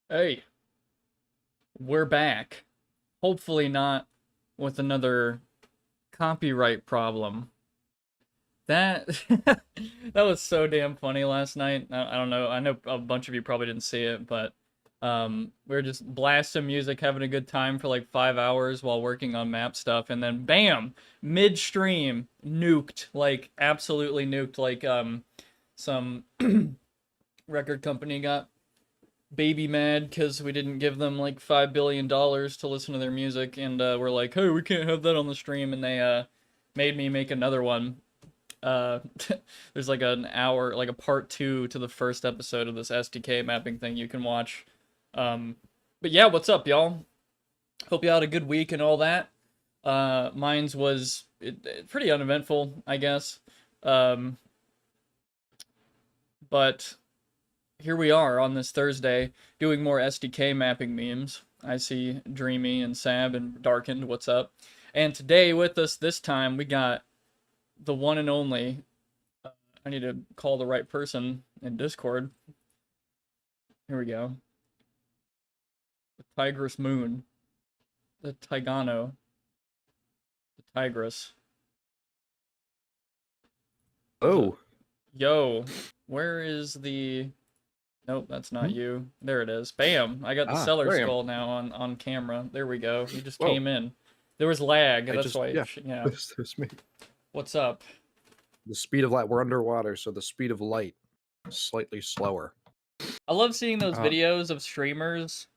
Hey, we're back. Hopefully not with another copyright problem. That that was so damn funny last night. I don't know. I know a bunch of you probably didn't see it, but we were just blasting music, having a good time for like 5 hours while working on map stuff, and then bam, midstream, nuked, like absolutely nuked, like some record company got baby mad because we didn't give them like $5 billion to listen to their music, and we're like, hey, we can't have that on the stream, and they made me make another one. Uh, there's like an hour, like a part two to the first episode of this SDK mapping thing you can watch. But yeah, what's up, y'all? Hope you had a good week and all that. Mine's was pretty uneventful, I guess. Um, but here we are on this Thursday doing more SDK mapping memes. I see Dreamy and Sab and Darkened. What's up? And today with us this time we got the one and only. I need to call the right person in Discord. Here we go. The Tigress Moon. The Tigano. The Tigress. Oh. Yo, where is the... Nope, that's not you. There it is. Bam! I got the cellar skull now on camera. There we go. He just came in. There was lag. That's why. Yeah. There's me. What's up? The speed of light. We're underwater, so the speed of light is slightly slower. I love seeing those videos of streamers.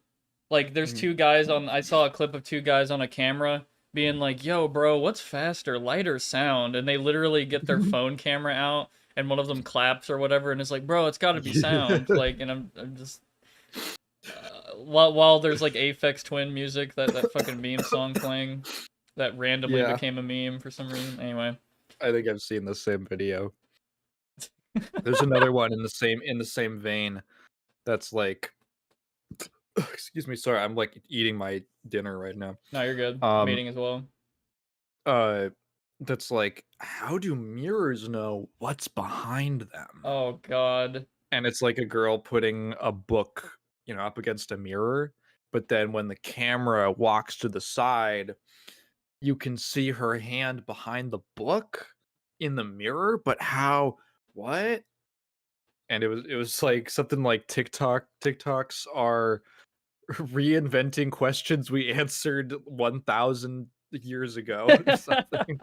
Like, there's two guys on. I saw a clip of two guys on a camera being like, "Yo, bro, what's faster, light or sound?" And they literally get their phone camera out, and one of them claps or whatever, and it's like, "Bro, it's got to be sound." Like, and I'm just. While there's like Aphex Twin music, that fucking meme song playing, that randomly became a meme for some reason. Anyway, I think I've seen the same video. There's another one in the same vein. That's like, excuse me, sorry, I'm like eating my dinner right now. No, you're good. I'm eating as well. That's like, how do mirrors know what's behind them? Oh God. And it's like a girl putting a book, up against a mirror, but then when the camera walks to the side, you can see her hand behind the book in the mirror, but how? What? And it was like something like TikToks are reinventing questions we answered 1,000 years ago or something.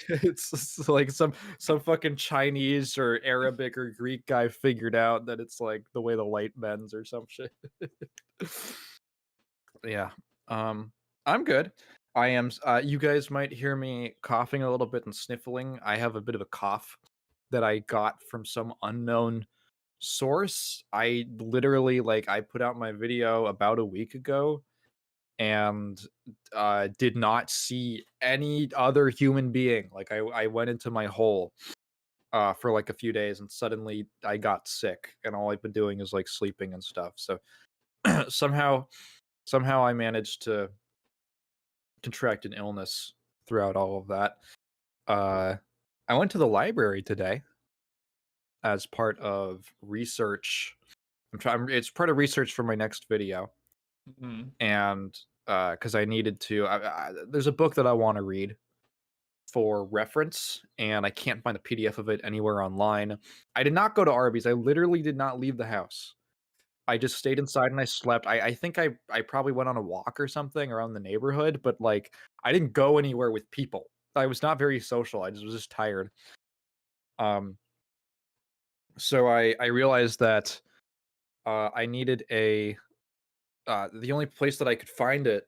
It's like some fucking Chinese or Arabic or Greek guy figured out that it's like the way the light bends or some shit. Yeah. I'm good. I am you guys might hear me coughing a little bit and sniffling. I have a bit of a cough that I got from some unknown source. I literally I put out my video about a week ago and did not see any other human being. Like I went into my hole for like a few days and suddenly I got sick and all I've been doing is like sleeping and stuff. So somehow I managed to contract an illness throughout all of that. I went to the library today as part of research. It's part of research for my next video. And because I needed to, there's a book that I want to read for reference, and I can't find a PDF of it anywhere online. I did not go to Arby's. I literally did not leave the house. I just stayed inside and I slept. I think I probably went on a walk or something around the neighborhood, but like I didn't go anywhere with people. I was not very social. I was just tired. So I realized that I needed the only place that I could find it,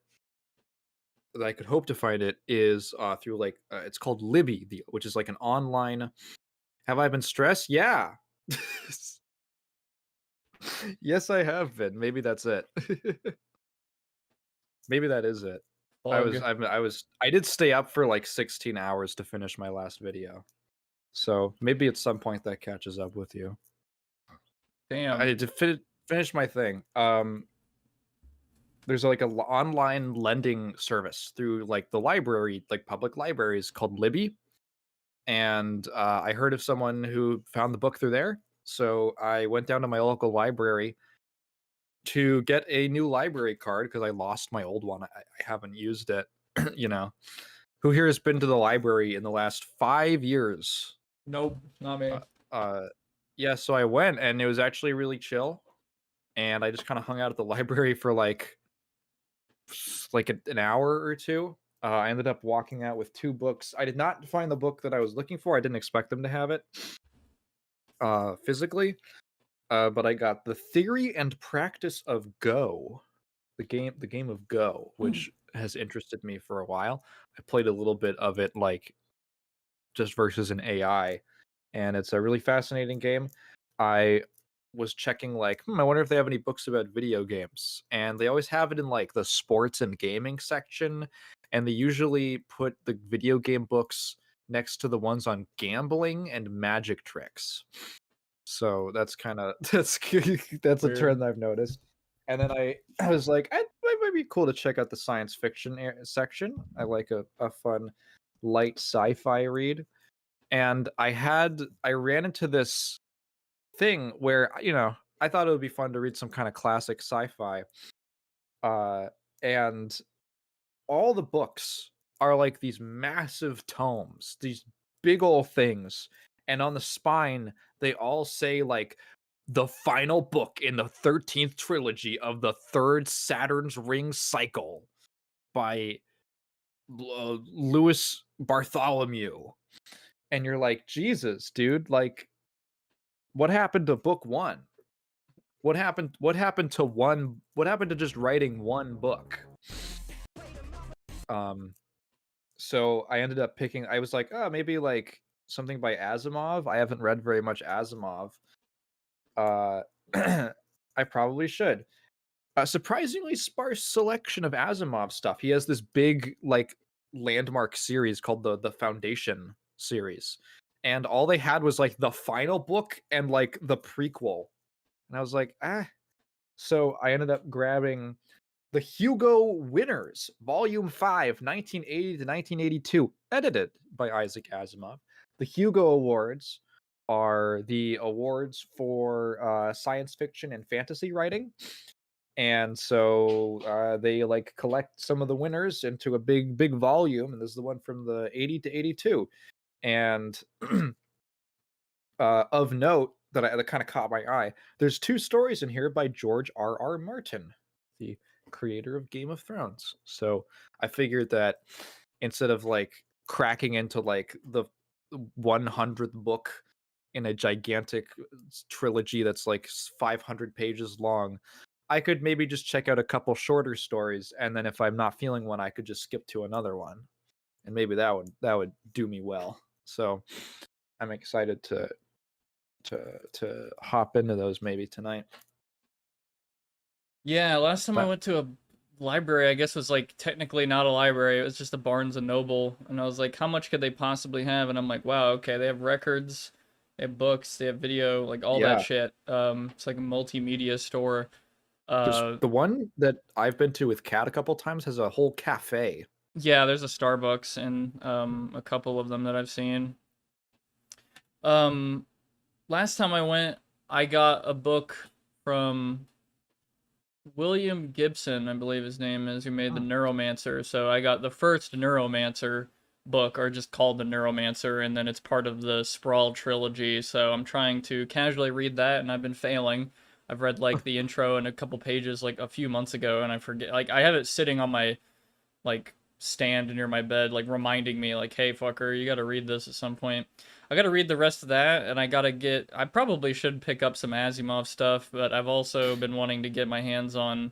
that I could hope to find it, is through it's called Libby, which is like an online. Have I been stressed? Yeah. Yes, I have been. Maybe that's it. Maybe that is it. I did stay up for like 16 hours to finish my last video. So maybe at some point that catches up with you. Damn. I had to finish my thing. There's like a online lending service through like the library, like public libraries, called Libby. And I heard of someone who found the book through there. So I went down to my local library to get a new library card because I lost my old one. I haven't used it. You know, who here has been to the library in the last 5 years? Nope, not me. Uh, uh, yeah, so I went and it was actually really chill. And I just kind of hung out at the library for like an hour or two. I ended up walking out with 2 books. I did not find the book that I was looking for. I didn't expect them to have it physically, but I got The Theory and Practice of Go, the game of Go, which has interested me for a while. I played a little bit of it, like just versus an AI, and it's a really fascinating game. I was checking like, I wonder if they have any books about video games, and they always have it in like the sports and gaming section, and they usually put the video game books next to the ones on gambling and magic tricks. So that's kind of that's a Weird. trend I've noticed. And then I was like, it might be cool to check out the science fiction section. I like a fun, light sci-fi read. And I ran into this thing where, I thought it would be fun to read some kind of classic sci-fi. Uh, and all the books are like these massive tomes, these big old things, and on the spine they all say like the final book in the 13th trilogy of the third Saturn's Ring cycle by Louis Bartholomew. And you're like, Jesus, dude, like what happened to book 1? What happened to just writing one book? Um so I ended up picking, I was like, oh, maybe like something by Asimov. I haven't read very much Asimov. Uh I probably should. A surprisingly sparse selection of Asimov stuff. He has this big like landmark series called the Foundation series. And all they had was like the final book and like the prequel. And I was like, ah. So I ended up grabbing the Hugo Winners, Volume 5, 1980 to 1982, edited by Isaac Asimov. The Hugo Awards are the awards for science fiction and fantasy writing. And so they like collect some of the winners into a big volume, and this is the one from the 80 to 82. And of note that kind of caught my eye, there's 2 stories in here by George R.R. Martin, the creator of Game of Thrones. So I figured that instead of like cracking into like the 100th book in a gigantic trilogy that's like 500 pages long, I could maybe just check out a couple shorter stories, and then if I'm not feeling one, I could just skip to another one, and maybe that would do me well. So I'm excited to hop into those maybe tonight. Yeah, last time I But went to a library, I guess was like technically not a library. It was just a Barnes and Noble, and I was like, how much could they possibly have? And I'm like, wow, okay, they have records, they have books, they have video, like all that yeah, shit. It's like a multimedia store. there's Uh, the one that I've been to with Kat a couple times has a whole cafe. yeah, there's a Starbucks and a couple of them that I've seen. Um, last time I went, I got a book from William Gibson, I believe his name is, who made the Oh. Neuromancer. So I got the first Neuromancer book, or just called the Neuromancer, and then it's part of the Sprawl trilogy. So I'm trying to casually read that, and I've been failing. I've read like the intro and a couple pages like a few months ago, and I forget. Like I have it sitting on my like stand near my bed, like reminding me, like, hey fucker, you got to read this at some point. I got to read the rest of that, and I probably should pick up some Asimov stuff, but I've also been wanting to get my hands on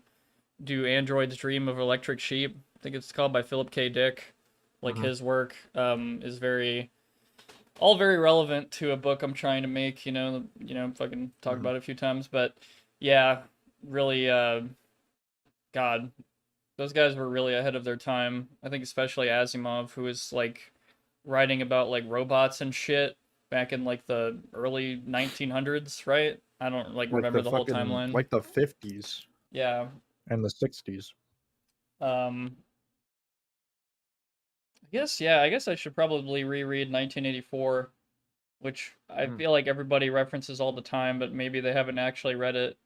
Do Androids Dream of Electric Sheep? I think it's called, by Philip K. Dick. Like Mhm. his work is very relevant to a book I'm trying to make, fucking talk Mhm. about it a few times, but yeah, really God, those guys were really ahead of their time. I think especially Asimov, who was like writing about like robots and shit back in like the early 1900s, right? I don't like Like remember the the whole fucking timeline. like the 50s Yeah. and the 60s. Um I guess I should probably reread 1984, which I Mm. feel like everybody references all the time, but maybe they haven't actually read it.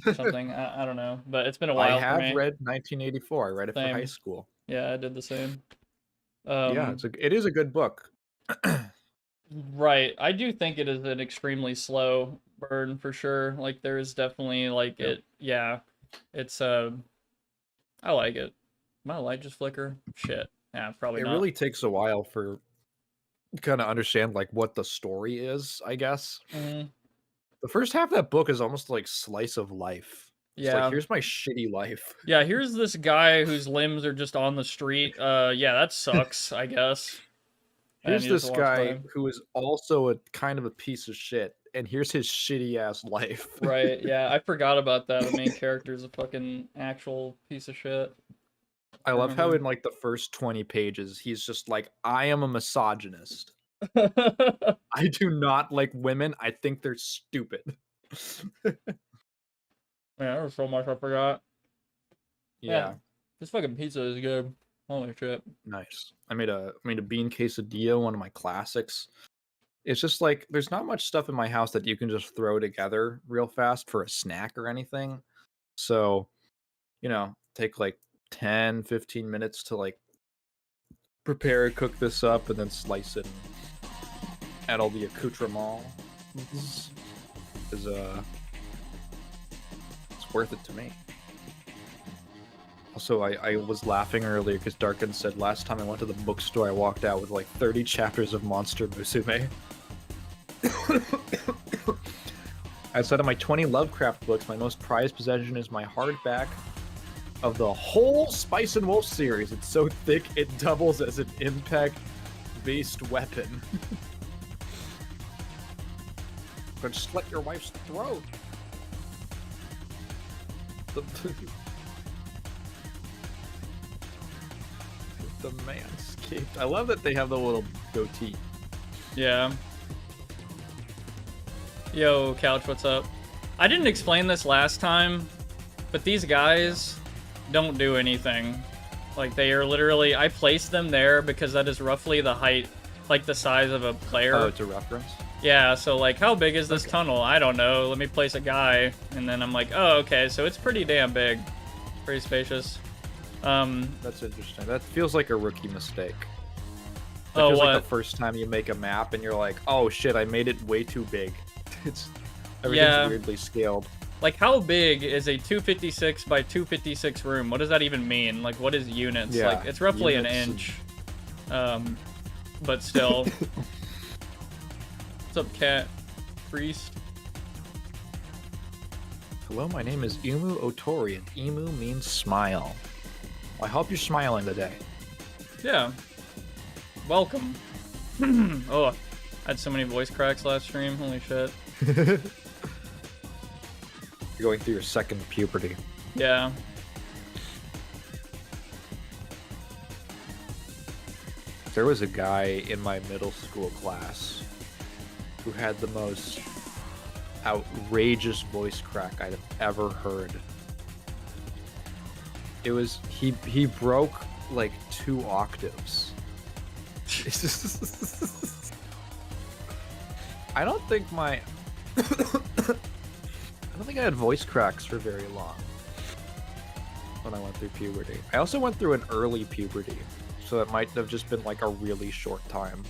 or something. I don't know, but it's been a I while for have me. read 1984. I read it for high Same. school. Yeah, I did the same. Yeah, it is a good book. Right. I do think it is an extremely slow burn for sure. Like there is definitely like Yep. it. Yeah, it's I like it. My light just flicker. Shit. Yeah, probably It not. really takes a while for kind of understand like what the story is, I guess. Hmm. The first half of that book is almost like slice of life. It's like Yeah. here's my shitty life. Yeah, here's this guy whose limbs are just on the street. Yeah, that sucks, I guess. And Here's he just this walks guy by. who is also a kind of a piece of shit, and here's his shitty ass life. Right, yeah, I forgot about that. The main character is a fucking actual piece of shit. I I love how remember. in like the first 20 pages he's just like, I am a misogynist. I do not like women. I think they're stupid. Yeah, there was so much I forgot. Yeah, Yeah, this fucking pizza is good. Holy shit. nice. I made a bean quesadilla, one of my classics. It's just like there's not much stuff in my house that you can just throw together real fast for a snack or anything. So, take like 10, 15 minutes to like prepare, cook this up, and then slice it and add all the accoutrement. Is it's worth it to me. Also, I was laughing earlier because Darkin said last time I went to the bookstore, I walked out with like 30 chapters of Monster Musume. Outside of my 20 Lovecraft books, my most prized possession is my hardback of the whole Spice and Wolf series. It's so thick, it doubles as an impact-based weapon. Could slit your wife's throat. The Manscaped. I love that they have the little goatee. Yeah. Yo, Couch, what's up? I didn't explain this last time, but these guys don't do anything. Like, they are literally... I placed them there because that is roughly the height, like the size of a player. Oh, it's a reference? Yeah, so like, how big is this tunnel? I don't know. Let me place a guy. And then I'm like, oh, okay, so it's pretty damn big. Pretty spacious. That's interesting. That feels like a rookie mistake. That Oh, feels what? like the first time you make a map and you're like, oh shit, I made it way too big. Everything's weirdly scaled. Like, how big is a 256 by 256 room? What does that even mean? Like, what is units? Yeah, Like, it's roughly an units inch. But still. What's up, Cat? Priest? Hello, my name is Imu Otori, and Imu means smile. I hope you're smiling today. Yeah. Welcome. Oh, I had so many voice cracks last stream. Holy shit. You're going through your second puberty. Yeah. There was a guy in my middle school class who had the most outrageous voice crack I'd have ever heard. It was he broke like 2 octaves. I don't think I had voice cracks for very long when I went through puberty. I also went through an early puberty, so that might have just been like a really short time.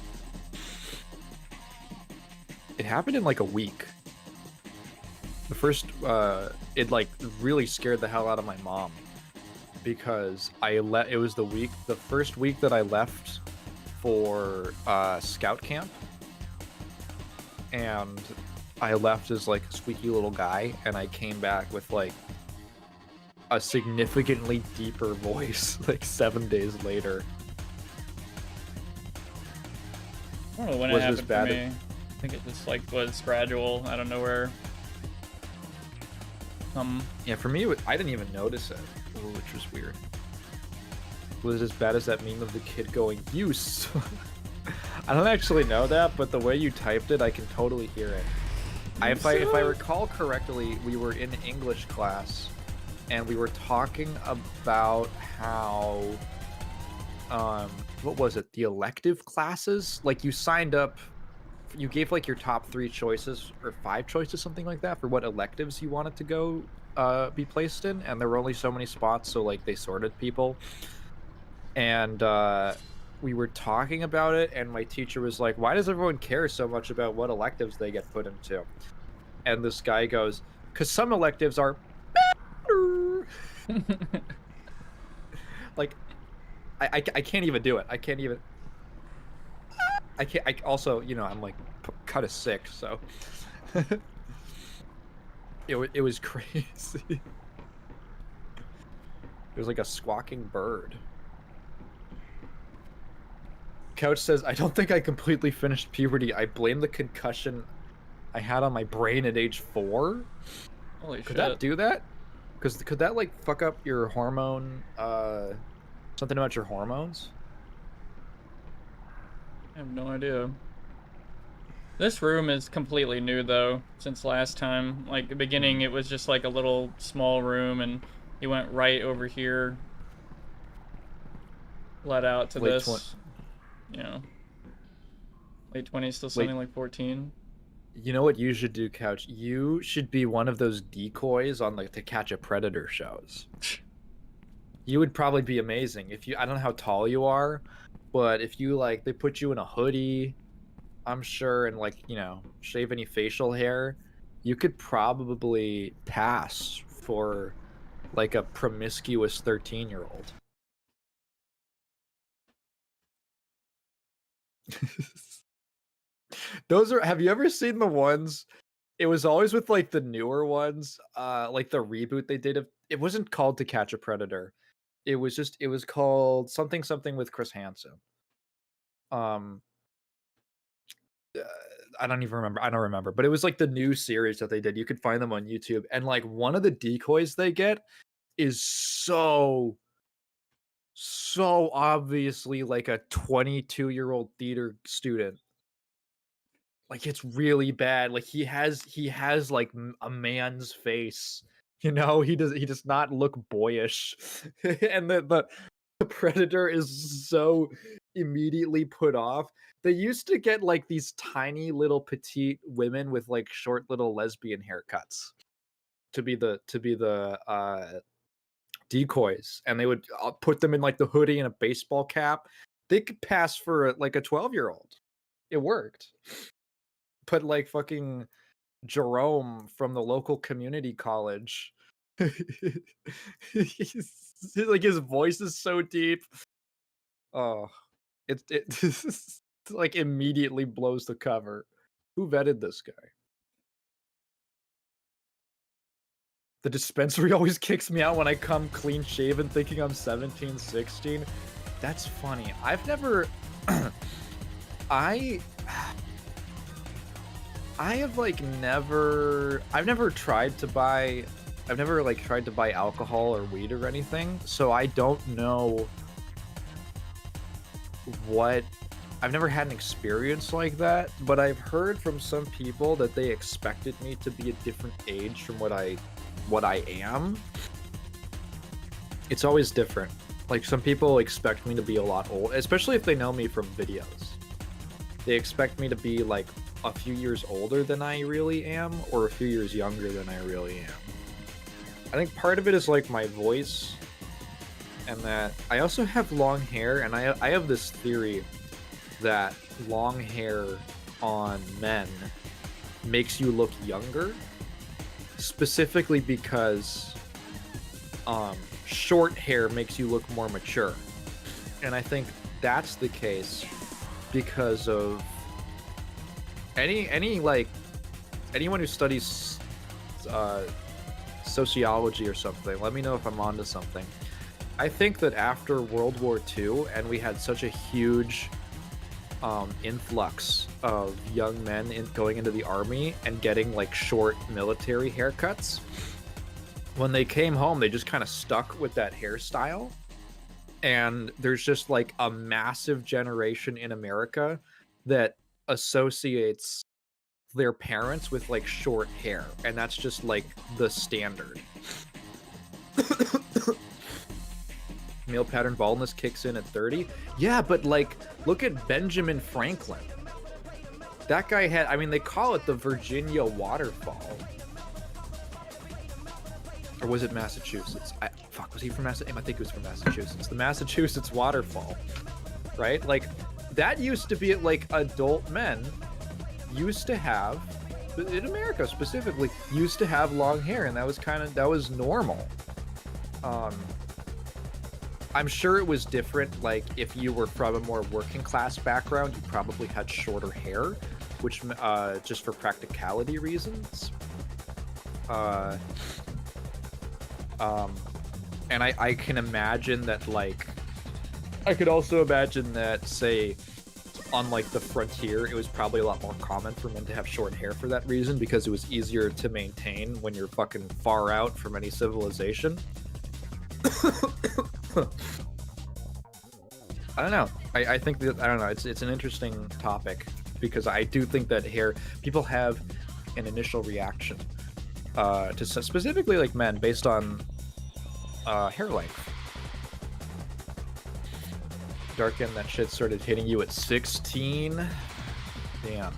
It happened in like a week. The first, it like really scared the hell out of my mom because it was the first week that I left for scout camp, and I left as like a squeaky little guy, and I came back with like a significantly deeper voice like 7 days later. I don't know when it happened for me. I think it just like was gradual out of nowhere. Yeah, for me, I didn't even notice it, which was weird. Was it as bad as that meme of the kid going, "Use"? I don't actually know that, but the way you typed it, I can totally hear it. If I recall correctly, we were in English class, and we were talking about how, what was it? The elective classes? Like you signed up, you gave like your top 3 choices or 5 choices, something like that, for what electives you wanted to go be placed in, and there were only so many spots, so like they sorted people. And we were talking about it, and my teacher was like, "Why does everyone care so much about what electives they get put into?" And this guy goes, "Because some electives are better." Like, I can't even do it. I can't even. I can't. I also, you know, I'm like kind of sick, so it was crazy. It was like a squawking bird. Couch says, "I don't think I completely finished puberty. I blame the concussion I had on my brain at age 4." Holy shit. Could that do that? Because could that like fuck up your hormone? Something about your hormones? I have no idea. This room is completely new though, since last time. Like the beginning it was just like a little small room and he went right over here. Led out to this. You know. Late 20s, still sounding like 14. You know what you should do, Couch? You should be one of those decoys on like To Catch a Predator shows. You would probably be amazing if you. I don't know how tall you are, but if you like, they put you in a hoodie, I'm sure, and like, you know, shave any facial hair, you could probably pass for like a promiscuous 13-year-old. Those are. Have you ever seen the ones? It was always with like the newer ones, like the reboot they did of. It wasn't called To Catch a Predator. It was called something with Chris Hansen. Um, I don't even remember. I don't remember, but it was like the new series that they did. You could find them on YouTube, and like one of the decoys they get is so obviously like a 22-year-old theater student. Like it's really bad. Like he has like a man's face. You know, he does not look boyish. And the predator is so immediately put off. They used to get like these tiny little petite women with like short little lesbian haircuts to be the decoys, and they would put them in like the hoodie and a baseball cap. They could pass for like a 12-year-old. It worked. Put like fucking Jerome from the local community college. Like his voice is so deep. Oh, it like immediately blows the cover. Who vetted this guy? The dispensary always kicks me out when I come clean shaven thinking I'm 17, 16. That's funny. I've never I've never tried to buy alcohol or weed or anything, so I don't know what. I've never had an experience like that, but I've heard from some people that they expected me to be a different age from what I am. It's always different. Like some people expect me to be a lot old, especially if they know me from videos. They expect me to be like a few years older than I really am, or a few years younger than I really am. I think part of it is like my voice, and that I also have long hair, and I have this theory that long hair on men makes you look younger, specifically because short hair makes you look more mature. And I think that's the case because of anyone who studies sociology or something. Let me know if I'm onto something. I think that after World War II, and we had such a huge influx of young men going into the army and getting like short military haircuts, when they came home, they just kind of stuck with that hairstyle. And there's just like a massive generation in America that associates their parents with like short hair, and that's just like the standard. Male pattern baldness kicks in at 30. Yeah, but like look at Benjamin Franklin. That guy had, I mean, they call it the Virginia waterfall. or was it Massachusetts? Fuck, was he from Massachusetts? I think he was from Massachusetts. The Massachusetts waterfall, right? Like, that used to be like adult men used to have, in America specifically, used to have long hair, and that was normal. I'm sure it was different, like, if you were from a more working class background, you probably had shorter hair, which, just for practicality reasons. And I can imagine that, like, I could also imagine that, say, on, like, the frontier, it was probably a lot more common for men to have short hair for that reason, because it was easier to maintain when you're fucking far out from any civilization. I don't know. I think that, I don't know, it's an interesting topic, because I do think that people have an initial reaction to specifically, like, men based on hair length. Darken, that shit started hitting you at 16. Damn.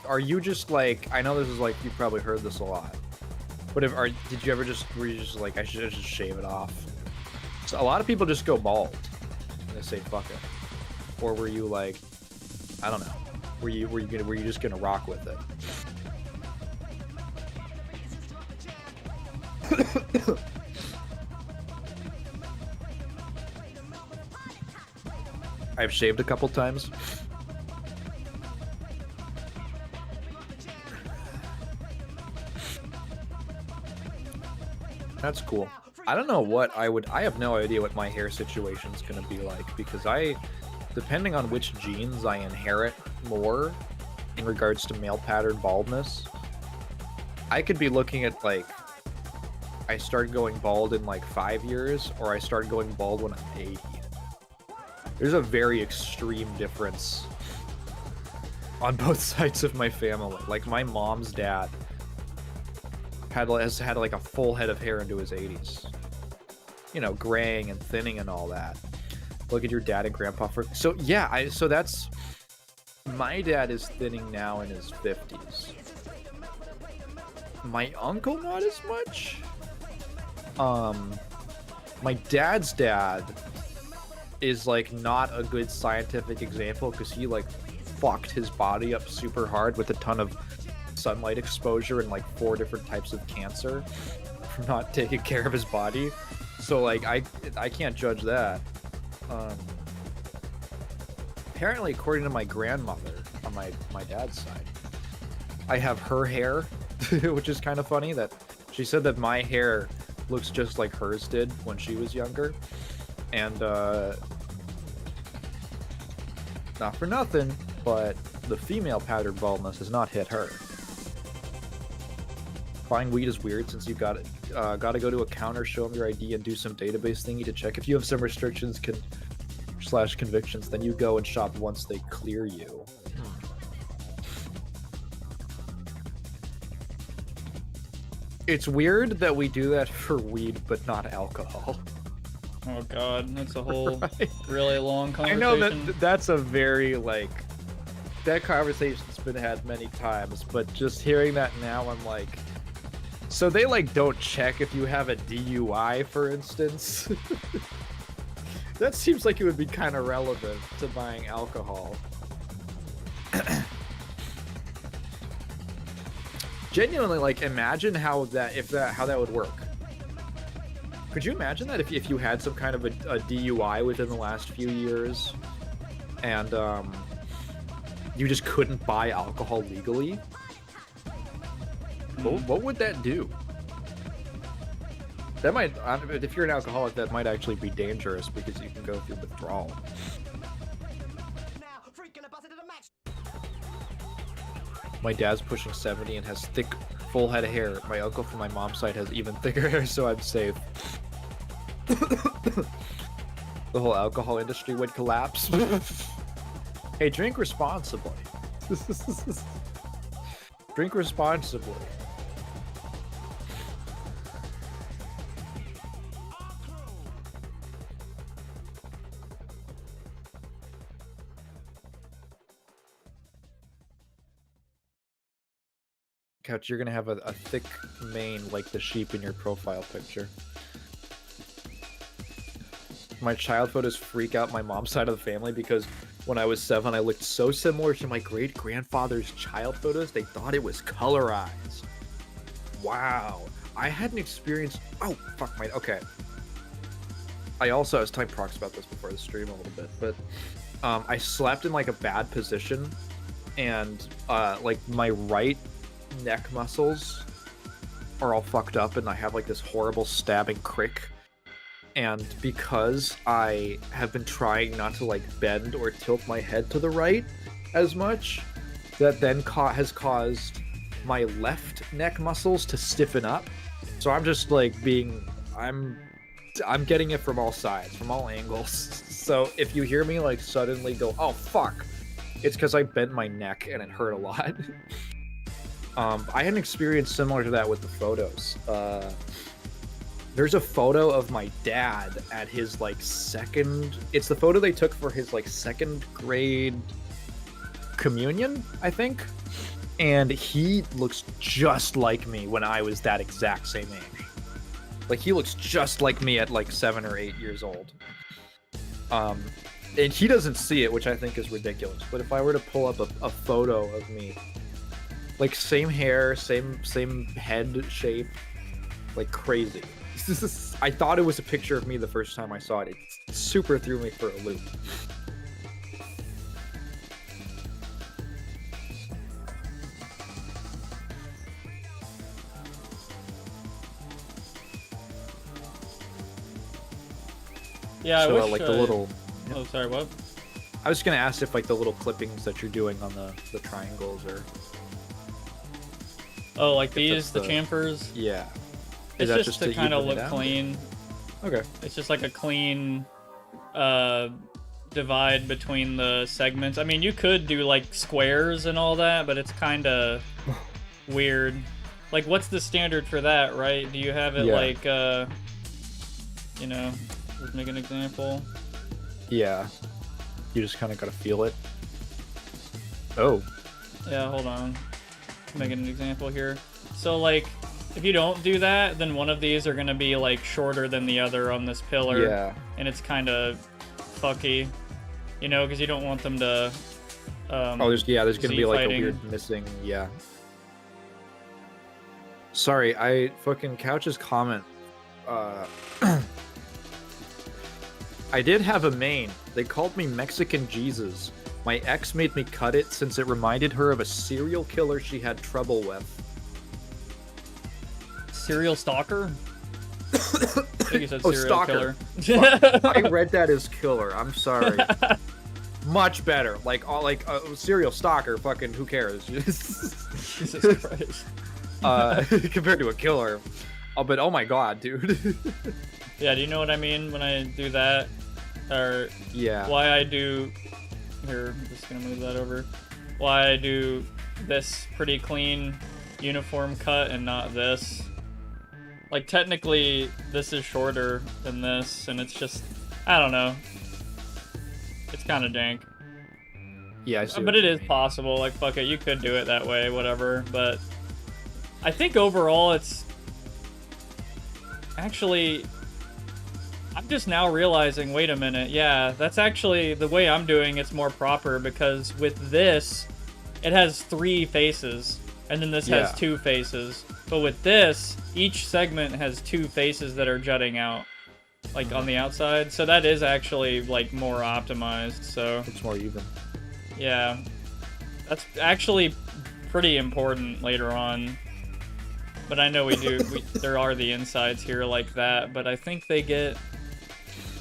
Are you just like, I know this is like, you probably heard this a lot, but were you just like, I should just shave it off? So a lot of people just go bald and they say fuck it. Or were you like, I don't know, were you just gonna rock with it? I've shaved a couple times. That's cool. I don't know what I have no idea what my hair situation's gonna be like, because depending on which genes I inherit more in regards to male pattern baldness, I could be looking at, like, I start going bald in like 5 years, or I start going bald when I'm 80. There's a very extreme difference on both sides of my family. Like, my mom's dad has had like a full head of hair into his 80s. You know, graying and thinning and all that. Look at your dad and grandpa so yeah, so that's, my dad is thinning now in his 50s. My uncle, not as much. My dad's dad is, like, not a good scientific example, because he, like, fucked his body up super hard with a ton of sunlight exposure and, like, 4 different types of cancer from not taking care of his body. So, like, I can't judge that. Apparently, according to my grandmother on my dad's side, I have her hair, which is kind of funny, that she said that my hair looks just like hers did when she was younger. And not for nothing, but the female pattern baldness has not hit her. Buying weed is weird, since you gotta go to a counter, show them your ID, and do some database thingy to check if you have some restrictions / convictions. Then you go and shop once they clear you. It's weird that we do that for weed, but not alcohol. Oh god, that's a whole Right? really long conversation. I know that's a very, like, that conversation's been had many times, but just hearing that now, I'm like, so they, like, don't check if you have a DUI, for instance? That seems like it would be kind of relevant to buying alcohol. Genuinely, like, imagine how that would work. Could you imagine that if you had some kind of a DUI within the last few years, and you just couldn't buy alcohol legally? What would that do? That might, if you're an alcoholic, that might actually be dangerous, because you can go through withdrawal. My dad's pushing 70 and has thick, full head of hair. My uncle from my mom's side has even thicker hair, so I'm safe. The whole alcohol industry would collapse. Hey, drink responsibly. Drink responsibly. Couch, you're gonna have a thick mane like the sheep in your profile picture. My child photos freak out my mom's side of the family because when I was 7, I looked so similar to my great-grandfather's child photos, they thought it was colorized. Wow. I had an experience... Oh, fuck my... Okay. I was telling Prox about this before the stream a little bit, but I slept in, like, a bad position, and, like, my right neck muscles are all fucked up, and I have, like, this horrible stabbing crick. And because I have been trying not to, like, bend or tilt my head to the right as much, that then has caused my left neck muscles to stiffen up. So I'm just, like, I'm getting it from all sides, from all angles. So if you hear me, like, suddenly go, oh, fuck, it's because I bent my neck and it hurt a lot. I had an experience similar to that with the photos. There's a photo of my dad at his, like, it's the photo they took for his, like, 2nd grade communion, I think. And he looks just like me when I was that exact same age. Like, he looks just like me at, like, 7 or 8 years old. And he doesn't see it, which I think is ridiculous. But if I were to pull up a photo of me, like, same hair, same head shape, like, crazy. I thought it was a picture of me the first time I saw it. It super threw me for a loop. Yeah, so, I wish, like, the little... Oh, sorry, what? I was gonna ask if, like, the little clippings that you're doing on the triangles are... Oh, like these, the chamfers? Yeah. It's just to kind of look clean. Okay. It's just like a clean divide between the segments. I mean, you could do like squares and all that, but it's kind of weird. Like, what's the standard for that, right? Do you have it like, you know, let's make an example. Yeah. You just kind of gotta feel it. Oh. Yeah, hold on. Making an example here. So, like, if you don't do that, then one of these are going to be, like, shorter than the other on this pillar. Yeah. And it's kind of fucky, you know, because you don't want them to, there's going to be, like, a weird missing, yeah. Sorry, I fucking Couch's comment. I did have a main. They called me Mexican Jesus. My ex made me cut it since it reminded her of a serial killer she had trouble with. Serial stalker? I think you said serial stalker. Killer. I read that as killer. I'm sorry. Much better. Like serial stalker. Fucking who cares? Jesus Christ. Compared to a killer. Oh, but oh my god, dude. Yeah. Do you know what I mean when I do that? Or yeah. Why I do? Here, I'm just gonna move that over. Why I do this pretty clean uniform cut and not this. Like, technically, this is shorter than this, and it's just, I don't know. It's kind of dank. Yeah, I see. But it is possible. Like, fuck it, you could do it that way, whatever. But I think overall it's... Actually, I'm just now realizing, wait a minute, yeah, that's actually, the way I'm doing it's more proper, because with this, it has 3 faces, and then this has 2 faces. But with this, each segment has 2 faces that are jutting out, like, on the outside. So that is actually, like, more optimized, so... It's more even. Yeah. That's actually pretty important later on. But I know there are the insides here like that, but I think they get...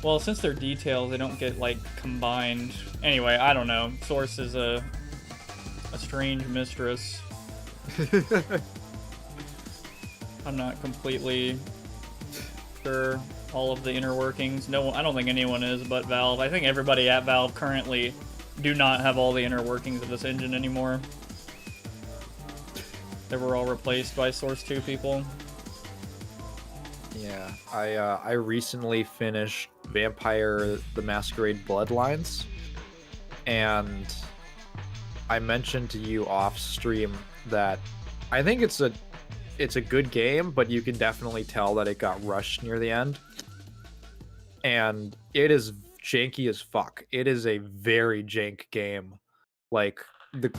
Well, since they're details, they don't get, like, combined. Anyway, I don't know. Source is a strange mistress. I'm not completely sure all of the inner workings. No, I don't think anyone is but Valve. I think everybody at Valve currently do not have all the inner workings of this engine anymore. They were all replaced by Source 2 people. Yeah, I recently finished Vampire the Masquerade Bloodlines, and I mentioned to you off stream that I think it's a good game, but you can definitely tell that it got rushed near the end. And it is janky as fuck. It is a very jank game. Like the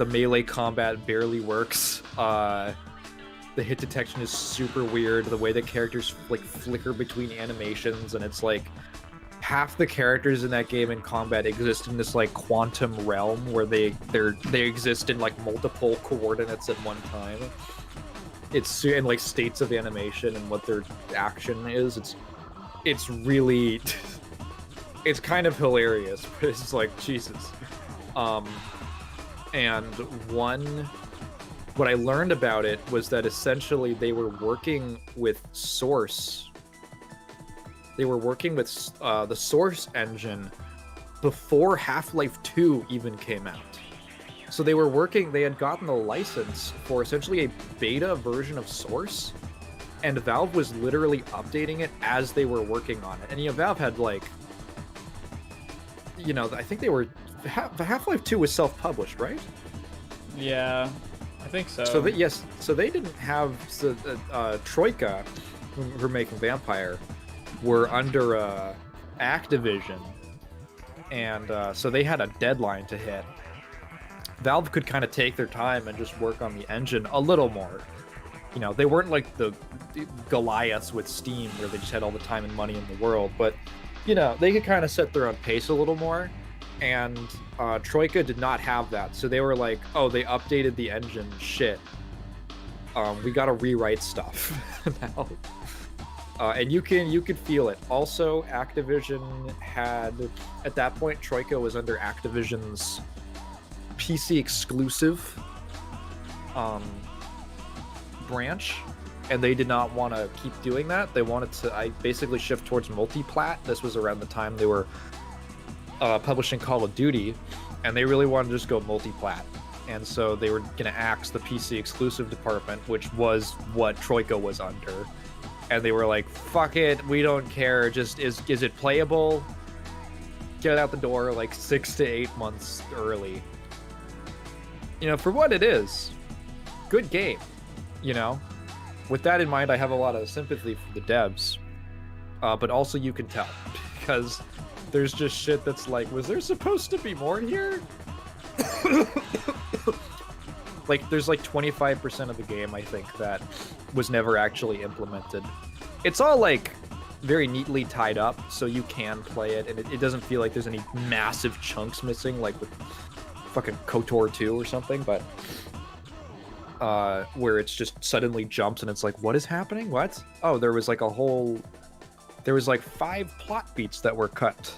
melee combat barely works. The hit detection is super weird. The way that characters like flicker between animations, and it's like half the characters in that game in combat exist in this like quantum realm where they exist in like multiple coordinates at one time. It's in like states of animation and what their action is. It's really it's kind of hilarious, but it's like Jesus. And what I learned about it was that essentially they were working with Source. They were working with the Source engine before Half-Life 2 even came out. So they had gotten the license for essentially a beta version of Source, and Valve was literally updating it as they were working on it. And Valve had like, I think they were Half-Life 2 was self-published, right? Yeah, I think so. So they didn't have Troika, who are making Vampire, were under Activision, and so they had a deadline to hit. Valve could kind of take their time and just work on the engine a little more. They weren't like the Goliaths with Steam where they just had all the time and money in the world, but they could kind of set their own pace a little more. And Troika did not have that, so they were like, "Oh, they updated the engine. Shit, we gotta rewrite stuff now." And you could feel it. Also, Activision had at that point, Troika was under Activision's PC exclusive branch, and they did not want to keep doing that. They wanted to basically shift towards multi-plat. This was around the time they were publishing Call of Duty, and they really wanted to just go multi-plat. And so they were going to axe the PC exclusive department, which was what Troika was under. And they were like, fuck it, we don't care, just is it playable? Get it out the door like 6 to 8 months early. For what it is, good game. With that in mind, I have a lot of sympathy for the devs. But also you can tell, because there's just shit that's like, was there supposed to be more here? Like, there's like 25% of the game, I think, that was never actually implemented. It's all like very neatly tied up, so you can play it, and it doesn't feel like there's any massive chunks missing, like with fucking KOTOR 2 or something, but where it's just suddenly jumps and it's like, what is happening? What? Oh, there was like 5 plot beats that were cut.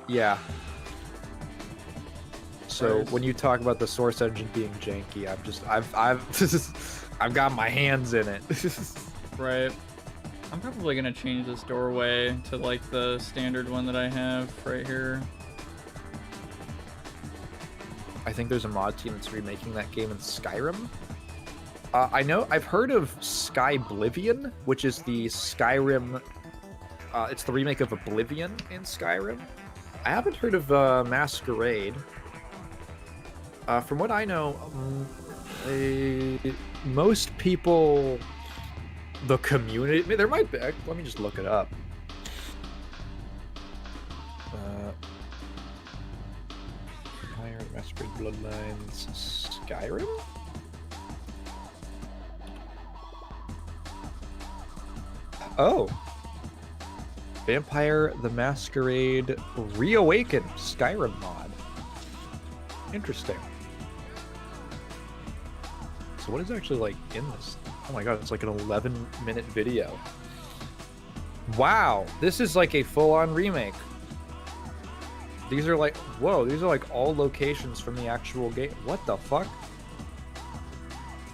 Yeah. So when you talk about the Source engine being janky, I've got my hands in it. Right. I'm probably gonna change this doorway to like the standard one that I have right here. I think there's a mod team that's remaking that game in Skyrim. I've heard of Skyblivion, which is the Skyrim. It's the remake of Oblivion in Skyrim. I haven't heard of Masquerade. From what I know, most people, the community, there might be. Let me just look it up. Vampire Masquerade Bloodlines Skyrim. Oh. Vampire the Masquerade Reawakened Skyrim mod. Interesting. So what is actually like in this? Oh my god, it's like an 11-minute video. Wow, this is like a full-on remake. These are like, whoa, these are like all locations from the actual game. What the fuck?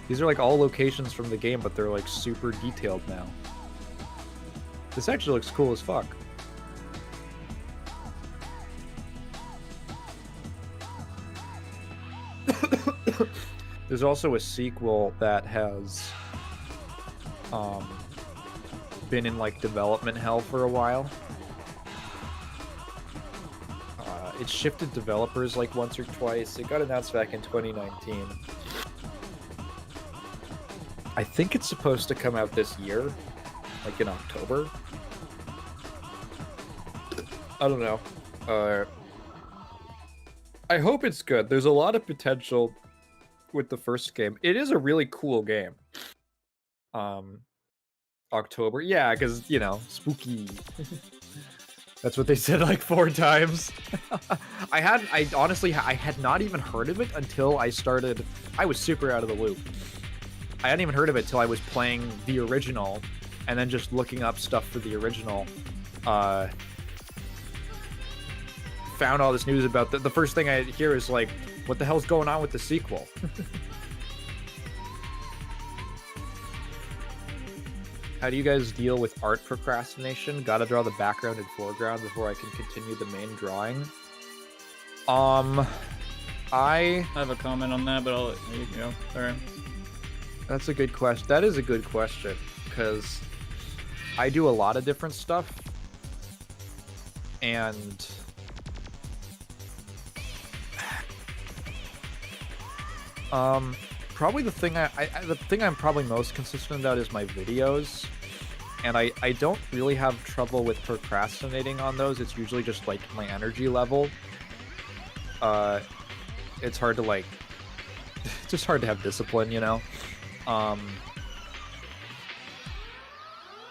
These are like all locations from the game, but they're like super detailed now. This actually looks cool as fuck. There's also a sequel that has been in like development hell for a while. It shifted developers like once or twice. It got announced back in 2019. I think it's supposed to come out this year, like in October. I don't know. I hope it's good. There's a lot of potential with the first game. It is a really cool game. October, yeah, because spooky. That's what they said like 4 times. I honestly had not even heard of it until I started. I was super out of the loop. I hadn't even heard of it till I was playing the original, and then just looking up stuff for the original. Found all this news about the first thing I hear is like, what the hell's going on with the sequel? How do you guys deal with art procrastination? Gotta draw the background and foreground before I can continue the main drawing. I have a comment on that, but I'll let you go. Sorry. That's a good question. That is a good question, because I do a lot of different stuff, and probably the thing I'm probably most consistent about is my videos, and I don't really have trouble with procrastinating on those. It's usually just like my energy level. It's hard to like, it's just hard to have discipline,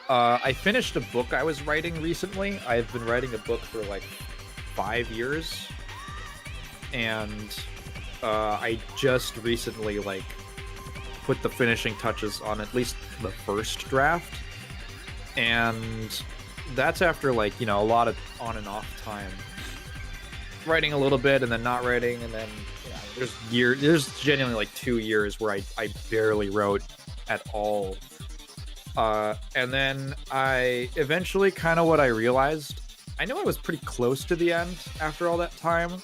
I finished a book I was writing recently. I've been writing a book for like 5 years, and I just recently like put the finishing touches on at least the first draft, and that's after like a lot of on and off time, writing a little bit and then not writing, and then there's genuinely like 2 years where I barely wrote at all. And then I eventually kind of what I realized, I knew I was pretty close to the end after all that time,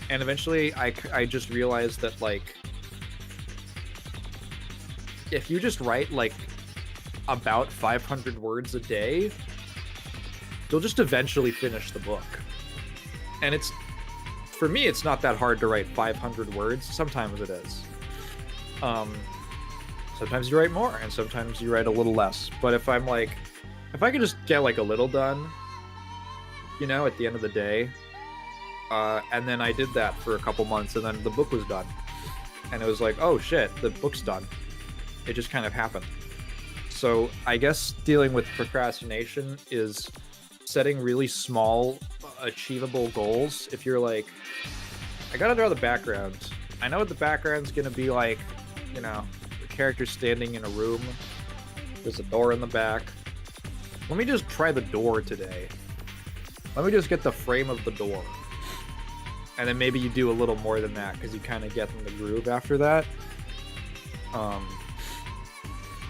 and eventually I just realized that like if you just write like about 500 words a day, you'll just eventually finish the book. And it's, for me, it's not that hard to write 500 words. Sometimes it is. Sometimes you write more, and sometimes you write a little less. But if I could just get like a little done, at the end of the day, and then I did that for a couple months, and then the book was done. And it was like, oh shit, the book's done. It just kind of happened. So I guess dealing with procrastination is setting really small, achievable goals. If you're like, I gotta draw the background. I know what the background's gonna be like, the character standing in a room. There's a door in the back. Let me just try the door today. Let me just get the frame of the door. And then maybe you do a little more than that, because you kind of get in the groove after that.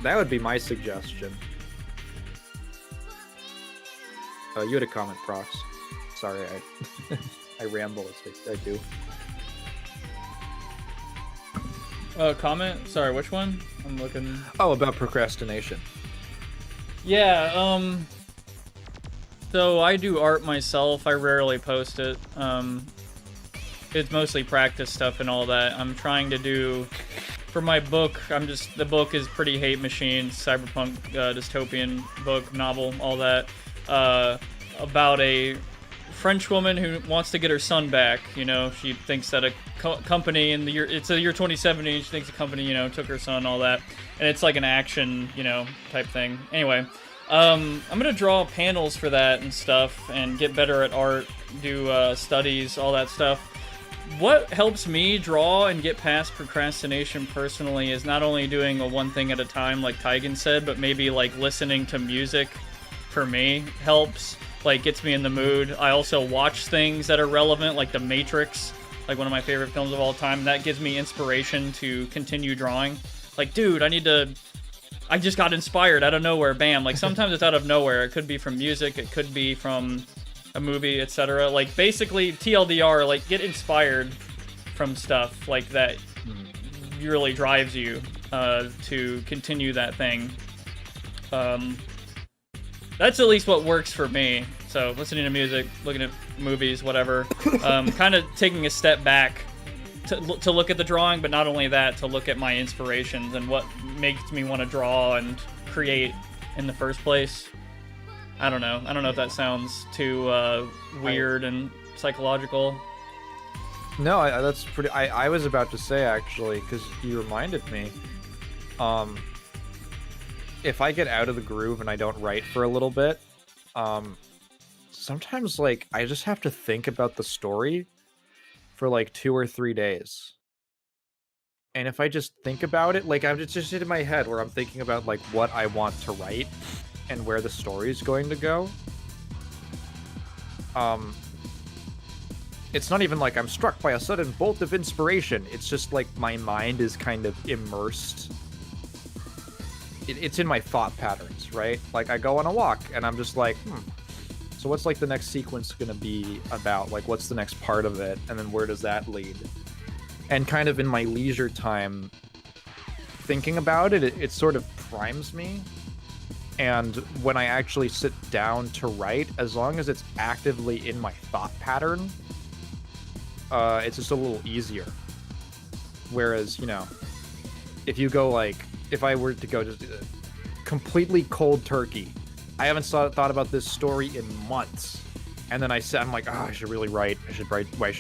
That would be my suggestion. You had a comment, Prox. Sorry, I ramble as I do. Comment? Sorry, which one? I'm looking. Oh, about procrastination. Yeah, so I do art myself. I rarely post it. It's mostly practice stuff and all that. I'm trying to do, for my book, the book is pretty hate machine, cyberpunk, dystopian book, novel, all that, about a French woman who wants to get her son back. She thinks that a company in the year, it's the year 2070, and she thinks a company, took her son, all that, and it's like an action, type thing. Anyway, I'm gonna draw panels for that and stuff, and get better at art, do studies, all that stuff. What helps me draw and get past procrastination personally is not only doing a one thing at a time, like Tygan said, but maybe like listening to music. For me, helps. Like, gets me in the mood. I also watch things that are relevant, like The Matrix, like one of my favorite films of all time. That gives me inspiration to continue drawing. Like, dude, I just got inspired out of nowhere, bam. Like, sometimes it's out of nowhere. It could be from music, it could be from a movie, etc. Like, basically, TLDR, like, get inspired from stuff like that really drives you to continue that thing. That's at least what works for me. So listening to music, looking at movies, whatever. Kind of taking a step back to look at the drawing, but not only that, to look at my inspirations and what makes me want to draw and create in the first place. I don't know if that sounds too weird and psychological. No, that's pretty. I was about to say, actually, because you reminded me. If I get out of the groove and I don't write for a little bit, sometimes like I just have to think about the story for like 2 or 3 days. And if I just think about it, like I'm just in my head where I'm thinking about like what I want to write and where the story is going to go. It's not even like I'm struck by a sudden bolt of inspiration. It's just like my mind is kind of immersed. It's in my thought patterns, right? Like I go on a walk and I'm just like, so what's like the next sequence gonna be about? Like what's the next part of it? And then where does that lead? And kind of in my leisure time, thinking about it, it sort of primes me. And when I actually sit down to write, as long as it's actively in my thought pattern, it's just a little easier. Whereas, you know, if you go like, if I were to go just completely cold turkey, I haven't thought about this story in months, and then I'm like, oh, I should really write. I should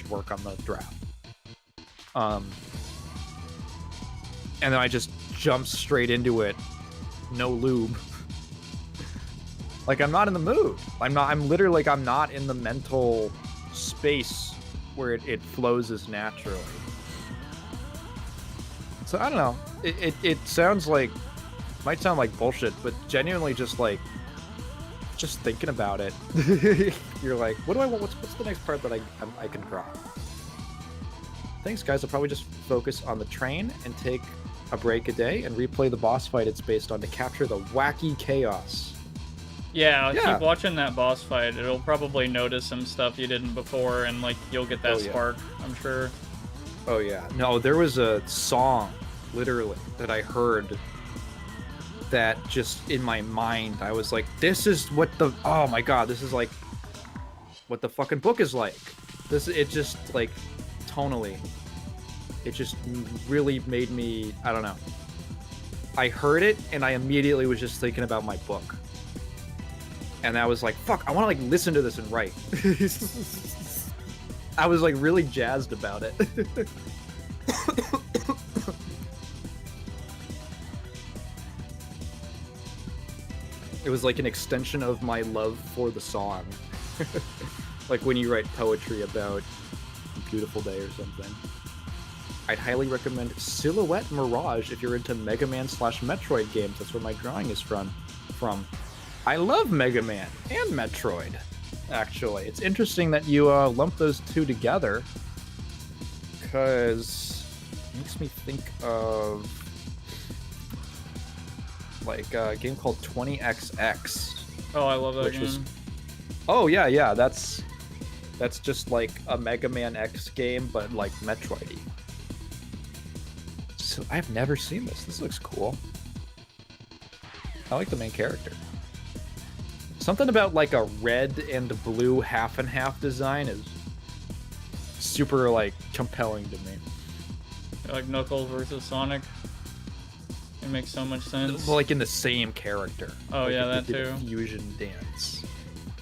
work on the draft. And then I just jump straight into it, no lube. Like I'm not in the mood. I'm literally like I'm not in the mental space where it flows as naturally. So I don't know. It sounds like, might sound like bullshit, but genuinely just thinking about it, you're like, what do I want? What's the next part that I can draw? Thanks, guys. I'll probably just focus on the train and take a break a day and replay the boss fight it's based on to capture the wacky chaos. Yeah, keep watching that boss fight. It'll probably notice some stuff you didn't before, and like you'll get that spark, I'm sure. Oh yeah. No, there was a song, literally, that I heard that just in my mind, I was like, this is what the, oh my god, this is like what the fucking book is like. It just like, tonally, it just really made me, I don't know. I heard it and I immediately was just thinking about my book. And I was like, fuck, I want to like listen to this and write. I was like really jazzed about it. It was like an extension of my love for the song. Like when you write poetry about a beautiful day or something. I'd highly recommend Silhouette Mirage if you're into Mega Man / Metroid games. That's where my drawing is from. I love Mega Man and Metroid, actually. It's interesting that you lump those two together, because it makes me think of like a game called 20XX. Oh, I love that game. Oh yeah, that's just like a Mega Man X game, but like Metroid-y. So I've never seen this. This looks cool. I like the main character. Something about like a red and blue half and half design is super like compelling to me. Like Knuckles versus Sonic. It makes so much sense. Well, like in the same character. Oh like yeah, that too. A fusion dance.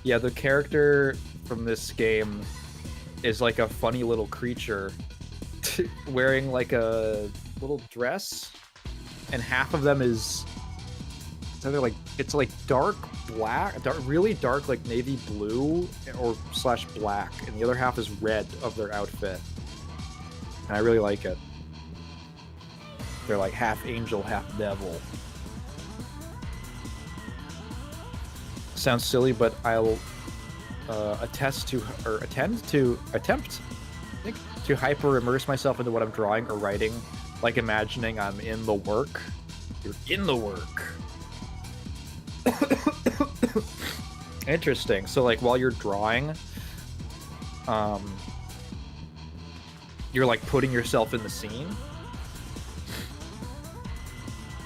Yeah, the character from this game is like a funny little creature wearing like a little dress, and half of them is either like, it's like dark black, really dark like navy blue or / black, and the other half is red of their outfit, and I really like it. They're like half angel, half devil. Sounds silly, but I'll attempt to hyper immerse myself into what I'm drawing or writing, like imagining I'm in the work. You're in the work. Interesting. So like while you're drawing, you're like putting yourself in the scene.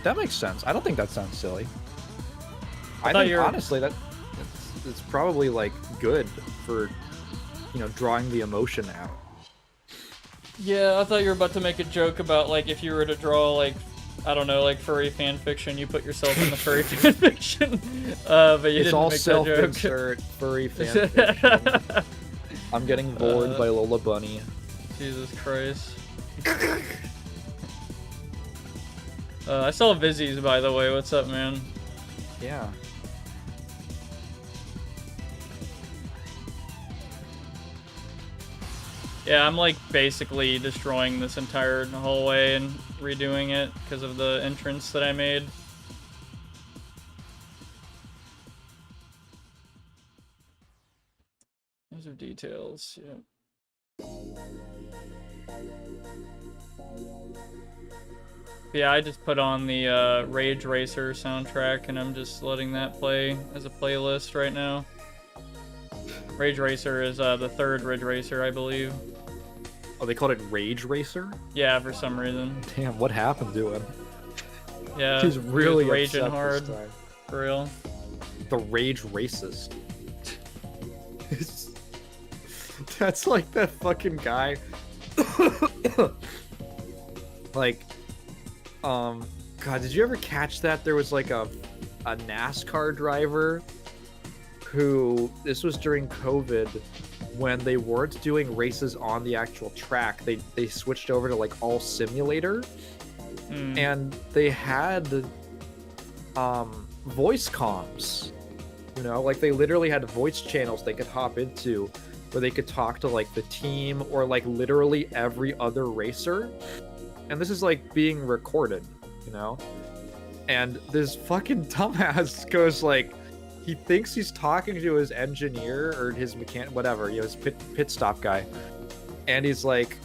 That makes sense. I don't think that sounds silly. I think honestly that it's probably like good for, you know, drawing the emotion out. Yeah, I thought you were about to make a joke about like if you were to draw like, I don't know, like furry fan fiction, you put yourself in the furry fan fiction. But you It's didn't all make that joke. self-insert furry fan fiction. I'm getting bored by Lola Bunny. Jesus Christ. I saw Vizzy's, by the way. What's up, man? Yeah. Yeah, I'm like basically destroying this entire hallway and redoing it because of the entrance that I made. Those are details, yeah. Yeah, I just put on the Rage Racer soundtrack and I'm just letting that play as a playlist right now. Rage Racer is the third Ridge Racer, I believe. Oh, they called it Rage Racer? Yeah, for some reason. Damn, what happened to him? Yeah, He's really he was raging upset hard. this time. For real. The Rage Racist. That's like that fucking guy. Like, God, did you ever catch that? There was like a NASCAR driver who, this was during COVID, when they weren't doing races on the actual track, they switched over to like all simulator, and they had voice comms, you know, like they literally had voice channels they could hop into where they could talk to like the team or like literally every other racer, and this is like being recorded, you know, and this fucking dumbass goes like, he thinks he's talking to his engineer or his mechanic, whatever, you know, his pit stop guy. And he's like,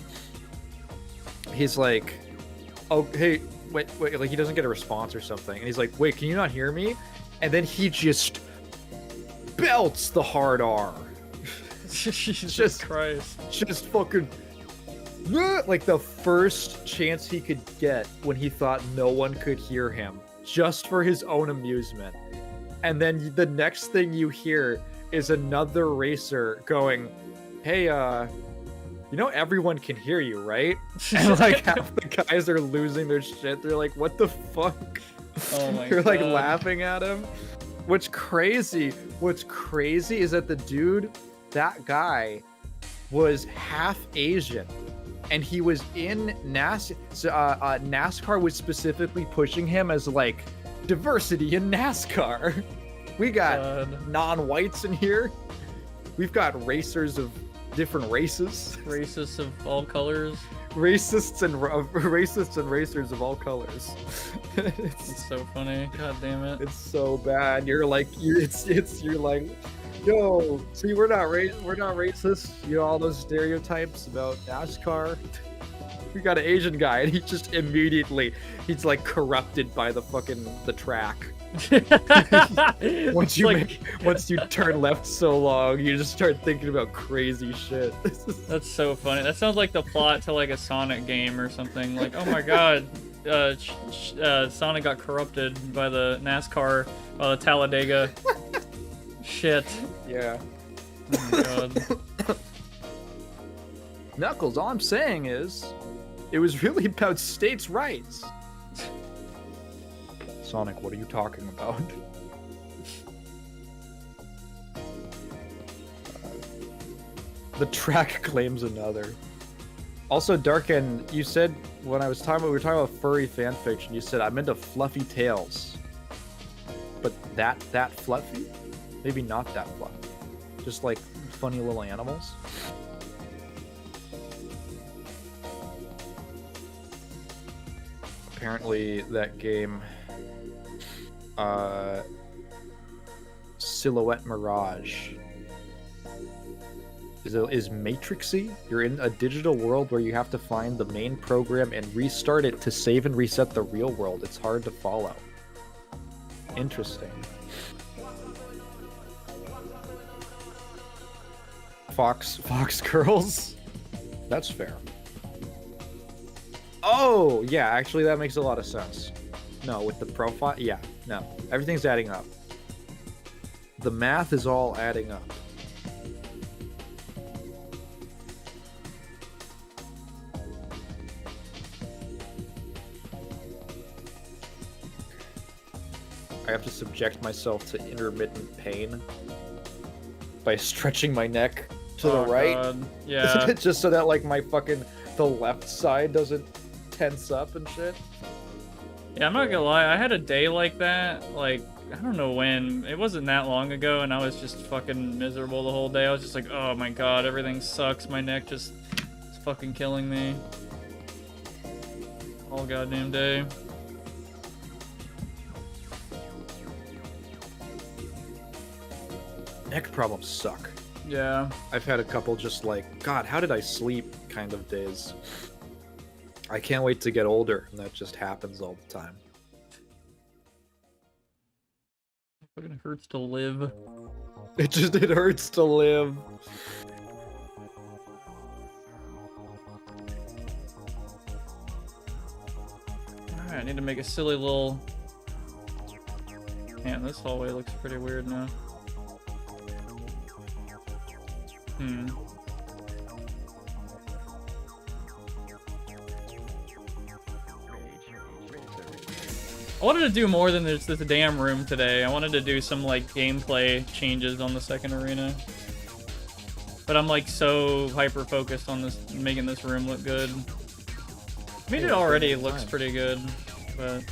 oh, hey, wait, like he doesn't get a response or something. And he's like, wait, can you not hear me? And then he just belts the hard R. Jesus Christ. Just fucking, like the first chance he could get when he thought no one could hear him, just for his own amusement. And then the next thing you hear is another racer going, hey, you know everyone can hear you, right? And like half the guys are losing their shit. They're like, what the fuck? Oh my They're like God. laughing at him. What's crazy is that the dude, that guy, was half Asian. And he was in NASCAR was specifically pushing him as like, diversity in NASCAR. We got non-whites in here. We've got racers of different races. Racists of all colors. Racists and racers of all colors. It's so funny. God damn it. It's so bad. You're like, you're like, yo, see, we're not racist. You know, all those stereotypes about NASCAR. We got an Asian guy, and he just immediately, he's like corrupted by the track. Once you turn left so long, you just start thinking about crazy shit. That's so funny. That sounds like the plot to like a Sonic game or something. Like, oh my God, Sonic got corrupted by the NASCAR, the Talladega. Shit. Yeah. Oh my God. Knuckles, all I'm saying is, it was really about states' rights. Sonic, what are you talking about? The track claims another. Also, Darken, you said when we were talking about furry fanfiction, you said I'm into fluffy tails. But that fluffy? Maybe not that fluffy. Just like funny little animals. Apparently that game, Silhouette Mirage, is matrixy. You're in a digital world where you have to find the main program and restart it to save and reset the real world. It's hard to follow. Interesting. Fox girls? That's fair. Oh, yeah, actually that makes a lot of sense. No, with the profile, yeah, no. Everything's adding up. The math is all adding up. I have to subject myself to intermittent pain by stretching my neck to the right. God. Yeah. Just so that like my fucking the left side doesn't tense up and shit. Yeah, I'm not gonna lie, I had a day like that, like, I don't know when, it wasn't that long ago, and I was just fucking miserable the whole day. I was just like, oh my god, everything sucks, my neck just is fucking killing me. All goddamn day. Neck problems suck. Yeah. I've had a couple just like, God, how did I sleep kind of days. I can't wait to get older, and that just happens all the time. It fucking hurts to live. It hurts to live. Alright, I need to make a silly little... Man, this hallway looks pretty weird now. I wanted to do more than this damn room today. I wanted to do some like gameplay changes on the second arena. But I'm like so hyper focused on this, making this room look good. I mean, it already looks pretty good, but...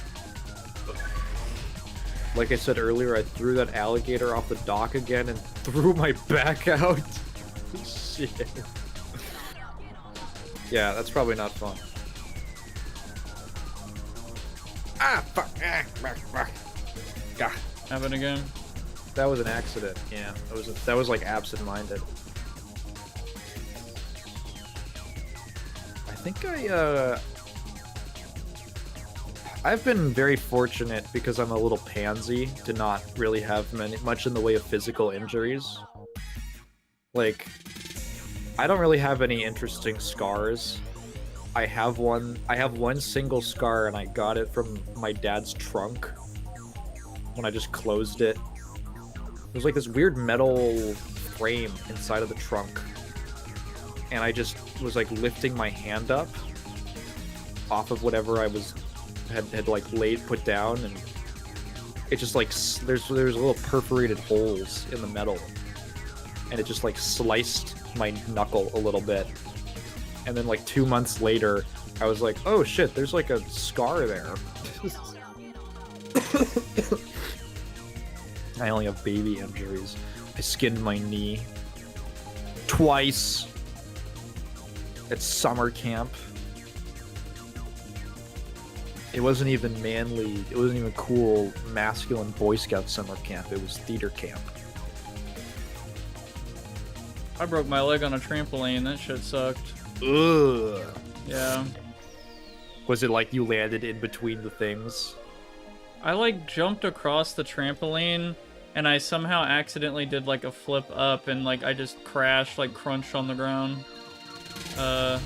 Like I said earlier, I threw that alligator off the dock again and threw my back out. Shit. Yeah, that's probably not fun. Ah, fuck. Ah, fuck, fuck. God. Happen again? That was an accident. Yeah, that was like absent-minded. I think I've been very fortunate because I'm a little pansy to not really have much in the way of physical injuries. Like, I don't really have any interesting scars. I have one single scar, and I got it from my dad's trunk when I just closed it. It was like this weird metal frame inside of the trunk, and I just was like lifting my hand up off of whatever I had like put down, and it just like there's little perforated holes in the metal, and it just like sliced my knuckle a little bit. And then like 2 months later, I was like, oh shit, there's like a scar there. I only have baby injuries. I skinned my knee twice at summer camp. It wasn't even manly, it wasn't even cool, masculine Boy Scout summer camp. It was theater camp. I broke my leg on a trampoline. That shit sucked. Ugh. Yeah. Was it like you landed in between the things? I like jumped across the trampoline and I somehow accidentally did like a flip up and like I just crashed, like crunched on the ground. Ugh.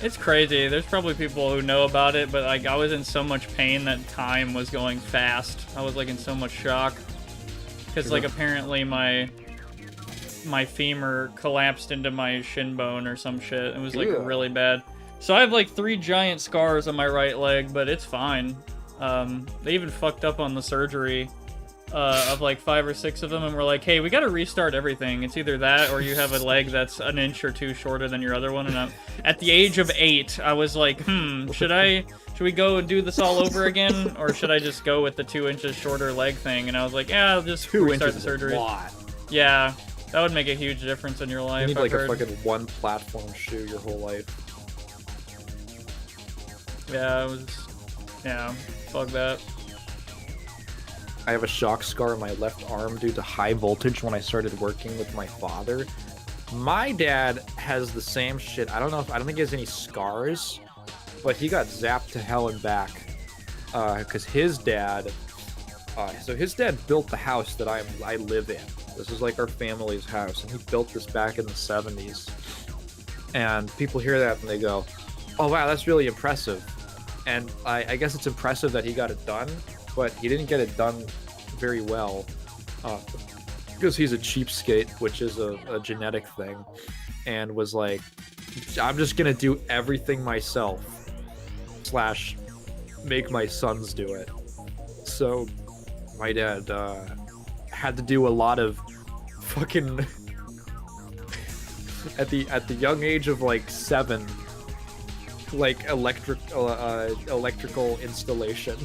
It's crazy. There's probably people who know about it, but like I was in so much pain that time was going fast. I was like in so much shock. Because like apparently my femur collapsed into my shin bone or some shit. It was like really bad. So I have like 3 giant scars on my right leg, but it's fine. They even fucked up on the surgery of like 5 or 6 of them, and we're like, hey, we gotta restart everything. It's either that or you have a leg that's an inch or 2 shorter than your other one. And at the age of 8, I was like, should we go and do this all over again, or should I just go with the 2 inches shorter leg thing? And I was like, yeah, I'll just restart the surgery. Yeah. That would make a huge difference in your life. You need like a fucking one platform shoe your whole life. Yeah, it was... Yeah, fuck that. I have a shock scar on my left arm due to high voltage when I started working with my father. My dad has the same shit. I don't think he has any scars, but he got zapped to hell and back. Because his dad... so his dad built the house that I live in. This is like our family's house, and he built this back in the 70s. And people hear that and they go, oh wow, that's really impressive. And I guess it's impressive that he got it done, but he didn't get it done very well, because he's a cheapskate, which is a genetic thing, and was like, I'm just gonna do everything myself, slash make my sons do it. So my dad had to do a lot of fucking at the young age of like 7, like electrical installation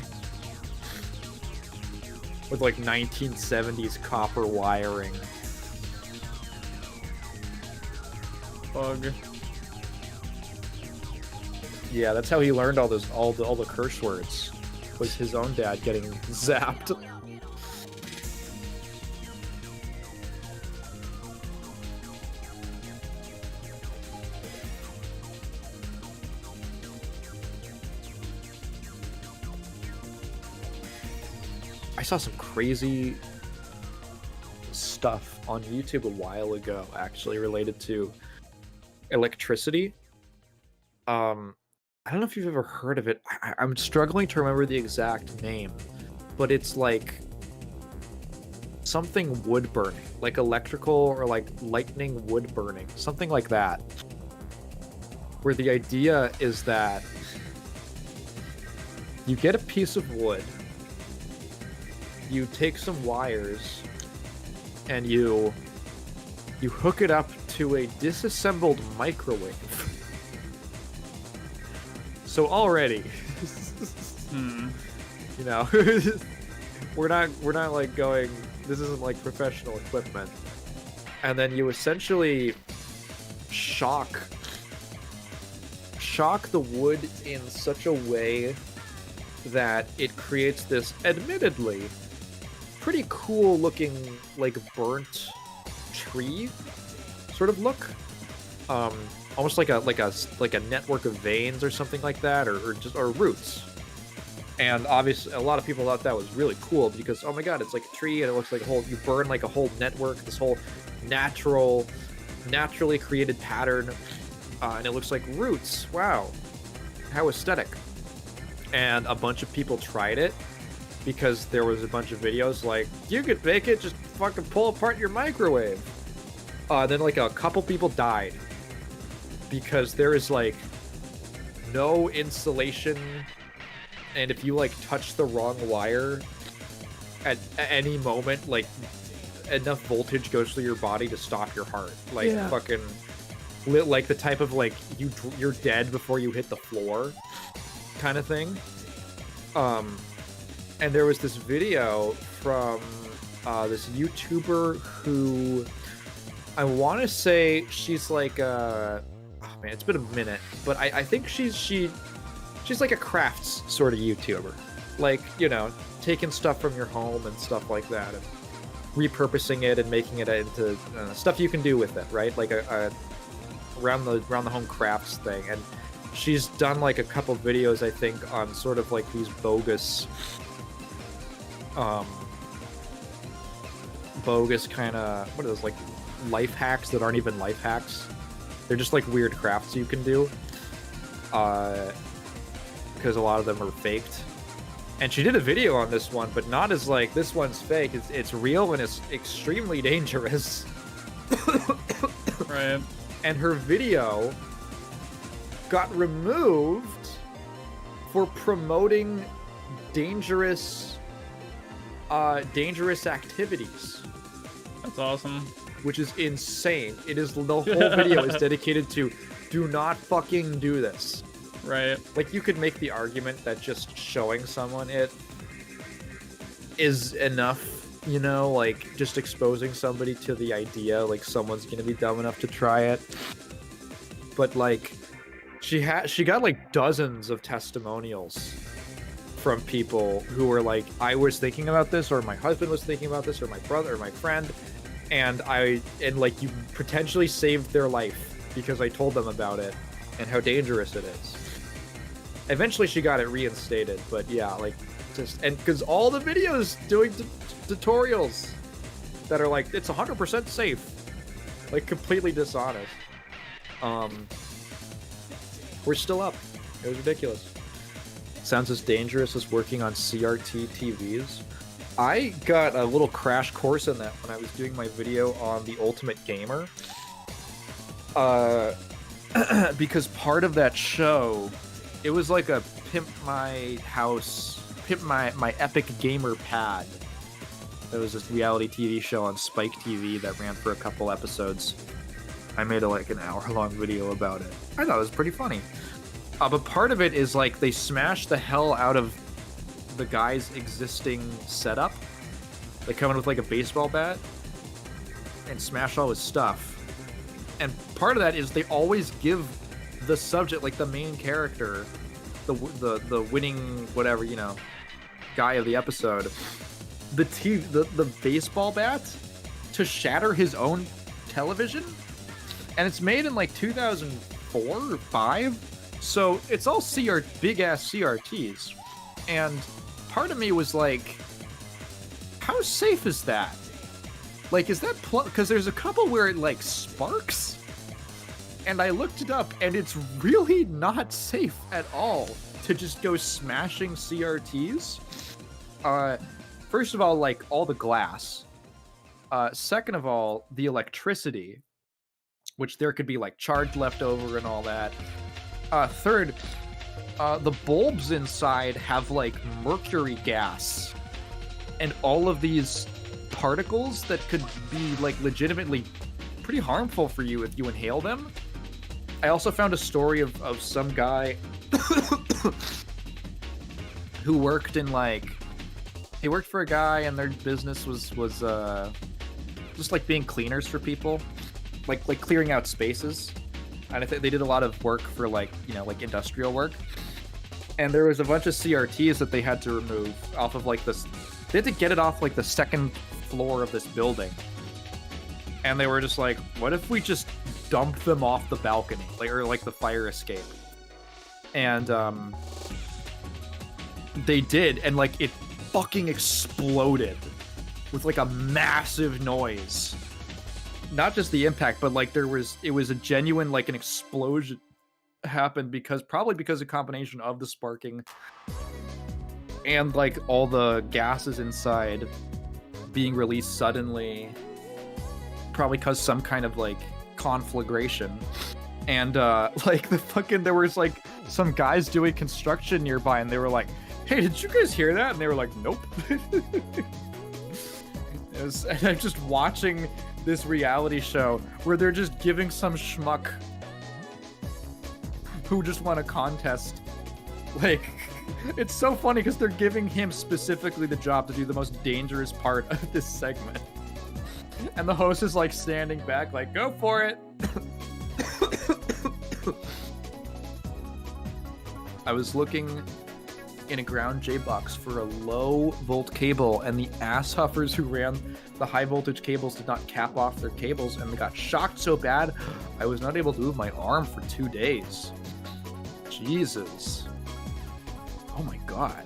with like 1970s copper wiring. Bug. Yeah, that's how he learned all the curse words. Was his own dad getting zapped. I saw some crazy stuff on YouTube a while ago, actually, related to electricity. I don't know if you've ever heard of it. I'm struggling to remember the exact name, but it's like something wood burning, like electrical or like lightning wood burning, something like that. Where the idea is that you get a piece of wood, you take some wires, and you hook it up to a disassembled microwave. So already, you know, we're not like going, this isn't like professional equipment. And then you essentially shock the wood in such a way that it creates this admittedly pretty cool looking like burnt tree sort of look. Almost like a network of veins or something like that, or roots. And obviously, a lot of people thought that was really cool because, oh my god, it's like a tree and it looks like you burn like a whole network, this whole naturally created pattern, and it looks like roots. Wow, how aesthetic. And a bunch of people tried it because there was a bunch of videos like, you could make it, just fucking pull apart your microwave. Then like a couple people died because there is like no insulation, and if you like touch the wrong wire at any moment, like enough voltage goes through your body to stop your heart. Like fucking like the type of like you're dead before you hit the floor kind of thing. And there was this video from this YouTuber who I want to say she's like oh man, it's been a minute, but I think she's like a crafts sort of YouTuber, like, you know, taking stuff from your home and stuff like that and repurposing it and making it into stuff you can do with it, right? Like a around the home crafts thing. And she's done like a couple videos, I think, on sort of like these bogus kind of, what are those, like life hacks that aren't even life hacks. They're just like weird crafts you can do, because a lot of them are faked. And she did a video on this one, but not as like, this one's fake. It's real and it's extremely dangerous. Right. And her video got removed for promoting dangerous activities. That's awesome. Which is insane. It is, the whole video is dedicated to, do not fucking do this. Right. Like, you could make the argument that just showing someone it is enough, you know, like just exposing somebody to the idea, like someone's gonna be dumb enough to try it. But like, she got like dozens of testimonials from people who were like, I was thinking about this, or my husband was thinking about this, or my brother, or my friend, and like, you potentially saved their life because I told them about it and how dangerous it is. Eventually she got it reinstated, but yeah, like, just, and because all the videos doing tutorials that are like, it's 100% safe, like completely dishonest. We're still up. It was ridiculous. Sounds as dangerous as working on CRT TVs. I got a little crash course in that when I was doing my video on the Ultimate Gamer. Because part of that show, it was like a pimp my epic gamer pad. There was this reality TV show on Spike TV that ran for a couple episodes. I made like an hour-long video about it. I thought it was pretty funny. But part of it is like they smash the hell out of the guy's existing setup. They come in with like a baseball bat and smash all his stuff. And part of that is they always give the subject, like the main character, the winning whatever, you know, guy of the episode, the baseball bat to shatter his own television. And it's made in like 2004 or 5. So it's all big ass CRTs. And part of me was like, how safe is that? Like, is that because there's a couple where it like sparks? And I looked it up and it's really not safe at all to just go smashing CRTs. First of all, like all the glass. Second of all, the electricity, which there could be like charge left over and all that. Third, the bulbs inside have like mercury gas and all of these particles that could be like legitimately pretty harmful for you if you inhale them. I also found a story of some guy who worked in like, he worked for a guy and their business was just like being cleaners for people, like clearing out spaces. And I think they did a lot of work for like, you know, like industrial work. And there was a bunch of CRTs that they had to remove off of like this. They had to get it off like the second floor of this building. And they were just like, what if we just dump them off the balcony, like, or like the fire escape? And they did, and like it fucking exploded with like a massive noise. Not just the impact, but like it was a genuine, like an explosion happened probably because a combination of the sparking and like all the gases inside being released suddenly, probably because some kind of like conflagration. And like there was like some guys doing construction nearby and they were like, hey, did you guys hear that? And they were like, nope. And I'm just watching this reality show where they're just giving some schmuck who just won a contest, like, it's so funny because they're giving him specifically the job to do the most dangerous part of this segment. And the host is like standing back like, go for it. I was looking in a ground J-box for a low volt cable, and the ass huffers who ran the high voltage cables did not cap off their cables, and they got shocked so bad I was not able to move my arm for 2 days. Jesus. Oh my god.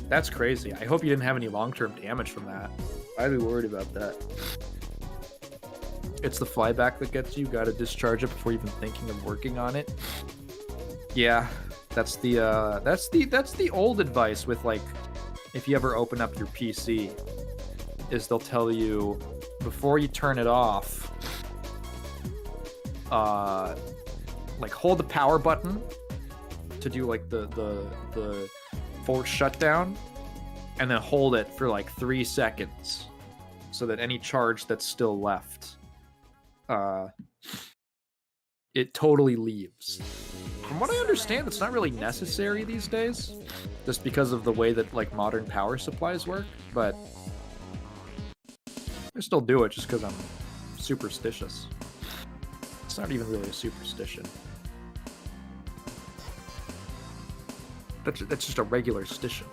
That's crazy. I hope you didn't have any long-term damage from that. I'd be worried about that. It's the flyback that gets you. Gotta discharge it before even thinking of working on it. Yeah, that's the old advice with like, if you ever open up your PC, is they'll tell you before you turn it off, like hold the power button to do like the force shutdown, and then hold it for like 3 seconds so that any charge that's still left, it totally leaves. From what I understand, it's not really necessary these days, just because of the way that like modern power supplies work, but I still do it just because I'm superstitious. It's not even really a superstition. That's just a regular stition.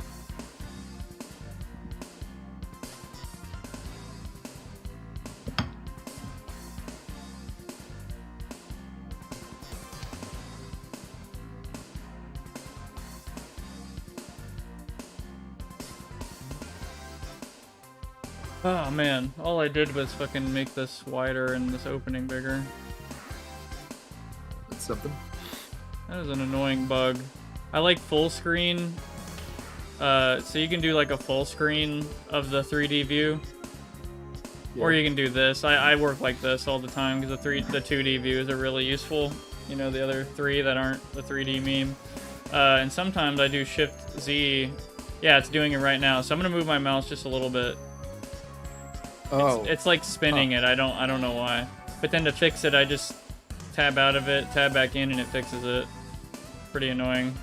Oh man, all I did was fucking make this wider and this opening bigger. That's something. That is an annoying bug. I like full screen So you can do like a full screen of the 3D view. Or you can do this. I work like this all the time because the 2D views are really useful. You know, the other 3 that aren't the 3D meme. And sometimes I do Shift Z. Yeah, it's doing it right now. So I'm gonna move my mouse just a little bit. Oh. It's like spinning it. I don't know why. But then to fix it, I just tab out of it, tab back in, and it fixes it. Pretty annoying.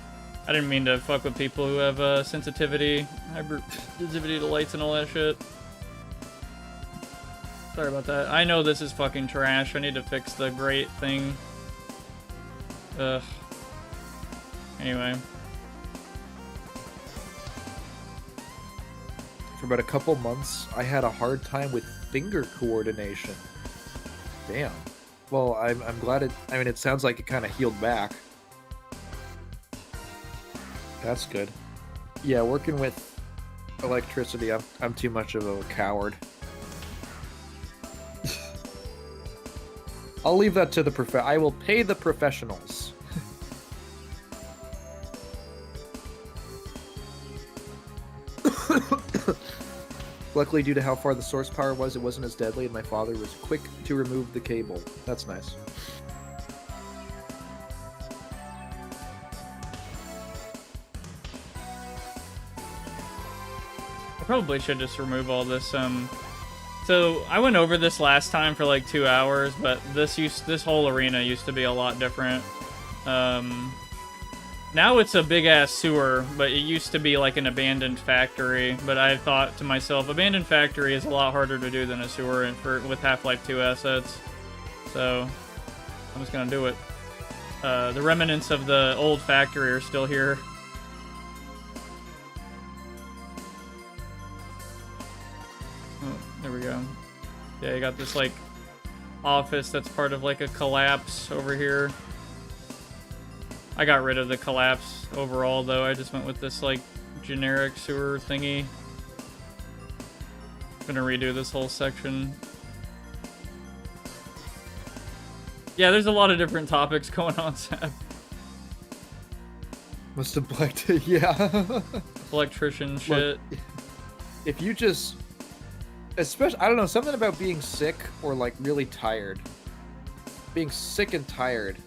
I didn't mean to fuck with people who have sensitivity, hypersensitivity to lights and all that shit. Sorry about that. I know this is fucking trash. I need to fix the grate thing. Ugh. Anyway. For about a couple months, I had a hard time with finger coordination. Damn. Well, I'm glad it... I mean, it sounds like it kind of healed back. That's good. Yeah, working with electricity, I'm too much of a coward. I'll leave that to the I will pay the professionals. Luckily, due to how far the source power was, it wasn't as deadly, and my father was quick to remove the cable. That's nice. I probably should just remove all this, So, I went over this last time for like 2 hours, but this whole arena used to be a lot different. Now it's a big-ass sewer, but it used to be like an abandoned factory, but I thought to myself, abandoned factory is a lot harder to do than a sewer with Half-Life 2 assets. So, I'm just gonna do it. The remnants of the old factory are still here. Oh, there we go. Yeah, you got this, like, office that's part of, like, a collapse over here. I got rid of the collapse overall, though. I just went with this, like, generic sewer thingy. I'm gonna redo this whole section. Yeah, there's a lot of different topics going on, Seb. Must have blacked it, yeah. Electrician shit. Look, if you just... Especially, I don't know, something about being sick or, like, really tired. Being sick and tired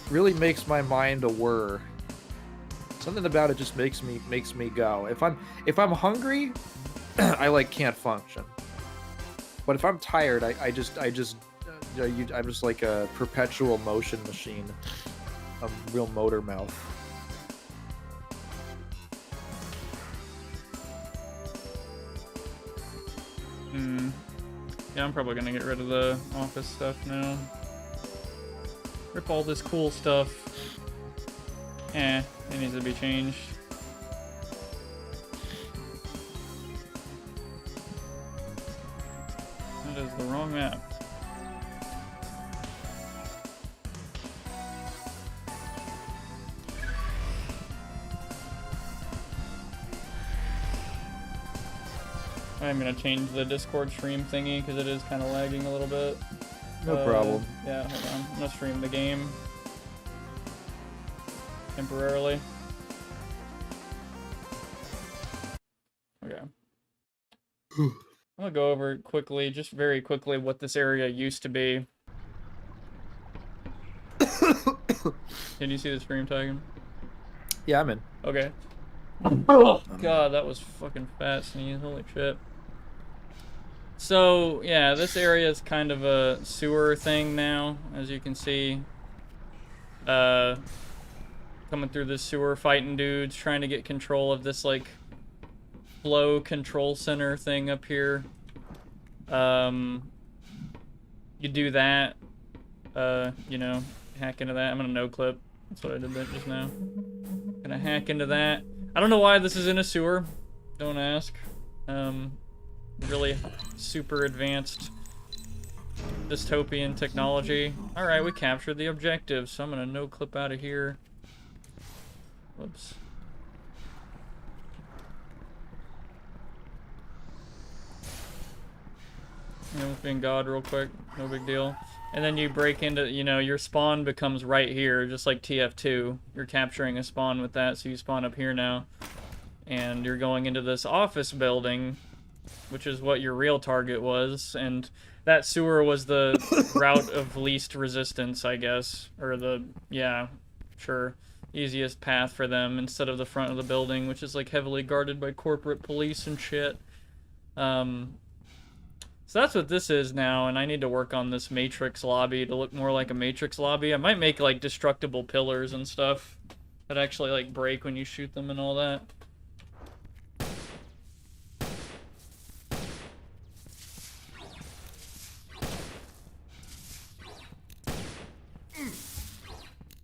really makes my mind a whir. Something about it just makes me go. If I'm hungry, I, like, can't function. But if I'm tired, I'm just like a perpetual motion machine. A real motor mouth. Yeah, I'm probably gonna get rid of the office stuff now. Rip all this cool stuff. It needs to be changed. That is the wrong map. I'm gonna change the Discord stream thingy because it is kind of lagging a little bit. No problem. Yeah, hold on. I'm gonna stream the game temporarily. Okay. I'm gonna go over quickly, just very quickly, what this area used to be. Can you see the stream tagging? Yeah, I'm in. Okay. Oh god, that was fucking fat sneeze. Holy shit. So, yeah, this area is kind of a sewer thing now, as you can see. Coming through this sewer, fighting dudes, trying to get control of this, like, flow control center thing up here. You do that, you know, hack into that. I'm gonna no-clip. That's what I did just now. Gonna hack into that. I don't know why this is in a sewer. Don't ask. Really super advanced dystopian technology. Alright, we captured the objective, so I'm gonna no-clip out of here. Whoops. Yeah, let's be in God real quick. No big deal. And then you break into, you know, your spawn becomes right here, just like TF2. You're capturing a spawn with that, so you spawn up here now. And you're going into this office building, which is what your real target was. And that sewer was the route of least resistance, I guess. Or the, yeah, sure, easiest path for them instead of the front of the building, which is like heavily guarded by corporate police and shit. So that's what this is now, and I need to work on this Matrix lobby to look more like a Matrix lobby. I might make, like, destructible pillars and stuff that actually, like, break when you shoot them and all that.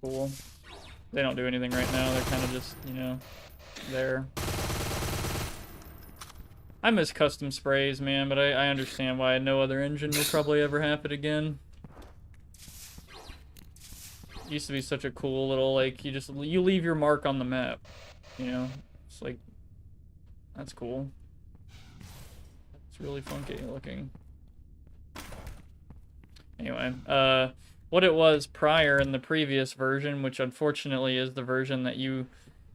Cool. They don't do anything right now. They're kind of just, you know, there. I miss custom sprays, man, but I understand why no other engine will probably ever have it again. It used to be such a cool little, like, you leave your mark on the map, you know? It's like, that's cool. It's really funky looking. Anyway, what it was prior in the previous version, which unfortunately is the version that you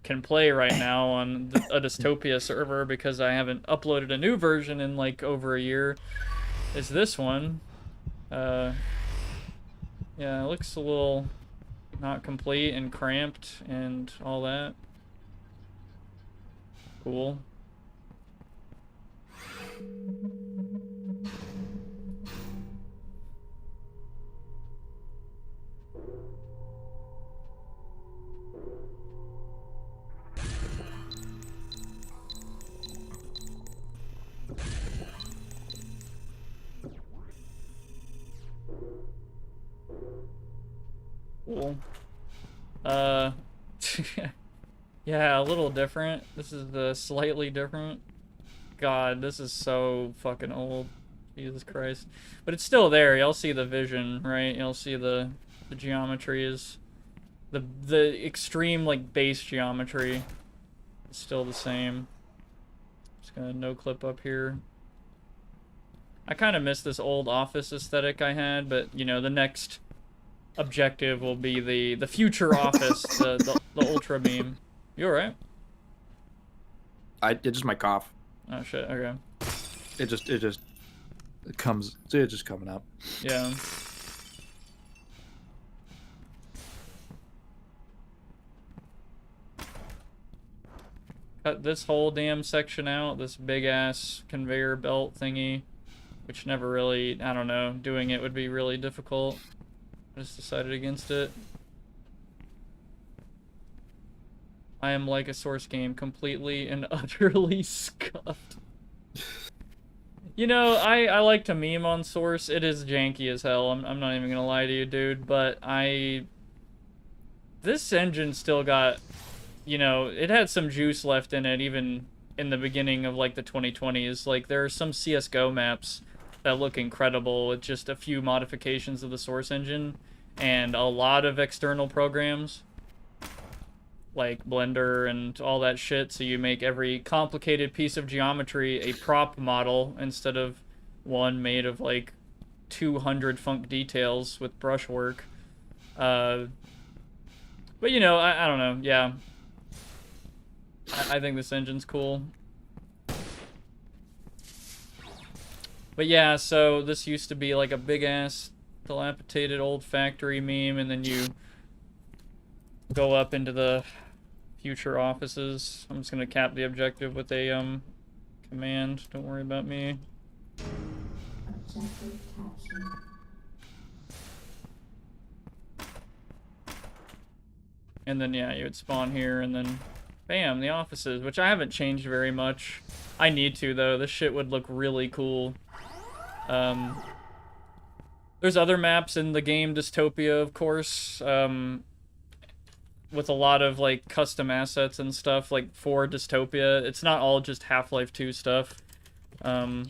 can play right now on a Dystopia server because I haven't uploaded a new version in like over a year, is this one. Yeah, it looks a little not complete and cramped and all that. Cool. Cool. Yeah, a little different. This is the slightly different. God, this is so fucking old. Jesus Christ. But it's still there. Y'all see the vision, right? Y'all see the geometry is the extreme like base geometry is still the same. Just gonna no clip up here. I kind of miss this old office aesthetic I had, but you know, the next objective will be the future office, the ultra beam. You alright? It just my cough. Oh shit, okay. It's just coming up. Yeah. Cut this whole damn section out, this big ass conveyor belt thingy, which never really, I don't know, doing it would be really difficult. I just decided against it. I am like a Source game, completely and utterly scuffed. You know, I like to meme on Source. It is janky as hell. I'm not even gonna lie to you, dude. But this engine still got, you know, it had some juice left in it, even in the beginning of like the 2020s. Like there are some CS:GO maps that look incredible with just a few modifications of the Source engine and a lot of external programs like Blender and all that shit, so you make every complicated piece of geometry a prop model instead of one made of like 200 funk details with brushwork. But you know, I don't know, yeah. I think this engine's cool. But yeah, so this used to be like a big ass dilapidated old factory meme, and then you go up into the future offices. I'm just gonna cap the objective with a command. Don't worry about me. And then yeah, you would spawn here and then bam, the offices, which I haven't changed very much. I need to though. This shit would look really cool. There's other maps in the game Dystopia, of course, with a lot of like custom assets and stuff like for Dystopia. It's not all just Half-Life 2 stuff. I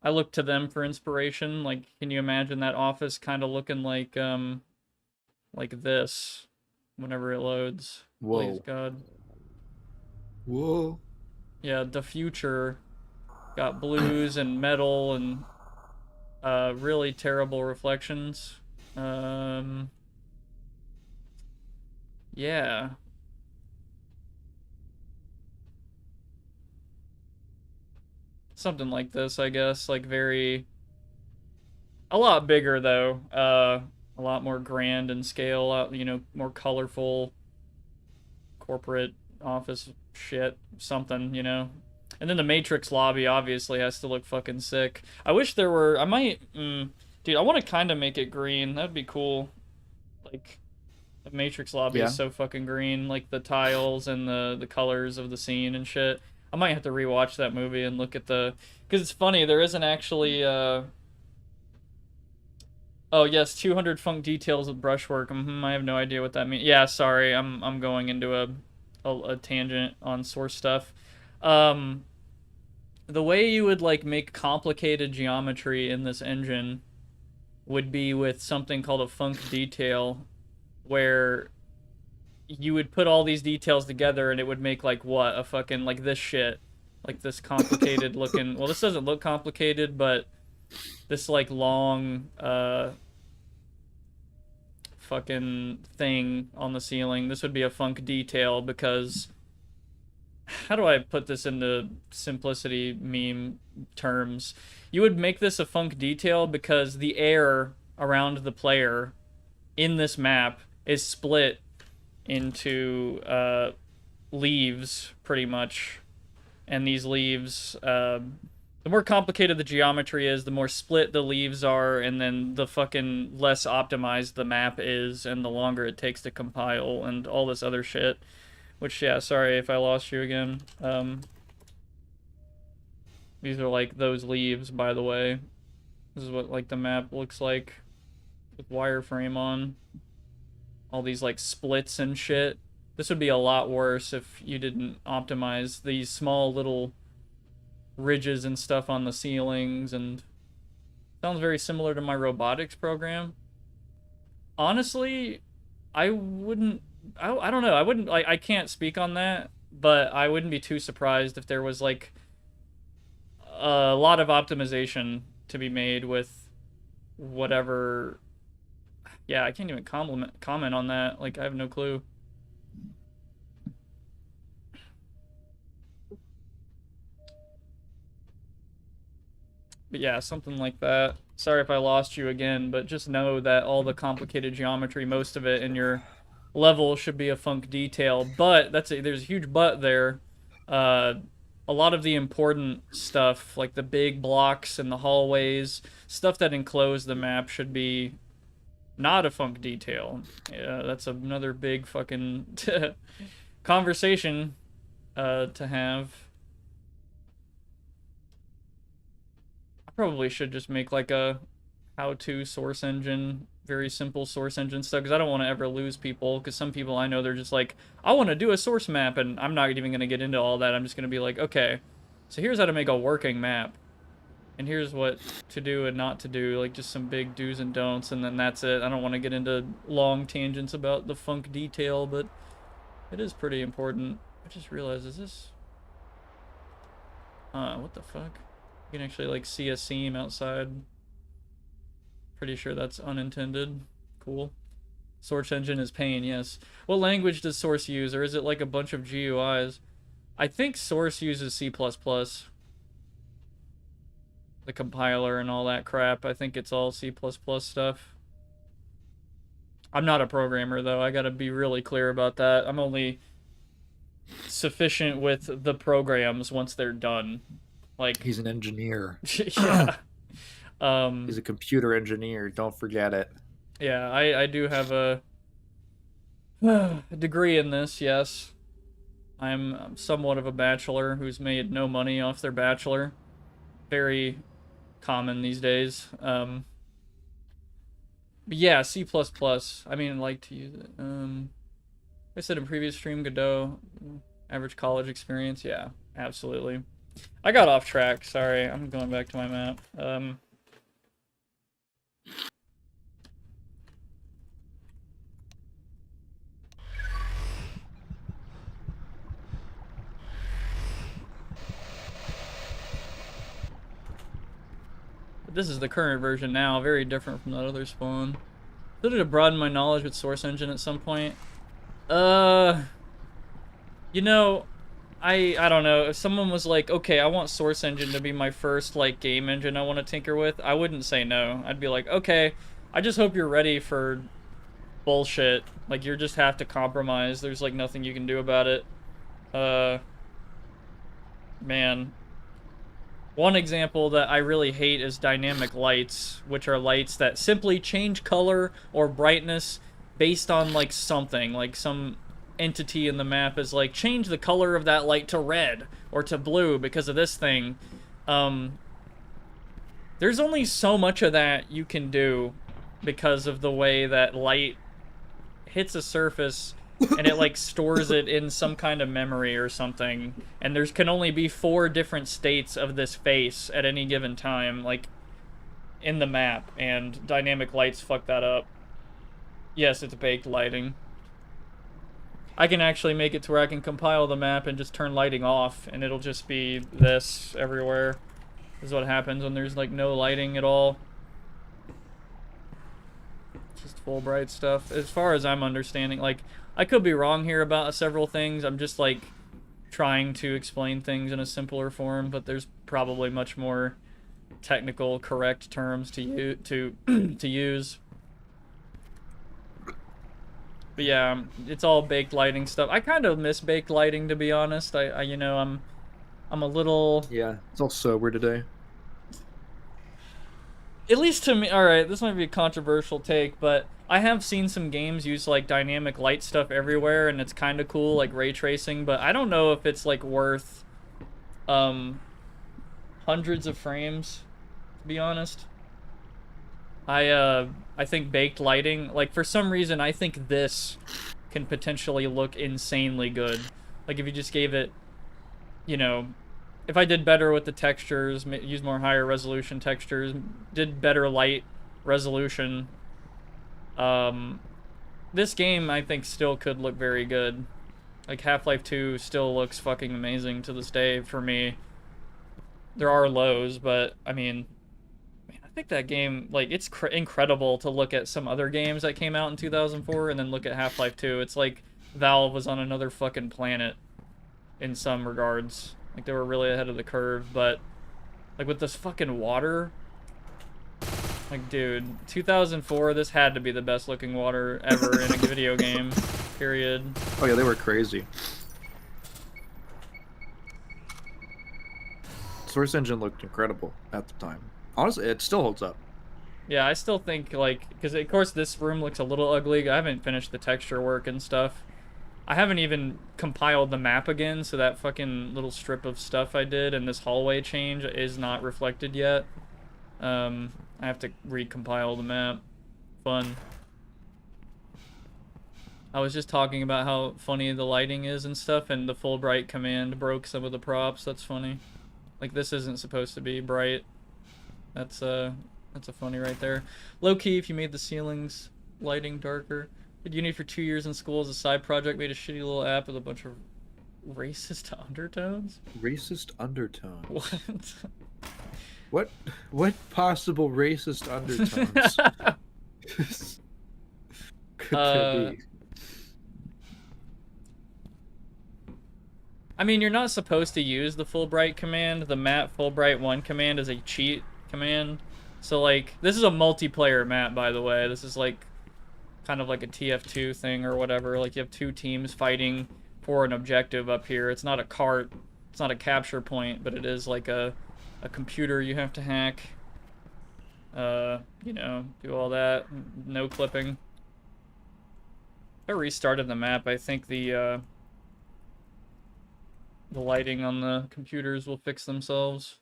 look to them for inspiration. Like, can you imagine that office kind of looking like this whenever it loads? Whoa. Please God. Whoa. Yeah, the future got blues and metal and Really terrible reflections. Yeah. Something like this, I guess. Like very... A lot bigger, though. A lot more grand in scale. You know, more colorful corporate office shit. Something, you know. And then the Matrix lobby obviously has to look fucking sick. I wish there were... I might... dude, I want to kind of make it green. That'd be cool. Like... The Matrix lobby is Yeah. so fucking green, like the tiles and the colors of the scene and shit. I might have to rewatch that movie and look at the, because it's funny, there isn't actually oh yes, 200 funk details with brushwork. I have no idea what that means. Yeah, sorry, I'm going into a tangent on source stuff. Um, the way you would like make complicated geometry in this engine would be with something called a funk detail, where you would put all these details together and it would make like what, a fucking like this shit, like this complicated looking, well, this doesn't look complicated, but this like long fucking thing on the ceiling. This would be a funk detail because, how do I put this into simplicity meme terms? You would make this a funk detail because the air around the player in this map is split into leaves, pretty much. And these leaves, the more complicated the geometry is, the more split the leaves are, and then the fucking less optimized the map is, and the longer it takes to compile, and all this other shit. Which, yeah, sorry if I lost you again. These are like those leaves, by the way. This is what like the map looks like with wireframe on. All these like splits and shit. This would be a lot worse if you didn't optimize these small little ridges and stuff on the ceilings, and sounds very similar to my robotics program. Honestly, I wouldn't, I don't know, I wouldn't, like, I can't speak on that, but I wouldn't be too surprised if there was like a lot of optimization to be made with whatever. Yeah, I can't even comment on that. Like, I have no clue. But yeah, something like that. Sorry if I lost you again, but just know that all the complicated geometry, most of it in your level should be a funk detail. But there's a huge but there. Uh, a lot of the important stuff, like the big blocks and the hallways, stuff that enclose the map, should be not a funk detail. Yeah, that's another big fucking conversation to have. I probably should just make like a how-to source engine, very simple source engine stuff, because I don't want to ever lose people, because some people I know, they're just like, I want to do a source map, and I'm not even going to get into all that. I'm just going to be like, okay, so here's how to make a working map. And here's what to do and not to do, like just some big do's and don'ts, and then that's it. I don't want to get into long tangents about the funk detail, but it is pretty important. I just realized, is this... what the fuck? You can actually, like, see a seam outside. Pretty sure that's unintended. Cool. Source engine is pain, yes. What language does Source use, or is it like a bunch of GUIs? I think Source uses C++. The compiler and all that crap. I think it's all C++ stuff. I'm not a programmer, though. I gotta be really clear about that. I'm only sufficient with the programs once they're done. Like, He's an engineer. yeah. He's a computer engineer. Don't forget it. Yeah, I do have a degree in this, yes. I'm somewhat of a bachelor who's made no money off their bachelor. Very common these days. But yeah, C++. I mean, I like to use it. I said in previous stream, Godot, average college experience. Yeah, absolutely. I got off track. Sorry, I'm going back to my map. But this is the current version now, very different from that other spawn. Did it broaden my knowledge with Source Engine at some point? You know, I don't know. If someone was like, okay, I want Source Engine to be my first, like, game engine I want to tinker with, I wouldn't say no. I'd be like, okay, I just hope you're ready for bullshit. Like, you just have to compromise. There's, like, nothing you can do about it. Man. One example that I really hate is dynamic lights, which are lights that simply change color or brightness based on, like, something. Like, some entity in the map is like, change the color of that light to red or to blue because of this thing. There's only so much of that you can do because of the way that light hits a surface and it like stores it in some kind of memory or something, and there's can only be 4 different states of this face at any given time, like in the map, and dynamic lights fuck that up. Yes, it's baked lighting. I can actually make it to where I can compile the map and just turn lighting off, and it'll just be this everywhere. This is what happens when there's like no lighting at all. Just full bright stuff. As far as I'm understanding, like, I could be wrong here about several things. I'm just like trying to explain things in a simpler form, but there's probably much more technical, correct terms to use. But yeah, it's all baked lighting stuff. I kind of miss baked lighting, to be honest. I you know, I'm a little... Yeah, it's all sober today. At least to me, alright, this might be a controversial take, but I have seen some games use, like, dynamic light stuff everywhere, and it's kind of cool, like ray tracing, but I don't know if it's, like, worth, hundreds of frames, to be honest. I think baked lighting, like, for some reason, I think this can potentially look insanely good. Like, if you just gave it, you know, if I did better with the textures, use more higher resolution textures, did better light resolution, this game, I think, still could look very good. Like, Half-Life 2 still looks fucking amazing to this day for me. There are lows, but, I mean, I think that game, like, it's incredible to look at some other games that came out in 2004 and then look at Half-Life 2. It's like Valve was on another fucking planet in some regards. Like, they were really ahead of the curve, but, like, with this fucking water, like, dude, 2004, this had to be the best looking water ever in a video game, period. Oh yeah, they were crazy. Source Engine looked incredible at the time. Honestly, it still holds up. Yeah, I still think, like, because of course this room looks a little ugly. I haven't finished the texture work and stuff. I haven't even compiled the map again, so that fucking little strip of stuff I did and this hallway change is not reflected yet. I have to recompile the map. Fun. I was just talking about how funny the lighting is and stuff, and the full bright command broke some of the props. That's funny. Like, this isn't supposed to be bright. That's a funny right there. Low key, if you made the ceilings lighting darker. Did uni for 2 years in school as a side project, made a shitty little app with a bunch of racist undertones? Racist undertones? What? What possible racist undertones could there be? I mean, you're not supposed to use the Fulbright command. The map Fulbright1 command is a cheat command. So, like, this is a multiplayer map, by the way. This is, like, kind of like a TF2 thing or whatever. Like, you have 2 teams fighting for an objective up here. It's not a cart. It's not a capture point, but it is, like, a computer you have to hack. You know, do all that. No clipping. I restarted the map. I think the lighting on the computers will fix themselves.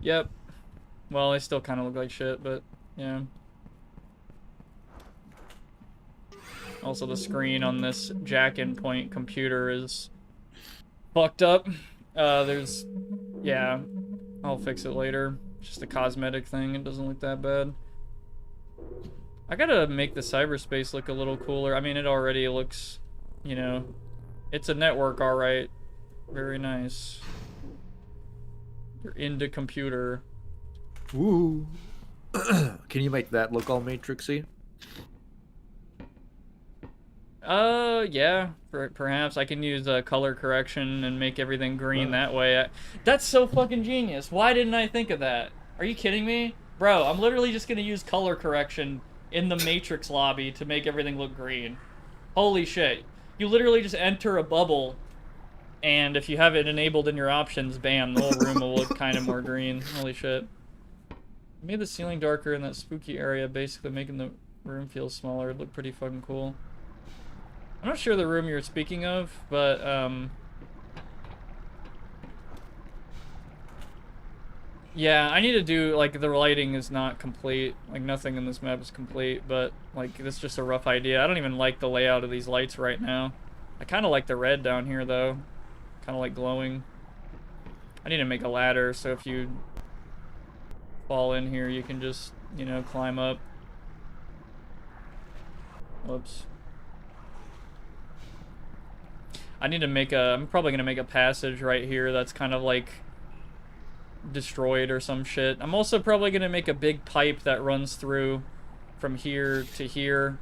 Yep. Well, they still kind of look like shit, but yeah. Also, the screen on this jack-in point computer is fucked up. Yeah, I'll fix it later. Just a cosmetic thing. It doesn't look that bad. I gotta make the cyberspace look a little cooler. I mean, it already looks, you know, It's a network, all right. Very nice. You're into computer. Woo. Can you make that look all matrixy? Yeah, perhaps I can use color correction and make everything green that way. That's so fucking genius. Why didn't I think of that? Are you kidding me? Bro, I'm literally just gonna use color correction in the Matrix lobby to make everything look green. Holy shit. You literally just enter a bubble, and if you have it enabled in your options, bam, the whole room will look kind of more green. Holy shit. Made the ceiling darker in that spooky area, basically making the room feel smaller. It looked pretty fucking cool. I'm not sure the room you're speaking of, but, yeah, I need to do, like, the lighting is not complete. Like, nothing in this map is complete, but, like, this is just a rough idea. I don't even like the layout of these lights right now. I kind of like the red down here, though. Kind of like glowing. I need to make a ladder, so if you fall in here, you can just, you know, climb up. Whoops. I need to make a, I'm probably gonna make a passage right here that's kind of like destroyed or some shit. I'm also probably gonna make a big pipe that runs through from here to here.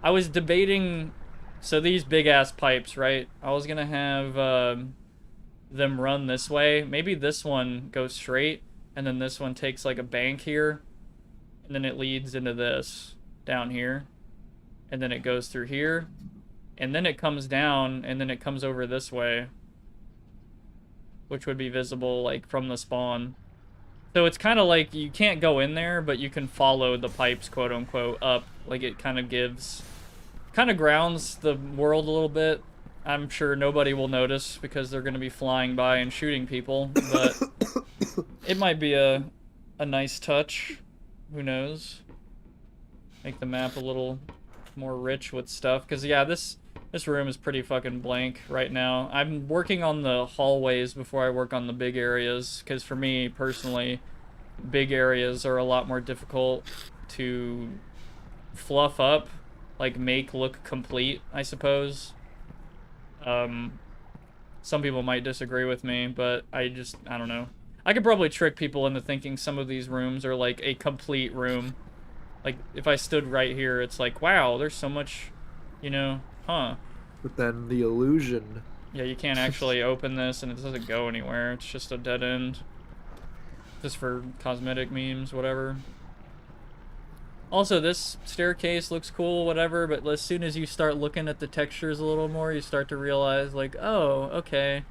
I was debating, so these big ass pipes, right? I was gonna have them run this way. Maybe this one goes straight, and then this one takes like a bank here, and then it leads into this down here, and then it goes through here. And then it comes down, and then it comes over this way, which would be visible, like, from the spawn. So it's kind of like you can't go in there, but you can follow the pipes, quote-unquote, up. Like, it kind of gives... kind of grounds the world a little bit. I'm sure nobody will notice, because they're going to be flying by and shooting people, but it might be a nice touch. Who knows? Make the map a little more rich with stuff, because, yeah, this room is pretty fucking blank right now. I'm working on the hallways before I work on the big areas, because for me, personally, big areas are a lot more difficult to fluff up, like make look complete, I suppose. Some people might disagree with me, but I don't know. I could probably trick people into thinking some of these rooms are like a complete room. Like, if I stood right here, it's like, wow, there's so much, you know, huh. But then the illusion. Yeah, you can't actually open this, and it doesn't go anywhere. It's just a dead end. Just for cosmetic memes, whatever. Also, this staircase looks cool, whatever, but as soon as you start looking at the textures a little more, you start to realize, like, oh, okay.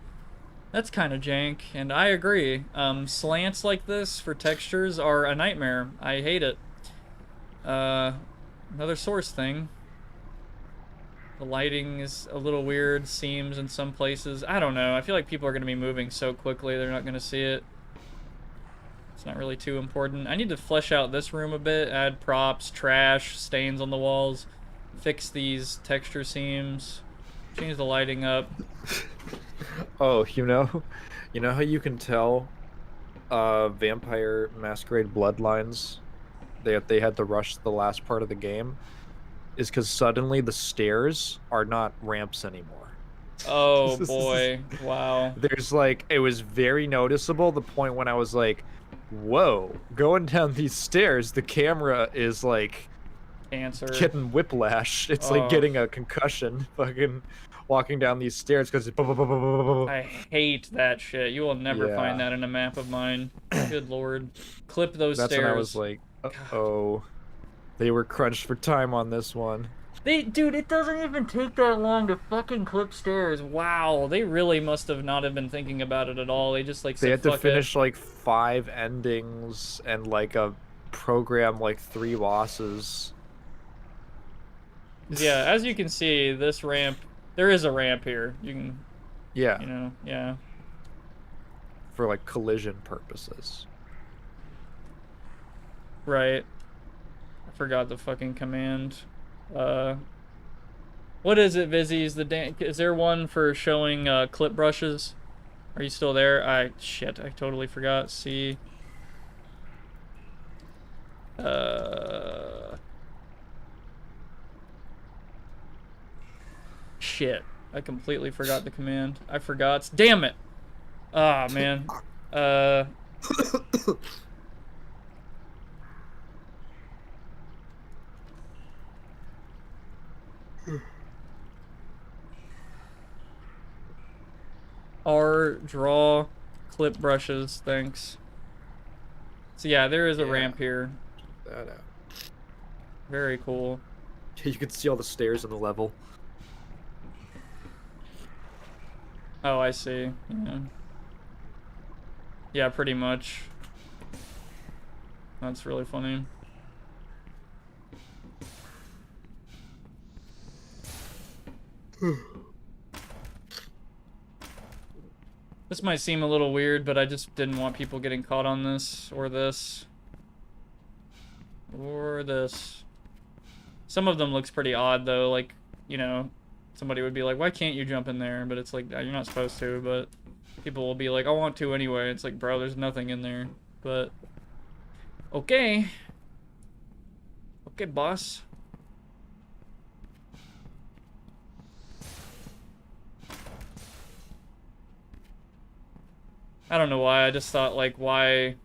That's kind of jank, and I agree. Slants like this for textures are a nightmare. I hate it. Another Source thing. The lighting is a little weird, seams in some places. I don't know. I feel like people are going to be moving so quickly, they're not going to see it. It's not really too important. I need to flesh out this room a bit, add props, trash, stains on the walls, fix these texture seams, change the lighting up. Oh, you know how you can tell Vampire Masquerade Bloodlines they had to rush the last part of the game is because suddenly the stairs are not ramps anymore. Oh boy, wow. There's like, it was very noticeable the point when I was like, whoa, going down these stairs, the camera is like Cancer. getting whiplash. It's like getting a concussion fucking walking down these stairs because I hate that shit. You will never find that in a map of mine. Good lord. Clip those stairs. That's when I was like, oh, they were crunched for time on this one. Dude, it doesn't even take that long to fucking clip stairs. Wow, they really must have not have been thinking about it at all. They just like said, they had to fuck finish it. like 5 endings and like a program like 3 bosses. Yeah, as you can see, this ramp, there is a ramp here. You can, yeah, you know, yeah. For like collision purposes. Right. I forgot the fucking command. What is it, Vizzies? Is there one for showing clip brushes? Are you still there? Shit, I totally forgot. See. Shit. I completely forgot the command. I forgot. Damn it! Ah, man. R draw clip brushes, thanks. So yeah, there is a ramp here. Check that out. Very cool. You can see all the stairs in the level. Oh, I see. Yeah. Yeah, pretty much. That's really funny. This might seem a little weird, but I just didn't want people getting caught on this, or this. Or this. Some of them looks pretty odd, though, like, you know, somebody would be like, why can't you jump in there? But it's like, you're not supposed to, but people will be like, I want to anyway. It's like, bro, there's nothing in there. But, okay. Okay, boss. I don't know why, I just thought, like, why...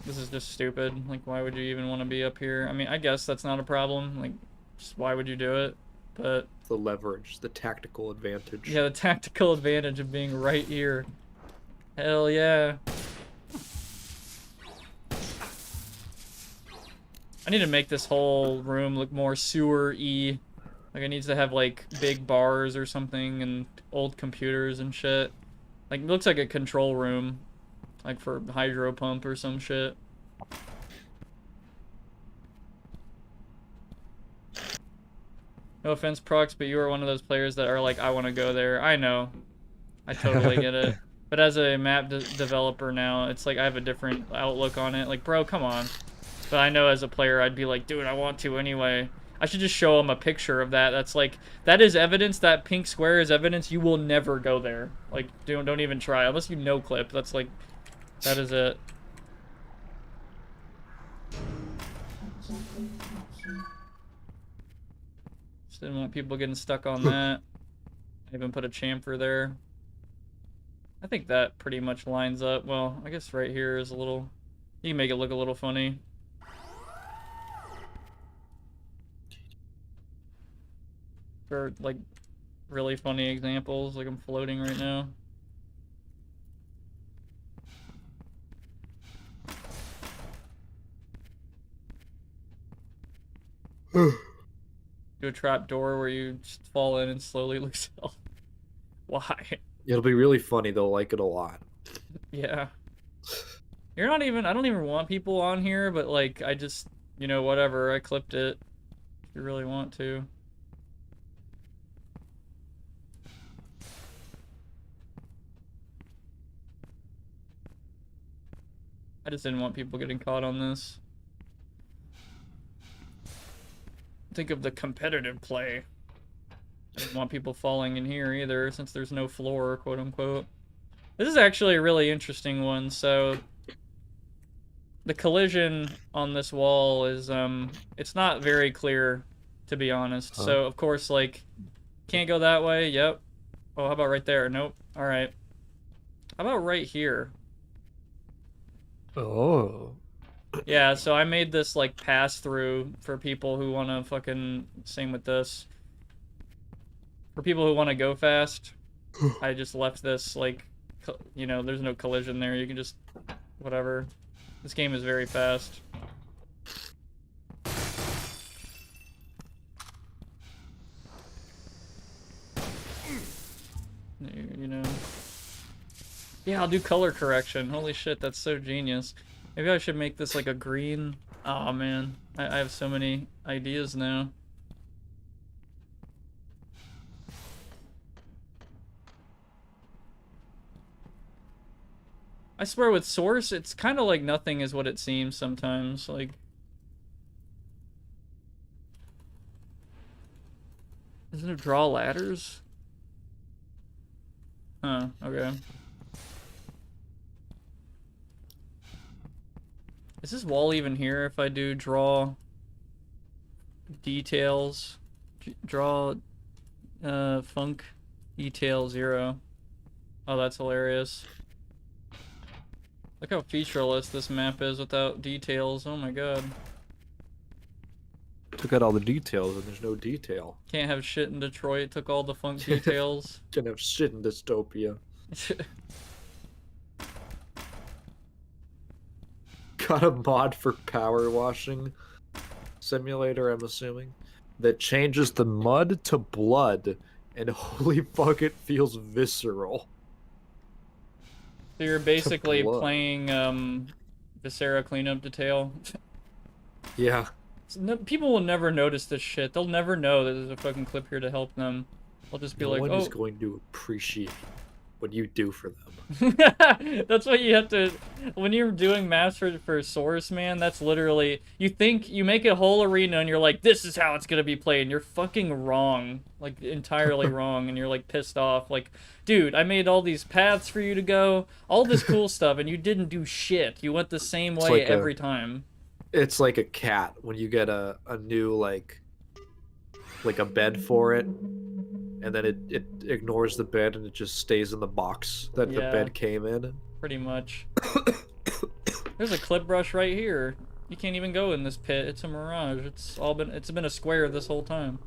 This is just stupid. Like, why would you even want to be up here? I mean, I guess that's not a problem. Like, just why would you do it? But... The leverage, the tactical advantage. Yeah, the tactical advantage of being right here. Hell yeah. I need to make this whole room look more sewer-y. Like, it needs to have, like, big bars or something and old computers and shit. Like, it looks like a control room. Like, for hydro pump or some shit. No offense, Prox, but you are one of those players that are like, I want to go there. I know. I totally get it. But as a map developer now, it's like I have a different outlook on it. Like, bro, come on. But I know as a player, I'd be like, dude, I want to anyway. I should just show them a picture of that. That's like, that is evidence, that pink square is evidence you will never go there. Like, don't even try. Unless you no clip. That's like, that is it. Just didn't want people getting stuck on that. I even put a chamfer there. I think that pretty much lines up. Well, I guess right here is a little... You can make it look a little funny. For, like, really funny examples. Like, I'm floating right now. Do a trap door where you just fall in and slowly lose health. Why? It'll be really funny. They'll like it a lot. Yeah. You're not even... I don't even want people on here, but, like, I just... You know, whatever. I clipped it. If you really want to. I just didn't want people getting caught on this. Think of the competitive play. I didn't want people falling in here either, since there's no floor, quote unquote. This is actually a really interesting one. So the collision on this wall is it's not very clear, to be honest. So of course, like, can't go that way. Yep. Oh, how about right there? Nope. All right. How about right here? Oh. Yeah, so I made this, like, pass-through for people who want to fucking... Same with this. For people who want to go fast, I just left this, like, you know, there's no collision there. You can just... Whatever. This game is very fast. You know... Yeah, I'll do color correction. Holy shit, that's so genius. Maybe I should make this like a green. Oh man, I have so many ideas now. I swear with Source, it's kind of like nothing is what it seems sometimes. Like, doesn't it draw ladders? Huh, okay. Is this wall even here if I do draw details? Draw funk Detail 0. Oh, that's hilarious. Look how featureless this map is without details. Oh my god. Took out all the details and there's no detail. Can't have shit in Detroit. Took all the funk details. Can't have shit in Dystopia. Got a mod for power washing simulator, I'm assuming, that changes the mud to blood, and holy fuck, it feels visceral. So you're basically blood. playing Viscera cleanup detail. Yeah. No, people will never notice this shit. They'll never know that there's a fucking clip here to help them. They'll just be No like, one oh. is going to appreciate what you do for them. That's what you have to, when you're doing maps for Source, man, that's literally, you think, you make a whole arena and you're like, this is how it's gonna be played, and you're fucking wrong. Like, entirely wrong, and you're like pissed off. Like, dude, I made all these paths for you to go, all this cool stuff, and you didn't do shit. You went the same way like every time. It's like a cat when you get a new, like a bed for it, and then it ignores the bed and it just stays in the box that the bed came in. Pretty much. There's a clip brush right here. You can't even go in this pit. It's a mirage. It's been a square this whole time.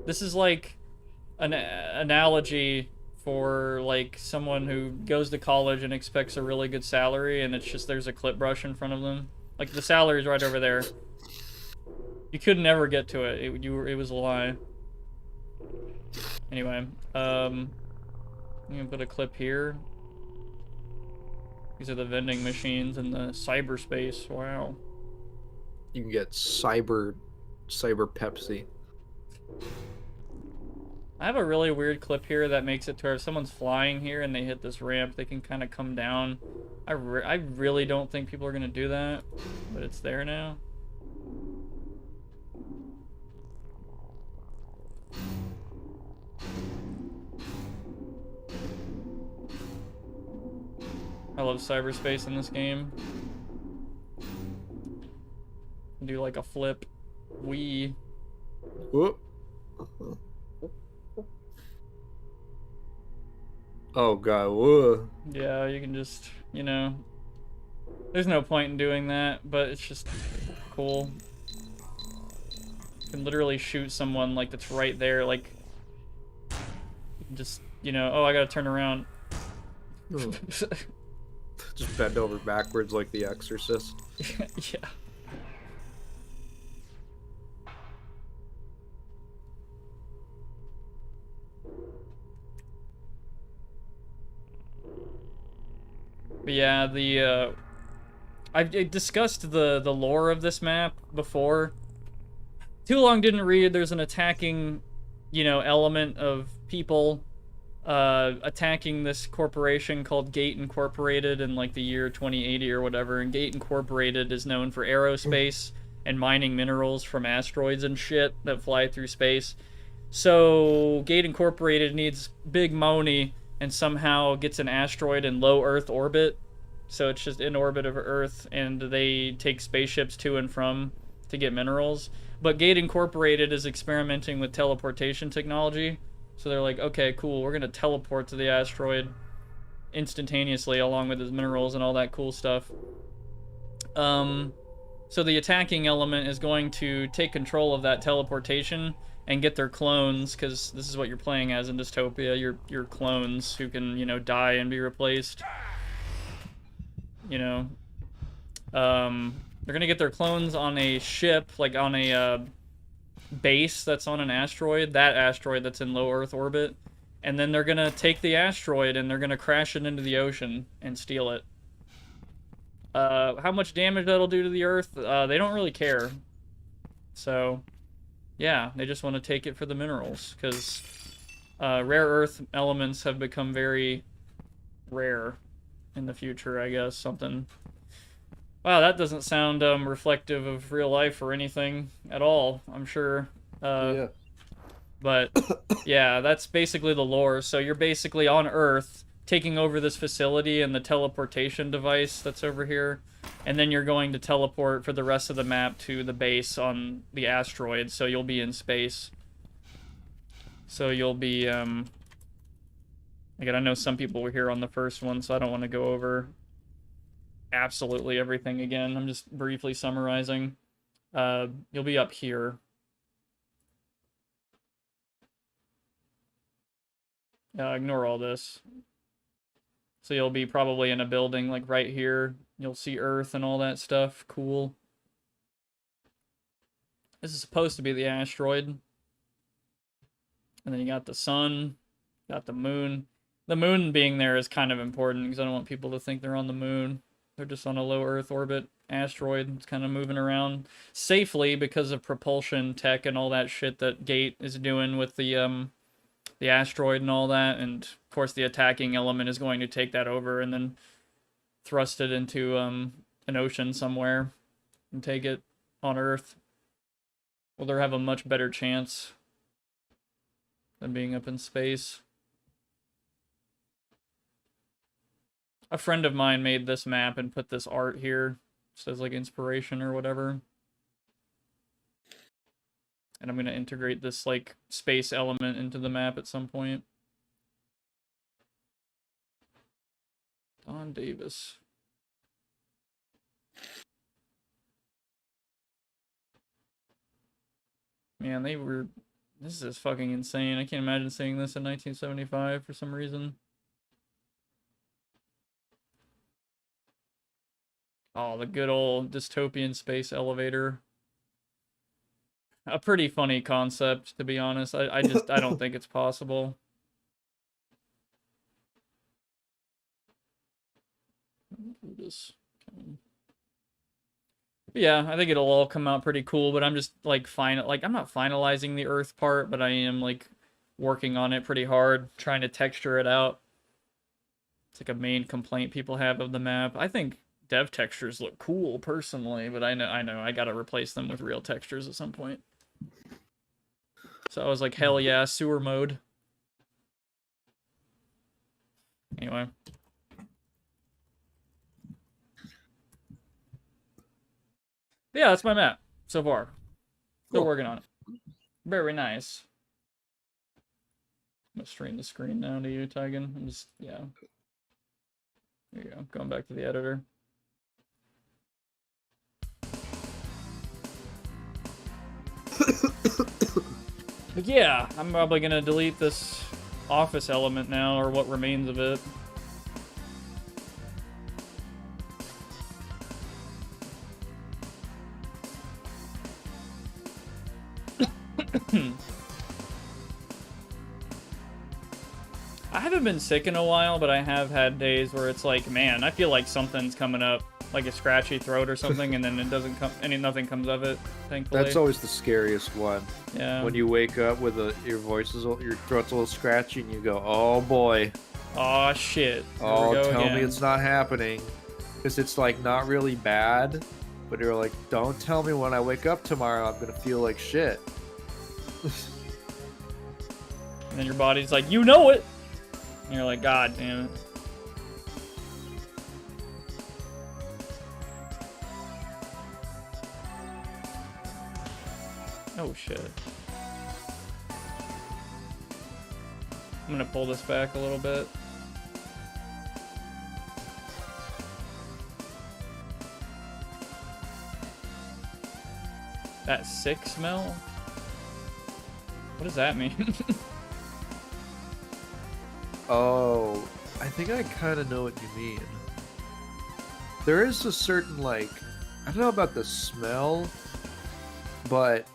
This is like an analogy for like someone who goes to college and expects a really good salary, and it's just there's a clip brush in front of them. Like the salary's right over there. You could never get to it. It was a lie. Anyway, I'm gonna put a clip here. These are the vending machines in the cyberspace. Wow. You can get cyber Pepsi. I have a really weird clip here that makes it to where if someone's flying here and they hit this ramp, they can kind of come down. I really don't think people are gonna do that, but it's there now. I love cyberspace in this game. Do like a flip. Wee. Whoop. Oh god, whoa. Yeah, you can just, you know, there's no point in doing that, but it's just cool. You can literally shoot someone like that's right there, like, just, you know, oh, I gotta turn around. Just bend over backwards like The Exorcist. Yeah. But yeah, I've discussed the lore of this map before. Too long didn't read. There's an attacking, you know, element of people attacking this corporation called Gate Incorporated in like the year 2080 or whatever. And Gate Incorporated is known for aerospace and mining minerals from asteroids and shit that fly through space. So Gate Incorporated needs big money and somehow gets an asteroid in low Earth orbit. So it's just in orbit of Earth, and they take spaceships to and from to get minerals. But Gate Incorporated is experimenting with teleportation technology. So they're like, okay, cool, we're gonna teleport to the asteroid instantaneously along with his minerals and all that cool stuff. So the attacking element is going to take control of that teleportation and get their clones, because this is what you're playing as in Dystopia. Your clones who can, you know, die and be replaced. You know, they're gonna get their clones on a ship, like on a base that's on an asteroid, that asteroid that's in low Earth orbit, and then they're gonna take the asteroid and they're gonna crash it into the ocean and steal it. How much damage that'll do to the Earth, they don't really care. So, yeah, they just want to take it for the minerals, because rare earth elements have become very rare in the future, I guess. Something. Wow, that doesn't sound reflective of real life or anything at all, I'm sure. Yeah. But, yeah, that's basically the lore. So you're basically on Earth, taking over this facility and the teleportation device that's over here, and then you're going to teleport for the rest of the map to the base on the asteroid, so you'll be in space. So you'll be, again, I know some people were here on the first one, so I don't want to go over absolutely everything again. I'm just briefly summarizing. You'll be up here. Ignore all this. So you'll be probably in a building like right here. You'll see Earth and all that stuff. Cool. This is supposed to be the asteroid. And then you got the sun, got the moon. The moon being there is kind of important because I don't want people to think they're on the moon. They're just on a low Earth orbit asteroid. It's kind of moving around safely because of propulsion tech and all that shit that Gate is doing with the asteroid and all that. And of course the attacking element is going to take that over and then thrust it into an ocean somewhere and take it on Earth. Will there have a much better chance than being up in space? A friend of mine made this map and put this art here. It says like inspiration or whatever. And I'm going to integrate this like space element into the map at some point. Don Davis. Man, they were... This is fucking insane. I can't imagine seeing this in 1975 for some reason. Oh, the good old dystopian space elevator. A pretty funny concept, to be honest. I don't think it's possible. Yeah, I think it'll all come out pretty cool, but I'm just like I'm not finalizing the Earth part, but I am like working on it pretty hard, trying to texture it out. It's like a main complaint people have of the map. I think dev textures look cool personally, but I know I gotta replace them with real textures at some point. So I was like, hell yeah, sewer mode. Anyway. Yeah, that's my map so far. Still Cool. working on it. Very nice. I'm gonna stream the screen now to you, Tigan. I'm just, yeah. There you go. Going back to the editor. But yeah, I'm probably gonna delete this office element now, or what remains of it. I haven't been sick in a while, but I have had days where it's like, man, I feel like something's coming up, like a scratchy throat or something, and then it doesn't come, nothing comes of it, thankfully. That's always the scariest one. Yeah. When you wake up with your throat's a little scratchy, and you go, "Oh boy." Oh shit. Oh, tell me it's not happening, because it's like not really bad, but you're like, don't tell me when I wake up tomorrow I'm gonna feel like shit. And then your body's like, you know it. And you're like, God damn it. Oh shit. I'm gonna pull this back a little bit. That sick smell? What does that mean? Oh, I think I kind of know what you mean. There is a certain, like, I don't know about the smell, but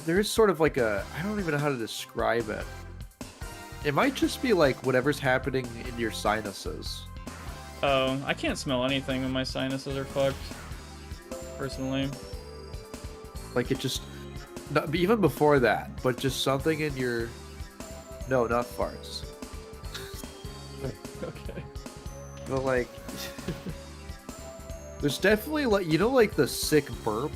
there is sort of like a, I don't even know how to describe it. It might just be like whatever's happening in your sinuses. Oh, I can't smell anything when my sinuses are fucked, personally. Like it just, not, even before that, but just something in your, no, not farts. Okay. But like, there's definitely like, you know, like the sick burp.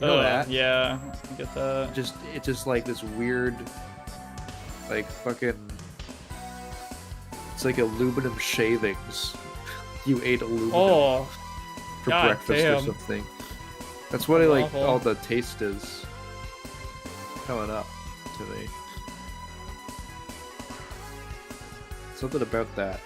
You know that? Yeah, I get that. It's just like this weird, like fucking. It's like aluminum shavings. You ate aluminum for God breakfast damn. or something. That's what That's I like. awful. All the taste is coming up today. Something about that.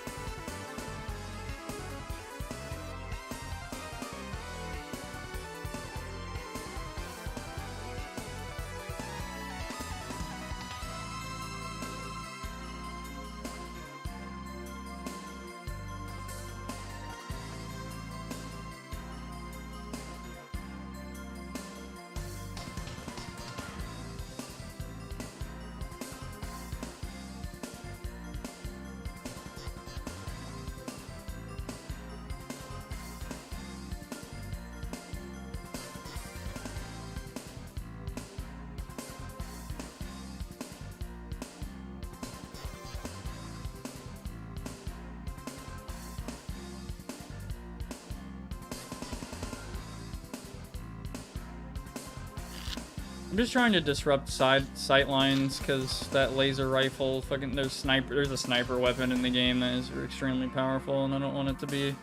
I'm just trying to disrupt sight lines because that laser rifle, fucking, there's a sniper weapon in the game that is extremely powerful, and I don't want it to be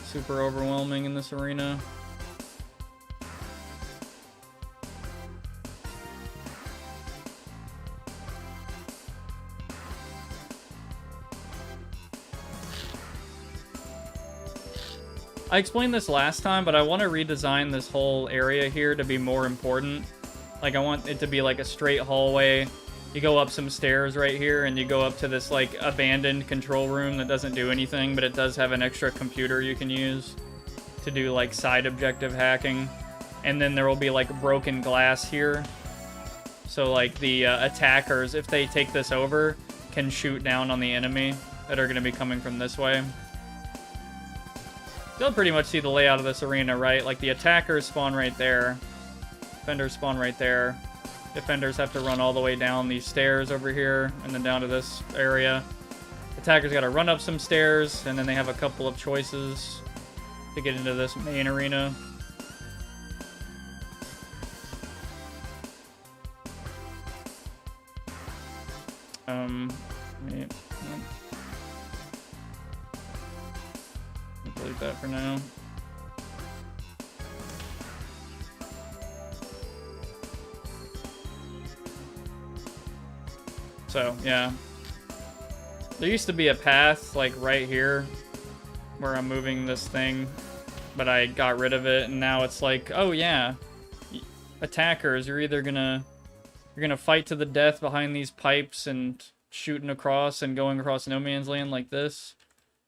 super overwhelming in this arena. I explained this last time, but I want to redesign this whole area here to be more important. Like, I want it to be like a straight hallway. You go up some stairs right here, and you go up to this, like, abandoned control room that doesn't do anything, but it does have an extra computer you can use to do, like, side objective hacking. And then there will be, like, broken glass here. So, like, the attackers, if they take this over, can shoot down on the enemy that are going to be coming from this way. You'll pretty much see the layout of this arena, right? Like, the attackers spawn right there. Defenders spawn right there. Defenders have to run all the way down these stairs over here and then down to this area. Attackers got to run up some stairs, and then they have a couple of choices to get into this main arena. Delete that for now. So, yeah. There used to be a path, like, right here, where I'm moving this thing, but I got rid of it, and now it's like, oh, yeah. Attackers, you're either gonna fight to the death behind these pipes and shooting across and going across no man's land like this,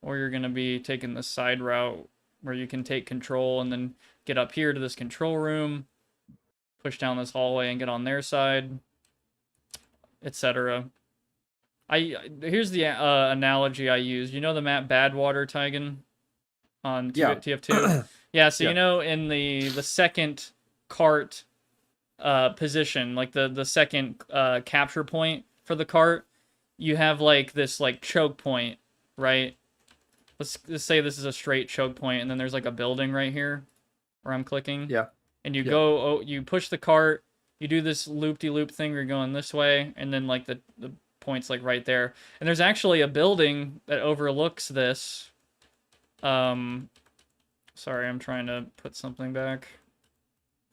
or you're gonna be taking the side route where you can take control and then get up here to this control room, push down this hallway and get on their side, etc. Here's the analogy I use. You know the map Badwater, Tigan, on TF2? Yeah, so Yeah. you know in the second cart position, like the second capture point for the cart, you have like this like choke point, right? Let's say this is a straight choke point, and then there's like a building right here where I'm clicking. Yeah. And you go, you push the cart, you do this loop-de-loop thing where you're going this way, and then like the point's like right there. And there's actually a building that overlooks this. Sorry, I'm trying to put something back.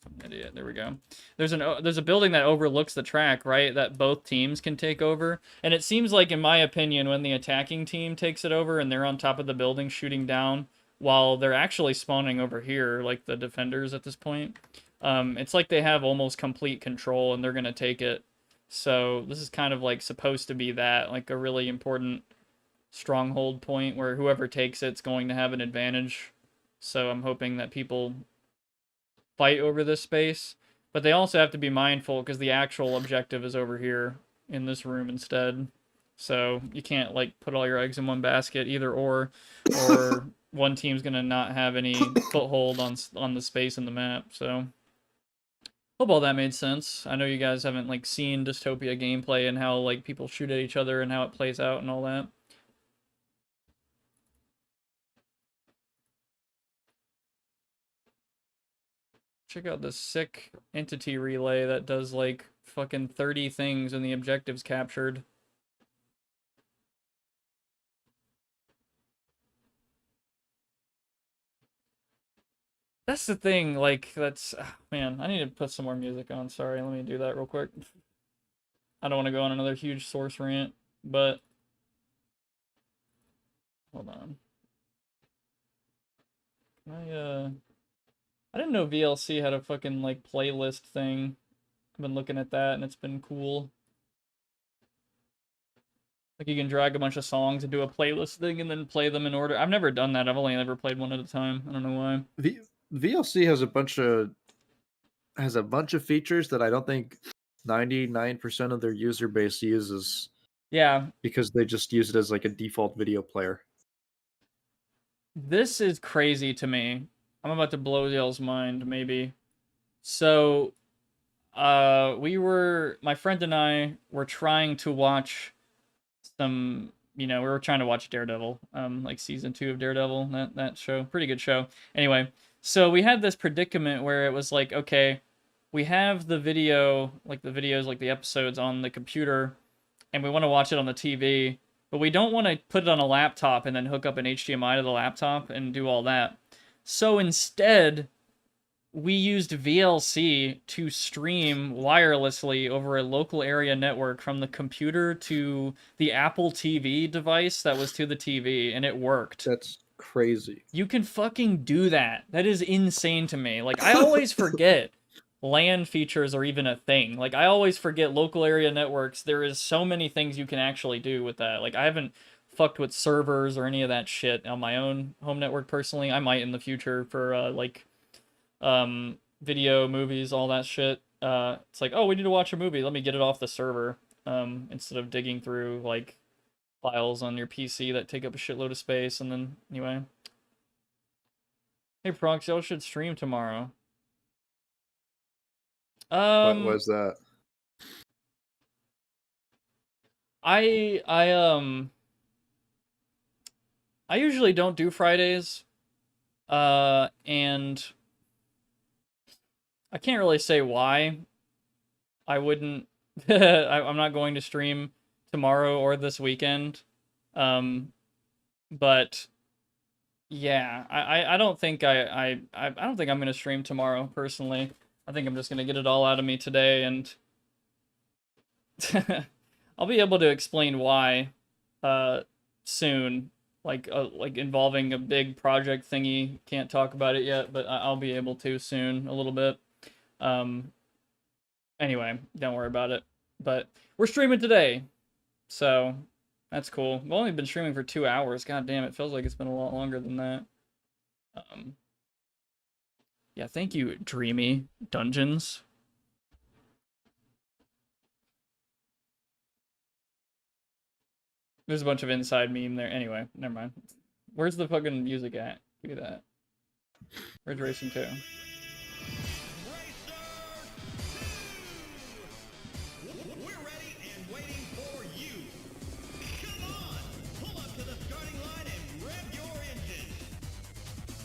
I'm an idiot. There we go. There's a building that overlooks the track, right? That both teams can take over. And it seems like, in my opinion, when the attacking team takes it over and they're on top of the building shooting down, while they're actually spawning over here, like the defenders at this point, it's like they have almost complete control and they're gonna take it. So this is kind of like supposed to be that, like a really important stronghold point where whoever takes it's going to have an advantage. So I'm hoping that people fight over this space, but they also have to be mindful because the actual objective is over here in this room instead. So you can't like put all your eggs in one basket, either or one team's gonna not have any foothold on the space in the map. So hope all that made sense. I know you guys haven't like seen Dystopia gameplay and how like people shoot at each other and how it plays out and all that. Check out this sick entity relay that does like fucking 30 things when the objective's captured. That's the thing, like, that's... man, I need to put some more music on. Sorry, let me do that real quick. I don't want to go on another huge Source rant, but hold on. I didn't know VLC had a fucking like playlist thing. I've been looking at that and it's been cool. Like you can drag a bunch of songs and do a playlist thing and then play them in order. I've never done that. I've only ever played one at a time. I don't know why. VLC has a bunch of features that I don't think 99% of their user base uses. Yeah. Because they just use it as like a default video player. This is crazy to me. I'm about to blow y'all's mind, maybe. So, my friend and I were trying to watch some, we were trying to watch Daredevil, like season 2 of Daredevil, that show, pretty good show. Anyway, so we had this predicament where it was like, okay, we have the video, like the videos, like the episodes on the computer, and we want to watch it on the TV, but we don't want to put it on a laptop and then hook up an HDMI to the laptop and do all that. So instead, we used VLC to stream wirelessly over a local area network from the computer to the Apple TV device that was to the TV, and it worked. That's crazy. You can fucking do that. That is insane to me. Like, I always forget LAN features are even a thing. Like, I always forget local area networks. There is so many things you can actually do with that. Like, I haven't fucked with servers or any of that shit on my own home network personally. I might in the future for, video, movies, all that shit. It's like, oh, we need to watch a movie. Let me get it off the server. Instead of digging through, like, files on your PC that take up a shitload of space. And then, anyway. Hey, Prox, y'all should stream tomorrow. What was that? I usually don't do Fridays. And I can't really say why I wouldn't. I'm not going to stream tomorrow or this weekend. But yeah, I don't think I don't think I'm gonna stream tomorrow personally. I think I'm just gonna get it all out of me today, and I'll be able to explain why soon. Like involving a big project thingy. Can't talk about it yet, but I'll be able to soon a little bit. Anyway, don't worry about it. But we're streaming today, so that's cool. We've only been streaming for 2 hours. God damn, it feels like it's been a lot longer than that. Yeah, thank you, Dreamy Dungeons. There's a bunch of inside meme there. Anyway, never mind. Where's the fucking music at? Look at that. Where's Racing 2?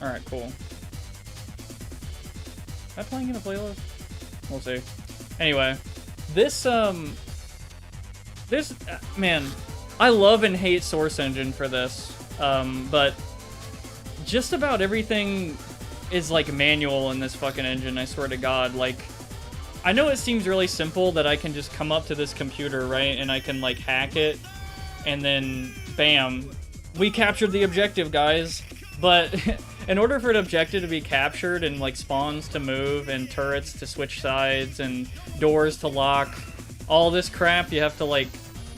Alright, cool. Am I playing in a playlist? We'll see. Anyway, man, I love and hate Source Engine for this, but just about everything is, like, manual in this fucking engine, I swear to God. Like, I know it seems really simple that I can just come up to this computer, right, and I can, like, hack it, and then, bam, we captured the objective, guys. But in order for an objective to be captured and, like, spawns to move and turrets to switch sides and doors to lock, all this crap, you have to, like,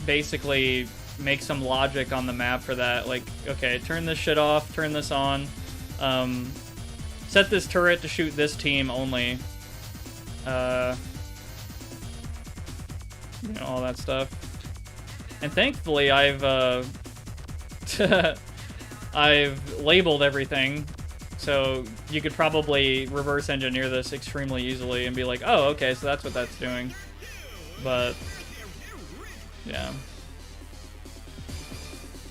basically make some logic on the map for that. Like, okay, turn this shit off, turn this on, set this turret to shoot this team only, all that stuff. And thankfully, I've labeled everything, so you could probably reverse engineer this extremely easily and be like, oh, okay, so that's what that's doing. But yeah,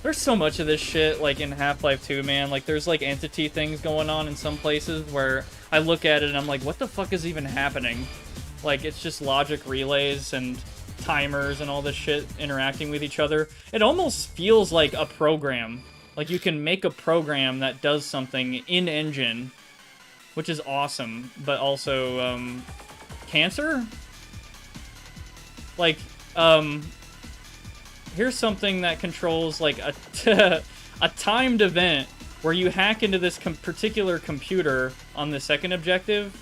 there's so much of this shit, like, in Half-Life 2, man. Like, there's, like, entity things going on in some places where I look at it and I'm like, what the fuck is even happening? Like, it's just logic relays and timers and all this shit interacting with each other. It almost feels like a program. Like, you can make a program that does something in-engine, which is awesome, but also, cancer? Like, Here's something that controls like a a timed event where you hack into this particular computer on the second objective,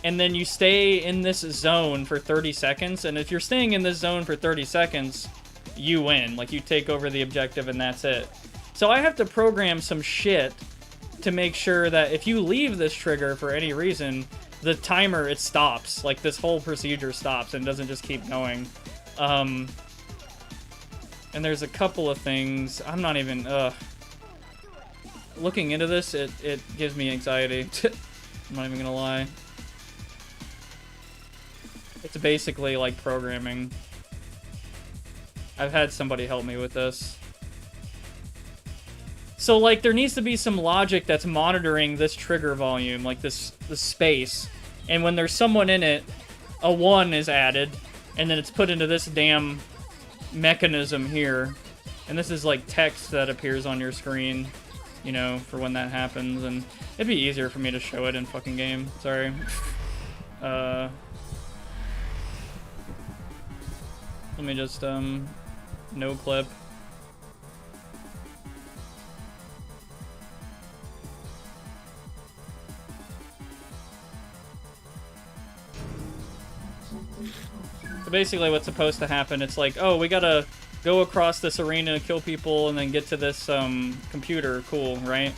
and then you stay in this zone for 30 seconds, and if you're staying in this zone for 30 seconds, you win. Like, you take over the objective and that's it. So I have to program some shit to make sure that if you leave this trigger for any reason, the timer, it stops. Like, this whole procedure stops and doesn't just keep going. And there's a couple of things. I'm not even... Looking into this, it gives me anxiety. I'm not even gonna lie. It's basically like programming. I've had somebody help me with this. So, like, there needs to be some logic that's monitoring this trigger volume, like this space. And when there's someone in it, a 1 is added, and then it's put into this damn mechanism here. And this is like text that appears on your screen, you know, for when that happens. And it'd be easier for me to show it in fucking game. Sorry. Let me just, no clip. So basically what's supposed to happen, it's like, oh, we gotta go across this arena, kill people, and then get to this computer. Cool, right?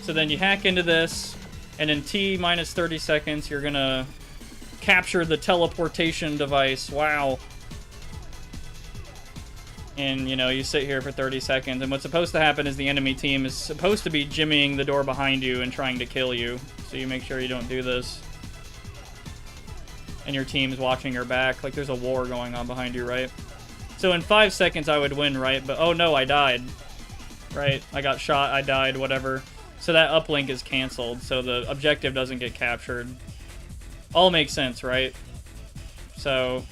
So then you hack into this, and in T minus 30 seconds, you're gonna capture the teleportation device. Wow. And, you know, you sit here for 30 seconds, and what's supposed to happen is the enemy team is supposed to be jimmying the door behind you and trying to kill you. So you make sure you don't do this. And your team's watching your back, like there's a war going on behind you, right? So in 5 seconds I would win, right? But oh no, I died. Right? I got shot, I died, whatever. So that uplink is canceled, so the objective doesn't get captured. All makes sense, right? So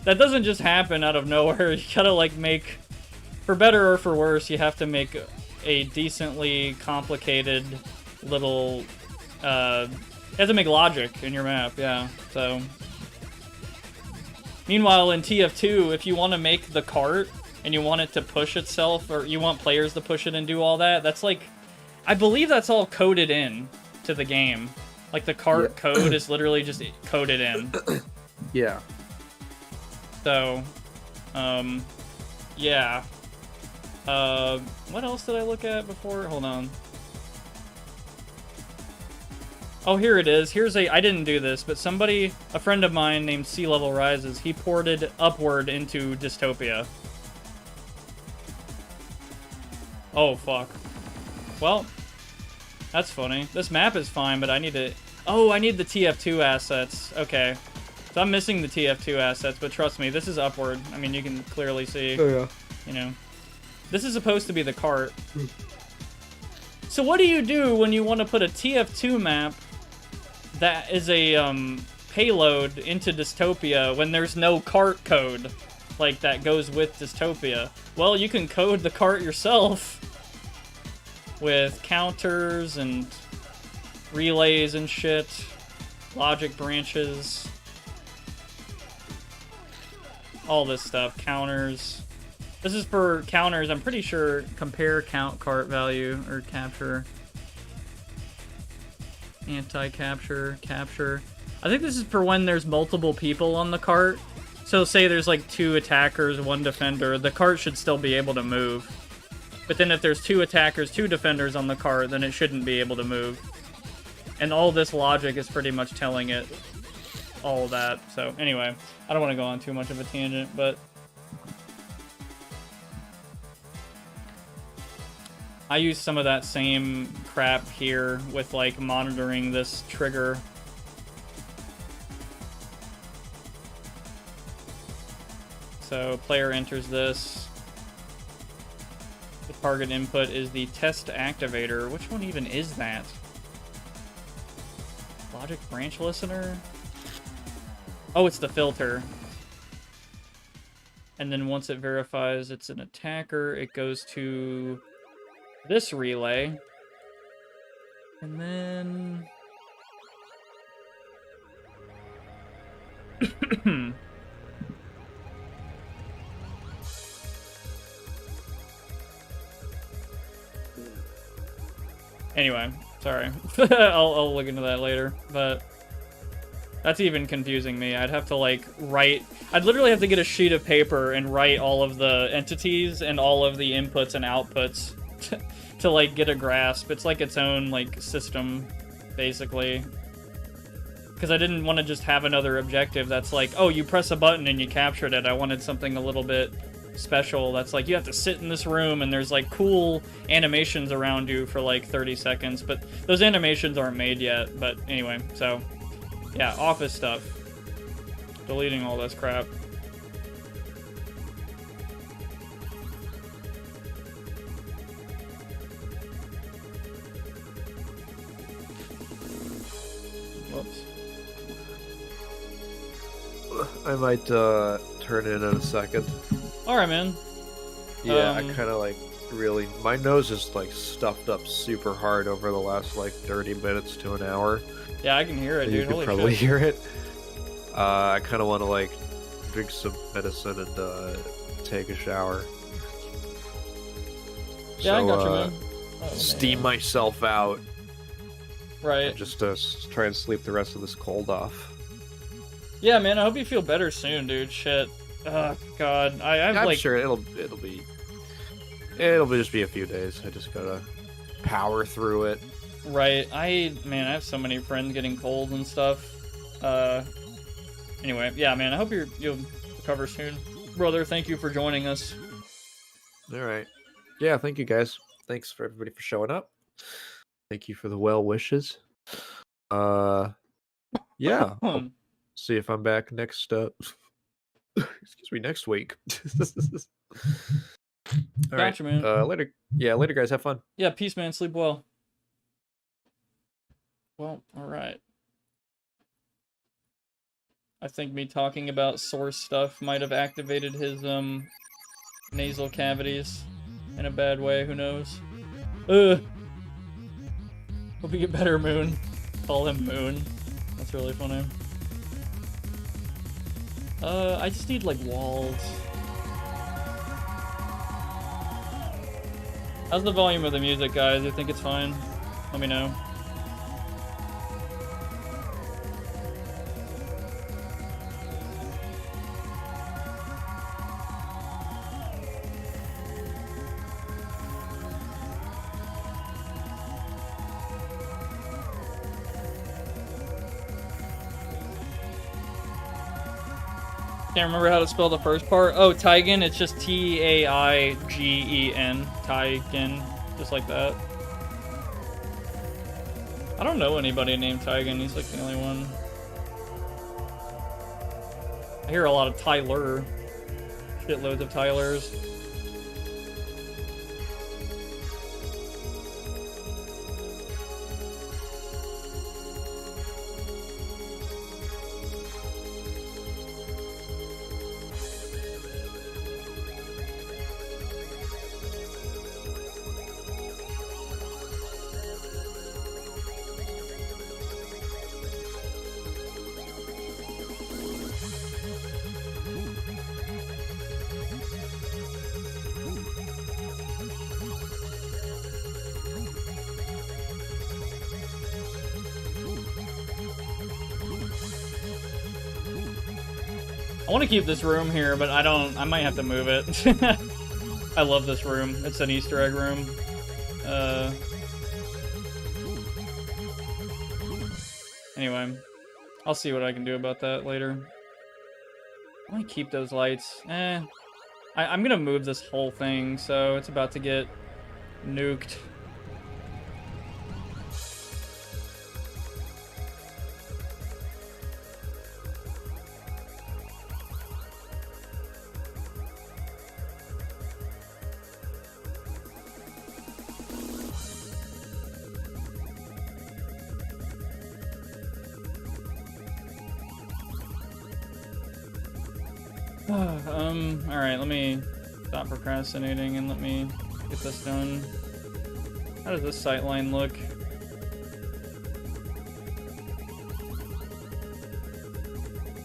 that doesn't just happen out of nowhere. You gotta like make, for better or for worse, you have to make a decently complicated little you have to make logic in your map, yeah. So meanwhile in TF2, if you want to make the cart and you want it to push itself, or you want players to push it and do all that, that's like, I believe that's all coded in to the game. Like the cart code is literally just coded in. Yeah. So, yeah. What else did I look at before? Hold on. Oh, here it is. Here's I didn't do this, but somebody, a friend of mine named Sea Level Rises, he ported Upward into Dystopia. Oh, fuck. Well, that's funny. This map is fine, but I need to... Oh, I need the TF2 assets. Okay. So I'm missing the TF2 assets, but trust me, this is Upward. I mean, you can clearly see. Oh, yeah. You know. This is supposed to be the cart. So what do you do when you want to put a TF2 map that is a payload into Dystopia when there's no cart code like that goes with Dystopia? Well, you can code the cart yourself with counters and relays and shit, logic branches, all this stuff, counters. This is for counters, I'm pretty sure compare count cart value or capture. Anti-capture, capture. I think this is for when there's multiple people on the cart. So say there's like 2 attackers, 1 defender, the cart should still be able to move. But then if there's 2 attackers, 2 defenders on the cart, then it shouldn't be able to move. And all this logic is pretty much telling it all that. So anyway, I don't want to go on too much of a tangent, but I use some of that same crap here with like monitoring this trigger. So player enters this. The target input is the test activator. Which one even is that? Logic branch listener? Oh, it's the filter. And then once it verifies it's an attacker, it goes to this relay. And then Anyway, sorry. I'll look into that later, but that's even confusing me. I'd have to like I'd literally have to get a sheet of paper and write all of the entities and all of the inputs and outputs to like get a grasp. It's like its own like system, basically. Because I didn't want to just have another objective that's like, oh, you press a button and you captured it. I wanted something a little bit special that's like, you have to sit in this room and there's like cool animations around you for like 30 seconds. But those animations aren't made yet. But anyway, so yeah, office stuff. Deleting all this crap. Whoops. I might turn in a second. Alright, man. Yeah, I kind of like really... My nose is like stuffed up super hard over the last like 30 minutes to an hour. Yeah, I can hear it, dude. You can Holy probably shit. hear it. I kind of want to like drink some medicine and take a shower. Yeah, I got you, man. Oh, Steam man. myself out. Right. And just try and sleep the rest of this cold off. Yeah, man, I hope you feel better soon, dude. Shit. God. I'm I'm like... sure it'll just be a few days. I just gotta power through it. Right. Man, I have so many friends getting colds and stuff. Anyway, yeah, man, I hope you'll recover soon. Brother, thank you for joining us. All right. Yeah, thank you guys. Thanks for everybody for showing up. Thank you for the well wishes. Yeah. I'll see if I'm back next excuse me, next week. All right. Gotcha, man. Later. Yeah, later guys, have fun. Yeah, peace, man. Sleep well. Well, alright. I think me talking about Source stuff might have activated his nasal cavities in a bad way, who knows? Hope you get better, Moon. Call him Moon. That's really funny. I just need like walls. How's the volume of the music, guys? I think it's fine. Let me know. Can't remember how to spell the first part. Oh, Taigen, it's just T-A-I-G-E-N. Taigen, just like that. I don't know anybody named Taigen, he's like the only one. I hear a lot of Tyler. Shitloads of Tylers. I want to keep this room here, but I might have to move it. I love this room. It's an Easter egg room. Anyway, I'll see what I can do about that later. I want to keep those lights. I'm gonna move this whole thing, so it's about to get nuked. Alright, let me stop procrastinating and let me get this done. How does this sightline look?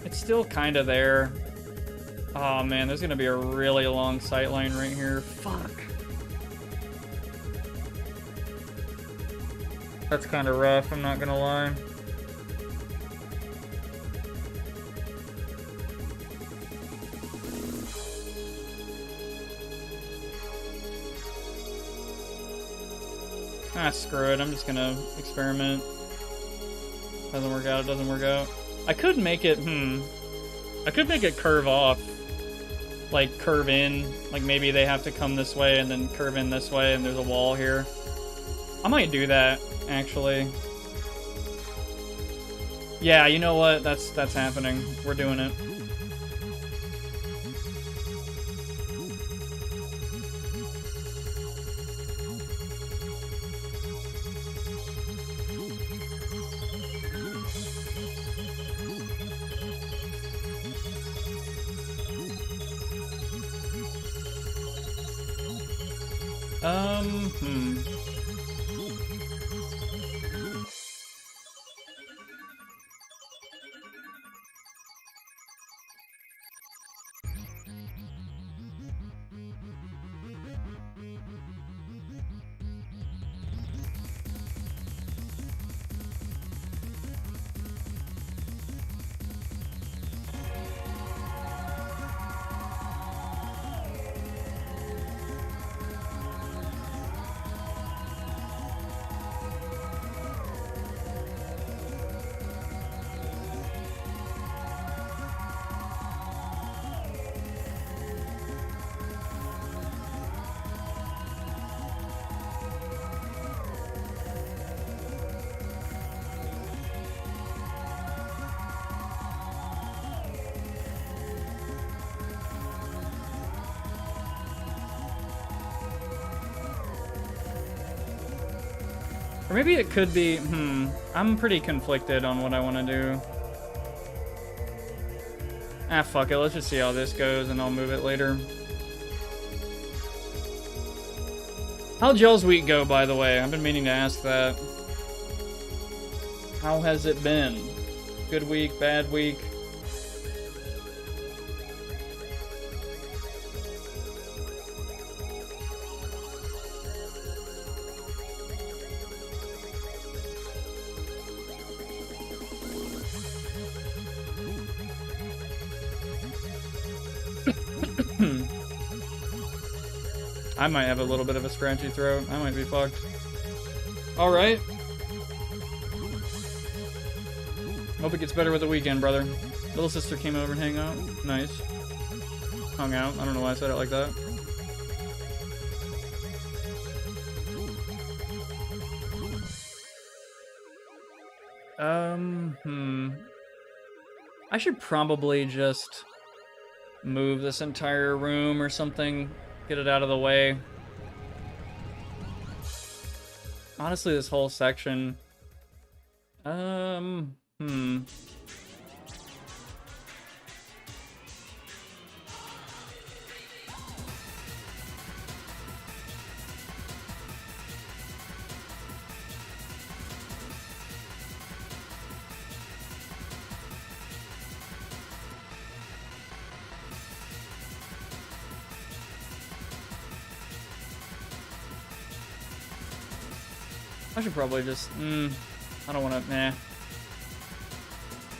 It's still kind of there. Oh man, there's gonna be a really long sight line right here. Fuck. That's kind of rough, I'm not gonna lie. Ah, screw it, I'm just gonna experiment. Doesn't work out, it doesn't work out. I could make it, I could make it curve off. Like, curve in. Like, maybe they have to come this way and then curve in this way and there's a wall here. I might do that, actually. Yeah, you know what? That's happening. We're doing it. Or maybe it could be, I'm pretty conflicted on what I want to do. Ah, fuck it, let's just see how this goes and I'll move it later. How'd y'all's week go, by the way? I've been meaning to ask that. How has it been? Good week, bad week? I might have a little bit of a scratchy throat. I might be fucked. Alright. Hope it gets better with the weekend, brother. Little sister came over and hang out. Nice. Hung out. I don't know why I said it like that. I should probably just move this entire room or something. Get it out of the way. Honestly, this whole section. I should probably just, I don't want to, nah.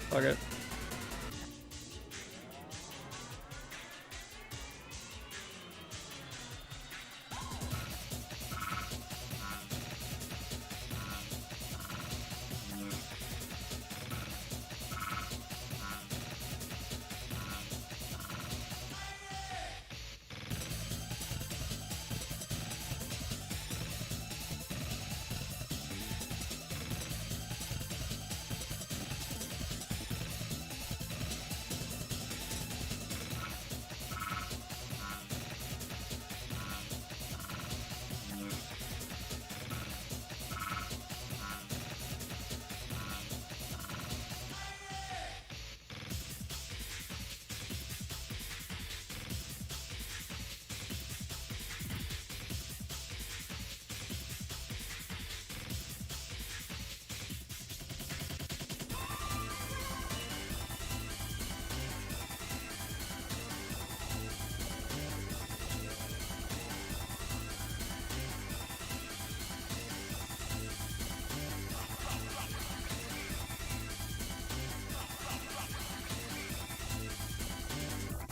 Fuck it.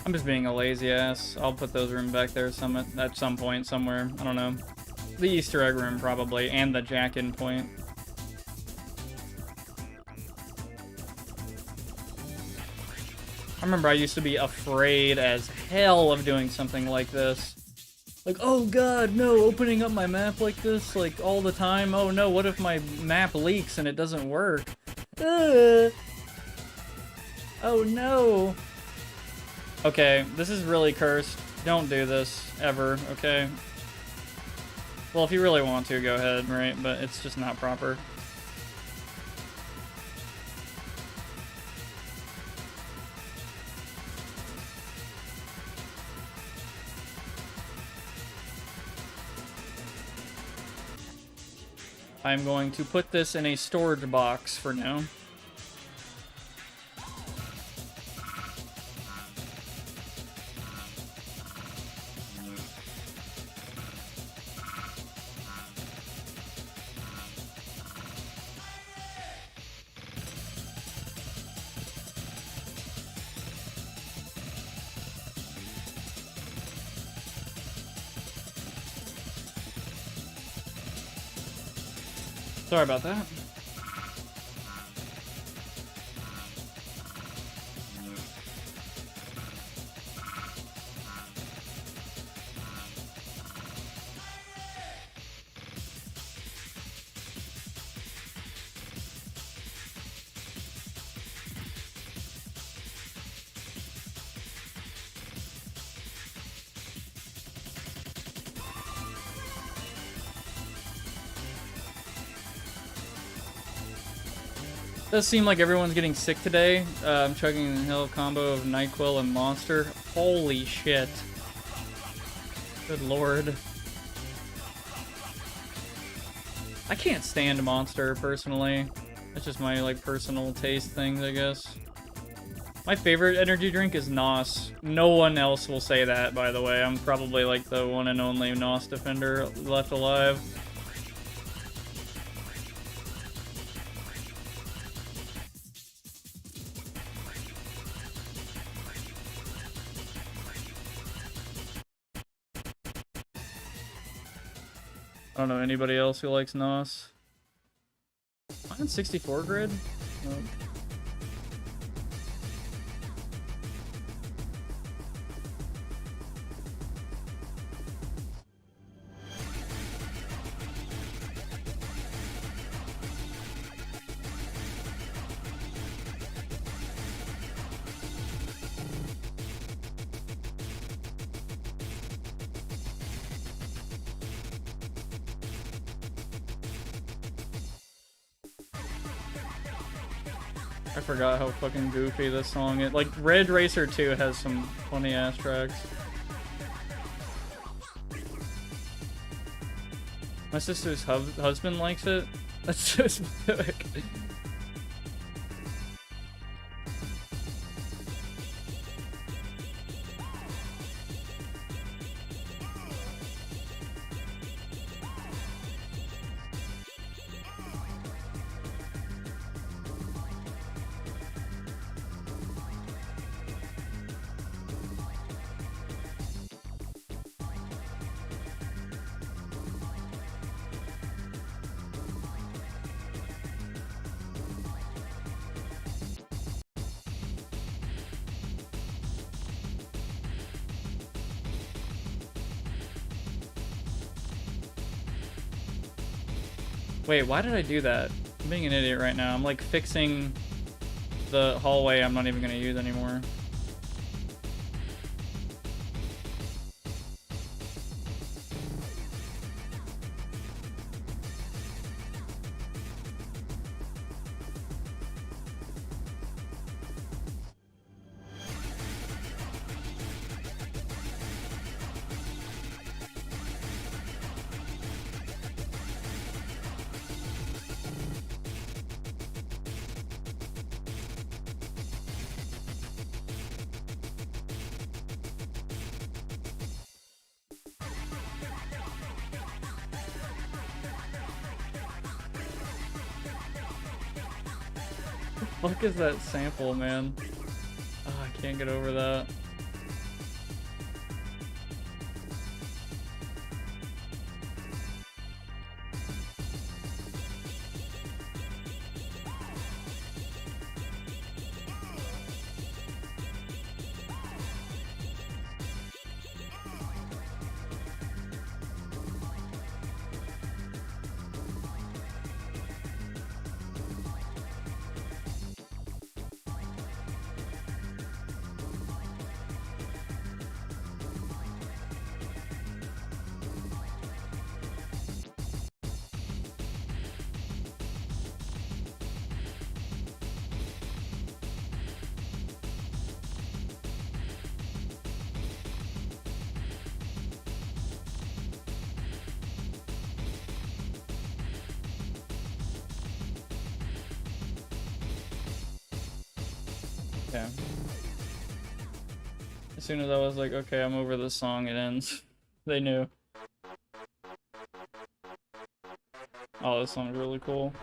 I'm just being a lazy ass. I'll put those rooms back there at some point somewhere. I don't know. The Easter egg room probably, and the jack-in point. I remember I used to be afraid as hell of doing something like this. Like, oh god, no, opening up my map like this, like, all the time. Oh no, what if my map leaks and it doesn't work? Oh no. Okay, this is really cursed. Don't do this, ever, okay? Well, if you really want to, go ahead, right? But it's just not proper. I'm going to put this in a storage box for now. Sorry about that. Does seem like everyone's getting sick today. I'm chugging the hill combo of NyQuil and Monster. Holy shit. Good lord. I can't stand Monster, personally. That's just my, like, personal taste things, I guess. My favorite energy drink is NOS. No one else will say that, by the way. I'm probably, like, the one and only NOS defender left alive. I don't know anybody else who likes NOS. I'm on 64 grid? Oh. I forgot how fucking goofy this song is. Like, Red Racer 2 has some funny ass tracks. My sister's husband likes it. That's so specific. Wait, why did I do that? I'm being an idiot right now. I'm like fixing the hallway I'm not even gonna use anymore. What the fuck is that sample, man? Oh, I can't get over that. Okay. As soon as I was like, okay, I'm over this song, it ends. They knew. Oh, this song's really cool.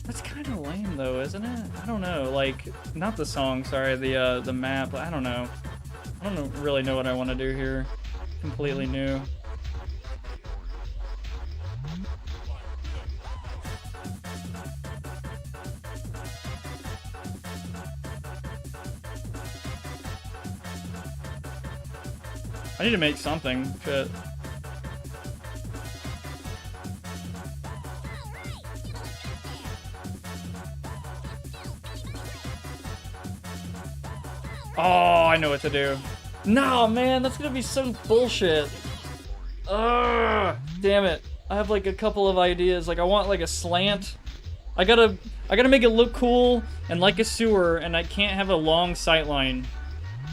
That's kind of lame though, isn't it? I don't know, like, not the song, sorry, the map, I don't know. I don't really know what I want to do here. Completely new. I need to make something. Shit. Oh, I know what to do. No, man, that's gonna be some bullshit. Ugh, damn it. I have like a couple of ideas. Like I want like a slant. I gotta make it look cool and like a sewer, and I can't have a long sight line.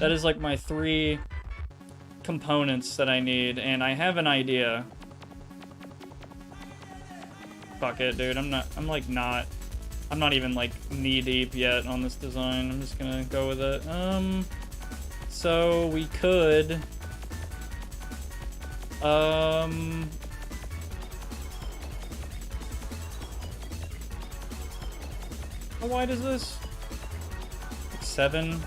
That is like my 3 components that I need, and I have an idea. Fuck it, dude. I'm not even like knee deep yet on this design. I'm just gonna go with it. So we could how wide is this? Like 7.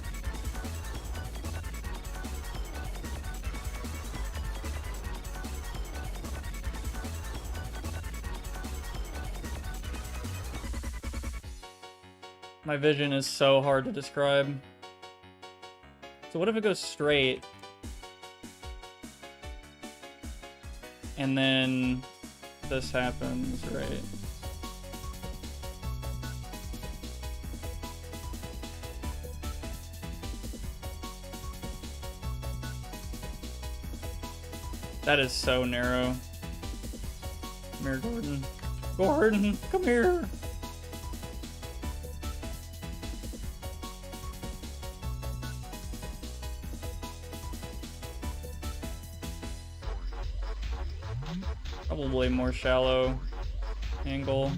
My vision is so hard to describe. So what if it goes straight? And then this happens, right? That is so narrow. Come here, Gordon. Gordon, come here. Probably more shallow angle.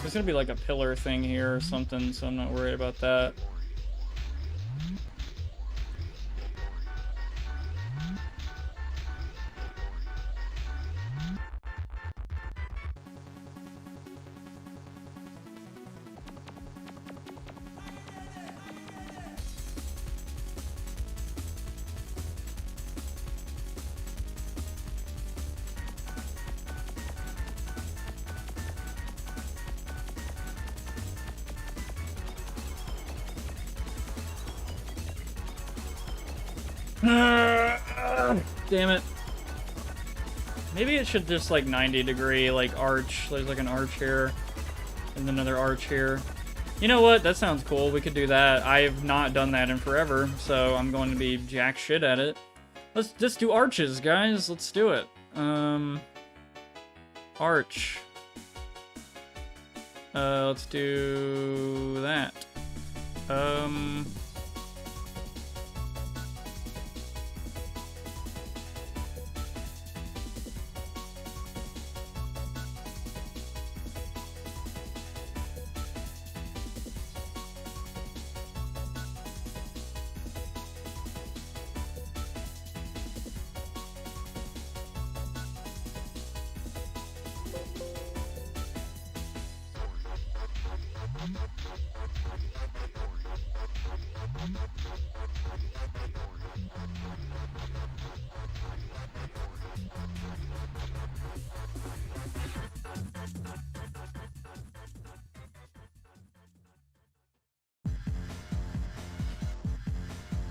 There's gonna be like a pillar thing here or something, so I'm not worried about that. Damn it. Maybe it should just like 90-degree like arch. There's like an arch here and another arch here. You know what? That sounds cool. We could do that. I've not done that in forever, so I'm going to be jack shit at it. Let's just do arches, guys. Let's do it. Arch. Let's do that.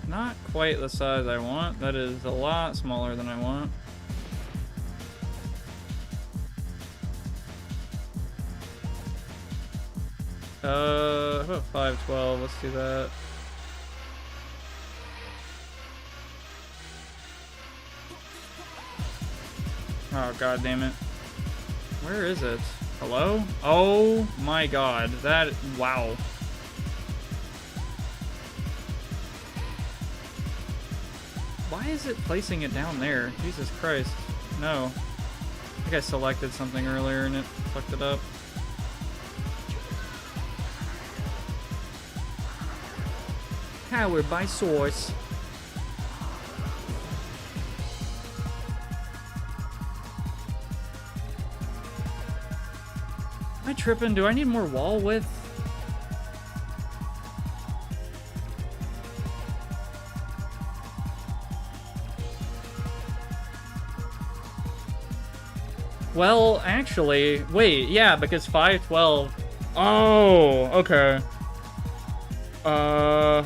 Not quite the size I want. That is a lot smaller than I want. How about 512? Let's do that. Oh, god damn it. Where is it? Hello? Oh my god. That, wow. Why is it placing it down there? Jesus Christ. No. I think I selected something earlier and it fucked it up. Powered by Source. Am I tripping? Do I need more wall width? Well, actually, wait, yeah, because 512. Oh, okay. Huh.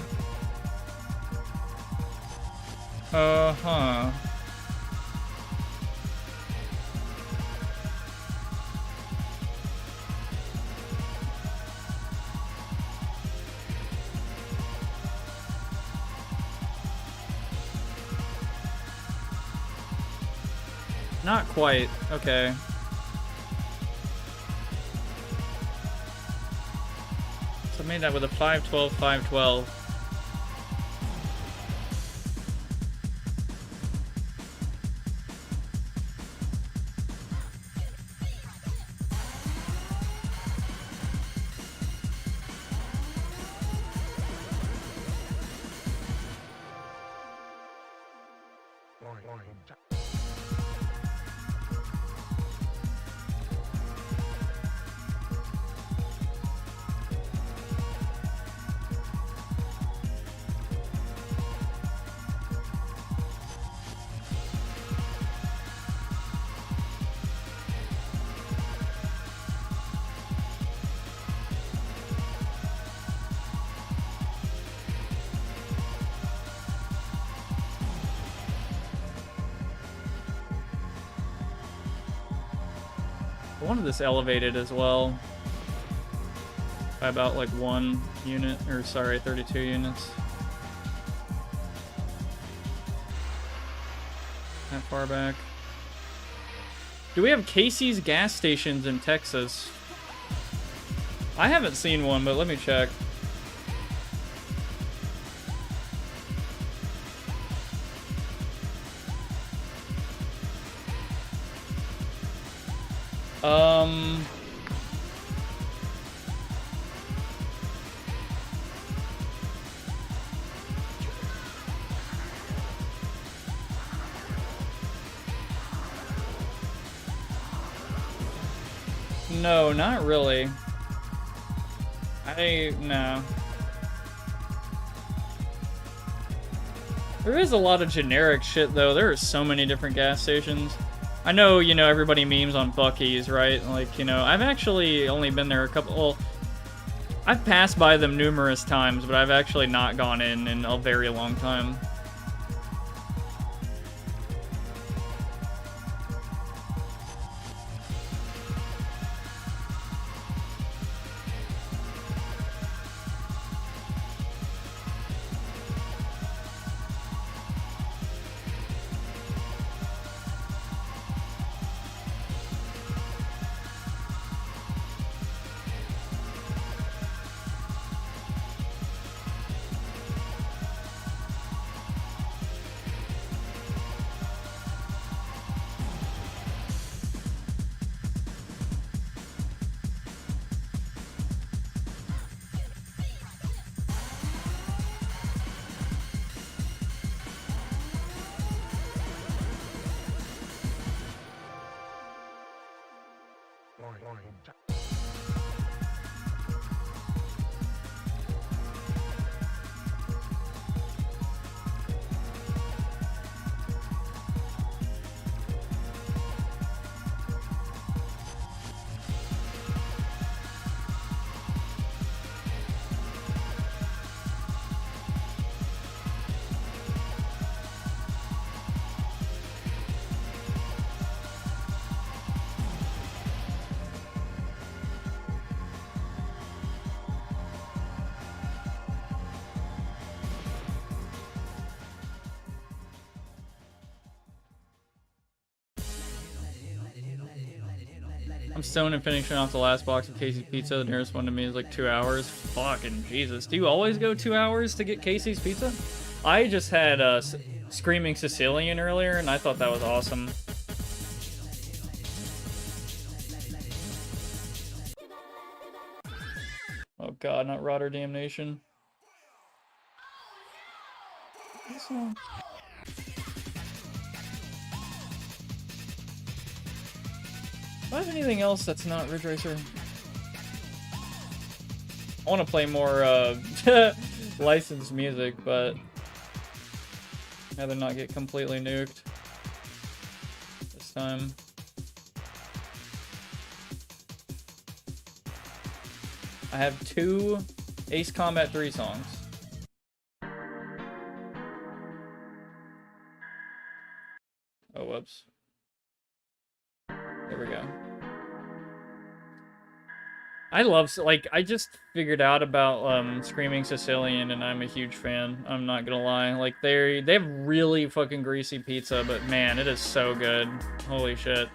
Not quite. Okay. So I made that with a 512, 512. I wanted this elevated as well by about like 1 unit, or sorry, 32 units. That far back. Do we have Casey's gas stations in Texas? I haven't seen one, but let me check. No, not really. No. There is a lot of generic shit, though. There are so many different gas stations. I know, you know, everybody memes on Buc-ee's, right? Like, you know, I've actually only been there a couple... Well, I've passed by them numerous times, but I've actually not gone in a very long time. I'm stoned and finishing off the last box of Casey's Pizza. The nearest one to me is like 2 hours. Fucking Jesus. Do you always go 2 hours to get Casey's Pizza? I just had Screaming Sicilian earlier, and I thought that was awesome. Oh god, not Rotterdam Nation. Do I have anything else that's not Ridge Racer? I want to play more licensed music, but I'd rather not get completely nuked this time. I have 2 Ace Combat 3 songs. Oh, whoops. There we go. I love, like, I just figured out about Screaming Sicilian, and I'm a huge fan. I'm not gonna lie. Like, they have really fucking greasy pizza, but man, it is so good. Holy shit.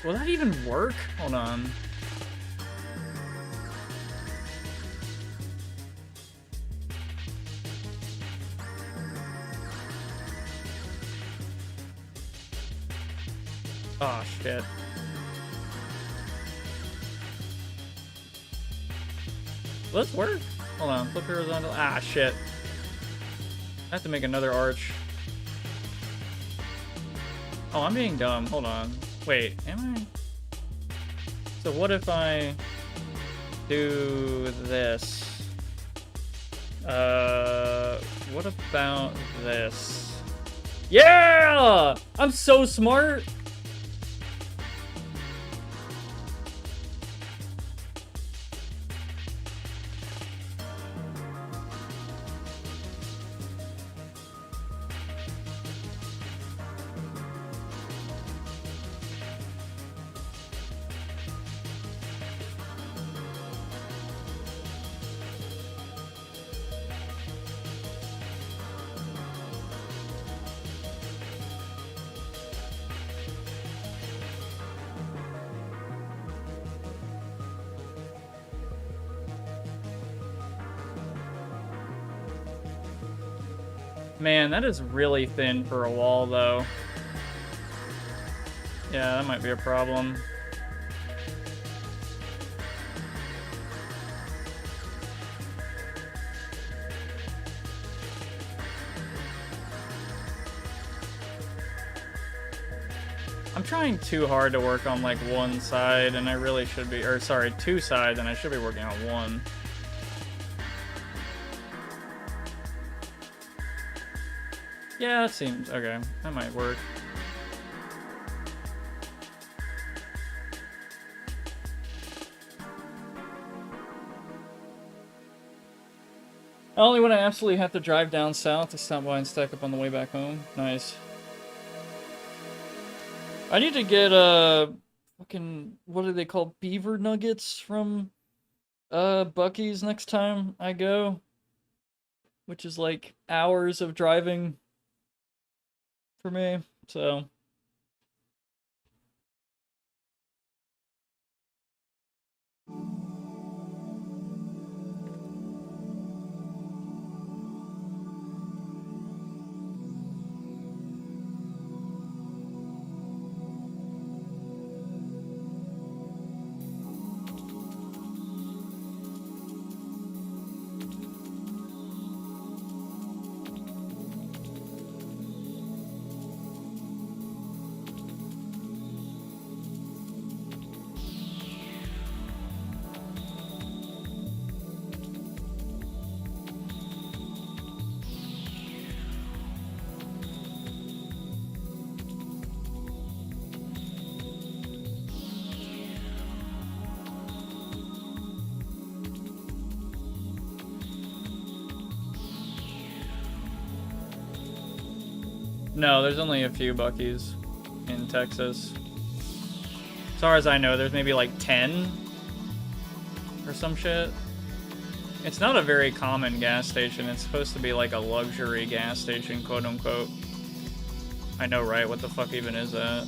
Will that even work? Hold on. Oh, shit. Will this work? Hold on. Flip horizontal. Ah, shit. I have to make another arch. Oh, I'm being dumb. Hold on. Wait, am I? So what if I do this? What about this? Yeah! I'm so smart! Man, that is really thin for a wall, though. Yeah, that might be a problem. I'm trying too hard to work on, like, one side, and I really should be... Or, sorry, 2 sides, and I should be working on 1. Yeah, that seems... Okay, that might work. Only when I absolutely have to drive down south to stop by and stack up on the way back home. Nice. I need to get, fucking... What are they called? Beaver nuggets from, Buc-ee's next time I go. Which is, like, hours of driving for me, so... No, there's only a few Buc-ee's in Texas. As far as I know, there's maybe like 10 or some shit. It's not a very common gas station. It's supposed to be like a luxury gas station, quote unquote. I know, right? What the fuck even is that?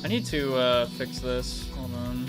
I need to fix this. Hold on.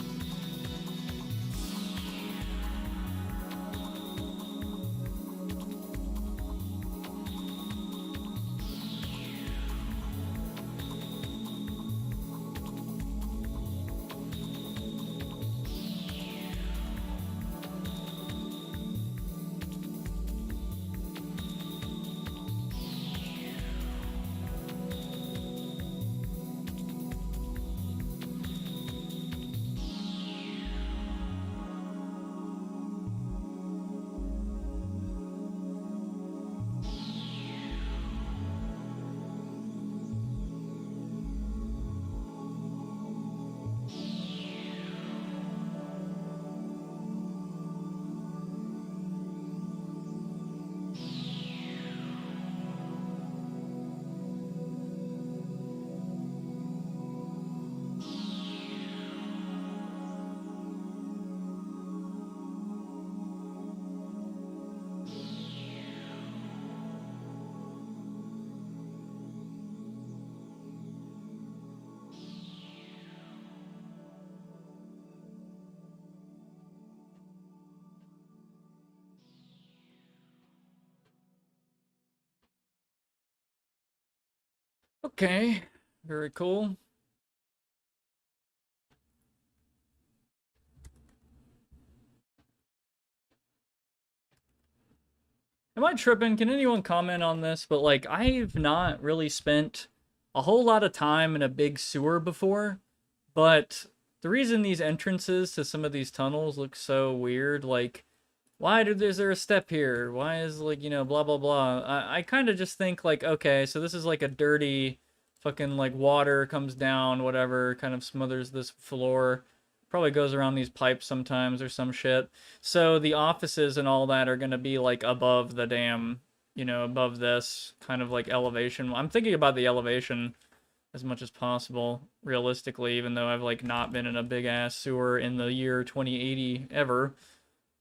Okay, very cool. Am I tripping? Can anyone comment on this? But like, I've not really spent a whole lot of time in a big sewer before, but the reason these entrances to some of these tunnels look so weird, like, is there a step here? Why is, like, you know, blah, blah, blah. I kind of just think, like, okay, so this is like a dirty fucking, like, water comes down, whatever, kind of smothers this floor. Probably goes around these pipes sometimes or some shit. So the offices and all that are going to be, like, above the damn, you know, above this kind of, like, elevation. I'm thinking about the elevation as much as possible, realistically, even though I've, like, not been in a big-ass sewer in the year 2080 ever.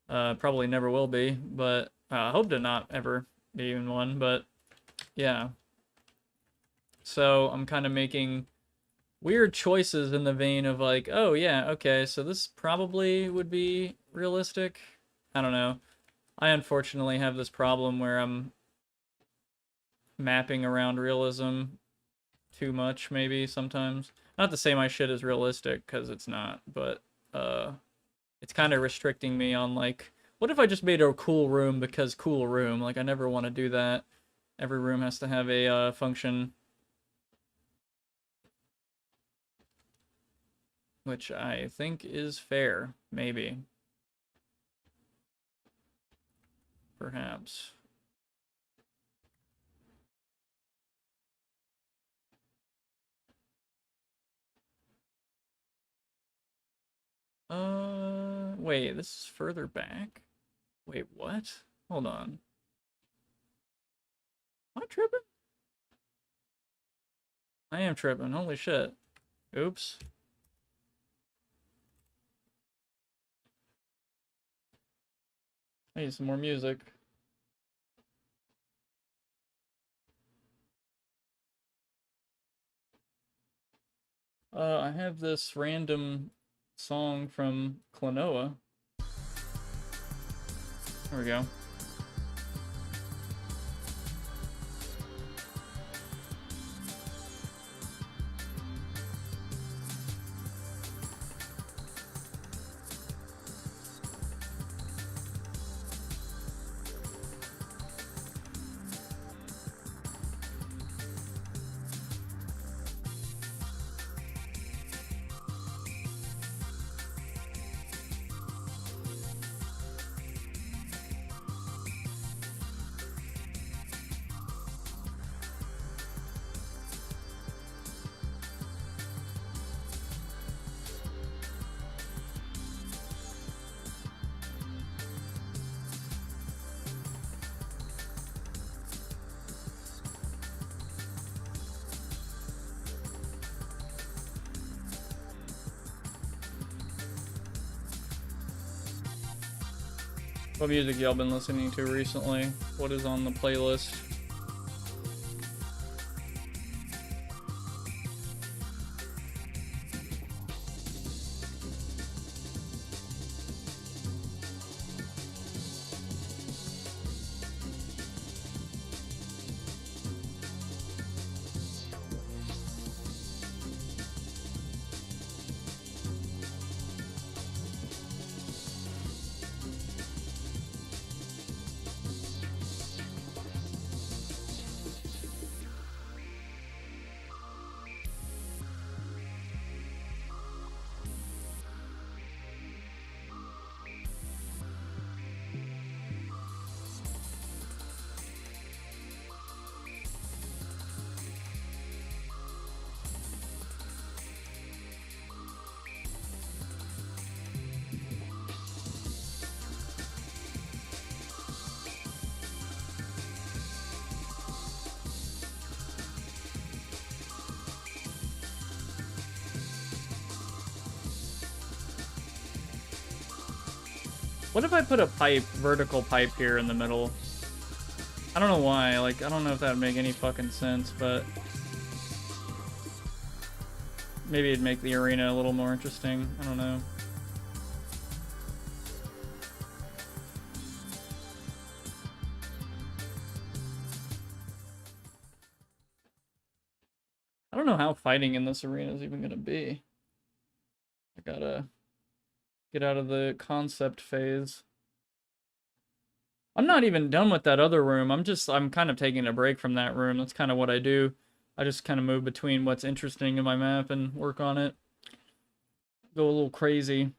Probably never will be, but I hope to not ever be in one, but yeah. So I'm kind of making weird choices in the vein of like, oh yeah, okay, so this probably would be realistic. I don't know. I unfortunately have this problem where I'm mapping around realism too much, maybe, sometimes. Not to say my shit is realistic, because it's not, but it's kind of restricting me on, like, what if I just made a cool room because cool room? Like, I never want to do that. Every room has to have a function. Which I think is fair, maybe. Perhaps. Wait, this is further back? Wait, what? Hold on. Am I tripping? I am tripping, holy shit. Oops. I need some more music. I have this random song from Klonoa. There we go. What music y'all been listening to recently? What is on the playlist? What if I put a pipe, vertical pipe here in the middle? I don't know why, like, I don't know if that would make any fucking sense, but maybe it'd make the arena a little more interesting. I don't know. I don't know how fighting in this arena is even gonna be. I gotta get out of the concept phase. I'm not even done with that other room. I'm kind of taking a break from that room. That's kind of what I do. I just kind of move between what's interesting in my map and work on it. Go a little crazy.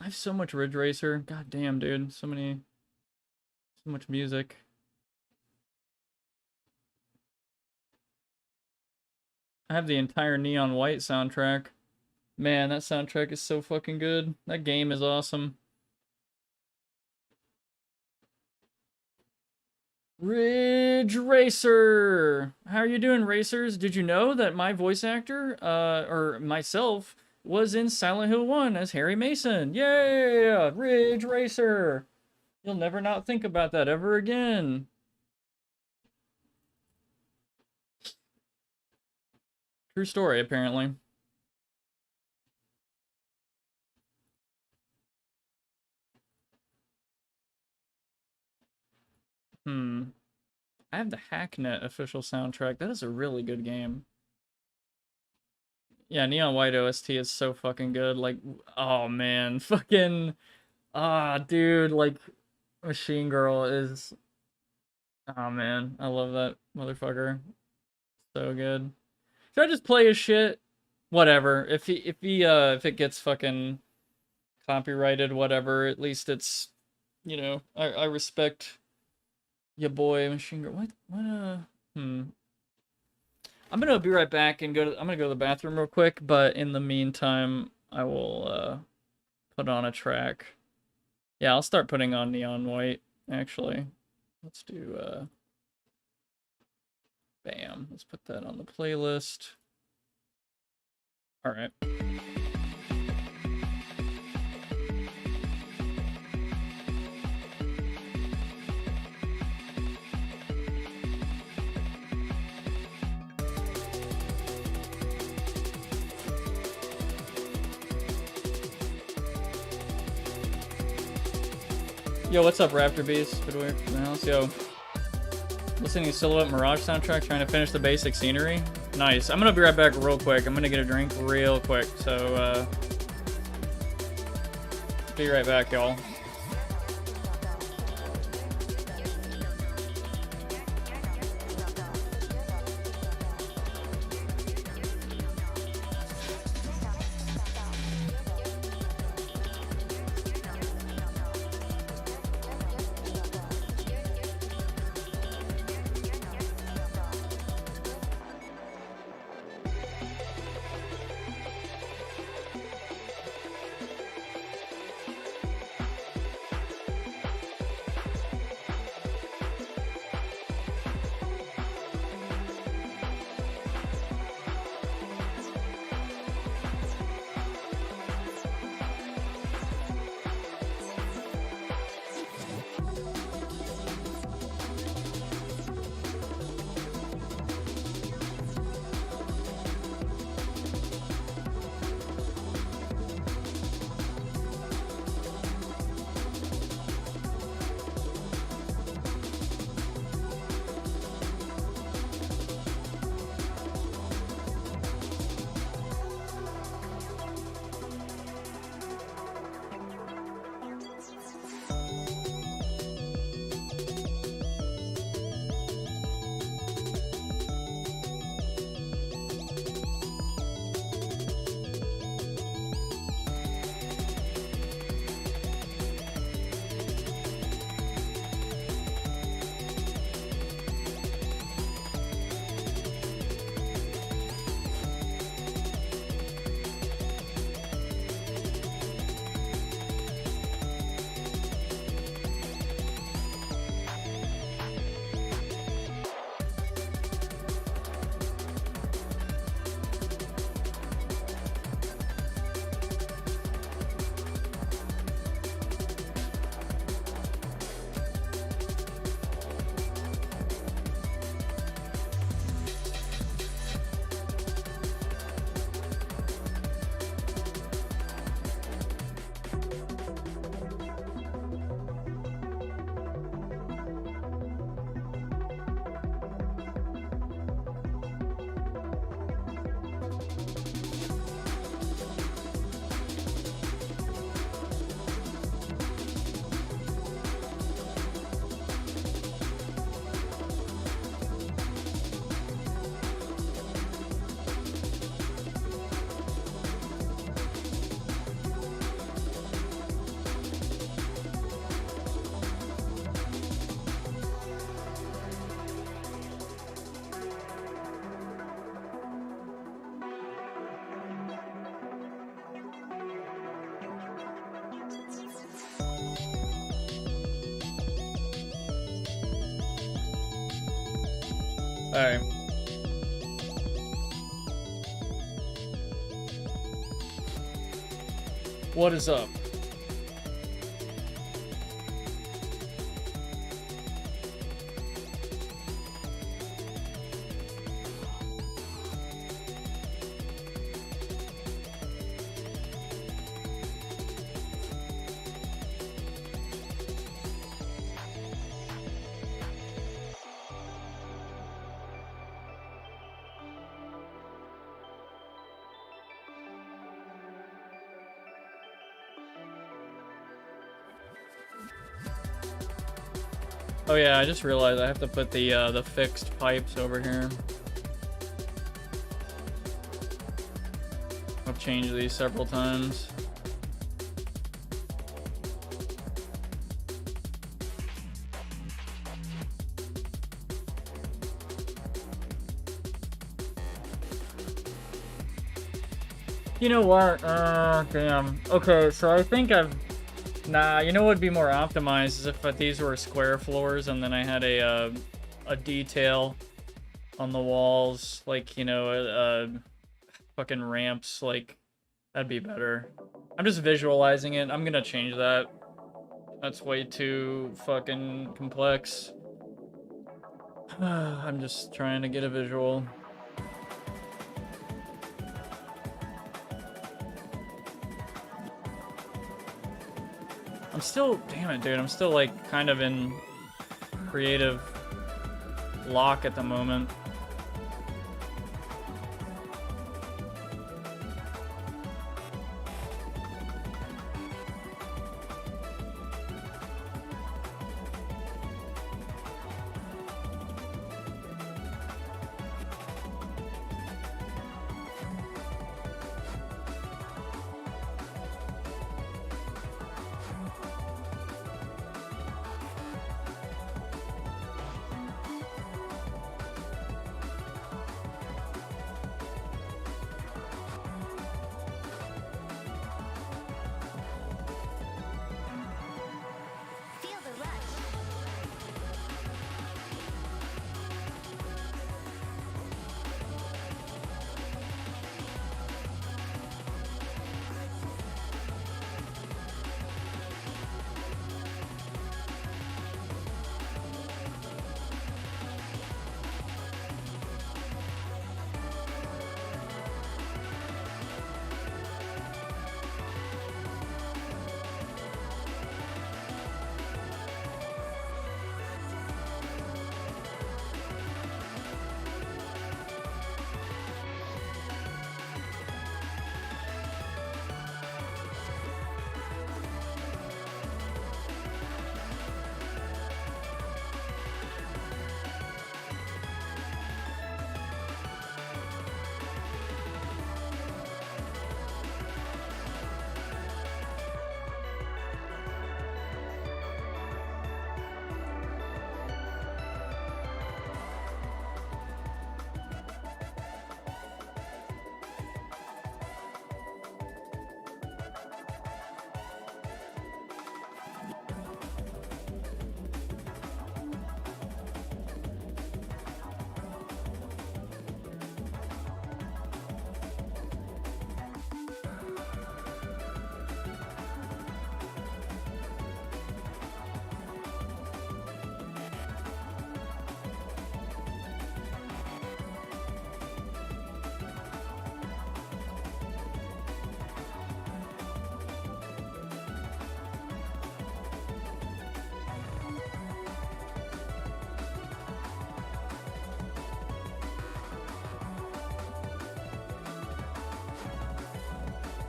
I have so much Ridge Racer. God damn, dude. So much music. I have the entire Neon White soundtrack. Man, that soundtrack is so fucking good. That game is awesome. Ridge Racer! How are you doing, racers? Did you know that my voice actor, or myself, was in Silent Hill 1 as Harry Mason? Yeah! Ridge Racer! You'll never not think about that ever again. True story, apparently. I have the Hacknet official soundtrack. That is a really good game. Yeah, Neon White OST is so fucking good. Like, oh man, fucking, dude, like, Machine Girl is, oh man, I love that motherfucker. So good. Should I just play his shit? Whatever. If it gets fucking copyrighted, whatever. At least it's, you know, I respect your boy Machine Girl. What? I'm gonna be right back and I'm gonna go to the bathroom real quick. But in the meantime, I will put on a track. Yeah, I'll start putting on Neon White. Actually, let's do bam. Let's put that on the playlist. All right. Yo, what's up, Raptor Beast? Good work from the house. Yo, listening to Silhouette Mirage soundtrack, trying to finish the basic scenery. Nice. I'm gonna be right back real quick. I'm gonna get a drink real quick. So, be right back, y'all. Alright. What is up? Oh yeah, I just realized I have to put the fixed pipes over here. I've changed these several times. You know what? Damn. Okay, so I think Nah, you know what would be more optimized is if these were square floors and then I had a detail on the walls, like, you know, fucking ramps, like, that'd be better. I'm just visualizing it. I'm gonna change that. That's way too fucking complex. I'm just trying to get a visual. I'm still, damn it, dude. I'm still, like, kind of in creative lock at the moment.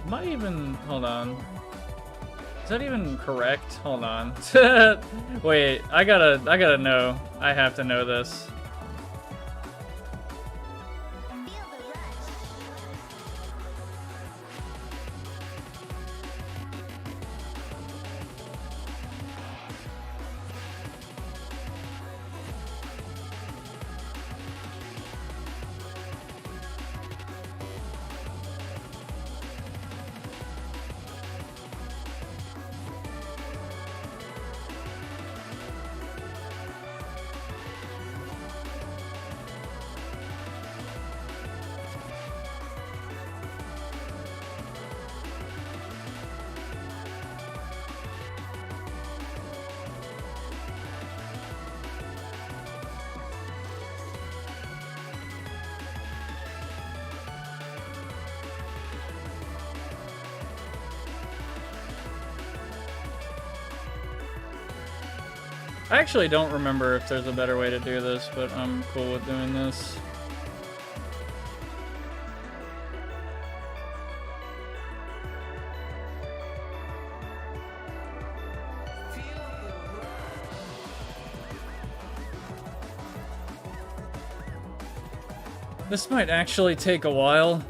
Am I even, hold on. Is that even correct? Hold on. Wait, I gotta know. I have to know this. I actually don't remember if there's a better way to do this, but I'm cool with doing this. This might actually take a while.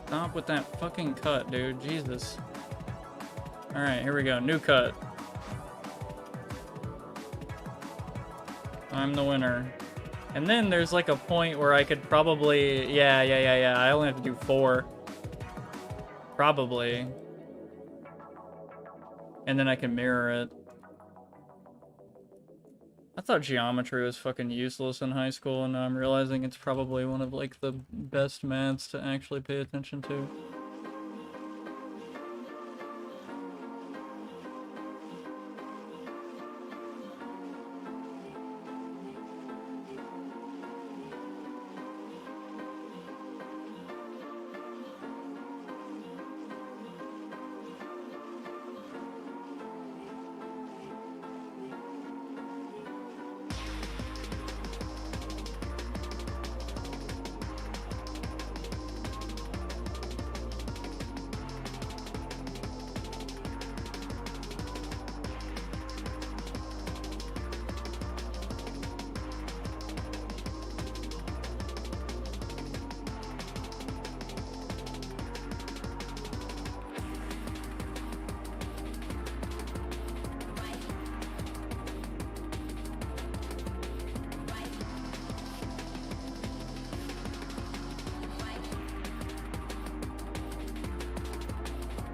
Stop with that fucking cut, dude. Jesus. Alright, here we go. New cut. I'm the winner. And then there's like a point where I could probably... Yeah. I only have to do 4. Probably. And then I can mirror it. I thought geometry was fucking useless in high school, and now I'm realizing it's probably one of like the best maths to actually pay attention to.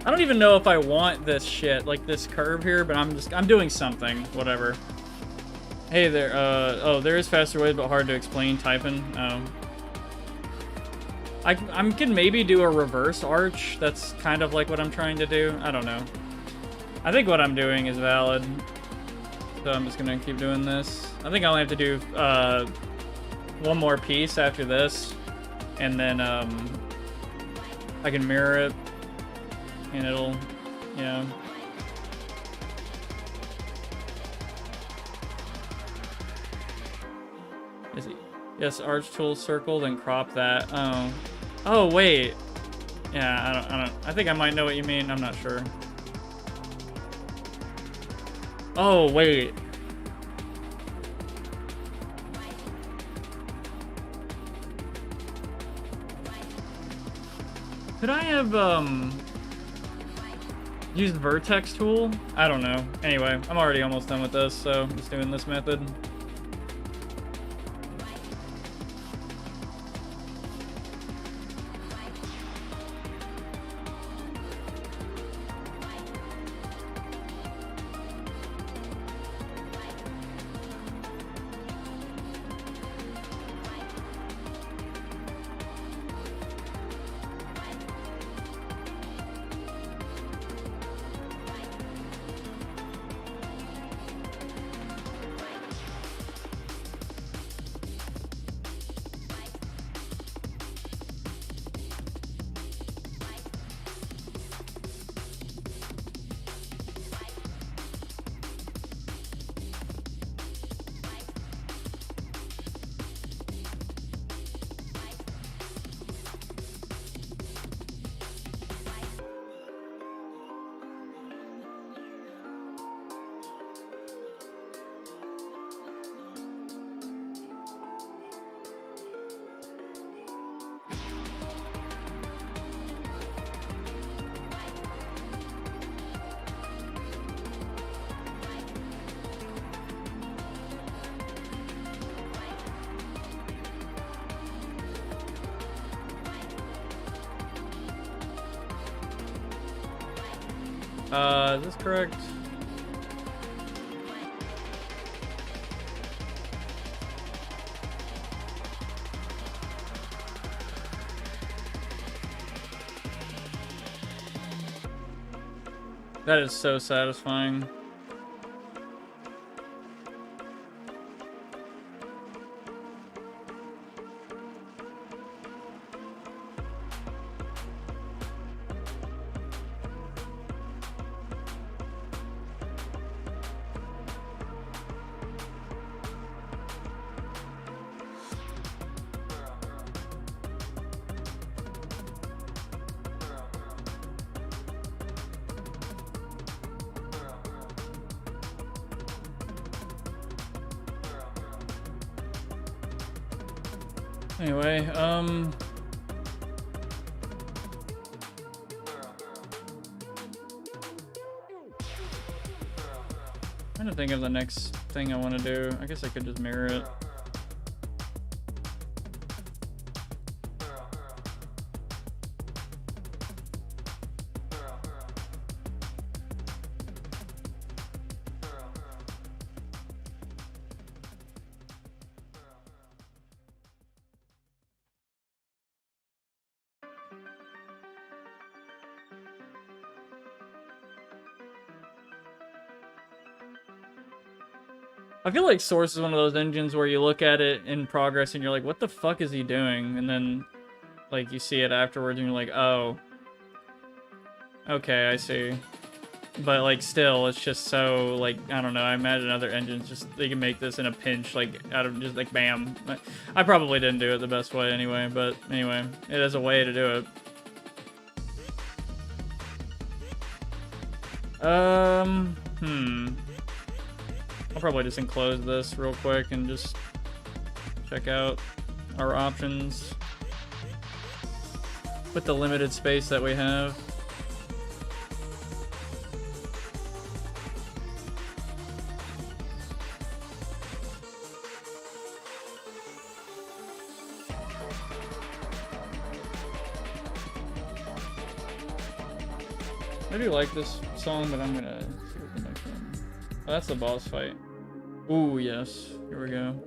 I don't even know if I want this shit, like this curve here, but I'm doing something, whatever. Hey there, oh, there is faster ways, but hard to explain typing. I can maybe do a reverse arch. That's kind of like what I'm trying to do. I don't know. I think what I'm doing is valid. So I'm just gonna keep doing this. I think I only have to do, one more piece after this. And then, I can mirror it. And it'll, yeah. Is he? Yes, arch tool circle, then crop that. Oh. Oh, wait. Yeah, I think I might know what you mean. I'm not sure. Oh, wait. Could I have, use the vertex tool? I don't know. Anyway, I'm already almost done with this, so I'm just doing this method. Is this correct? That is so satisfying. Anyway, trying to think of the next thing I want to do. I guess I could just mirror it. I feel like Source is one of those engines where you look at it in progress and you're like, what the fuck is he doing? And then, like, you see it afterwards and you're like, oh. Okay, I see. But, like, still, it's just so, like, I don't know, I imagine other engines just, they can make this in a pinch, like, out of just, like, bam. I probably didn't do it the best way anyway, but anyway, it is a way to do it. I'll probably just enclose this real quick and just check out our options with the limited space that we have. I do like this song, but I'm gonna see what the next one. Oh, that's the boss fight. Ooh, yes. Here we go.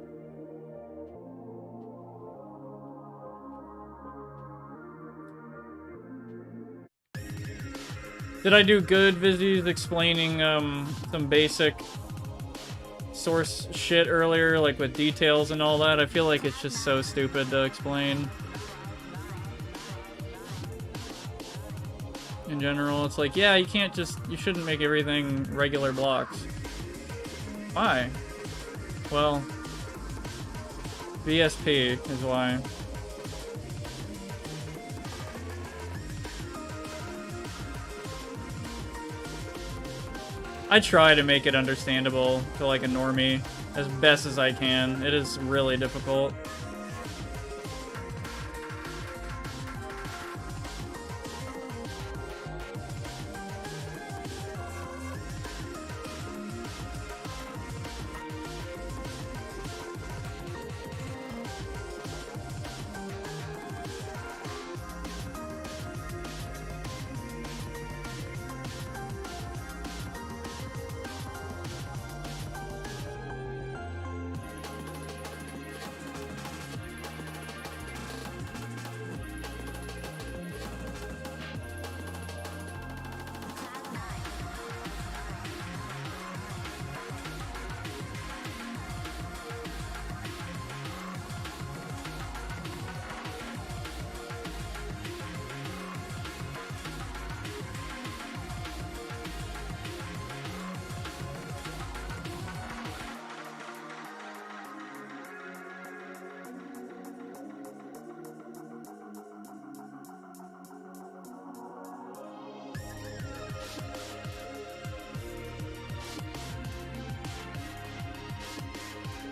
Did I do good, Vizzies, explaining some basic Source shit earlier, like with details and all that? I feel like it's just so stupid to explain. In general, it's like, yeah, you can't just, you shouldn't make everything regular blocks. Why? Well, BSP is why. I try to make it understandable to like a normie as best as I can. It is really difficult.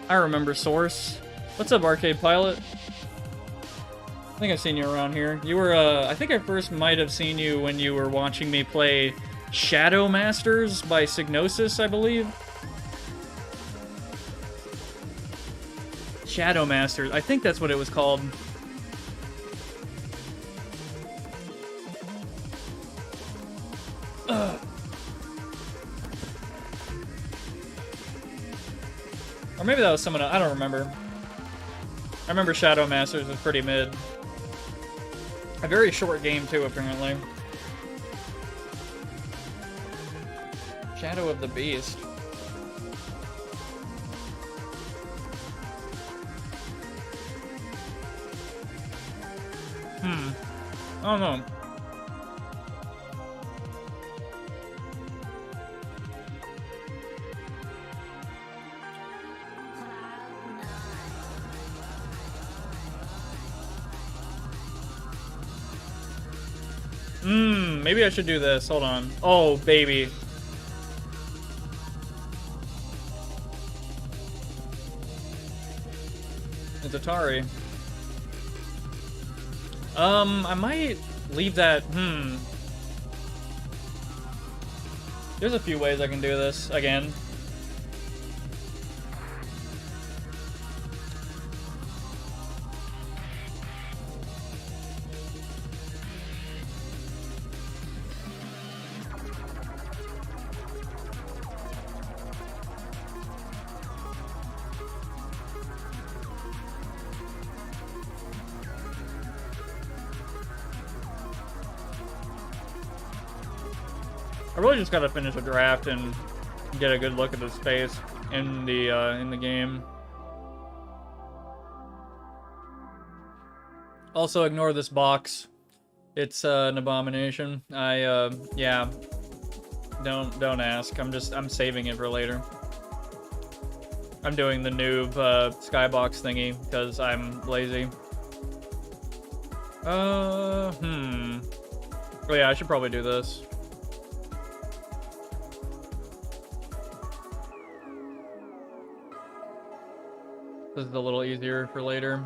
I remember Source. What's up, Arcade Pilot? I think I've seen you around here. You were, I think I first might have seen you when you were watching me play Shadow Masters by Psygnosis, I believe. Shadow Masters. I think that's what it was called. Ugh. Or maybe that was someone else. I don't remember. I remember Shadow Masters was pretty mid. A very short game too, apparently. Shadow of the Beast. I don't know. Maybe I should do this. Hold on. Oh, baby. It's Atari. I might leave that. There's a few ways I can do this again. I really just gotta finish a draft and get a good look at the space in the game. Also, ignore this box. It's an abomination. Yeah. Don't ask. I'm saving it for later. I'm doing the noob skybox thingy because I'm lazy. Oh yeah, I should probably do this. This is a little easier for later.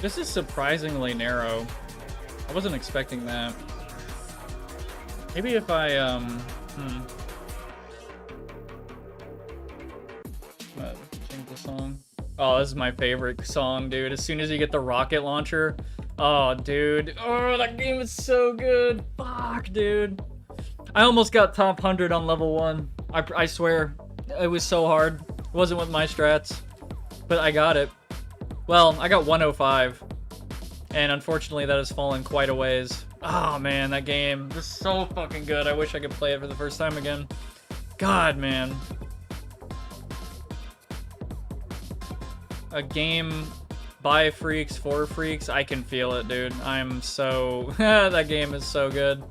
This is surprisingly narrow. I wasn't expecting that. Maybe if I, change the song. Oh, this is my favorite song, dude. As soon as you get the rocket launcher. Oh, dude. Oh, that game is so good. Fuck, dude. I almost got top 100 on level 1. I swear. It was so hard. It wasn't with my strats. But I got it. Well, I got 105, and unfortunately that has fallen quite a ways. Oh man, that game is so fucking good. I wish I could play it for the first time again. God, man. A game by freaks for freaks. I can feel it, dude. I'm so... that game is so good.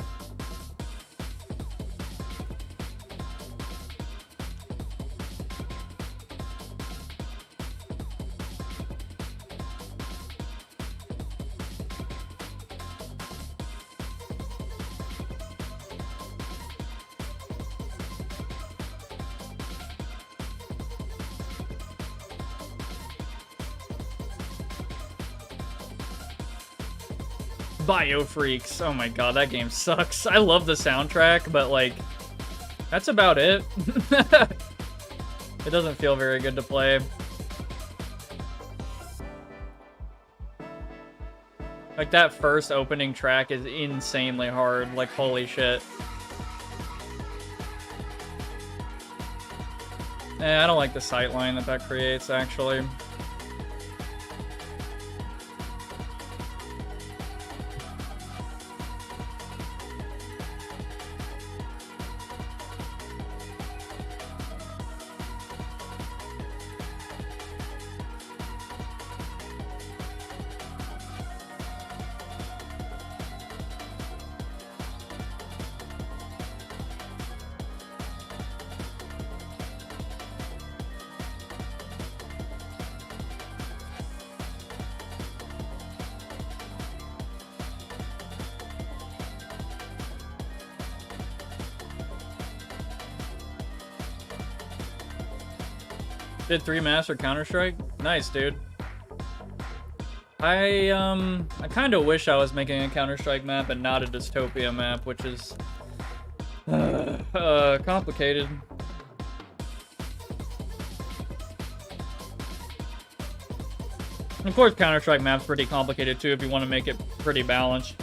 Biofreaks. Oh my god, that game sucks. I love the soundtrack, but like, that's about it. It doesn't feel very good to play. Like, that first opening track is insanely hard. Like, holy shit. I don't like the sightline that creates, actually. Did 3 master Counter-Strike? Nice, dude. I kind of wish I was making a Counter-Strike map and not a Dystopia map, which is complicated. And of course, Counter-Strike map's pretty complicated too if you want to make it pretty balanced.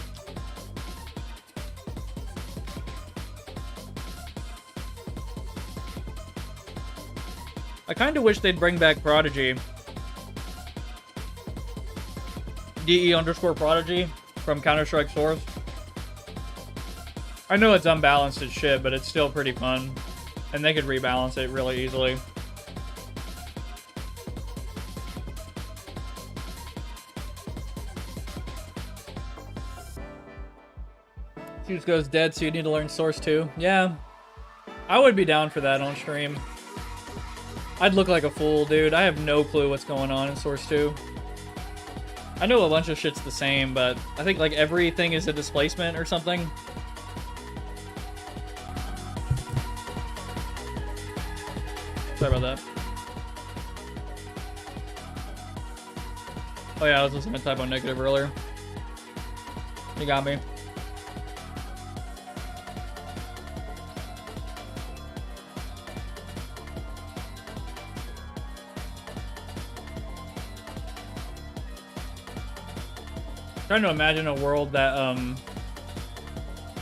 I kind of wish they'd bring back Prodigy. DE_Prodigy from Counter-Strike Source. I know it's unbalanced as shit, but it's still pretty fun. And they could rebalance it really easily. Juice goes dead, so you need to learn Source too. Yeah. I would be down for that on stream. I'd look like a fool, dude. I have no clue what's going on in Source 2. I know a bunch of shit's the same, but I think like everything is a displacement or something. Sorry about that. Oh yeah, I was listening to Typo Negative earlier. You got me. Trying to imagine a world that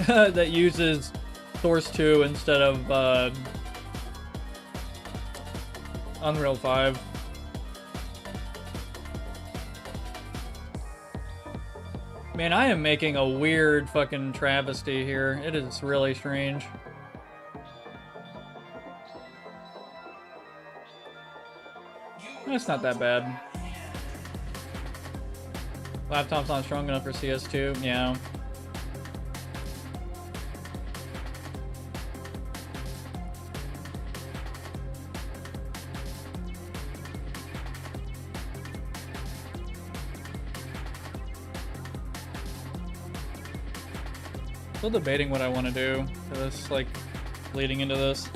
that uses Source 2 instead of Unreal 5. Man, I am making a weird fucking travesty here. It is really strange. It's not that bad. Laptop's not strong enough for CS2, yeah. Still debating what I want to do for this, like, leading into this.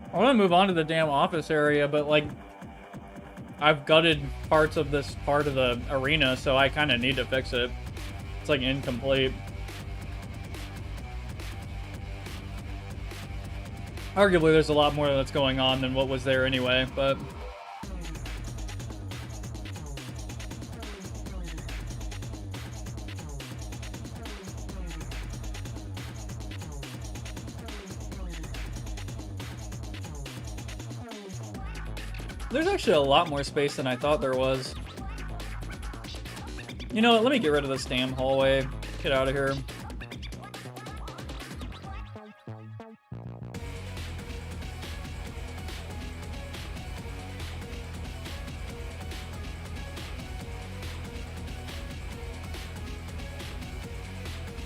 I want to move on to the damn office area, but like, I've gutted parts of this part of the arena, so I kind of need to fix it. It's like incomplete. Arguably, there's a lot more that's going on than what was there anyway, but... There's actually a lot more space than I thought there was. You know what, let me get rid of this damn hallway. Get out of here.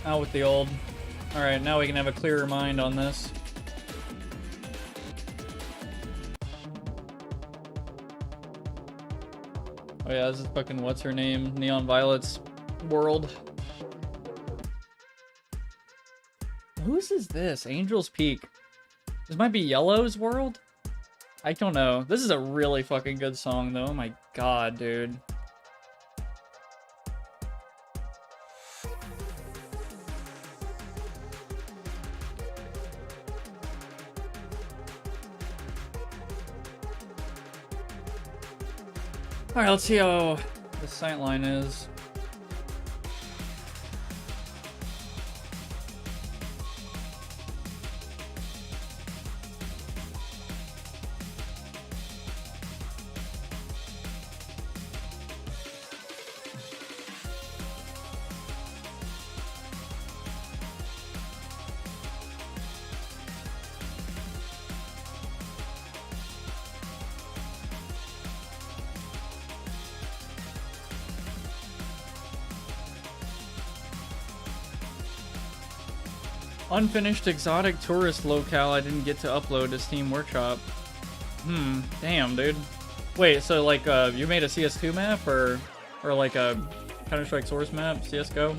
Out with the old. Alright, now we can have a clearer mind on this. Oh yeah, this is fucking what's her name? Neon Violet's world. Whose is this? Angel's Peak. This might be Yellow's world? I don't know. This is a really fucking good song though. Oh my god, dude. Alright, let's see how the sightline is. Unfinished exotic tourist locale I didn't get to upload to Steam Workshop. Damn, dude. Wait, so like you made a CS2 map or like a Counter-Strike Source map, CS:GO?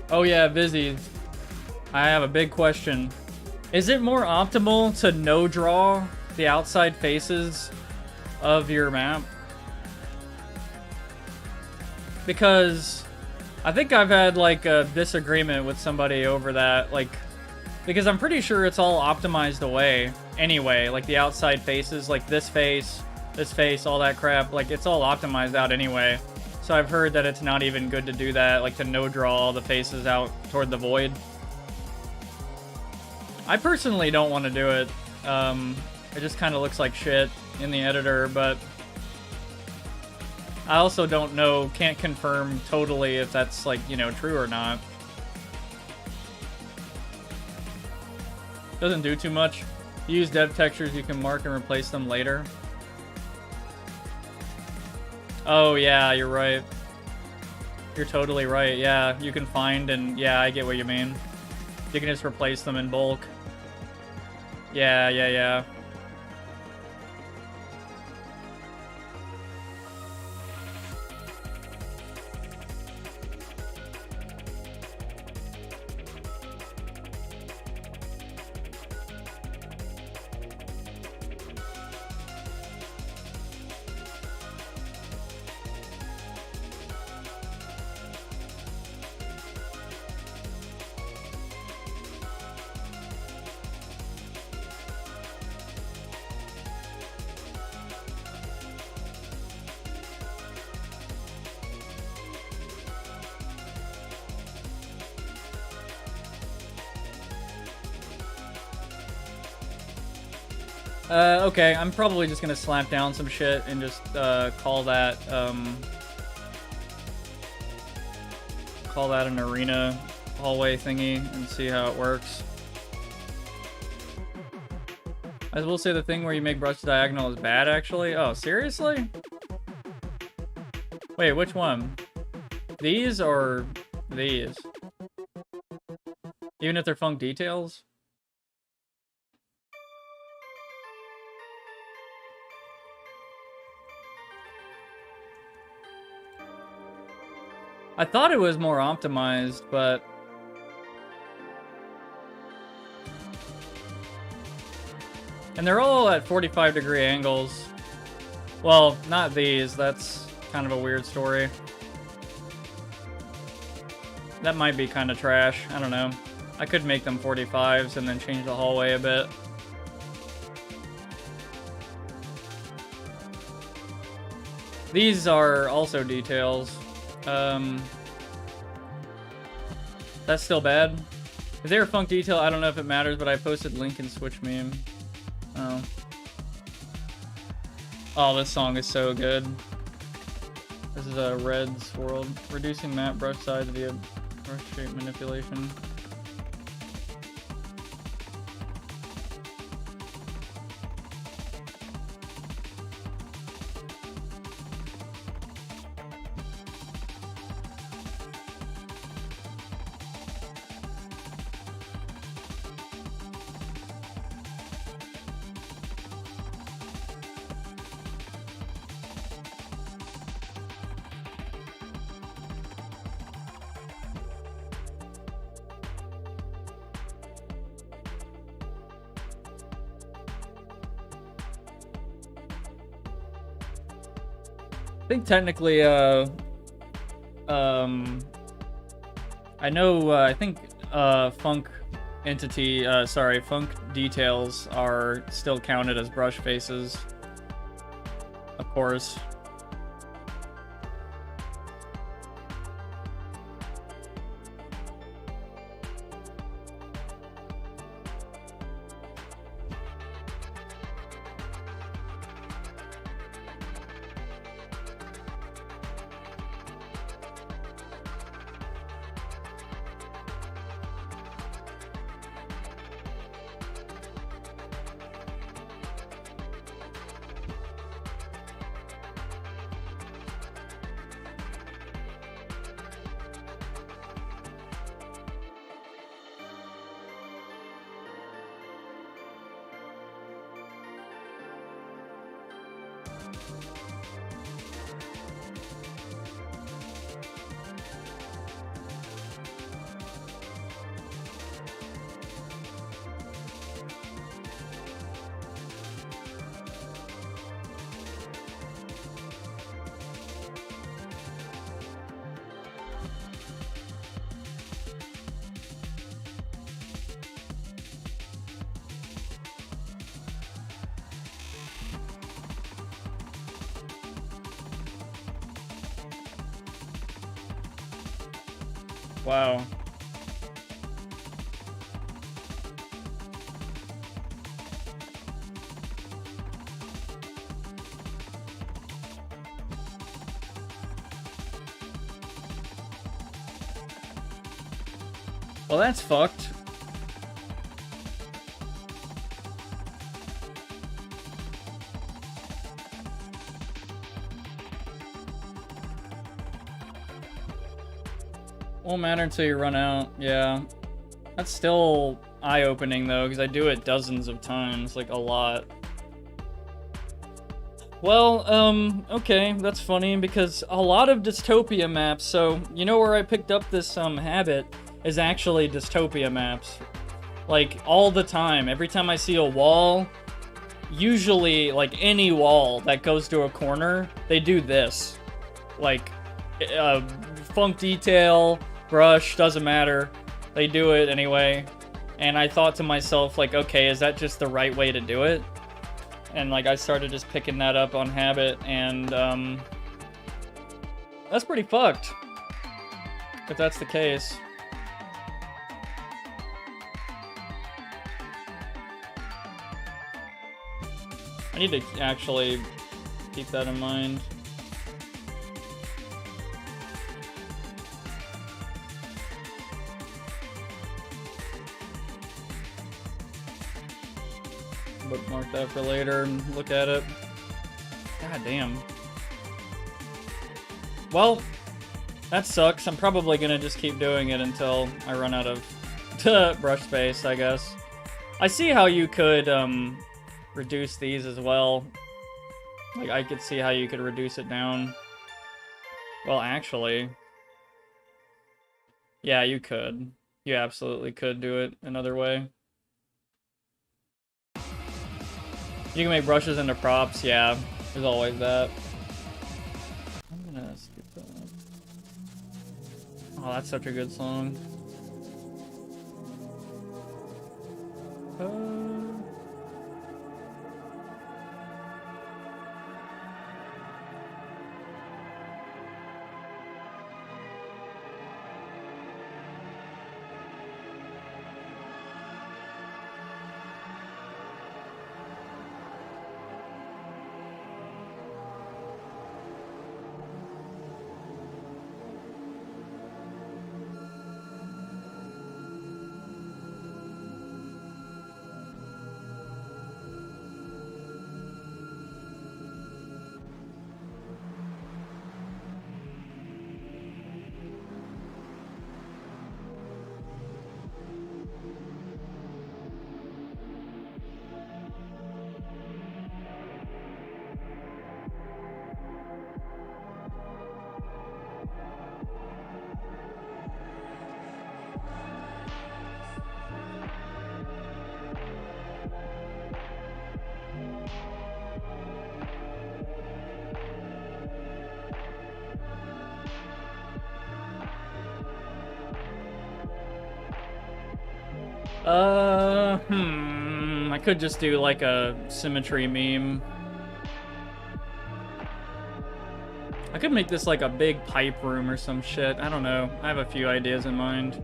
Oh yeah, Vizzy. I have a big question. Is it more optimal to no draw the outside faces of your map? Because I think I've had like a disagreement with somebody over that, like, because I'm pretty sure it's all optimized away anyway, like the outside faces, like this face, all that crap, like it's all optimized out anyway. So I've heard that it's not even good to do that, like to no draw all the faces out toward the void. I personally don't want to do it. It just kind of looks like shit in the editor, but I also don't know, can't confirm totally if that's like, you know, true or not. Doesn't do too much. You use dev textures, you can mark and replace them later. Oh yeah, you're right. You're totally right. Yeah, you can find and yeah, I get what you mean. You can just replace them in bulk. Yeah. Okay, I'm probably just gonna slap down some shit and just call that an arena hallway thingy and see how it works. I will say the thing where you make brush diagonal is bad, actually. Oh, seriously? Wait, which one? These or these? Even if they're funk details? I thought it was more optimized, but and they're all at 45-degree angles. Well, not these. That's kind of a weird story. That might be kind of trash. I don't know. I could make them 45s and then change the hallway a bit. These are also details. That's still bad. If they were funk detail, I don't know if it matters, but I posted link and switch meme. Oh. Oh, this song is so good. This is a Red's World. Reducing map brush size via brush shape manipulation. I think technically, I know, I think, funk entity, func details are still counted as brush faces. Of course. Wow. Well, that's fucked. Won't matter until you run out. Yeah. That's still eye-opening, though, because I do it dozens of times, like, a lot. Well, okay, that's funny, because a lot of Dystopia maps, so, you know where I picked up this, habit, is actually Dystopia maps. Like, all the time. Every time I see a wall, usually, like, any wall that goes to a corner, they do this. Like, funk detail, brush, doesn't matter. They do it anyway. And I thought to myself, like, okay, is that just the right way to do it? And, like, I started just picking that up on habit, and, that's pretty fucked. If that's the case. I need to actually keep that in mind. Bookmark that for later and look at it. God damn. Well, that sucks. I'm probably gonna just keep doing it until I run out of brush space, I guess. I see how you could reduce these as well. Like, I could see how you could reduce it down. Well, actually, yeah, you could. You absolutely could do it another way. You can make brushes into props, yeah. There's always that. I'm gonna skip that. Oh, that's such a good song. I could just do like a symmetry meme. I could make this like a big pipe room or some shit. I don't know. I have a few ideas in mind.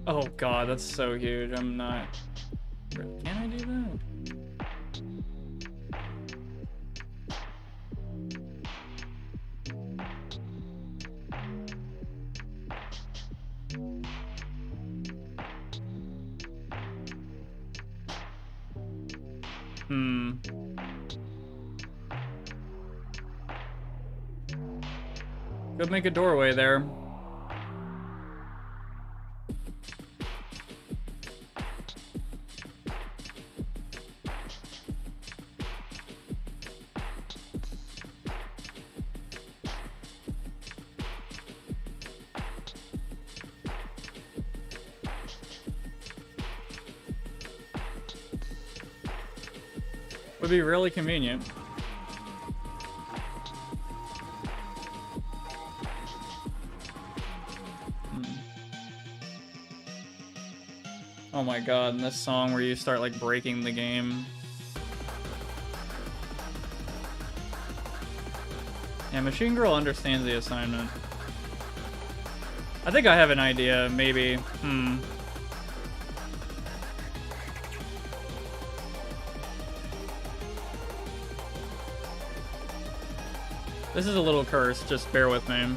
Oh god, that's so huge. I'm not... Can I do that? Could make a doorway there. Would be really convenient. Oh my god, and this song where you start like breaking the game. Yeah, Machine Girl understands the assignment. I think I have an idea, maybe. This is a little cursed, just bear with me.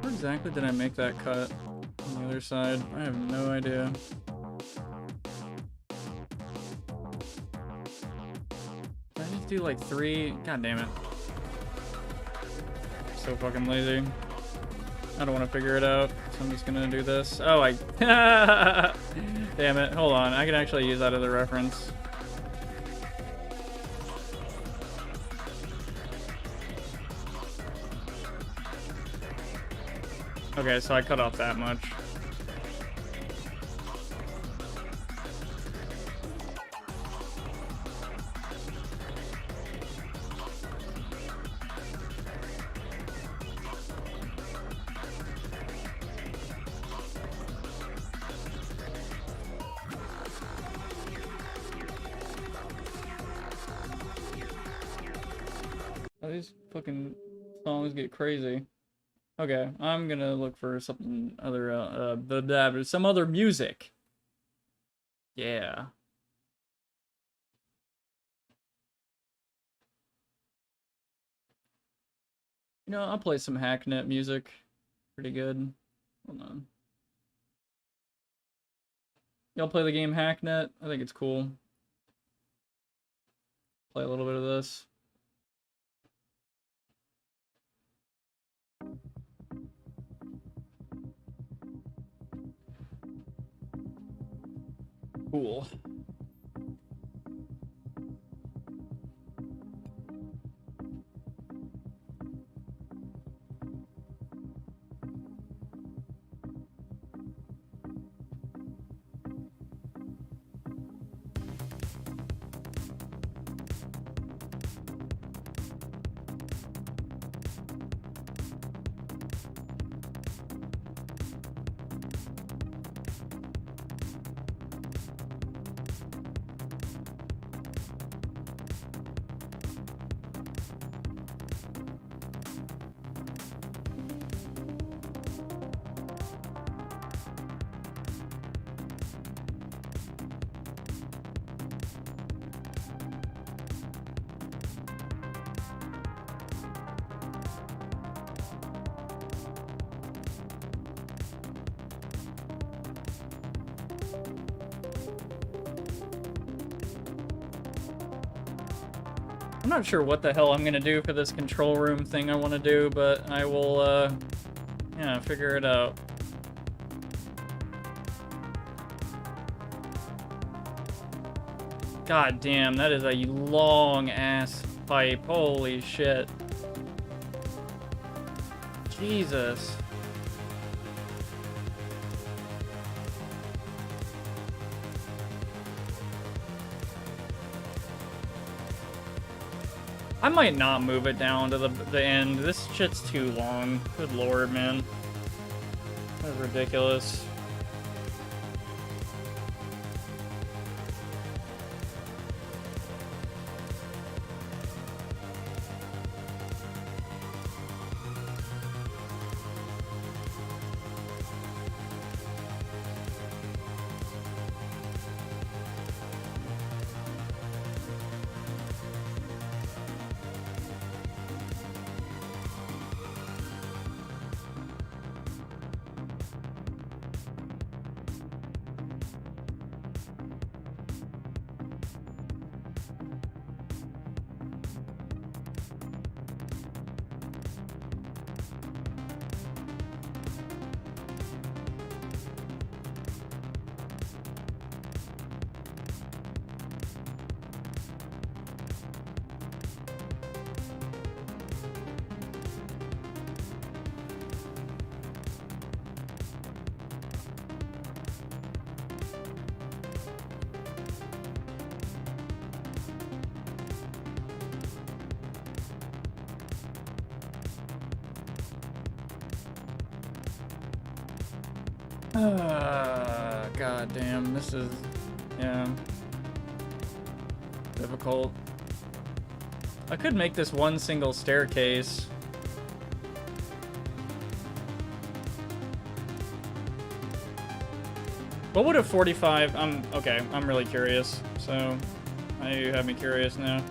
Where exactly did I make that cut on the other side? I have no idea. Did I just do like 3? God damn it. So fucking lazy. I don't want to figure it out, so I'm just gonna do this. Oh, I... Damn it. Hold on. I can actually use that as a reference. Okay, so I cut off that much. Oh, these fucking songs get crazy. Okay, I'm gonna look for something other, some other music. Yeah. You know, I'll play some Hacknet music. Pretty good. Hold on. Y'all play the game Hacknet? I think it's cool. Play a little bit of this. Cool. I'm not sure what the hell I'm gonna do for this control room thing I want to do, but I will, yeah, figure it out. God damn, that is a long-ass pipe. Holy shit. Jesus. I might not move it down to the end. This shit's too long. Good lord, man. That's ridiculous. God damn, this is, yeah, difficult. I could make this one single staircase. What would a 45, okay, I'm really curious, so now you have me curious now.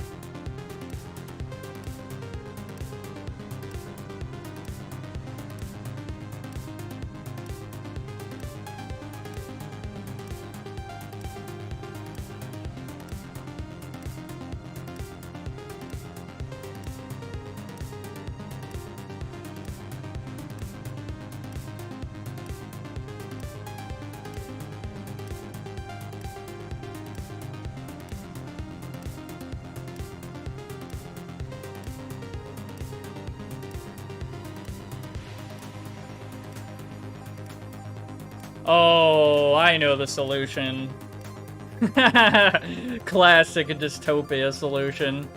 Oh, I know the solution. Classic dystopia solution.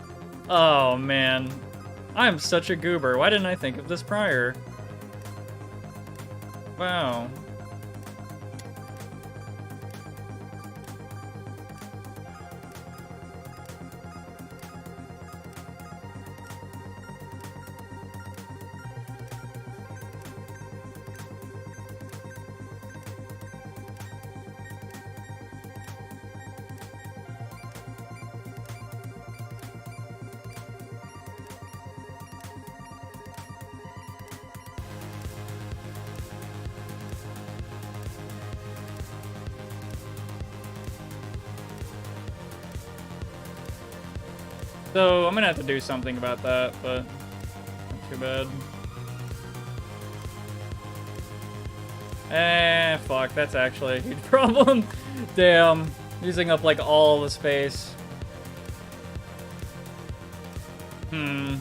Oh, man. I'm such a goober. Why didn't I think of this prior? Wow. So, I'm gonna have to do something about that, but not too bad. Fuck, that's actually a huge problem. Damn, using up like all the space. I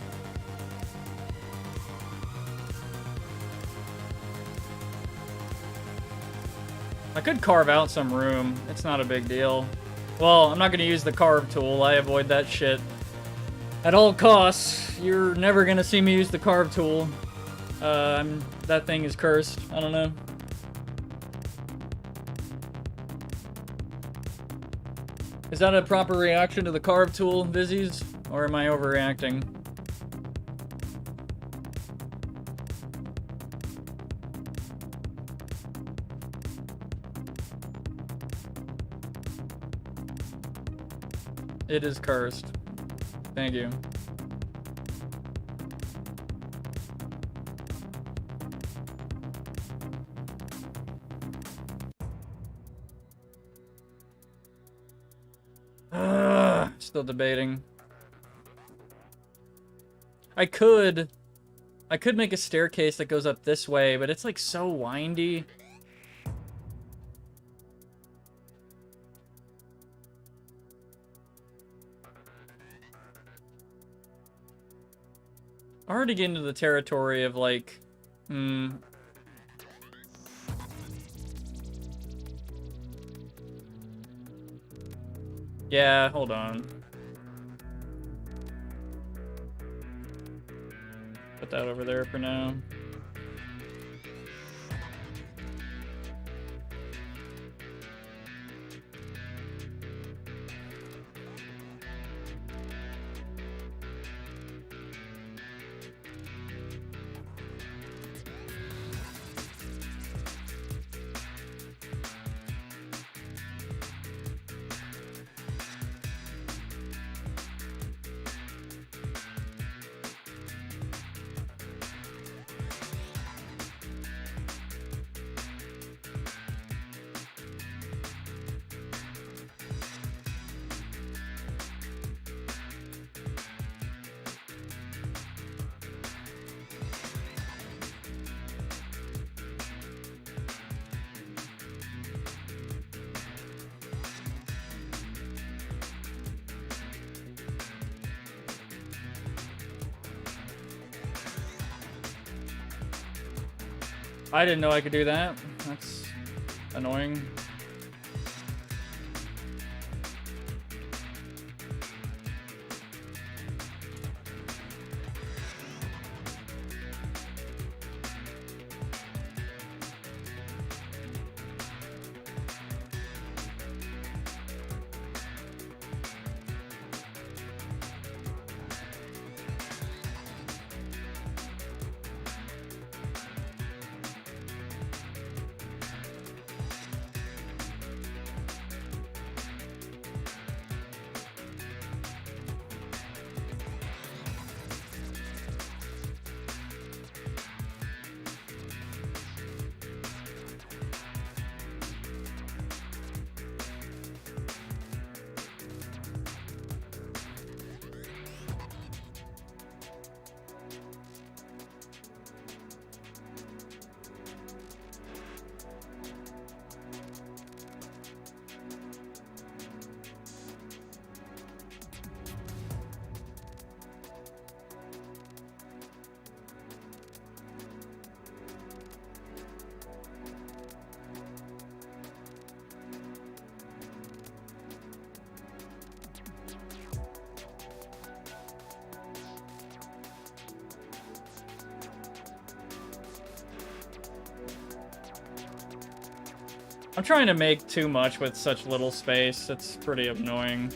could carve out some room. It's not a big deal. Well, I'm not gonna use the carve tool. I avoid that shit at all costs. You're never gonna see me use the carve tool. That thing is cursed. I don't know. Is that a proper reaction to the carve tool, Vizzies? Or am I overreacting? It is cursed. Thank you. Still debating. I could make a staircase that goes up this way, but it's like so windy. Already getting into the territory of like, yeah, hold on. Put that over there for now. I didn't know I could do that. That's annoying. I'm trying to make too much with such little space. It's pretty annoying.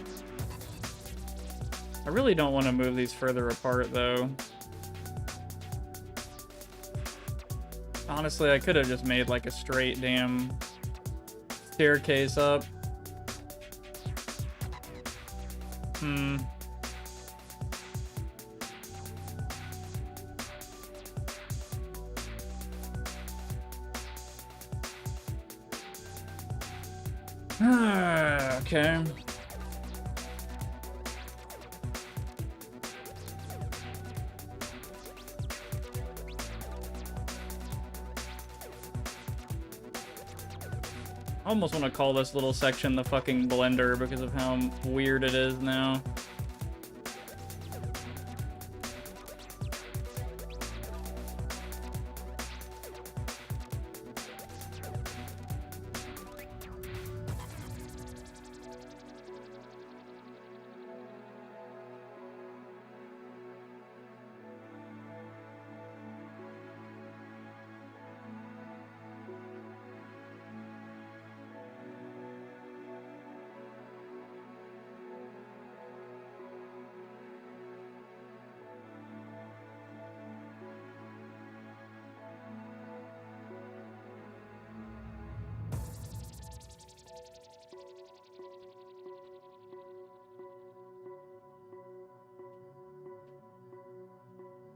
I really don't want to move these further apart, though. Honestly, I could have just made like a straight damn staircase up. Okay. I almost want to call this little section the fucking blender because of how weird it is now.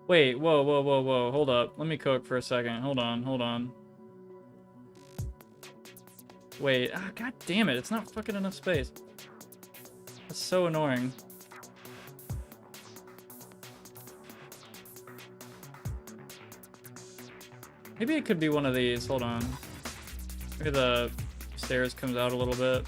Wait, whoa, hold up. Let me cook for a second. Hold on. Wait, god damn it, it's not fucking enough space. That's so annoying. Maybe it could be one of these. Hold on. Maybe the stairs comes out a little bit.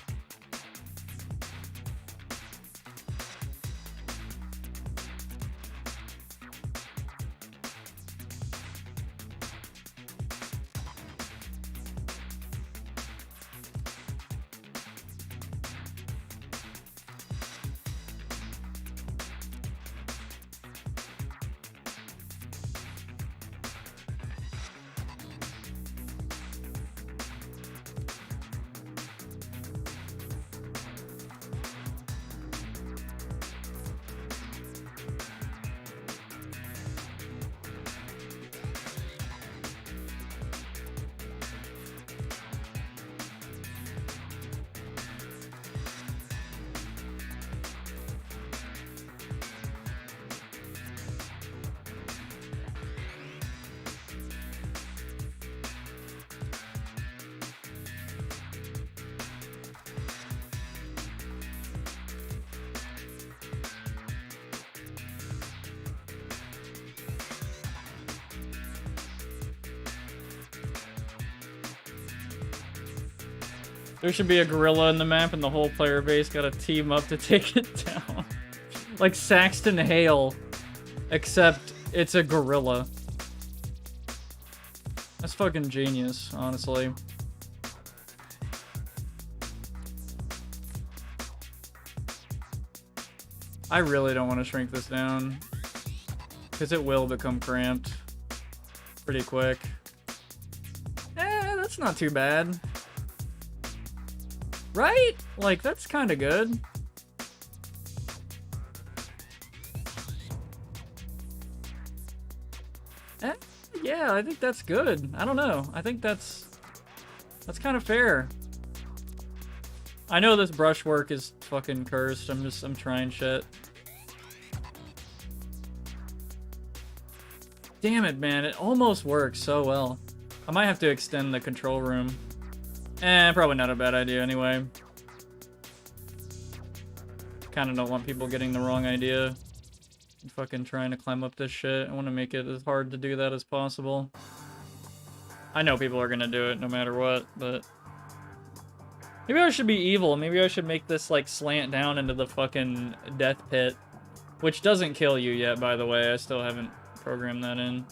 There should be a gorilla in the map and the whole player base gotta team up to take it down. Like Saxton Hale, except it's a gorilla. That's fucking genius, honestly. I really don't want to shrink this down, because it will become cramped pretty quick. That's not too bad. Right? Like, that's kind of good. Yeah, I think that's good. I don't know. I think that's kind of fair. I know this brushwork is fucking cursed. I'm trying shit. Damn it, man. It almost works so well. I might have to extend the control room. Probably not a bad idea anyway. Kind of don't want people getting the wrong idea. I'm fucking trying to climb up this shit. I want to make it as hard to do that as possible. I know people are gonna do it no matter what, but... Maybe I should be evil. Maybe I should make this, like, slant down into the fucking death pit. Which doesn't kill you yet, by the way. I still haven't programmed that in.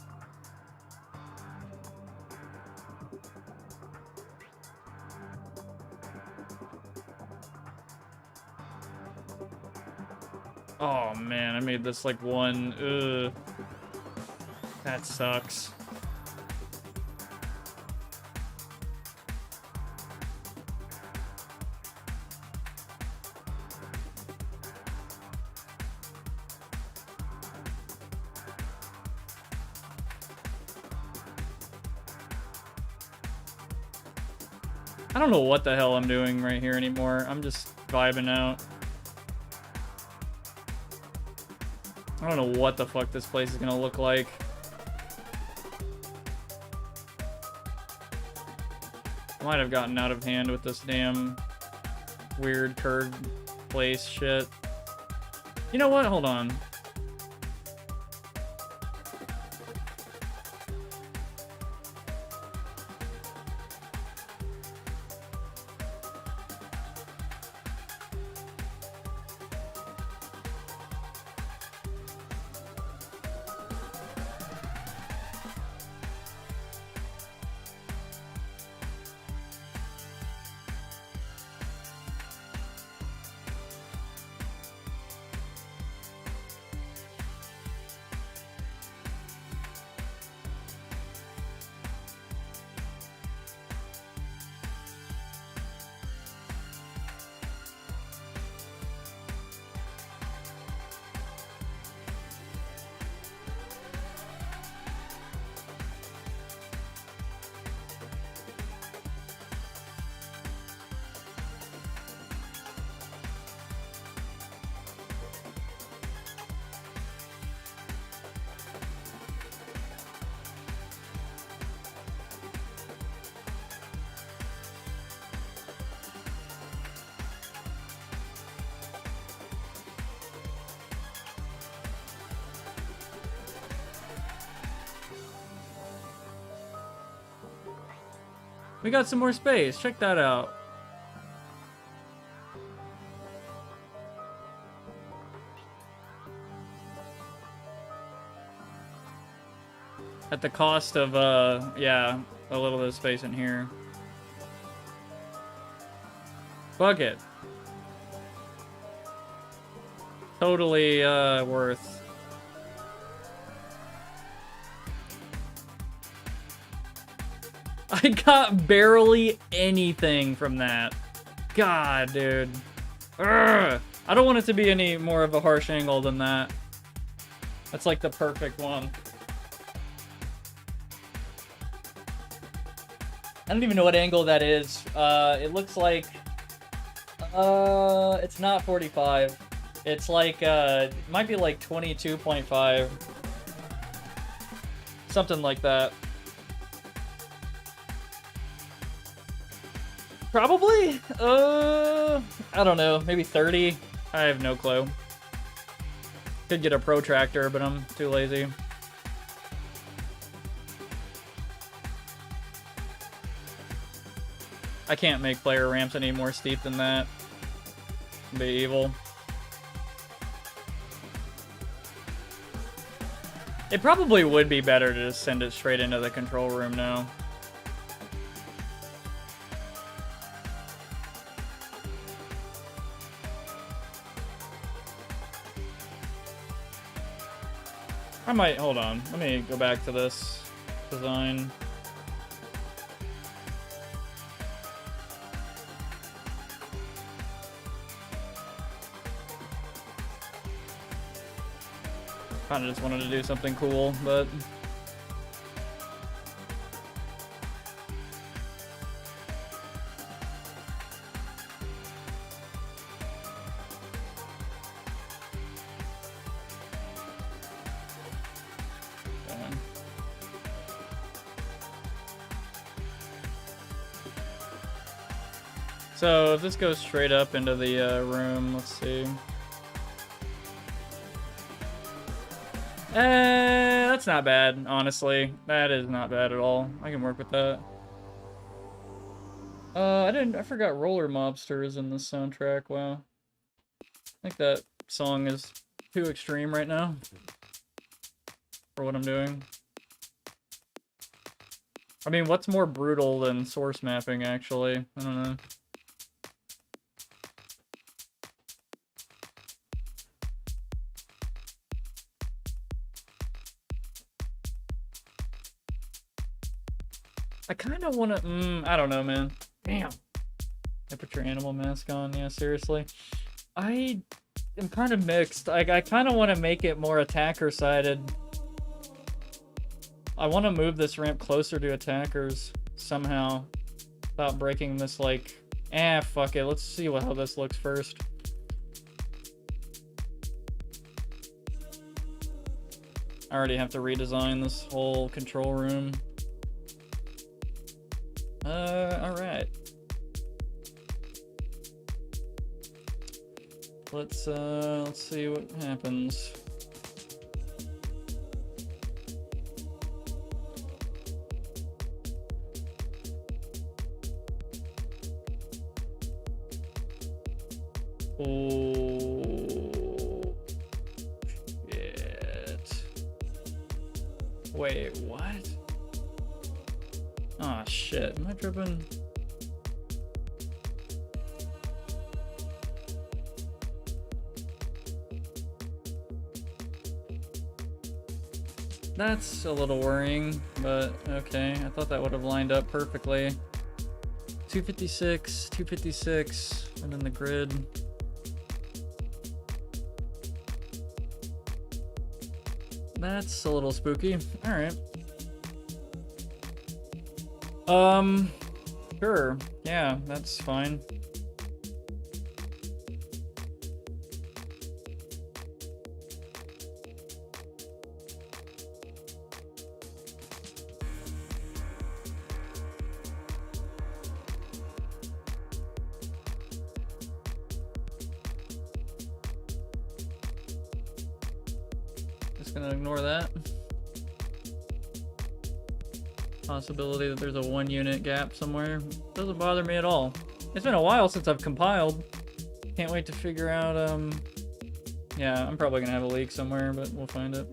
Oh man, I made this like one. Ugh. That sucks. I don't know what the hell I'm doing right here anymore. I'm just vibing out. I don't know what the fuck this place is gonna look like. I might have gotten out of hand with this damn weird curved place shit. You know what? Hold on. We got some more space. Check that out. At the cost of, yeah, a little bit of space in here. Fuck it. Totally, worth. I got barely anything from that. God, dude. Urgh. I don't want it to be any more of a harsh angle than that. That's like the perfect one. I don't even know what angle that is. It looks like... it's not 45. It's like, it might be like 22.5. Something like that. Probably? I don't know. Maybe 30? I have no clue. Could get a protractor, but I'm too lazy. I can't make player ramps any more steep than that. It'd be evil. It probably would be better to just send it straight into the control room now. I might, hold on, let me go back to this design. Kinda just wanted to do something cool, but... So if this goes straight up into the room, let's see. That's not bad, honestly. That is not bad at all. I can work with that. I forgot Roller Mobsters in the soundtrack. Wow. I think that song is too extreme right now for what I'm doing. I mean, what's more brutal than source mapping, actually? I don't know. I kind of want to, I don't know, man. Damn. I put your animal mask on, yeah, seriously. I am kind of mixed. I kind of want to make it more attacker-sided. I want to move this ramp closer to attackers somehow without breaking this, like, fuck it. Let's see how this looks first. I already have to redesign this whole control room. Alright. Let's see what happens. Oh, shit. Wait, what? Oh shit, am I tripping? That's a little worrying, but okay. I thought that would have lined up perfectly. 256, 256, and then the grid. That's a little spooky. Alright. Sure. Yeah, that's fine. Just gonna ignore that. possibility that there's a 1 unit gap somewhere. Doesn't bother me at all. It's been a while since I've compiled. Can't wait to figure out, yeah, I'm probably gonna have a leak somewhere, but we'll find it.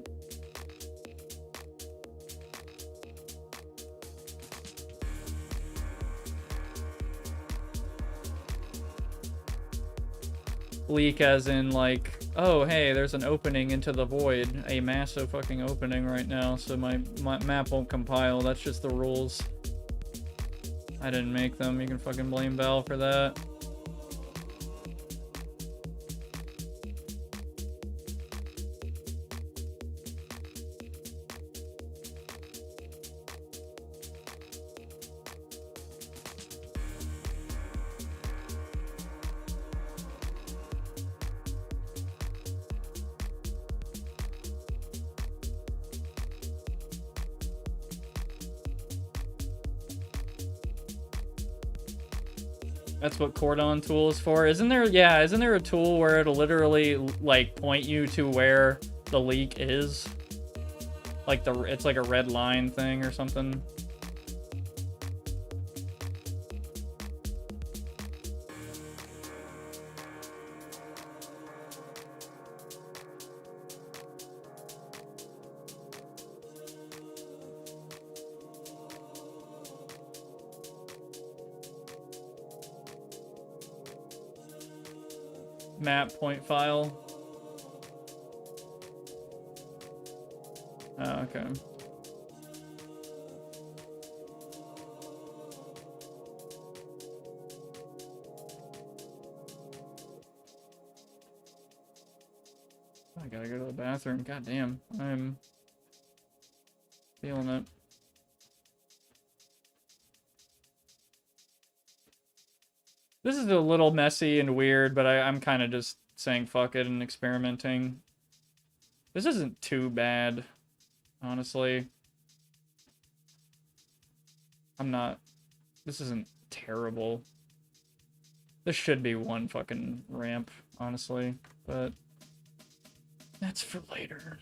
Leak as in like, oh hey, there's an opening into the void, a massive fucking opening right now, so my map won't compile. That's just the rules. I didn't make them. You can fucking blame Valve for that. That's what Cordon tool is for. Isn't there a tool where it'll literally like point you to where the leak is? Like it's like a red line thing or something. Map point file. Oh, okay. I gotta go to the bathroom. God damn, I'm feeling it. This is a little messy and weird, but I'm kind of just saying fuck it and experimenting. This isn't too bad, honestly. This isn't terrible. This should be one fucking ramp, honestly, but that's for later.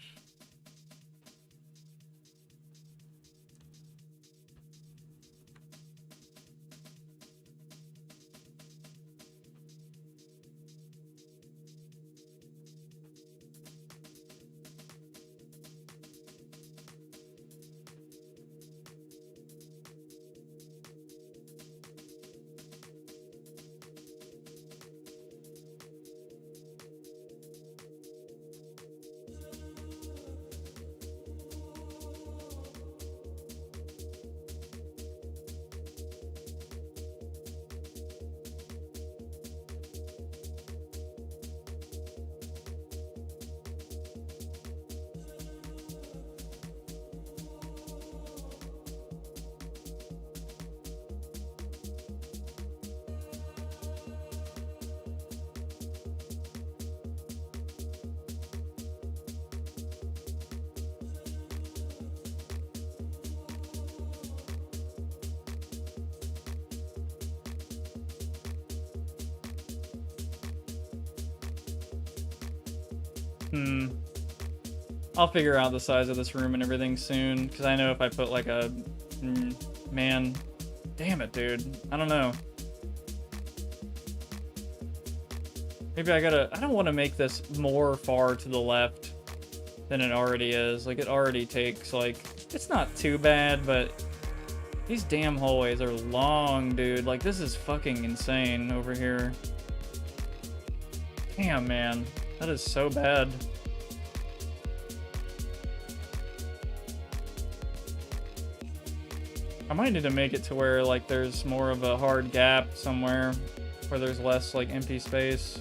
I'll figure out the size of this room and everything soon, because I know if I put like a... man, damn it, dude. I don't know. Maybe I don't want to make this more far to the left than it already is. Like, it already takes, like... It's not too bad, but... These damn hallways are long, dude. Like, this is fucking insane over here. Damn, man. That is so bad. I might need to make it to where, like, there's more of a hard gap somewhere where there's less, like, empty space.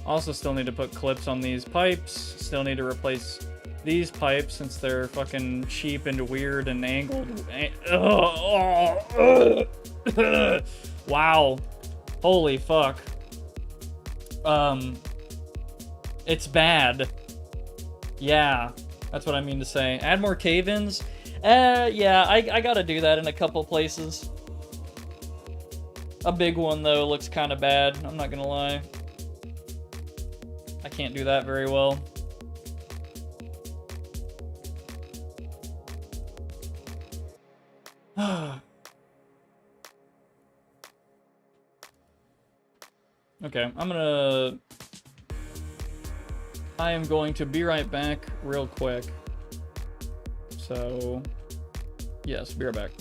Also still need to put clips on these pipes. Still need to replace these pipes since they're fucking cheap and weird and angled. Wow. Holy fuck. It's bad. Yeah, that's what I mean to say. Add more cave-ins? Yeah, I gotta do that in a couple places. A big one, though, looks kind of bad. I'm not gonna lie. I can't do that very well. Okay, I am going to be right back real quick. So, yes, be right back.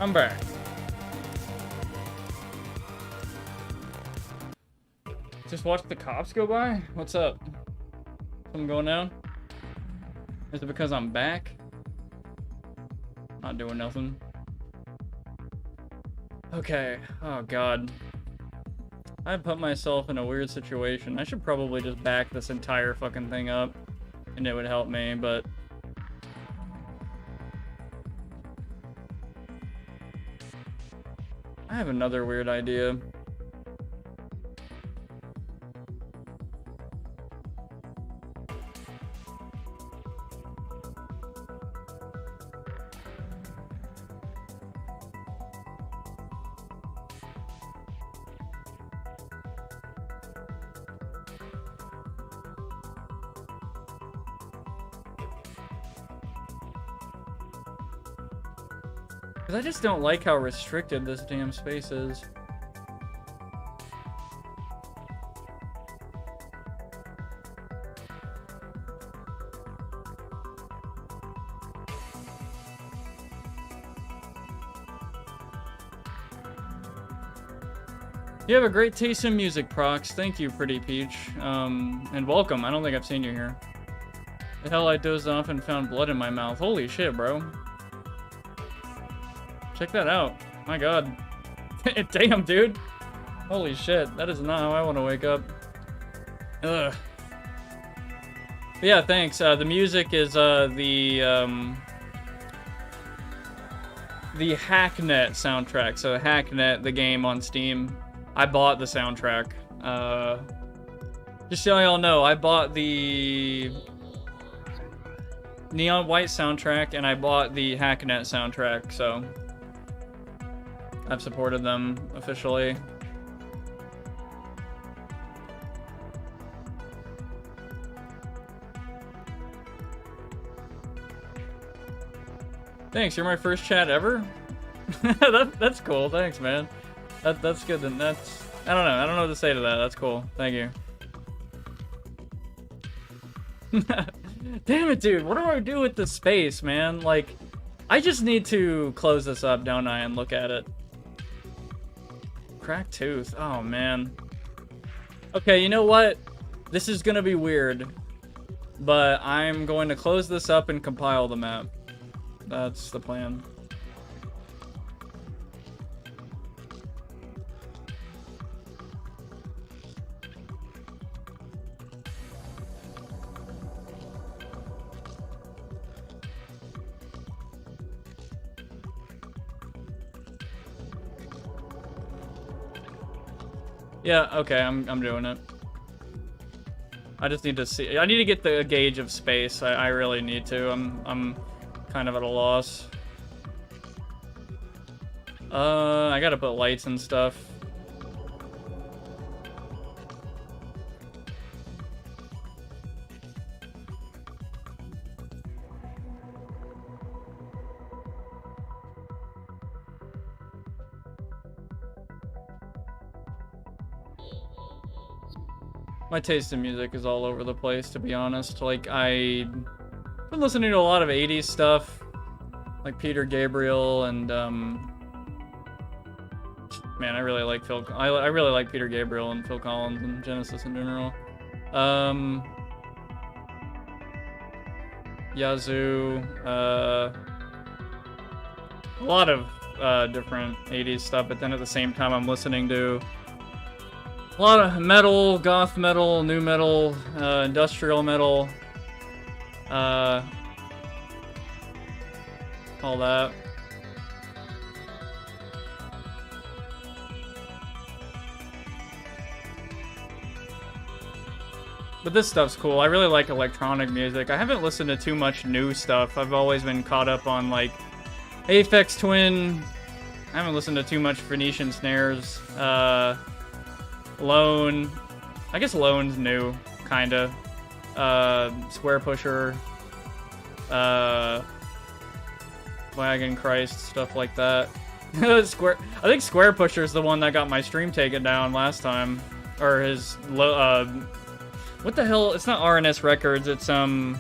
I'm back. Just watch the cops go by? What's up? Something going down? Is it because I'm back? Not doing nothing. Okay. Oh, God. I put myself in a weird situation. I should probably just back this entire fucking thing up, and it would help me, but... I have another weird idea. Because I just don't like how restricted this damn space is. You have a great taste in music, Prox. Thank you, Pretty Peach. And welcome. I don't think I've seen you here. The hell, I dozed off and found blood in my mouth. Holy shit, bro. Check that out. My god. Damn, dude. Holy shit. That is not how I want to wake up. Ugh. But yeah, thanks. The music is the Hacknet soundtrack. So Hacknet, the game on Steam. I bought the soundtrack. Just so y'all know, I bought the Neon White soundtrack and I bought the Hacknet soundtrack, so I've supported them officially. Thanks, you're my first chat ever? That's cool, thanks, man. That's good, then that's... I don't know what to say to that, that's cool. Thank you. Damn it, dude, what do I do with the space, man? Like, I just need to close this up, don't I, and look at it. Cracked tooth, oh man. Okay, you know what? This is gonna be weird, but I'm going to close this up and compile the map. That's the plan. Yeah, okay, I'm doing it. I just need to see. I need to get the gauge of space. I really need to. I'm kind of at a loss. I gotta put lights and stuff. My taste in music is all over the place, to be honest. Like, I've been listening to a lot of 80s stuff, like Peter Gabriel and, man, I really like I really like Peter Gabriel and Phil Collins and Genesis in general. Yazoo, a lot of different 80s stuff, but then at the same time I'm listening to a lot of metal, goth metal, new metal, industrial metal, all that. But this stuff's cool. I really like electronic music. I haven't listened to too much new stuff. I've always been caught up on, like, Aphex Twin. I haven't listened to too much Phoenician Snares. Lone. I guess Lone's new, kinda. Square Pusher. Wagon Christ, stuff like that. I think Square Pusher's the one that got my stream taken down last time. Or his, what the hell? It's not RNS Records, it's, the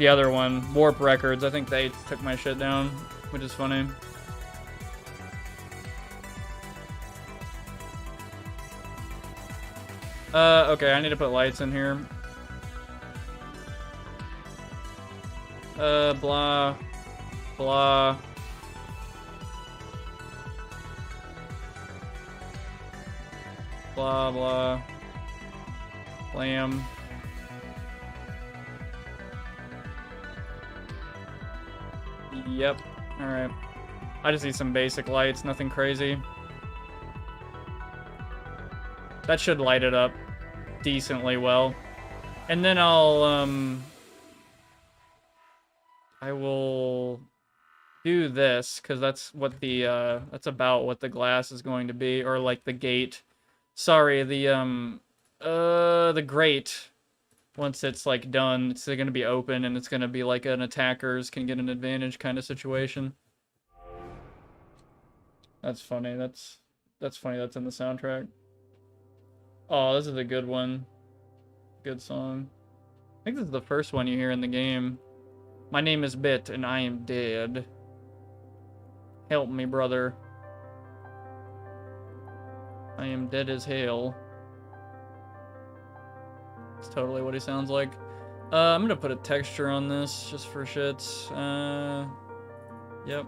other one. Warp Records. I think they took my shit down, which is funny. Okay, I need to put lights in here. Blah. Blah. Blah, blah. Blam. Yep. Alright. I just need some basic lights, nothing crazy. That should light it up decently well. And then I will do this, because that's what the, that's about what the glass is going to be, or like the gate. Sorry, the grate. Once it's like done, it's going to be open, and it's going to be like an attackers can get an advantage kind of situation. That's funny. That's funny. That's in the soundtrack. Oh, this is a good one. Good song. I think this is the first one you hear in the game. My name is Bit, and I am dead. Help me, brother. I am dead as hell. That's totally what he sounds like. I'm gonna put a texture on this, just for shits. Yep.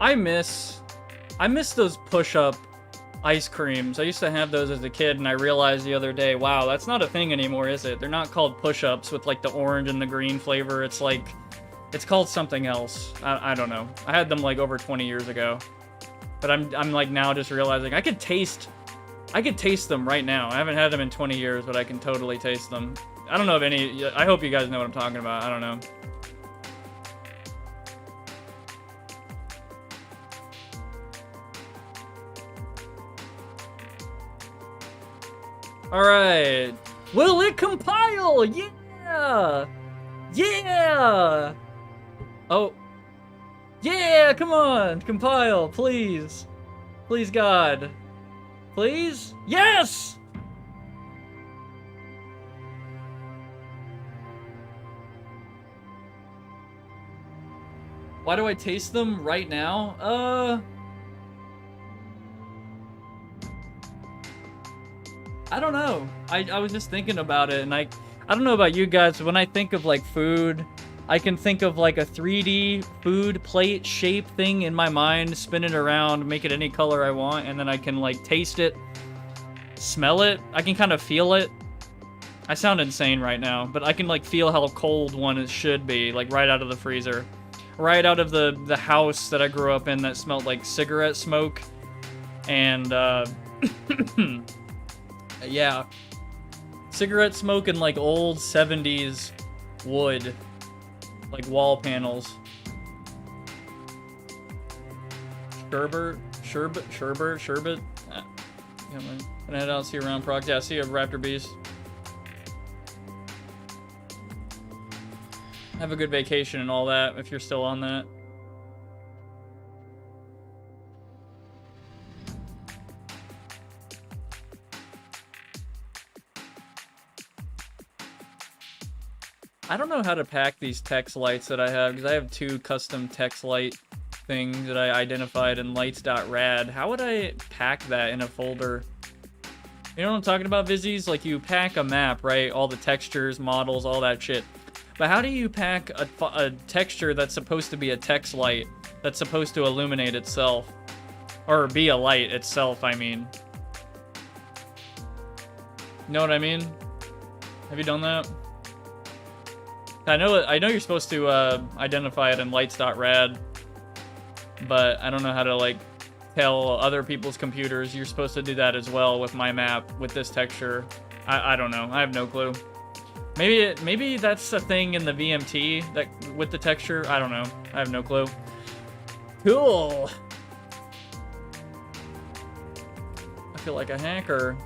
I miss those push-up ice creams. I used to have those as a kid, and I realized the other day, wow, that's not a thing anymore, is it? They're not called push-ups with like the orange and the green flavor. It's like, it's called something else. I don't know. I had them like over 20 years ago, but I'm like now just realizing I could taste them right now. I haven't had them in 20 years, but I can totally taste them. I don't know if any. I hope you guys know what I'm talking about. I don't know. Alright. Will it compile? Yeah! Yeah! Oh. Yeah, come on! Compile, please. Please, God. Please? Yes! Why do I taste them right now? I don't know. I was just thinking about it, and I don't know about you guys, but when I think of like food, I can think of like a 3D food plate shape thing in my mind, spin it around, make it any color I want, and then I can like taste it, smell it. I can kind of feel it. I sound insane right now, but I can like feel how cold one should be, like right out of the freezer. Right out of the house that I grew up in that smelled like cigarette smoke. And yeah. Cigarette smoke and like old 70s wood. Like wall panels. Sherbet. Yeah, man. Gonna head out, see you around, Proc. Yeah, see you, Raptor Beast. Have a good vacation and all that, if you're still on that. I don't know how to pack these text lights that I have, because I have 2 custom text light things that I identified in lights.rad. How would I pack that in a folder? You know what I'm talking about, Vizzies? Like, you pack a map, right? All the textures, models, all that shit. But how do you pack a texture that's supposed to be a text light, that's supposed to illuminate itself? Or be a light itself, I mean. You know what I mean? Have you done that? I know you're supposed to identify it in lights.rad, but I don't know how to like tell other people's computers you're supposed to do that as well with my map with this texture. I don't know. I have no clue. Maybe that's a thing in the VMT that with the texture. I don't know. I have no clue. Cool. I feel like a hacker.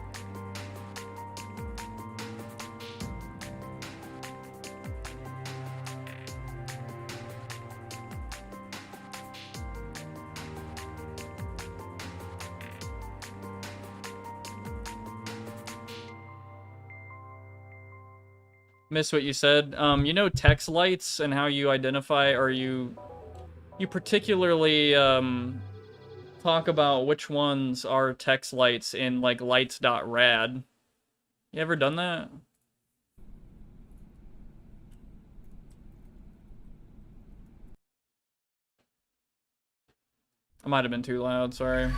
Miss what you said. You know text lights and how you identify, or you particularly talk about which ones are text lights in like lights.rad. You ever done that? I might have been too loud, sorry.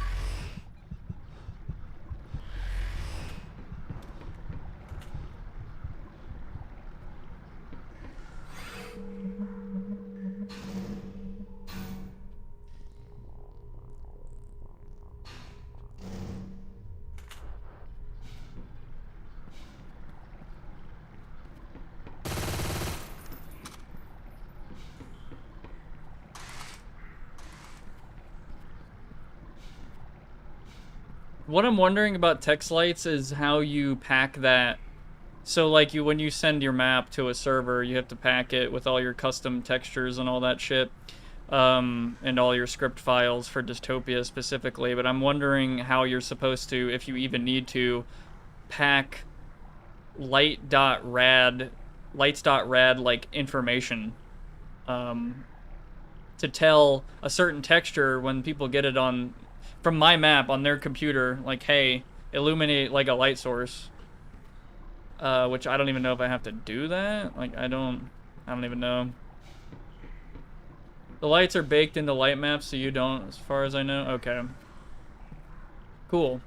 What I'm wondering about text lights is how you pack that. So like when you send your map to a server, you have to pack it with all your custom textures and all that shit. And all your script files for Dystopia specifically, but I'm wondering how you're supposed to, if you even need to, pack lights.rad like information to tell a certain texture when people get it on from my map on their computer, like, hey, illuminate like a light source. Which I don't even know if I have to do that. Like I don't even know. The lights are baked into light maps, so you don't, as far as I know. Okay. Cool.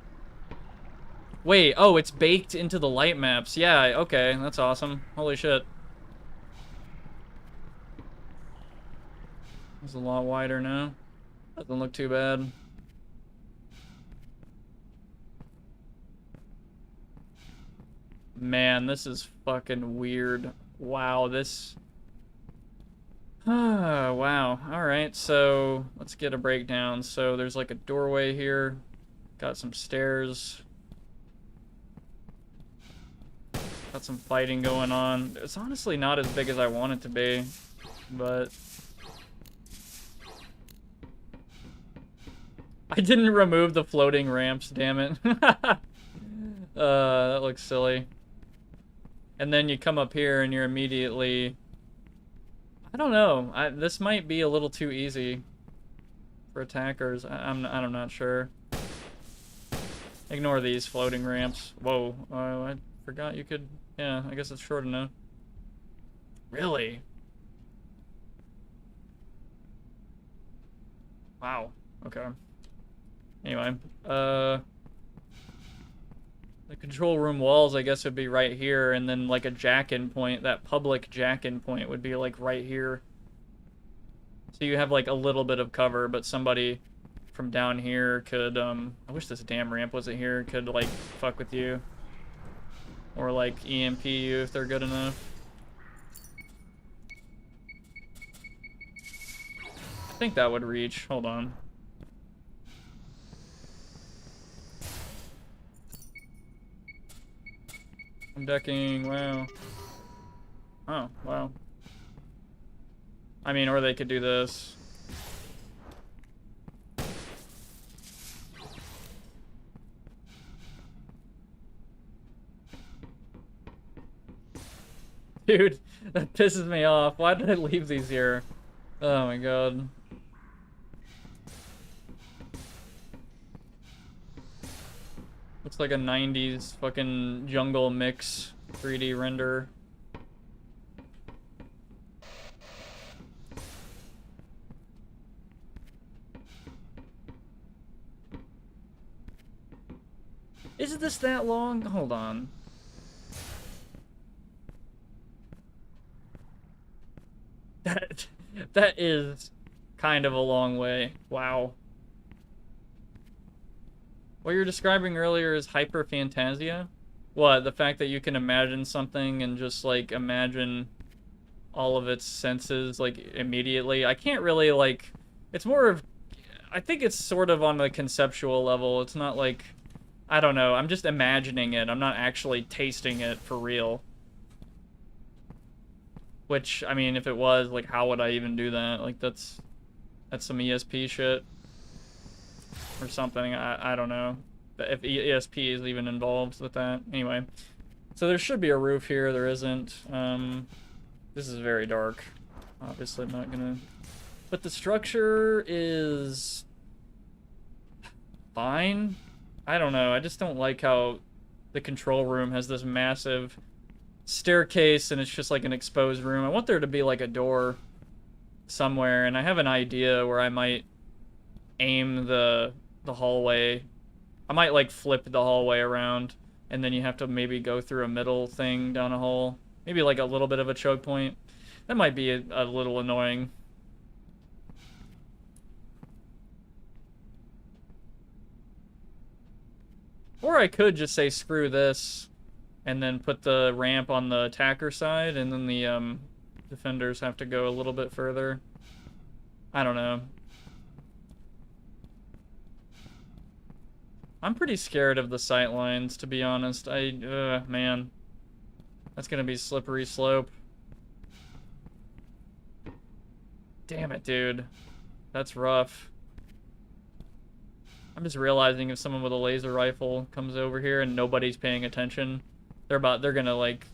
Wait, oh, it's baked into the light maps. Yeah, okay, that's awesome. Holy shit. It's a lot wider now. Doesn't look too bad. Man, this is fucking weird. Wow, this... wow. Alright, so let's get a breakdown. So there's like a doorway here. Got some stairs. Got some fighting going on. It's honestly not as big as I want it to be, but... I didn't remove the floating ramps, damn it. That looks silly. And then you come up here and you're immediately... I don't know. This might be a little too easy for attackers. I'm not sure. Ignore these floating ramps. Whoa. I forgot you could... Yeah, I guess it's short enough. Really? Wow. Okay. Anyway, the control room walls, I guess, would be right here, and then like a jack-in point, that public jack-in point would be like right here. So you have like a little bit of cover, but somebody from down here could, I wish this damn ramp wasn't here, could like fuck with you. Or like EMP you if they're good enough. I think that would reach, hold on. I'm decking, wow. Oh, wow. I mean, or they could do this. Dude, that pisses me off. Why did I leave these here? Oh my god. Looks like a 90s fucking jungle mix 3D render. Is this that long? Hold on. That is kind of a long way. Wow. What you were describing earlier is hyperphantasia? What, the fact that you can imagine something and just, like, imagine all of its senses, like, immediately? I can't really, like... It's more of... I think it's sort of on the conceptual level. It's not, like... I don't know. I'm just imagining it. I'm not actually tasting it for real. Which, I mean, if it was, like, how would I even do that? Like, that's some ESP shit. Or something. I don't know. If ESP is even involved with that. Anyway. So there should be a roof here. There isn't. This is very dark. Obviously, I'm not gonna... But the structure is... fine? I don't know. I just don't like how the control room has this massive staircase and it's just like an exposed room. I want there to be like a door somewhere, and I have an idea where I might aim the hallway. I might like flip the hallway around, and then you have to maybe go through a middle thing down a hole. Maybe like a little bit of a choke point. That might be a little annoying. Or I could just say screw this and then put the ramp on the attacker side, and then the defenders have to go a little bit further. I don't know. I'm pretty scared of the sight lines, to be honest. Man. That's gonna be slippery slope. Damn it, dude. That's rough. I'm just realizing if someone with a laser rifle comes over here and nobody's paying attention, they're gonna, like,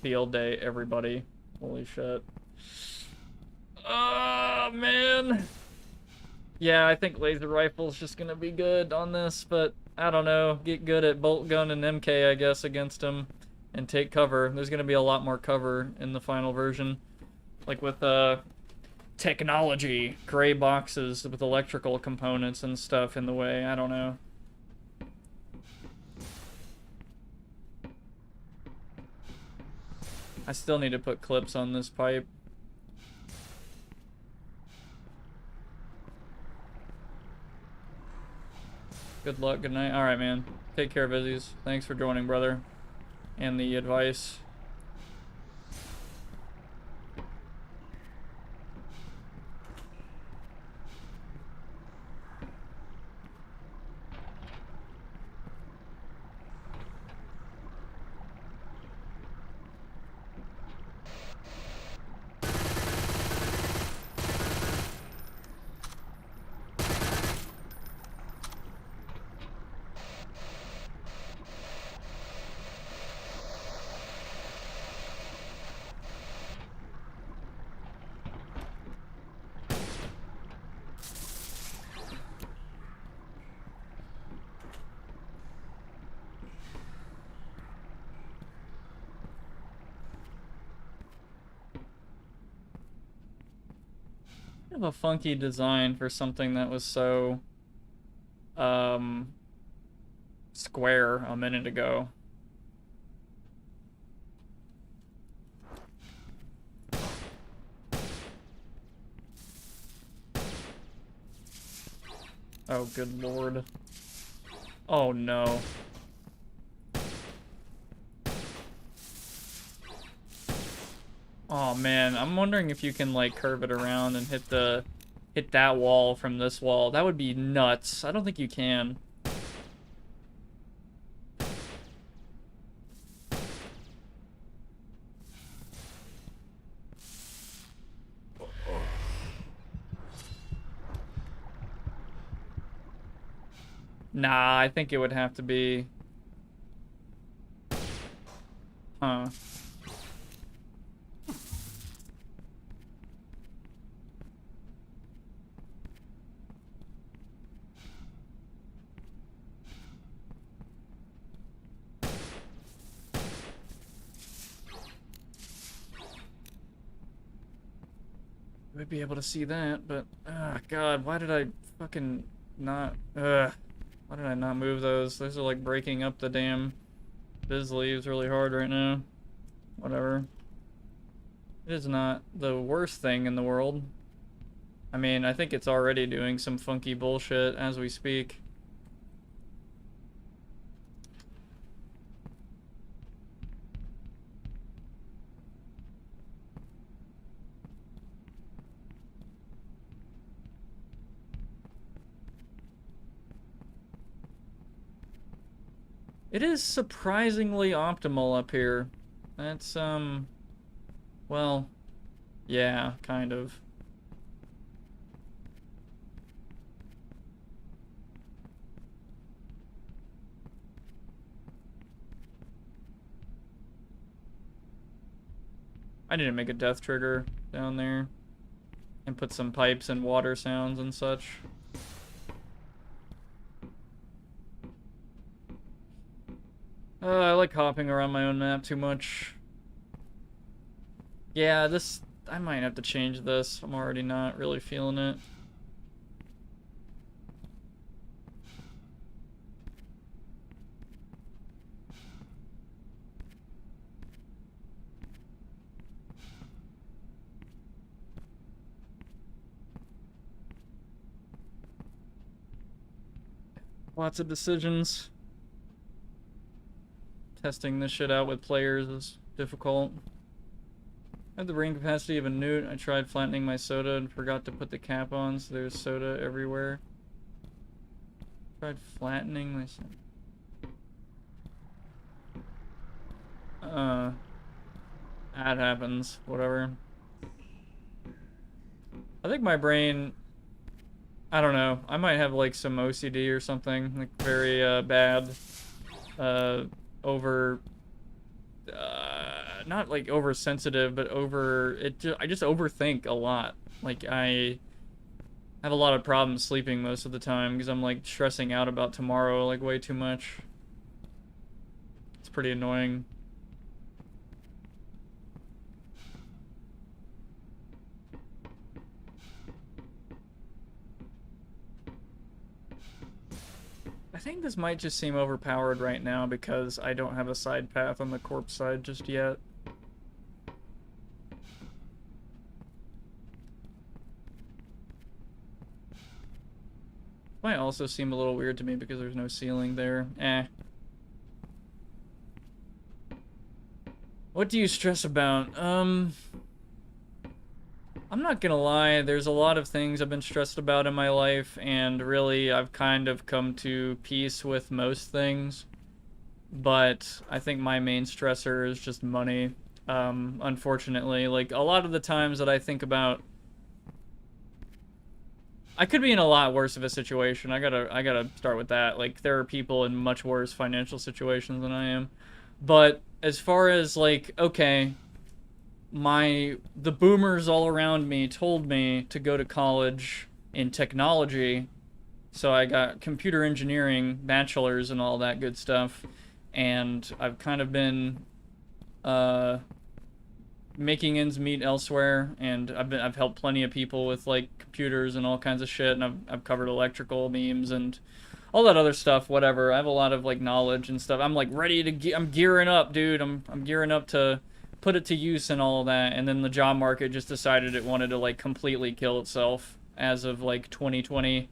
field day everybody. Holy shit. Oh, man. Yeah, I think laser rifle's just gonna be good on this, but I don't know. Get good at bolt gun and MK, I guess, against them and take cover. There's gonna be a lot more cover in the final version. Like with, technology, gray boxes with electrical components and stuff in the way. I don't know. I still need to put clips on this pipe. Good luck, good night. Alright, man. Take care, Vizzies. Thanks for joining, brother. And the advice. Kind of a funky design for something that was so square a minute ago. Oh, good lord. Oh no. Oh man, I'm wondering if you can like curve it around and hit that wall from this wall. That would be nuts. I don't think you can. Nah, I think it would have to be... Huh. We'd be able to see that, but... God, why did I fucking not... Why did I not move those? Those are like breaking up the damn Viz leaves really hard right now. Whatever. It is not the worst thing in the world. I mean, I think it's already doing some funky bullshit as we speak. It is surprisingly optimal up here. That's, well, yeah, kind of. I need to make a death trigger down there and put some pipes and water sounds and such. I like hopping around my own map too much. Yeah, I might have to change this. I'm already not really feeling it. Lots of decisions. Testing this shit out with players is difficult. I have the brain capacity of a newt. I tried flattening my soda and forgot to put the cap on, so there's soda everywhere. Tried flattening my soda. That happens. Whatever. I think my brain... I don't know. I might have like some OCD or something. Like very bad. Not like oversensitive, but I just overthink a lot. Like I have a lot of problems sleeping most of the time because I'm like stressing out about tomorrow like way too much. It's pretty annoying. I think this might just seem overpowered right now because I don't have a side path on the corpse side just yet. Might also seem a little weird to me because there's no ceiling there. What do you stress about? I'm not gonna lie, there's a lot of things I've been stressed about in my life, and really I've kind of come to peace with most things. But I think my main stressor is just money. Unfortunately, like a lot of the times that I think about, I could be in a lot worse of a situation. I gotta start with that. Like there are people in much worse financial situations than I am. But as far as like, okay, the boomers all around me told me to go to college in technology, so I got computer engineering, bachelor's, and all that good stuff, and I've kind of been making ends meet elsewhere, and I've helped plenty of people with like computers and all kinds of shit, and I've covered electrical beams and all that other stuff, whatever. I have a lot of like knowledge and stuff. I'm like ready to I'm gearing up, dude. I'm gearing up to put it to use and all of that, and then the job market just decided it wanted to like completely kill itself as of like 2020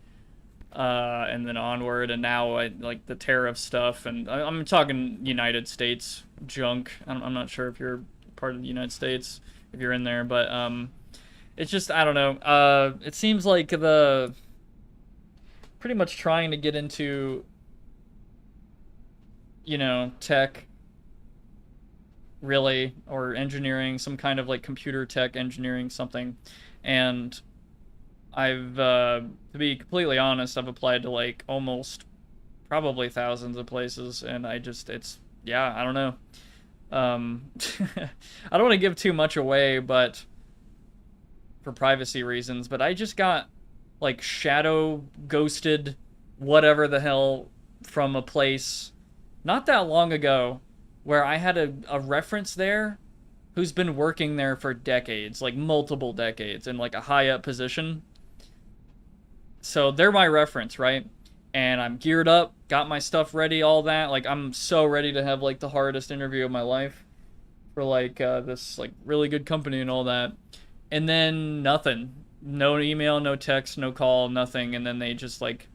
and then onward, and now like the tariff stuff, and I'm talking United States junk. I'm not sure if you're part of the United States, if you're in there, but it's just, I don't know, it seems like the pretty much trying to get into, you know, tech really, or engineering, some kind of like computer tech engineering something, and I've to be completely honest, I've applied to like almost probably thousands of places, and yeah, I don't know. I don't want to give too much away, but for privacy reasons, but I just got like shadow ghosted whatever the hell from a place not that long ago where I had a reference there who's been working there for decades, like multiple decades, in like a high up position. So they're my reference, right? And I'm geared up, got my stuff ready, all that. Like I'm so ready to have like the hardest interview of my life for like this like really good company and all that. And then nothing. No email, no text, no call, nothing. And then they just like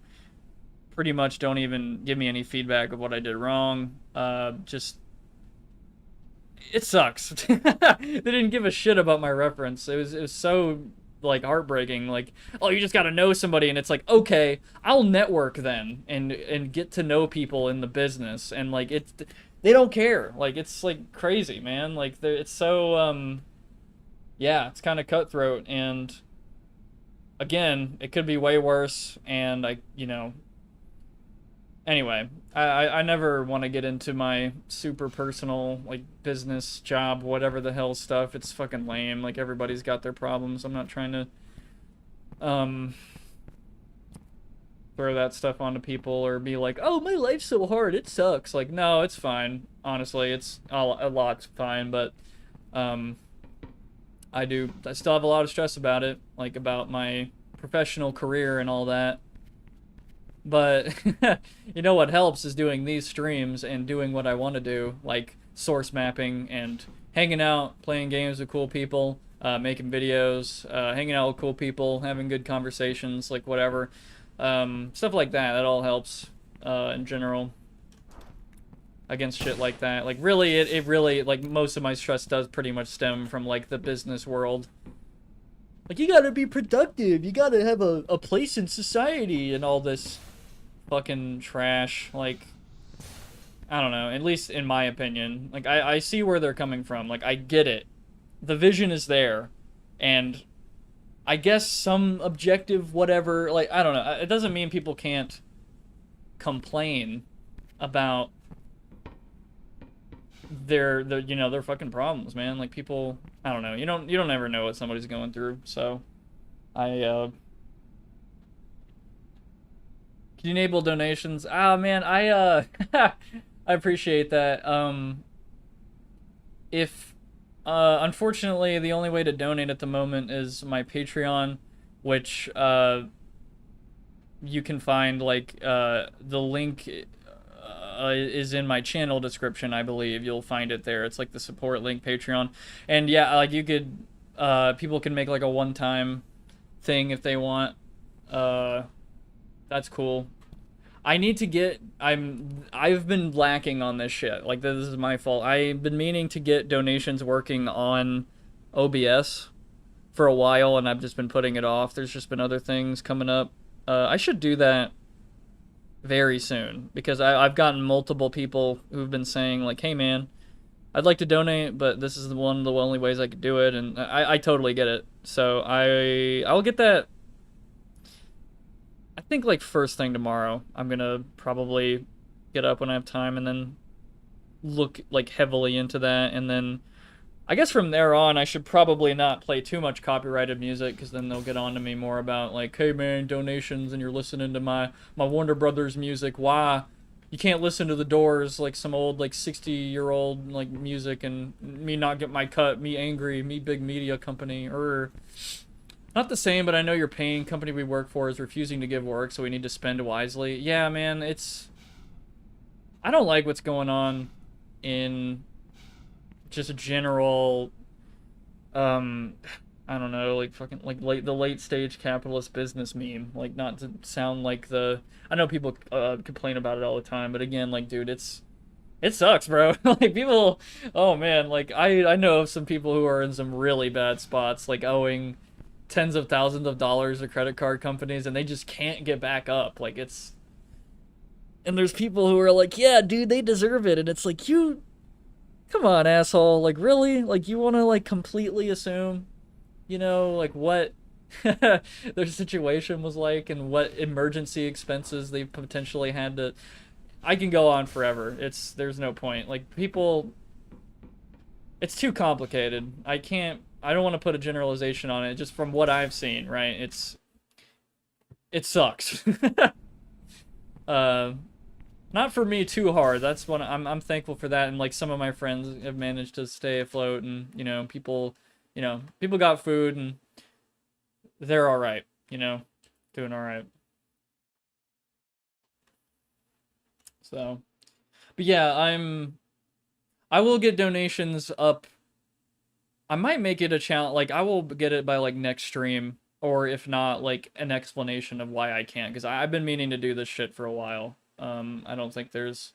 pretty much don't even give me any feedback of what I did wrong. It sucks. They didn't give a shit about my reference. It was so like heartbreaking. Like, oh, you just got to know somebody, and it's like, okay, I'll network then and get to know people in the business, and like they don't care. Like, it's like crazy, man. Like it's so yeah, it's kind of cutthroat, and again, it could be way worse. And anyway, I never want to get into my super personal, like, business, job, whatever the hell stuff. It's fucking lame. Like, everybody's got their problems. I'm not trying to throw that stuff onto people or be like, oh, my life's so hard, it sucks. Like, no, it's fine. Honestly, it's a lot's fine, but I still have a lot of stress about it, like about my professional career and all that. But you know what helps is doing these streams and doing what I want to do, like source mapping and hanging out, playing games with cool people, making videos, hanging out with cool people, having good conversations, like whatever. Stuff like that. That all helps in general against shit like that. Like, really, it really, like, most of my stress does pretty much stem from, like, the business world. Like, you gotta be productive, you gotta have a place in society, and all this fucking trash. Like, I don't know, at least in my opinion. Like, I see where they're coming from. Like, I get it. The vision is there, and I guess some objective whatever, like, I don't know. It doesn't mean people can't complain about their fucking problems, man. Like, people, I don't know. You don't ever know what somebody's going through. So can you enable donations? Ah, man, I I appreciate that. If unfortunately, the only way to donate at the moment is my Patreon, which you can find, like, the link is in my channel description, I believe. You'll find it there. It's like the support link, Patreon. And yeah, like, you could, people can make like a one-time thing if they want. That's cool. I need to get, I've been lacking on this shit. Like, this is my fault. I've been meaning to get donations working on OBS for a while, and I've just been putting it off. There's just been other things coming up. I should do that very soon, because I've gotten multiple people who've been saying, like, hey man, I'd like to donate, but this is one of the only ways I could do it, and I totally get it. So I'll get that, I think, like, first thing tomorrow. I'm gonna probably get up when I have time and then look, like, heavily into that, and then I guess from there on, I should probably not play too much copyrighted music, because then they'll get on to me more about, like, hey man, donations, and you're listening to my Warner Brothers music. Why? You can't listen to The Doors, like some old, like, 60-year-old, like, music, and me not get my cut, me angry, me big media company. Not the same, but I know your paying company we work for is refusing to give work, so we need to spend wisely. Yeah, man, I don't like what's going on in just a general, I don't know, like, fucking, like, the late stage capitalist business meme. Like, not to sound like I know people complain about it all the time, but again, like, dude, it sucks, bro. Like, people, oh man, like, I know of some people who are in some really bad spots, like owing tens of thousands of dollars to credit card companies, and they just can't get back up. Like, and there's people who are like, yeah, dude, they deserve it, and it's like, come on, asshole. Like, really? Like, you want to, like, completely assume, like, what their situation was like, and what emergency expenses they potentially had to. I can go on forever. There's no point. Like, people, it's too complicated. I don't want to put a generalization on it, just from what I've seen, right? It sucks. Not for me too hard. That's what I'm thankful for that, and, like, some of my friends have managed to stay afloat, and people got food, and they're all right, doing all right. So, but yeah, I will get donations up. I might make it a challenge. Like, I will get it by, like, next stream, or if not, like, an explanation of why I can't, because I've been meaning to do this shit for a while. I don't think there's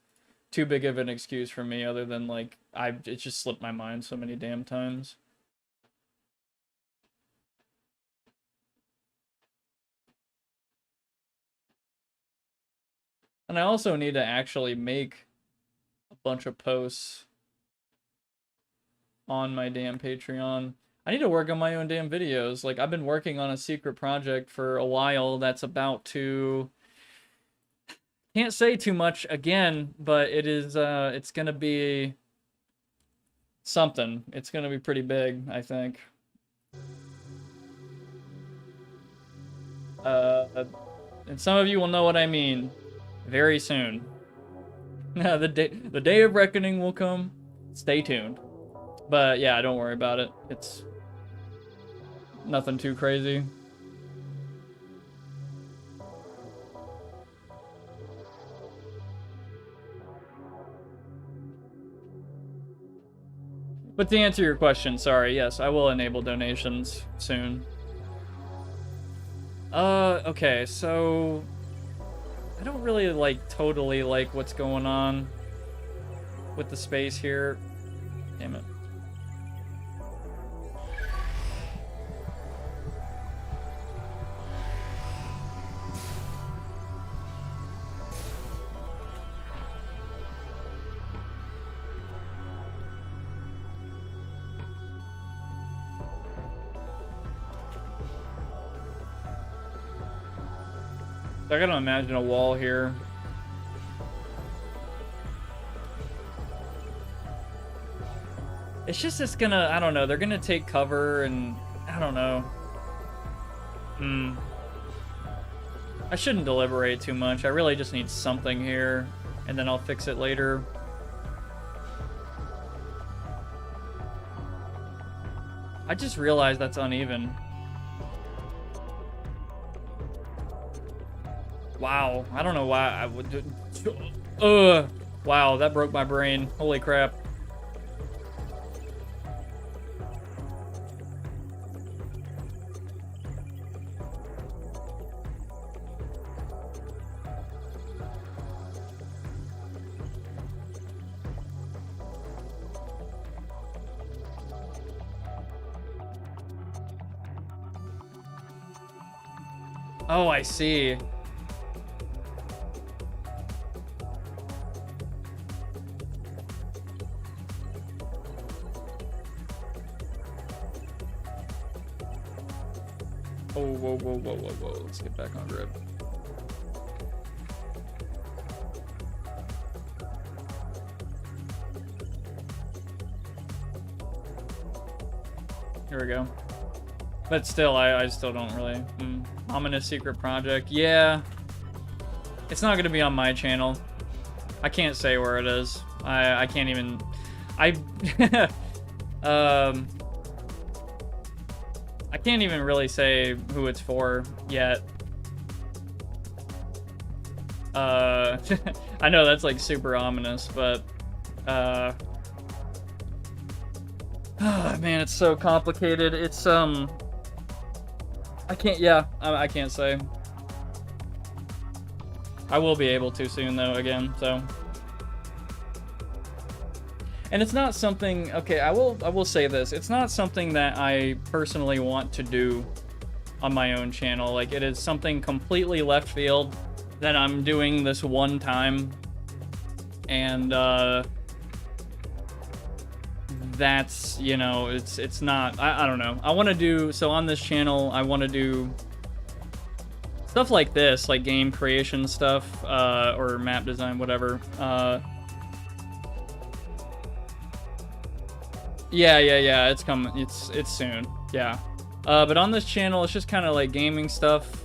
too big of an excuse for me, other than, like, it just slipped my mind so many damn times. And I also need to actually make a bunch of posts on my damn Patreon. I need to work on my own damn videos. Like, I've been working on a secret project for a while that's about to... Can't say too much again, but it is, it's gonna be something. It's gonna be pretty big, I think. And some of you will know what I mean very soon. the day of reckoning will come. Stay tuned. But yeah, don't worry about it. It's nothing too crazy. But to answer your question, sorry, yes, I will enable donations soon. Okay, so I don't really totally like what's going on with the space here. Damn it. I gotta imagine a wall here. It's gonna, I don't know, they're gonna take cover and, I don't know. I shouldn't deliberate too much. I really just need something here, and then I'll fix it later. I just realized that's uneven. Wow, I don't know why I would do... Wow, that broke my brain. Holy crap. Oh, I see. Oh, whoa. Let's get back on grid. Here we go. But still, I still don't really... Ominous secret project. Yeah. It's not going to be on my channel. I can't say where it is. I can't even... I can't even really say who it's for yet. I know that's like super ominous, but man, it's so complicated. It's I can't say. I will be able to soon though, again, so. And it's not something, okay, I will say this. It's not something that I personally want to do on my own channel. Like, it is something completely left field that I'm doing this one time. And that's, you know, it's not, I don't know. I want to do, so on this channel, I want to do stuff like this, like game creation stuff, or map design, whatever. Yeah, it's coming. It's soon. Yeah. But on this channel, it's just kind of like gaming stuff.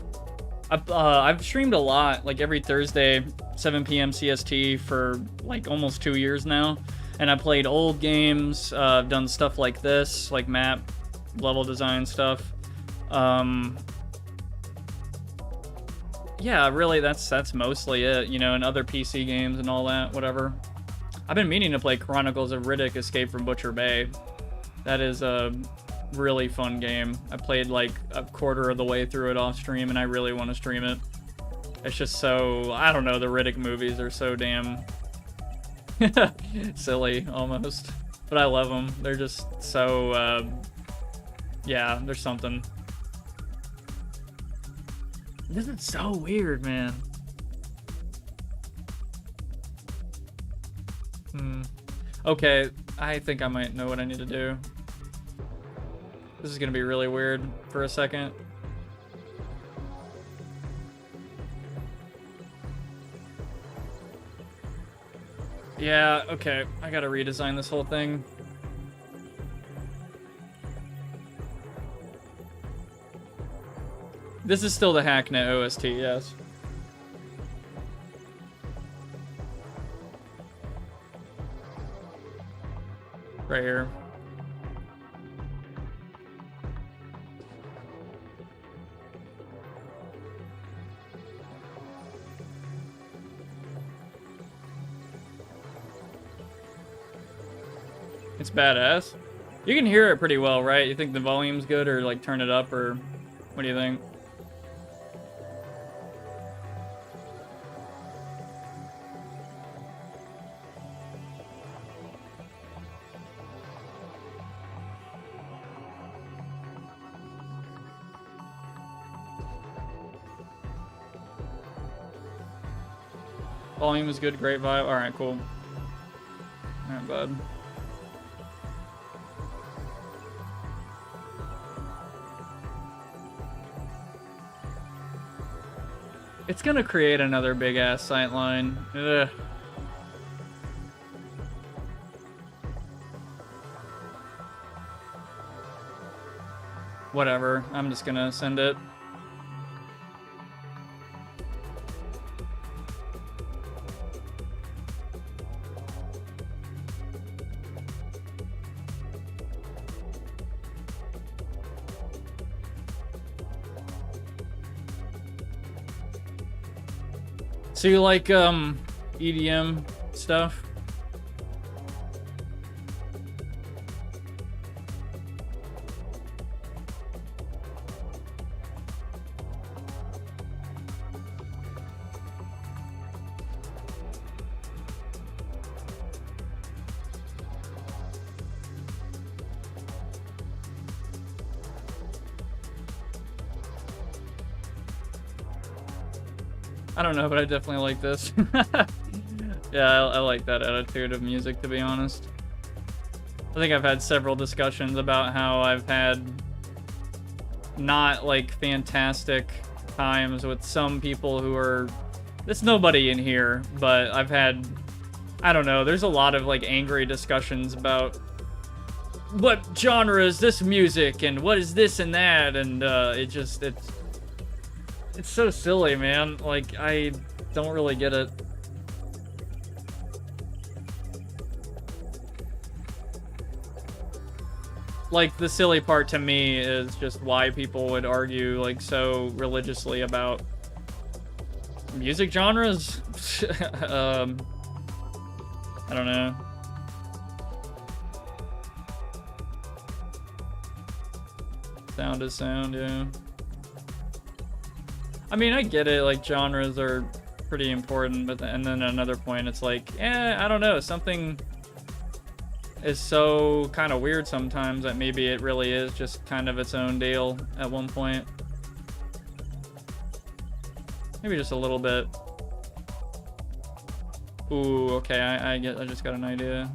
I've streamed a lot, like every Thursday, 7 PM CST for like almost 2 years now. And I played old games. I've done stuff like this, like map, level design stuff. Yeah, really, that's mostly it, you know, and other PC games and all that, whatever. I've been meaning to play Chronicles of Riddick: Escape from Butcher Bay. That is a really fun game. I played like a quarter of the way through it off stream, and I really want to stream it. It's just so, I don't know, the Riddick movies are so damn silly, almost. But I love them. They're just so, yeah, there's something. This is so weird, man. Okay, I think I might know what I need to do. This is gonna be really weird for a second. Yeah, okay. I gotta redesign this whole thing. This is still the Hacknet OST, yes. Right here. It's badass. You can hear it pretty well, right? You think the volume's good, or like turn it up, or what do you think? Volume is good, great vibe. Alright, cool. Alright, bud. It's gonna create another big ass sightline. Ugh. Whatever, I'm just gonna send it. So you like EDM stuff? I don't know, but I definitely like this. Yeah, I like that attitude of music, to be honest. I think I've had several discussions about how I've had not, like, fantastic times with some people who are... There's nobody in here, but I've had... I don't know, there's a lot of, like, angry discussions about what genre is this music, and what is this and that, and it's so silly, man. Like, I don't really get it. Like, the silly part to me is just why people would argue, like, so religiously about music genres. I don't know. Sound is sound, yeah. I mean, I get it, like, genres are pretty important, but and then at another point, it's like, I don't know, something is so kind of weird sometimes that maybe it really is just kind of its own deal at one point. Maybe just a little bit. Ooh, okay, I just got an idea.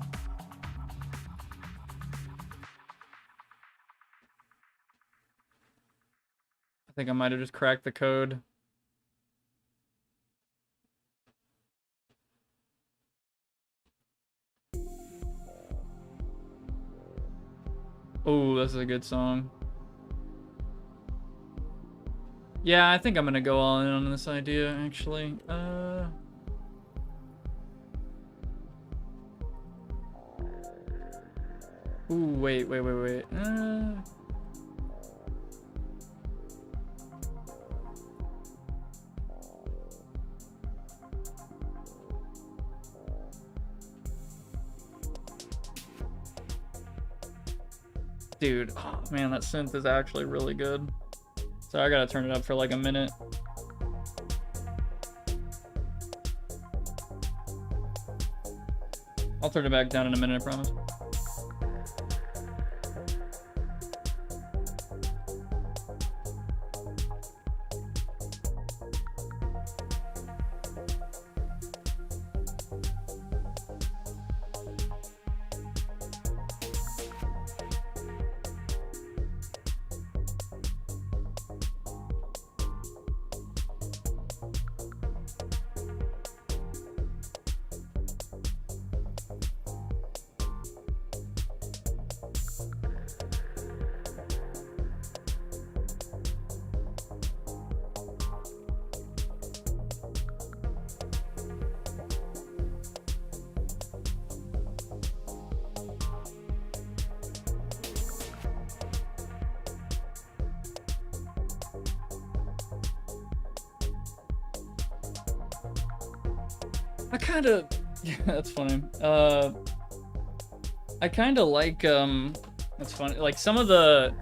I think I might have just cracked the code. Ooh, this is a good song. Yeah, I think I'm gonna go all in on this idea, actually. Ooh, wait. Dude, oh man, that synth is actually really good. So I gotta turn it up for like a minute. I'll turn it back down in a minute, I promise. I kind of, yeah, that's funny. I kind of like, that's funny. Like some of the,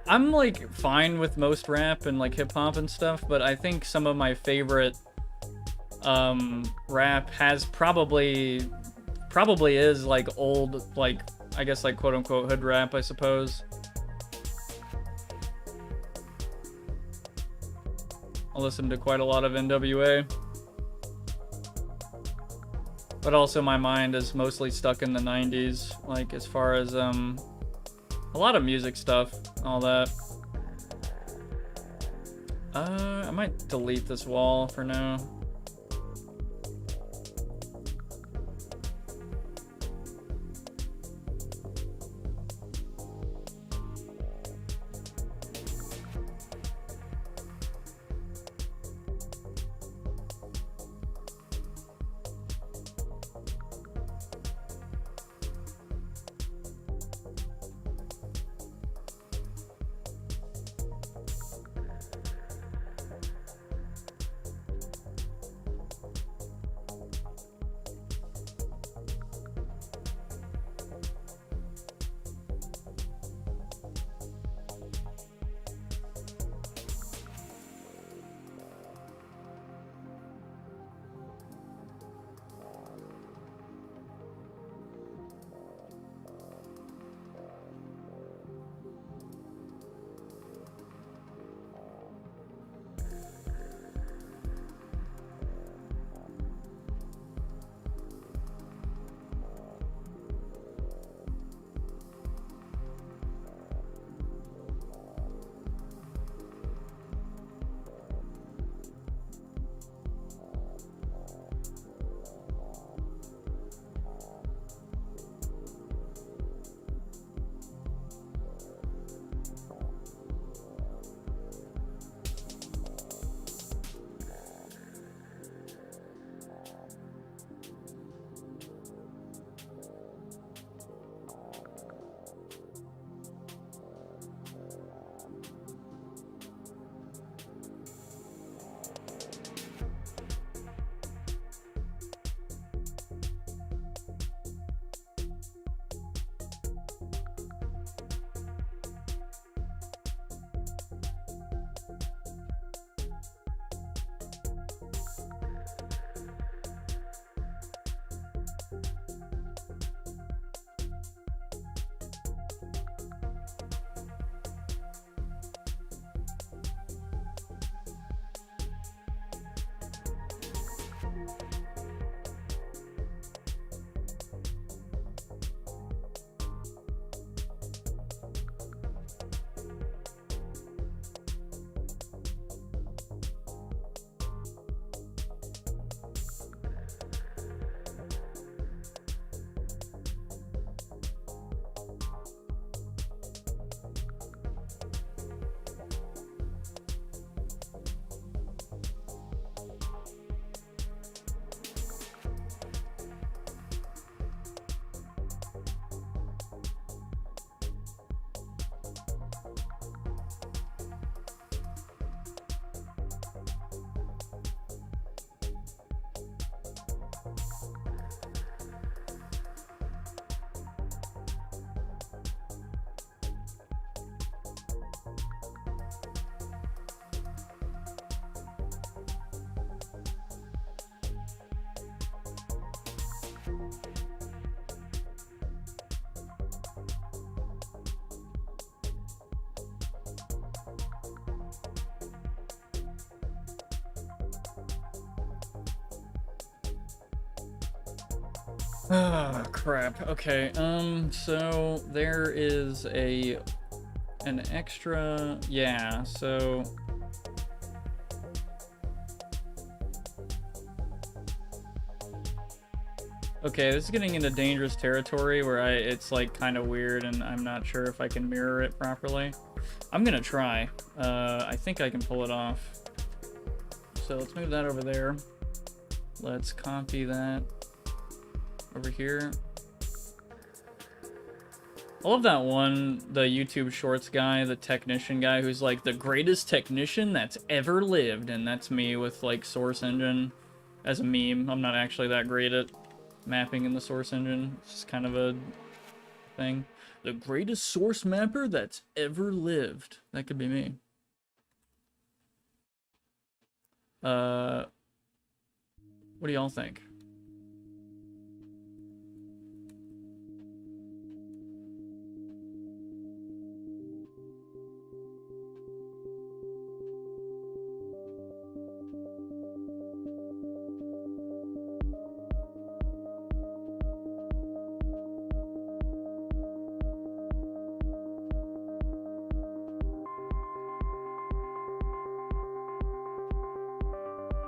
I'm like fine with most rap and like hip hop and stuff, but I think some of my favorite, rap has probably is like old, like, I guess like quote unquote hood rap, I suppose. I listen to quite a lot of NWA. But also my mind is mostly stuck in the 90s, like as far as a lot of music stuff, all that. I might delete this wall for now. Ah, crap. Okay, so there is an extra, yeah, so okay, this is getting into dangerous territory where it's like kind of weird and I'm not sure if I can mirror it properly. I'm gonna try. I think I can pull it off. So let's move that over there. Let's copy that over here. I love that one, the YouTube Shorts guy, the technician guy, who's like the greatest technician that's ever lived, and that's me with like Source Engine as a meme. I'm not actually that great at mapping in the Source engine. It's just kind of a thing. The greatest source mapper that's ever lived. That could be me. What do y'all think?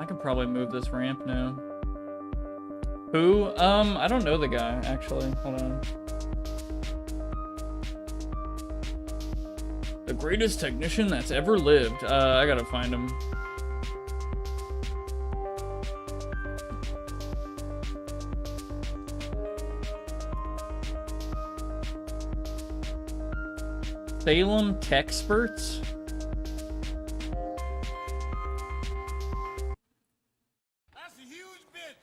I could probably move this ramp now. Who? I don't know the guy, actually. Hold on. The greatest technician that's ever lived. I gotta find him. Salem Techsperts?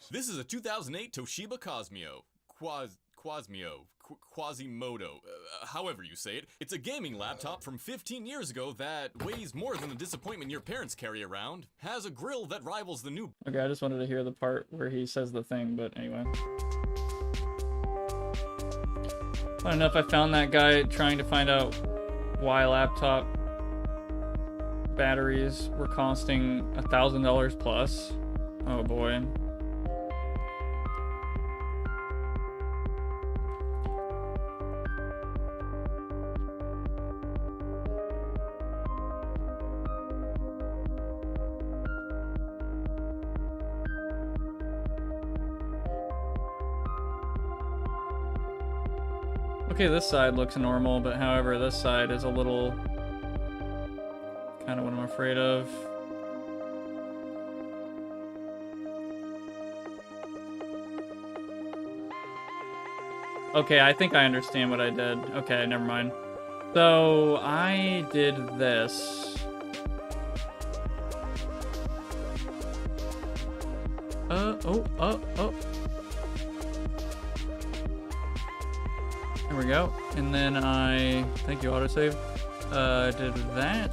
This is a 2008 Toshiba Cosmio. Quasimodo, however you say it. It's a gaming laptop from 15 years ago that weighs more than the disappointment your parents carry around, has a grill that rivals the new... Okay, I just wanted to hear the part where he says the thing, but anyway. I don't know if I found that guy trying to find out why laptop batteries were costing $1,000 plus. Oh boy. Okay, this side looks normal, but however, this side is a little... kind of what I'm afraid of. Okay, I think I understand what I did. Okay, never mind. So, I did this. Oh. There we go. And then I... Thank you, autosave. Did that.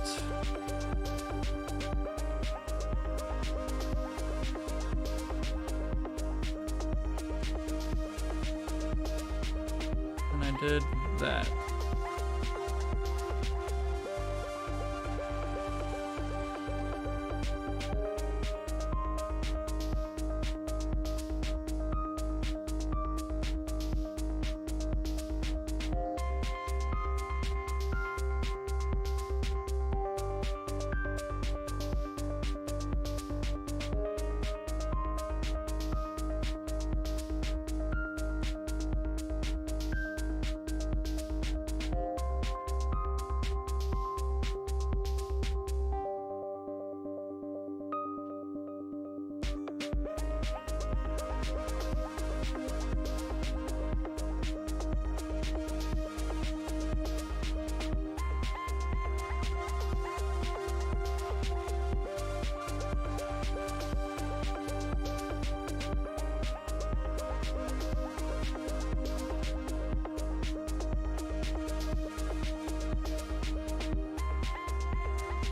And I did that.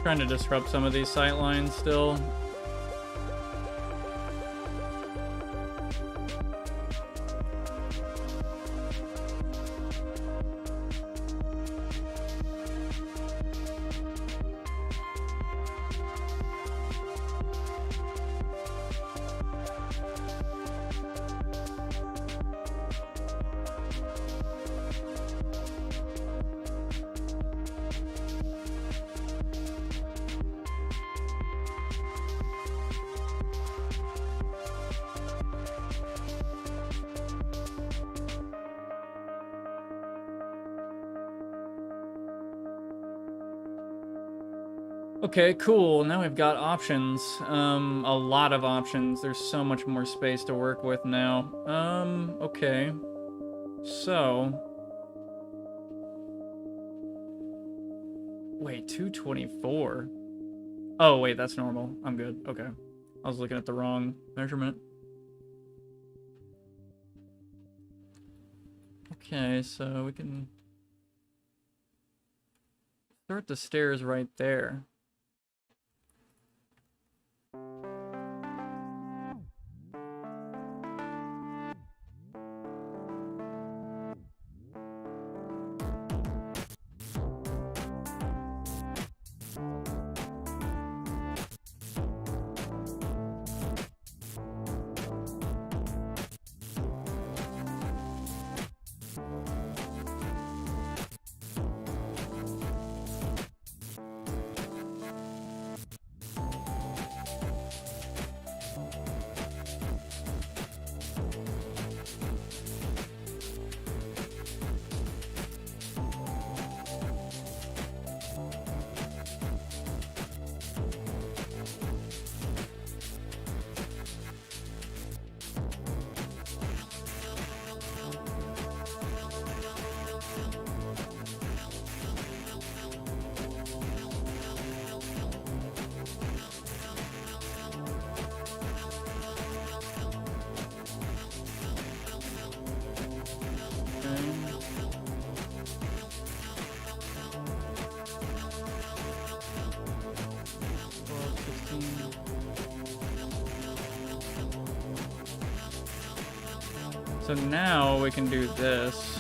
Trying to disrupt some of these sight lines still. Okay, cool. Now we've got options. A lot of options. There's so much more space to work with now. Okay. So... Wait, 224? Oh, wait, that's normal. I'm good. Okay. I was looking at the wrong measurement. Okay, so we can start the stairs right there. So now we can do this.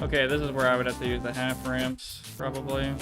Okay, this is where I would have to use the half ramps, probably.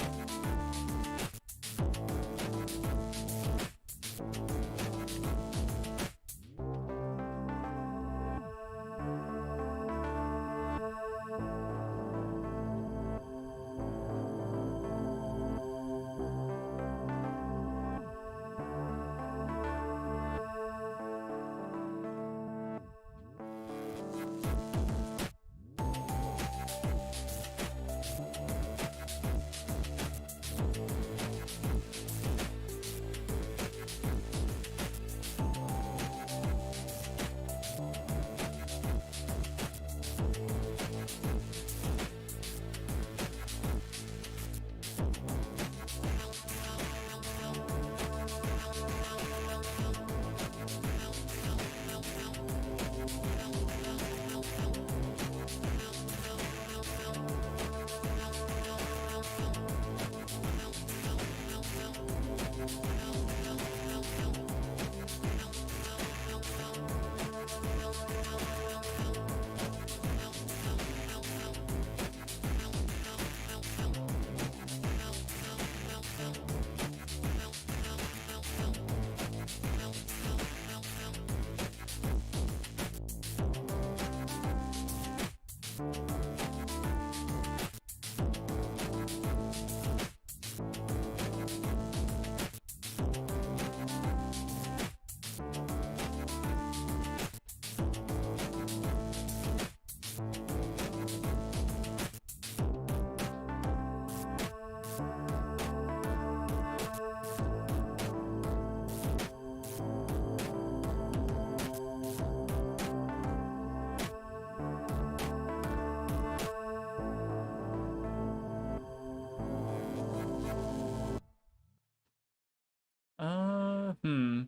Hmm.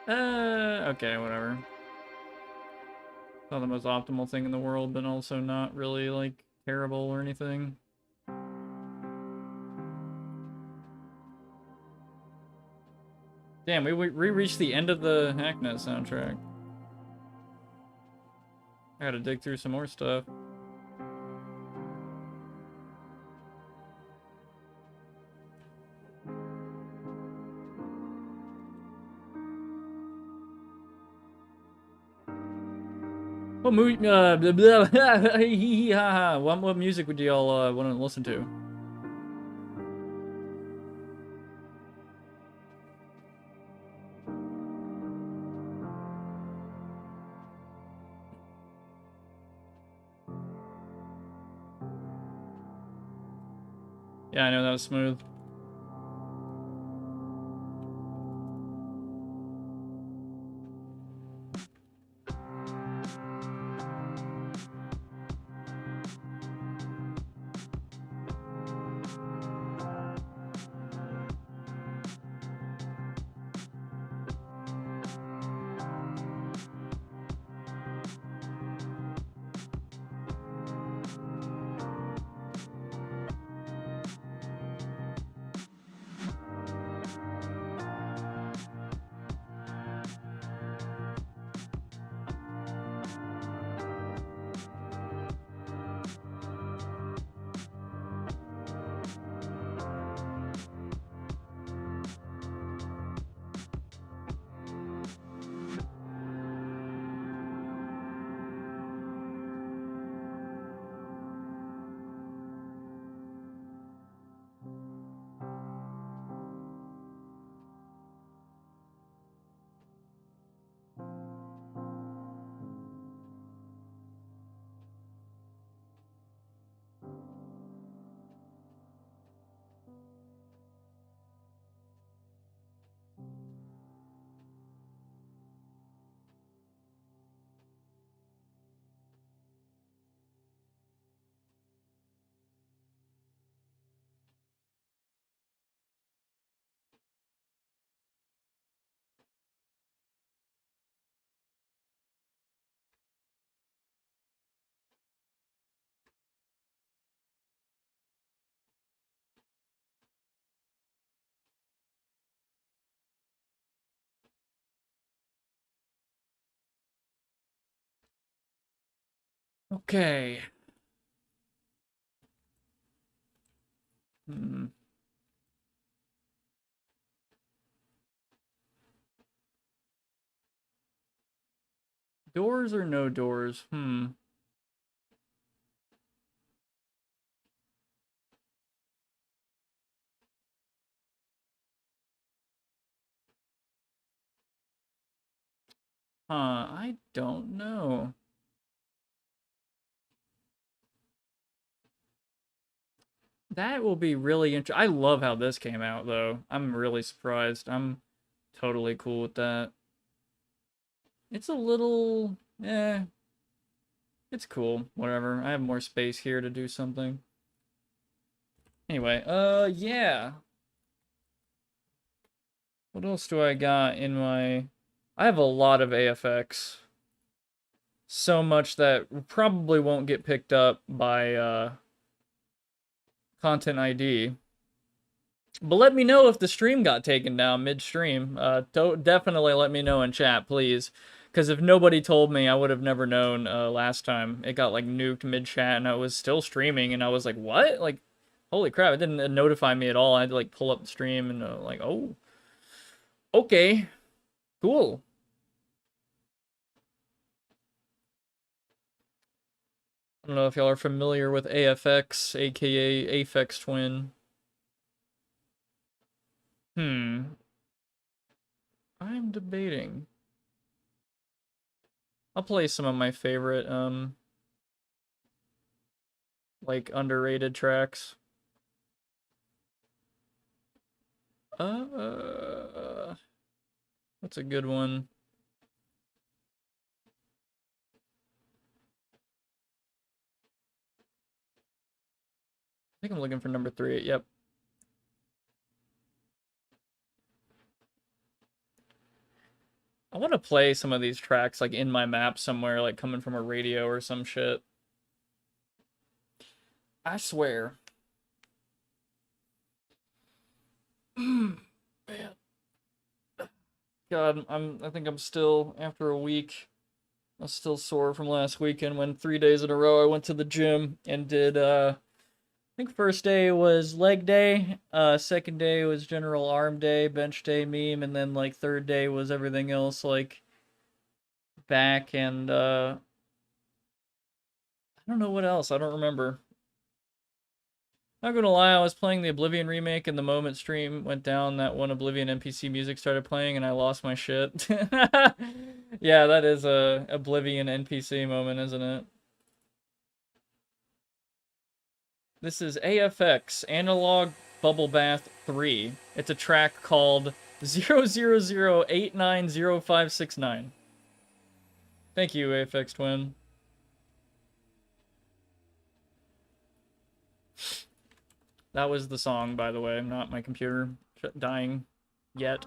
Okay, whatever. Not the most optimal thing in the world, but also not really, like, terrible or anything. Damn, we reached the end of the Hacknet soundtrack. I gotta dig through some more stuff. What movie? What music would y'all want to listen to? Yeah, I know that was smooth. Okay. Hmm. Doors or no doors? Hmm. I don't know. That will be really interesting. I love how this came out, though. I'm really surprised. I'm totally cool with that. It's a little... it's cool. Whatever. I have more space here to do something. Anyway, yeah. What else do I got in my... I have a lot of AFX. So much that probably won't get picked up by, Content ID. But let me know if the stream got taken down midstream. Definitely let me know in chat, please. Because if nobody told me, I would have never known last time. It got, like, nuked mid-chat, and I was still streaming, and I was like, what? Like, holy crap, it didn't notify me at all. I had to, like, pull up the stream, and like, oh. Okay. Cool. I don't know if y'all are familiar with AFX, aka Aphex Twin. I'm debating. I'll play some of my favorite, like, underrated tracks. What's a good one? I think I'm looking for number 3. Yep. I want to play some of these tracks, like, in my map somewhere, like, coming from a radio or some shit. I swear. Man. God, I think I'm still, after a week, I'm still sore from last weekend when 3 days in a row I went to the gym and did, I think first day was leg day, second day was general arm day, bench day, meme, and then, like, third day was everything else, like, back and, don't know what else. I don't remember. Not gonna lie, I was playing the Oblivion remake and the moment stream went down, that one Oblivion NPC music started playing and I lost my shit. Yeah, that is a Oblivion NPC moment, isn't it? This is AFX, Analog Bubble Bath 3. It's a track called 000890569. Thank you, AFX Twin. That was the song, by the way, not my computer dying yet.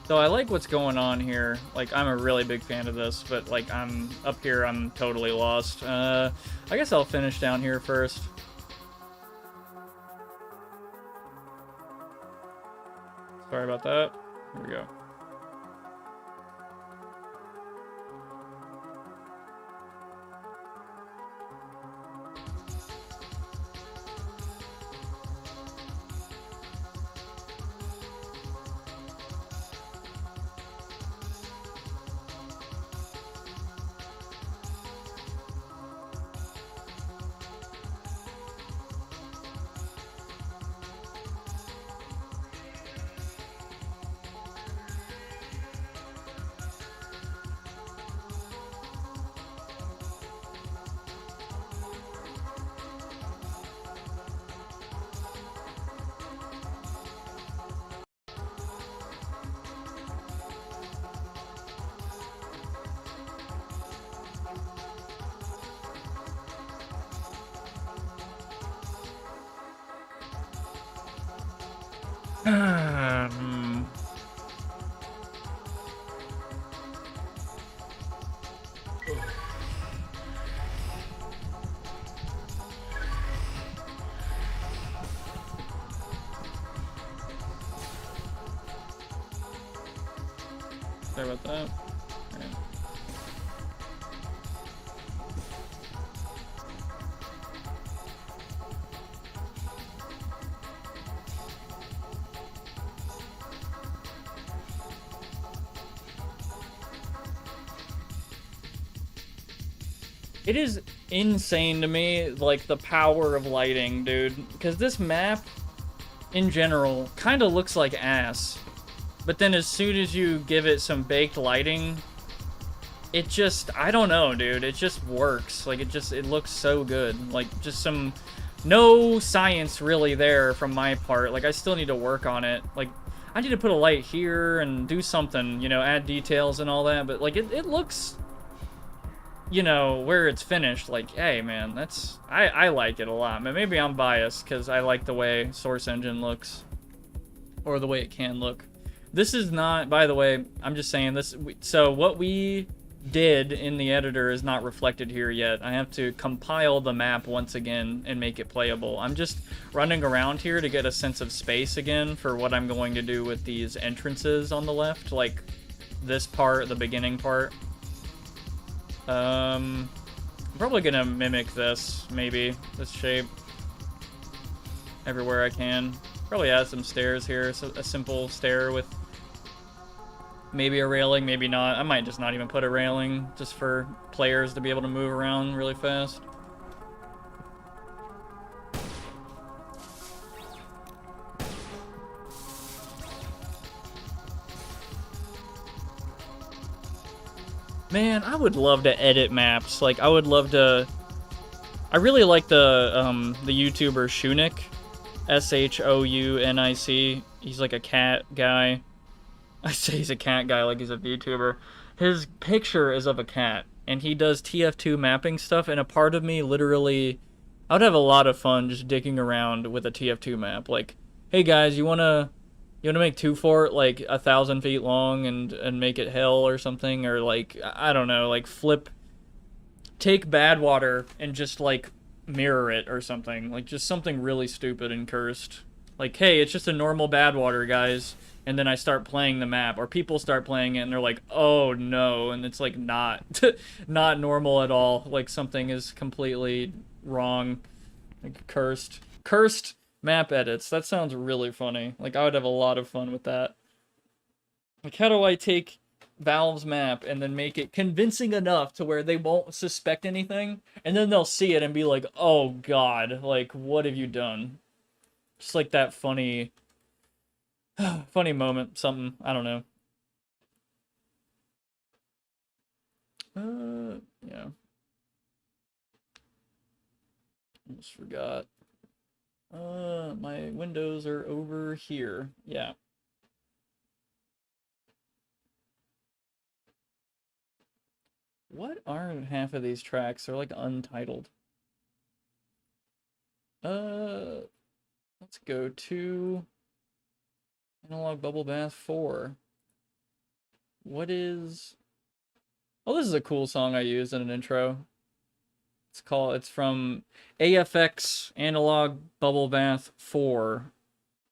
So I like what's going on here. Like, I'm a really big fan of this, but like, I'm up here, I'm totally lost. I guess I'll finish down here first. Sorry about that. Here we go. Sorry about that. Right. It is insane to me, like, the power of lighting, dude. Because this map, in general, kind of looks like ass. But then as soon as you give it some baked lighting, it just, I don't know, dude. It just works. Like, it looks so good. Like, just no science really there from my part. Like, I still need to work on it. Like, I need to put a light here and do something, you know, add details and all that. But, like, it looks, you know, where it's finished, like, hey, man, I like it a lot. But maybe I'm biased because I like the way Source Engine looks. Or the way it can look. This is not, by the way, I'm just saying this, so what we did in the editor is not reflected here yet. I have to compile the map once again and make it playable. I'm just running around here to get a sense of space again for what I'm going to do with these entrances on the left, like this part, the beginning part. I'm probably gonna mimic this, maybe, this shape, everywhere I can. Probably add some stairs here, so a simple stair with maybe a railing, maybe not. I might just not even put a railing, just for players to be able to move around really fast. Man, I would love to edit maps. Like, I would love to... I really like the YouTuber Shunic. S-H-O-U-N-I-C. He's like a cat guy. I say he's a cat guy like he's a VTuber. His picture is of a cat, and he does TF2 mapping stuff, and a part of me literally, I would have a lot of fun just digging around with a TF2 map. Like, hey guys, you wanna make 2-fort like 1,000 feet long and make it hell or something, or like I don't know, like take Badwater and just like mirror it or something, like just something really stupid and cursed. Like, hey, it's just a normal Badwater, guys. And then I start playing the map, or people start playing it, and they're like, oh no, and it's like not normal at all. Like something is completely wrong, like cursed map edits. That sounds really funny. Like I would have a lot of fun with that. Like, how do I take Valve's map and then make it convincing enough to where they won't suspect anything, and then they'll see it and be like, oh god, like what have you done? Just like that funny moment, something, I don't know. Yeah. Almost forgot. My windows are over here. Yeah. What are half of these tracks? They're like untitled. Let's go to Analog Bubble Bath 4. What is... Oh, this is a cool song I used in an intro. It's from AFX Analog Bubble Bath 4.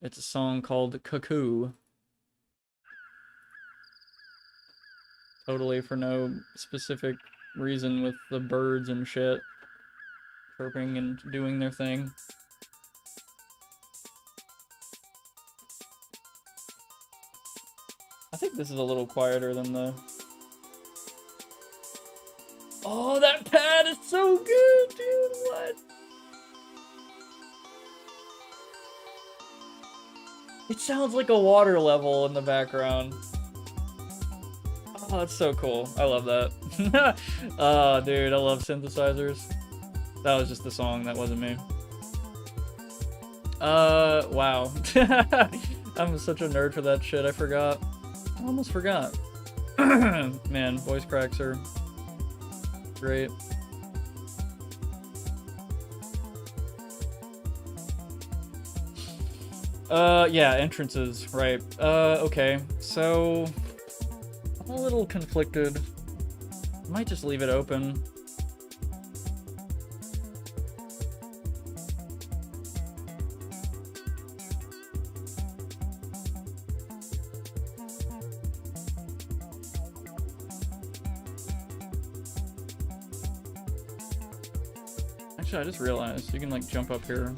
It's a song called Cuckoo. Totally for no specific reason, with the birds and shit chirping and doing their thing. I think this is a little quieter than the... Oh, that pad is so good, dude! What? It sounds like a water level in the background. Oh, that's so cool. I love that. Oh, dude, I love synthesizers. That was just the song, that wasn't me. Wow. I'm such a nerd for that shit, I forgot. I almost forgot. Man, voice cracks are great. Yeah, entrances, right. Okay, so I'm a little conflicted. I might just leave it open. Actually, I just realized you can like jump up here.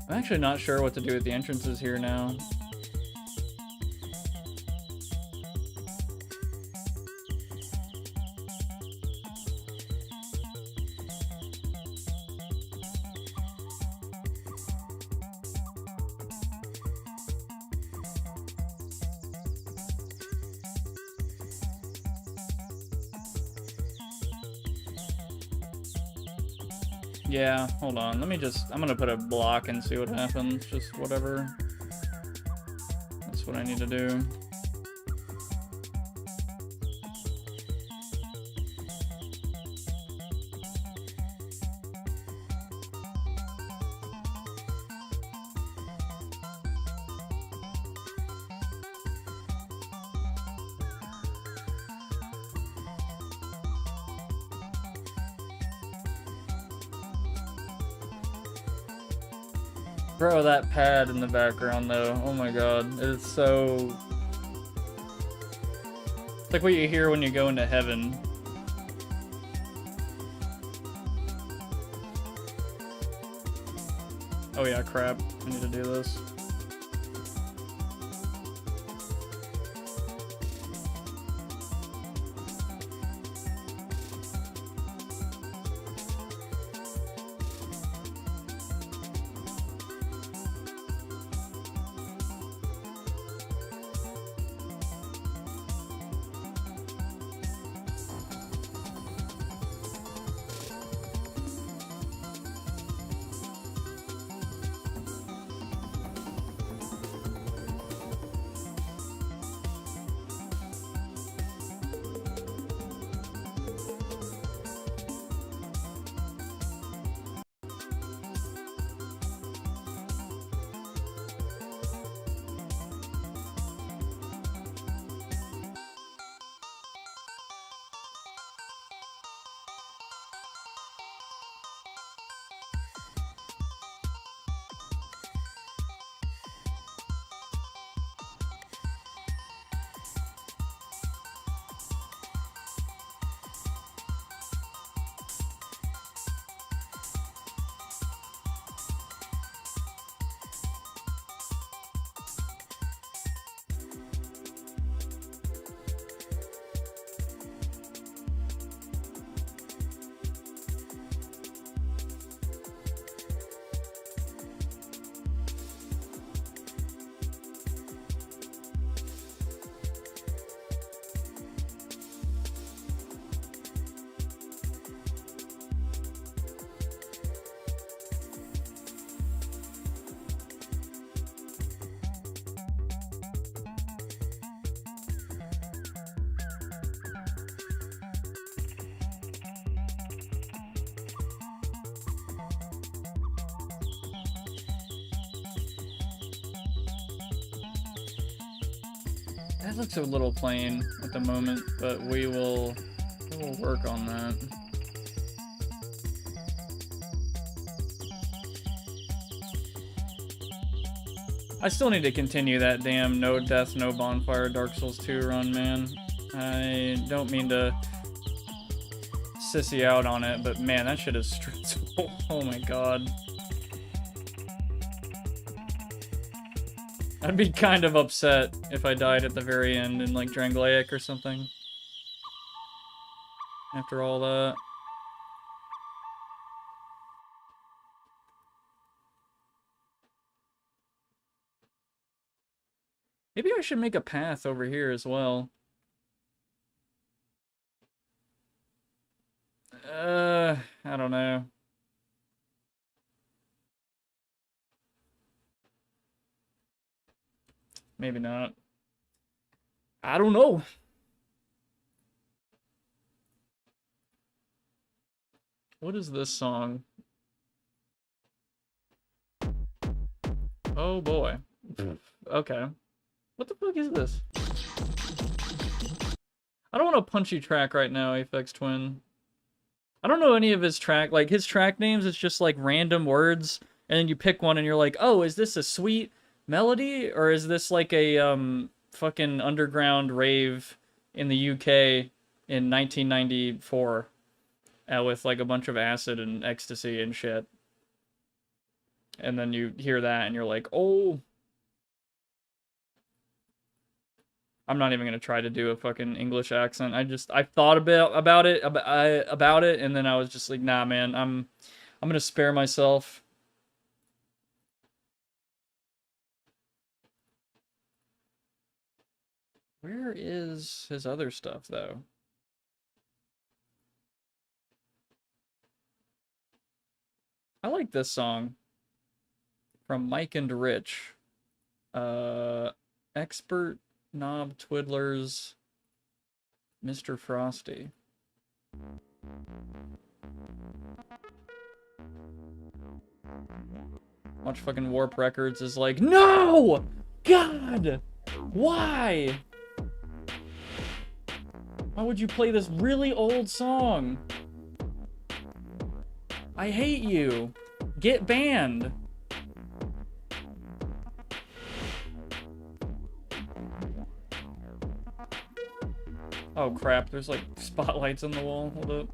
I'm actually not sure what to do with the entrances here now. Yeah, hold on. Let me just... I'm gonna put a block and see what happens. Just whatever. That's what I need to do. Bro, that pad in the background though, oh my god, it's so... It's like what you hear when you go into heaven. Oh yeah, crap, I need to do this. That looks a little plain at the moment, but we will work on that. I still need to continue that damn no death, no bonfire Dark Souls 2 run, man. I don't mean to sissy out on it, but man, that shit is stressful. Oh my god. I'd be kind of upset if I died at the very end in like Drangleic or something. After all that. Maybe I should make a path over here as well. I don't know. Maybe not. I don't know. What is this song? Oh boy. Okay. What the fuck is this? I don't want a punchy track right now, Aphex Twin. I don't know any of his track, like his track names, it's just like random words, and then you pick one and you're like, oh, is this a sweet melody? Or is this like a fucking underground rave in the UK in 1994 with like a bunch of acid and ecstasy and shit? And then you hear that and you're like, oh. I'm not even gonna try to do a fucking English accent. I thought about it, and then I was just like, nah, man, I'm gonna spare myself. Where is his other stuff though? I like this song from Mike and Rich. Expert Knob Twiddlers, Mr. Frosty. Watch fucking Warp Records is like, no! God! Why? Why would you play this really old song? I hate you. Get banned. Oh crap, there's like spotlights on the wall. Hold up.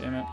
Damn it.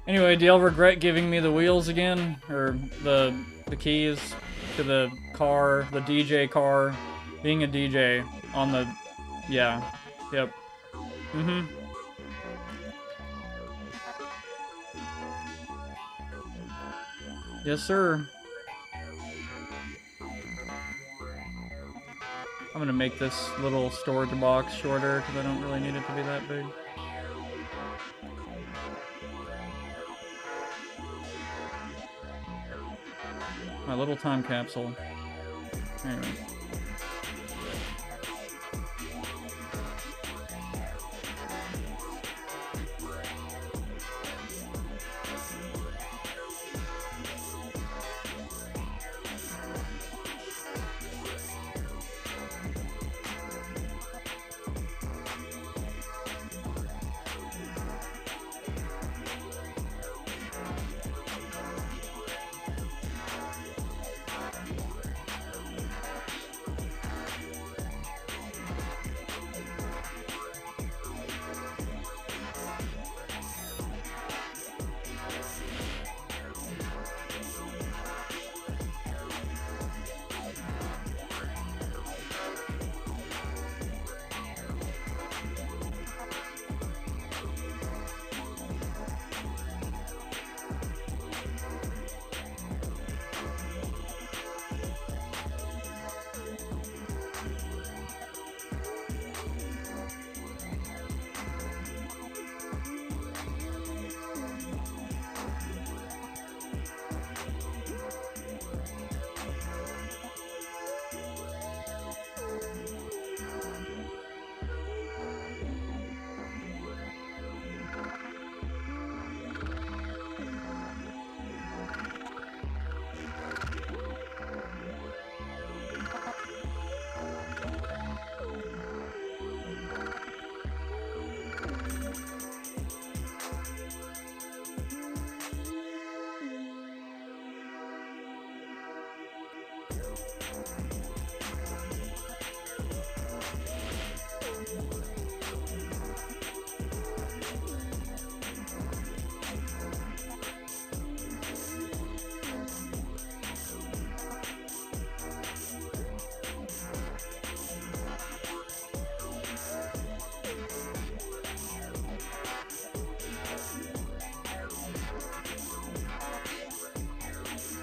Anyway, do y'all regret giving me the wheels again? Or the keys to the car, the DJ car? Being a DJ on the... Yeah. Yep. Mm-hmm. Yes, sir. I'm gonna make this little storage box shorter because I don't really need it to be that big. little time capsule. Anyway.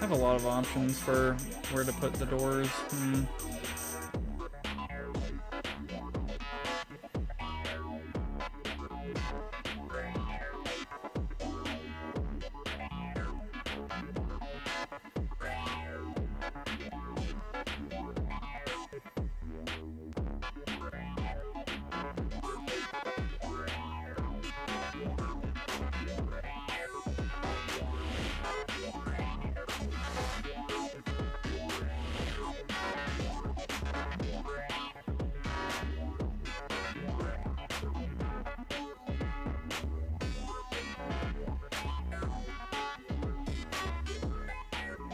I have a lot of options for where to put the doors.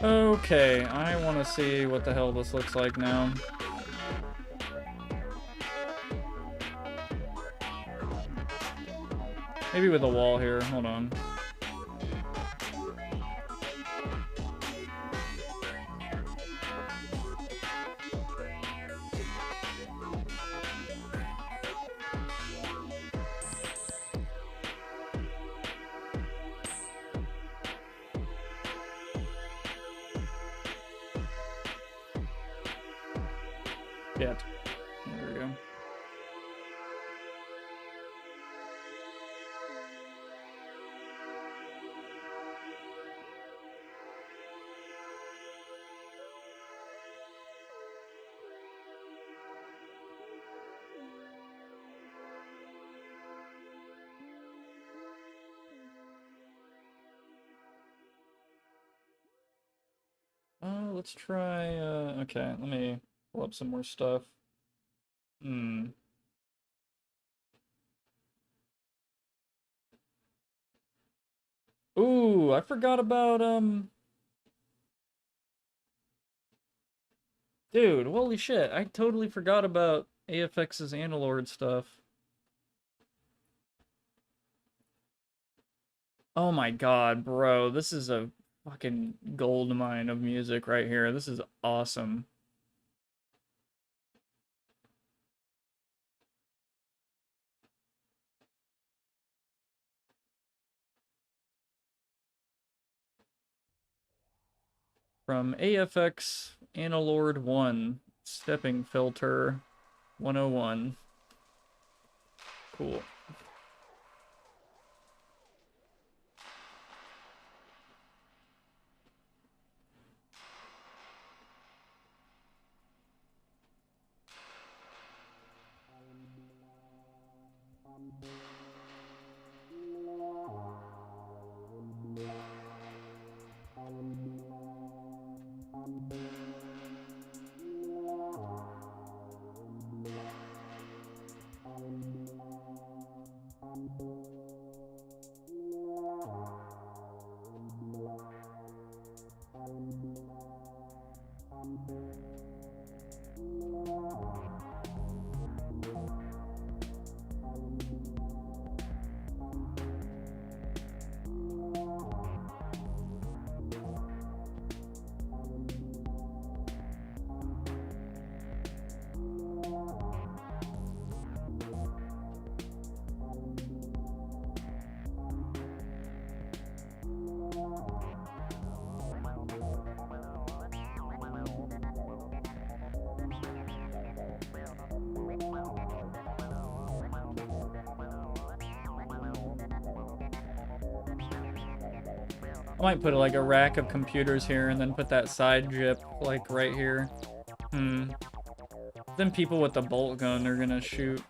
Okay, I want to see what the hell this looks like now. Maybe with a wall here. Hold on. Yet. There we go. Let's try, okay, let me pull up some more stuff. Ooh, I forgot about, dude, holy shit, I totally forgot about AFX's Analord stuff. Oh my god, bro, this is a fucking gold mine of music right here. This is awesome. From AFX Analord 1, Stepping Filter 101. Cool. I might put like a rack of computers here and then put that side gyp like right here. Then people with the bolt gun are gonna shoot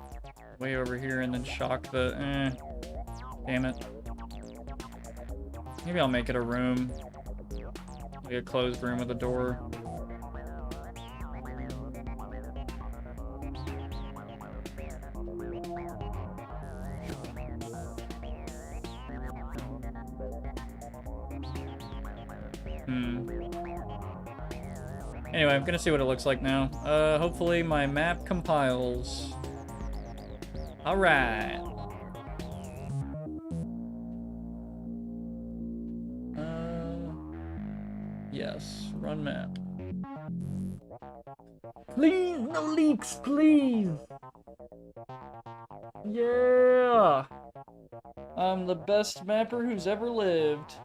way over here and then shock the damn it. Maybe I'll make it a room. Like a closed room with a door. Anyway, I'm gonna see what it looks like now. Hopefully my map compiles. Alright. Yes, run map. Please, no leaks, please! Yeah! I'm the best mapper who's ever lived.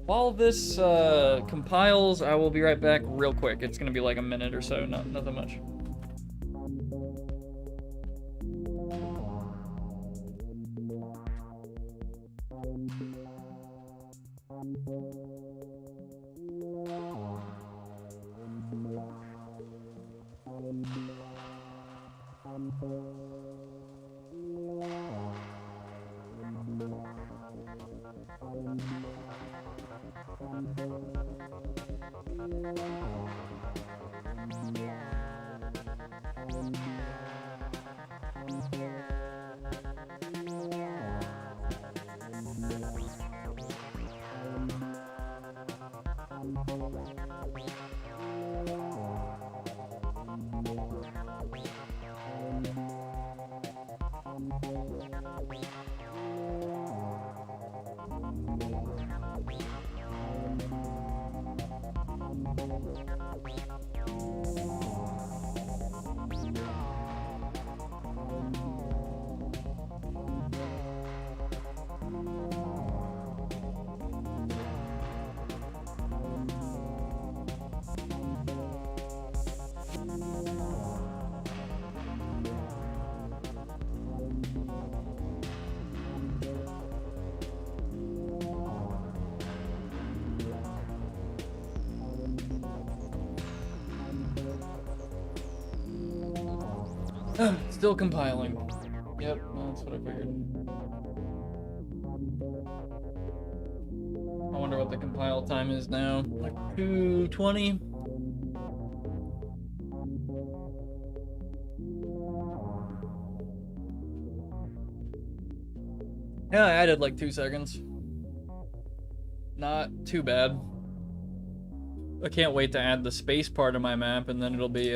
While this compiles, I will be right back real quick. It's gonna be like a minute or so, nothing much. Still compiling. Yep, that's what I figured. I wonder what the compile time is now. Like 2:20? Yeah, I added like 2 seconds. Not too bad. I can't wait to add the space part of my map, and then it'll be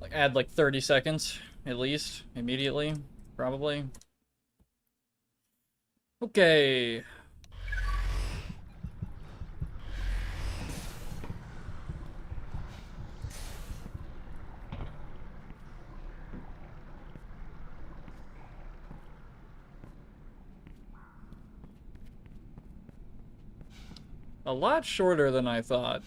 like add like 30 seconds at least immediately, probably. Okay. A lot shorter than I thought.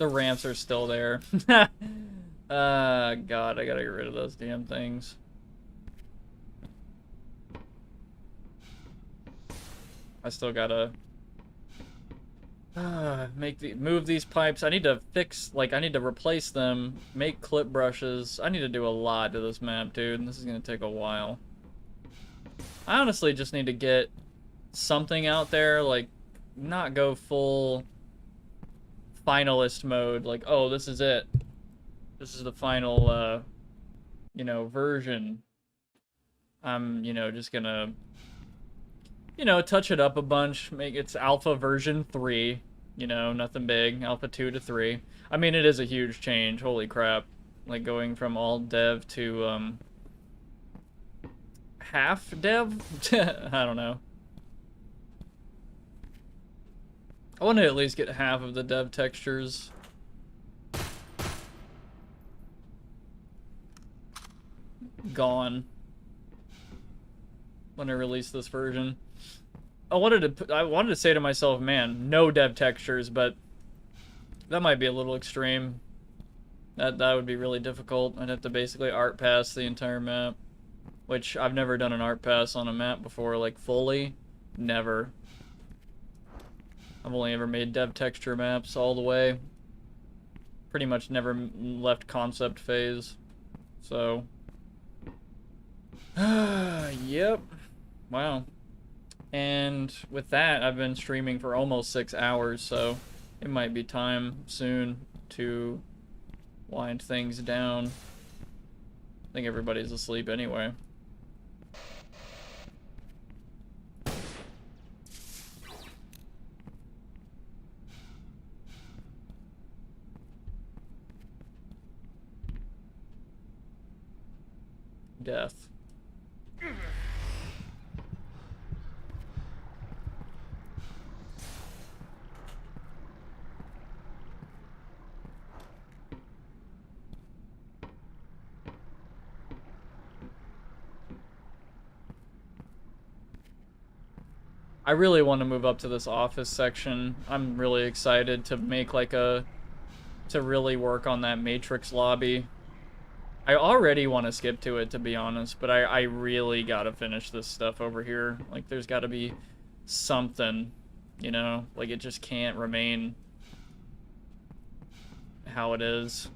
The ramps are still there. God, I gotta get rid of those damn things. I still gotta move these pipes. I need to fix, like, I need to replace them, make clip brushes. I need to do a lot to this map, dude, and this is gonna take a while. I honestly just need to get something out there, like, not go full finalist mode, like, oh, this is it. This is the final, you know, version. I'm, you know, just gonna, you know, touch it up a bunch, make it's alpha version 3, you know, nothing big, alpha 2 to 3. I mean, it is a huge change, holy crap. Like, going from all dev to, half dev? I don't know. I want to at least get half of the dev textures. Gone. When I release this version. I wanted to say to myself, man, no dev textures, but that might be a little extreme. That would be really difficult. I'd have to basically art pass the entire map, which I've never done an art pass on a map before, like fully. Never. I've only ever made dev texture maps all the way. Pretty much never left concept phase. So, yep. Wow. And with that, I've been streaming for almost 6 hours, so it might be time soon to wind things down. I think everybody's asleep anyway. Death. I really want to move up to this office section. I'm really excited to make like to really work on that Matrix lobby. I already want to skip to it, to be honest, but I really gotta finish this stuff over here. Like, there's gotta be something, you know? Like, it just can't remain how it is.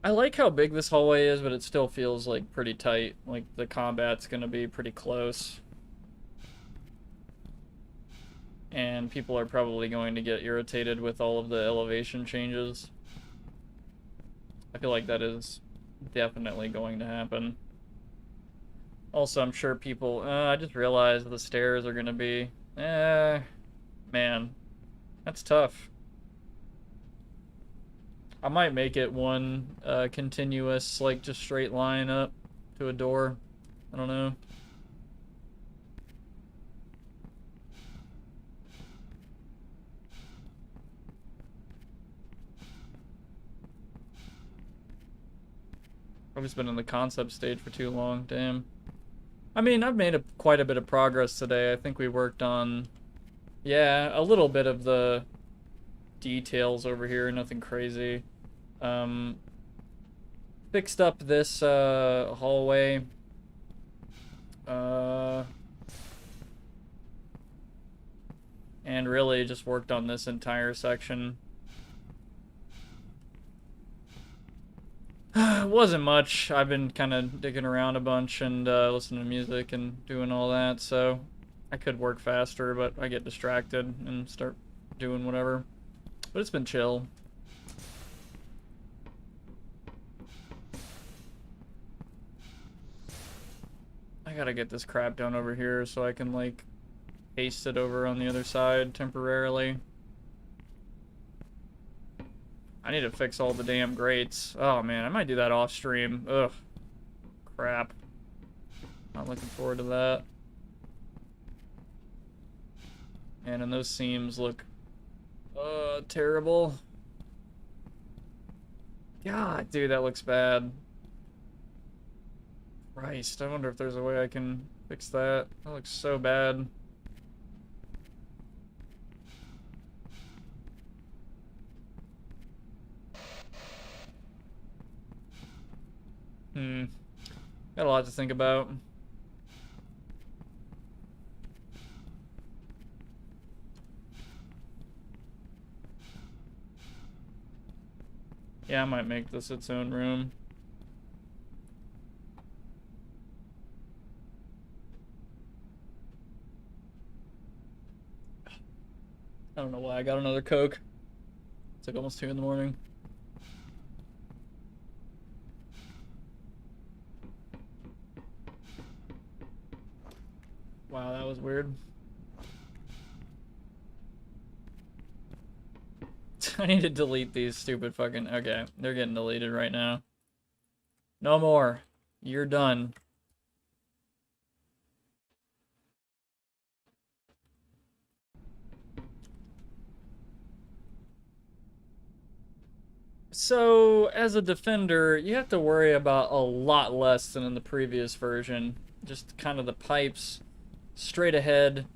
I like how big this hallway is, but it still feels like pretty tight. Like the combat's gonna be pretty close. And people are probably going to get irritated with all of the elevation changes. I feel like that is definitely going to happen. Also, I'm sure people... I just realized the stairs are gonna be... man. That's tough. I might make it one continuous, like, just straight line up to a door. I don't know. I've just been in the concept stage for too long, damn. I mean, I've made quite a bit of progress today. I think we worked on, yeah, a little bit of the details over here, nothing crazy. Fixed up this hallway. And really just worked on this entire section. It wasn't much. I've been kind of digging around a bunch and listening to music and doing all that, so I could work faster, but I get distracted and start doing whatever. But it's been chill. I I gotta get this crap done over here so I can, like, paste it over on the other side temporarily. I need to fix all the damn grates. Oh, man, I might do that off stream. Ugh. Crap. Not looking forward to that. And those seams look terrible. God, dude, that looks bad. Christ, I wonder if there's a way I can fix that. That looks so bad. Got a lot to think about. Yeah, I might make this its own room. I don't know why I got another Coke. It's like almost 2 in the morning. Wow, that was weird. I need to delete these stupid fucking... Okay, they're getting deleted right now. No more. You're done. So, as a defender, you have to worry about a lot less than in the previous version. Just kind of the pipes straight ahead.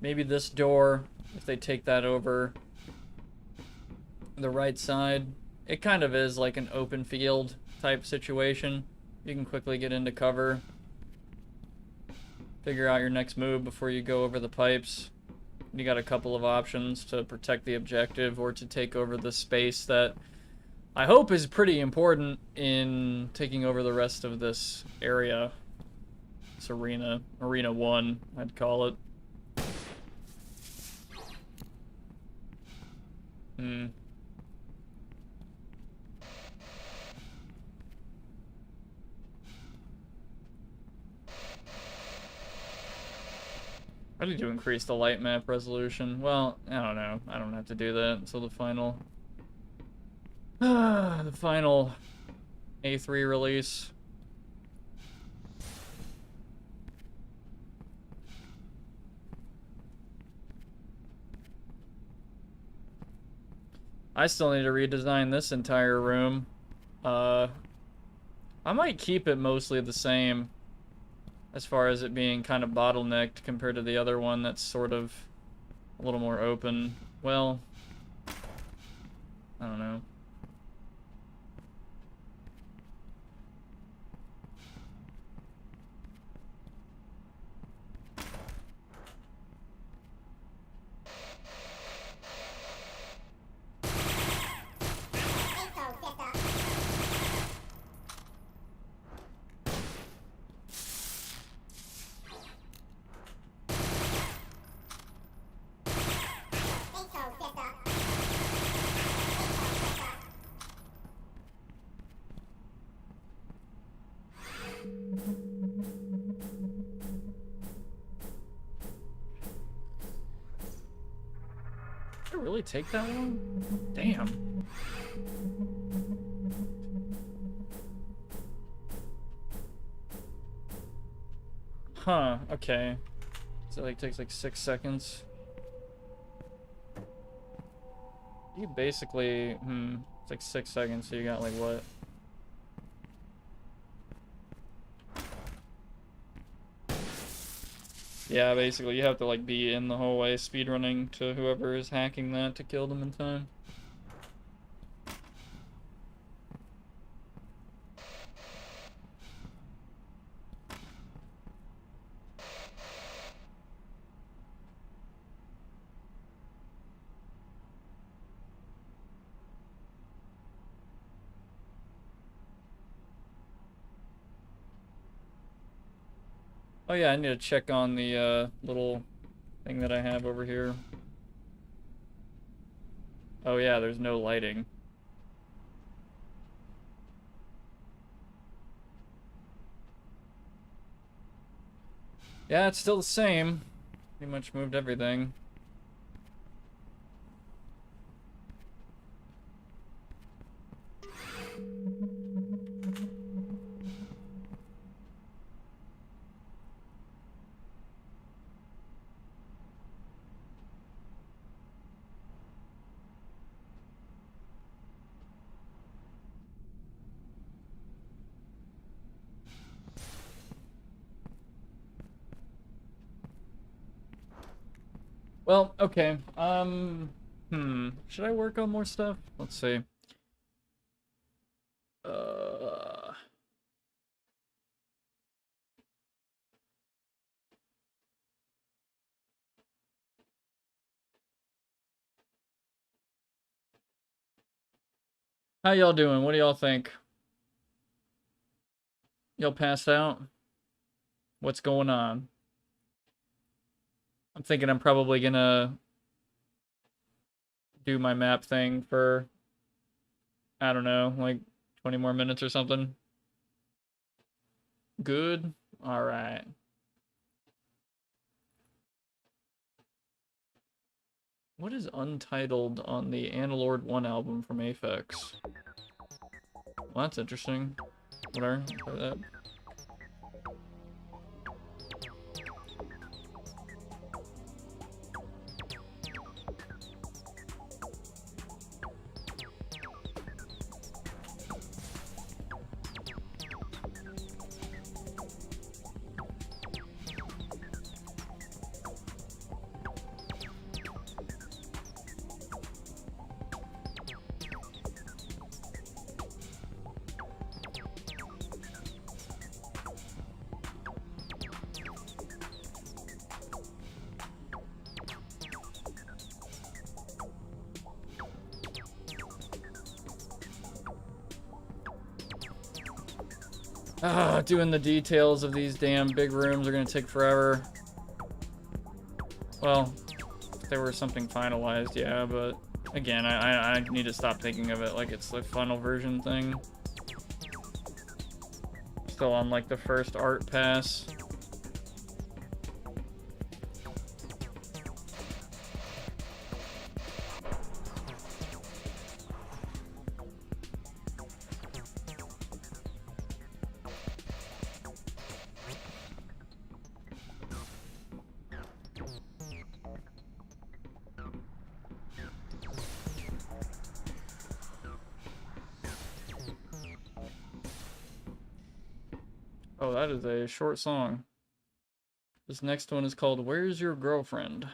Maybe this door, if they take that over the right side. It kind of is like an open field type situation. You can quickly get into cover. Figure out your next move before you go over the pipes. You got a couple of options to protect the objective or to take over the space that I hope is pretty important in taking over the rest of this area. This arena. Arena 1, I'd call it. I need to increase the light map resolution. Well, I don't know. I don't have to do that until the final... the final A3 release. I still need to redesign this entire room. I might keep it mostly the same as far as it being kind of bottlenecked compared to the other one that's sort of a little more open. Well, I don't know. Did it really take that long? Damn. Huh, okay. So it like takes like 6 seconds. You basically, it's like 6 seconds, so you got like what? Yeah, basically you have to like be in the whole way speedrunning to whoever is hacking that to kill them in time. Oh yeah, I need to check on the little thing that I have over here. Oh yeah, there's no lighting. Yeah, it's still the same. Pretty much moved everything. Well, okay. Should I work on more stuff? Let's see. How y'all doing? What do y'all think? Y'all passed out? What's going on? I'm thinking I'm probably gonna do my map thing for, I don't know, like 20 more minutes or something. Good? Alright. What is Untitled on the Analord 1 album from Aphex? Well, that's interesting. Whatever. Try that. Doing the details of these damn big rooms are gonna take forever. Well, if there were something finalized, yeah, but again, I need to stop thinking of it like it's the final version thing. Still on like the first art pass. Oh, that is a short song. This next one is called Where's Your Girlfriend?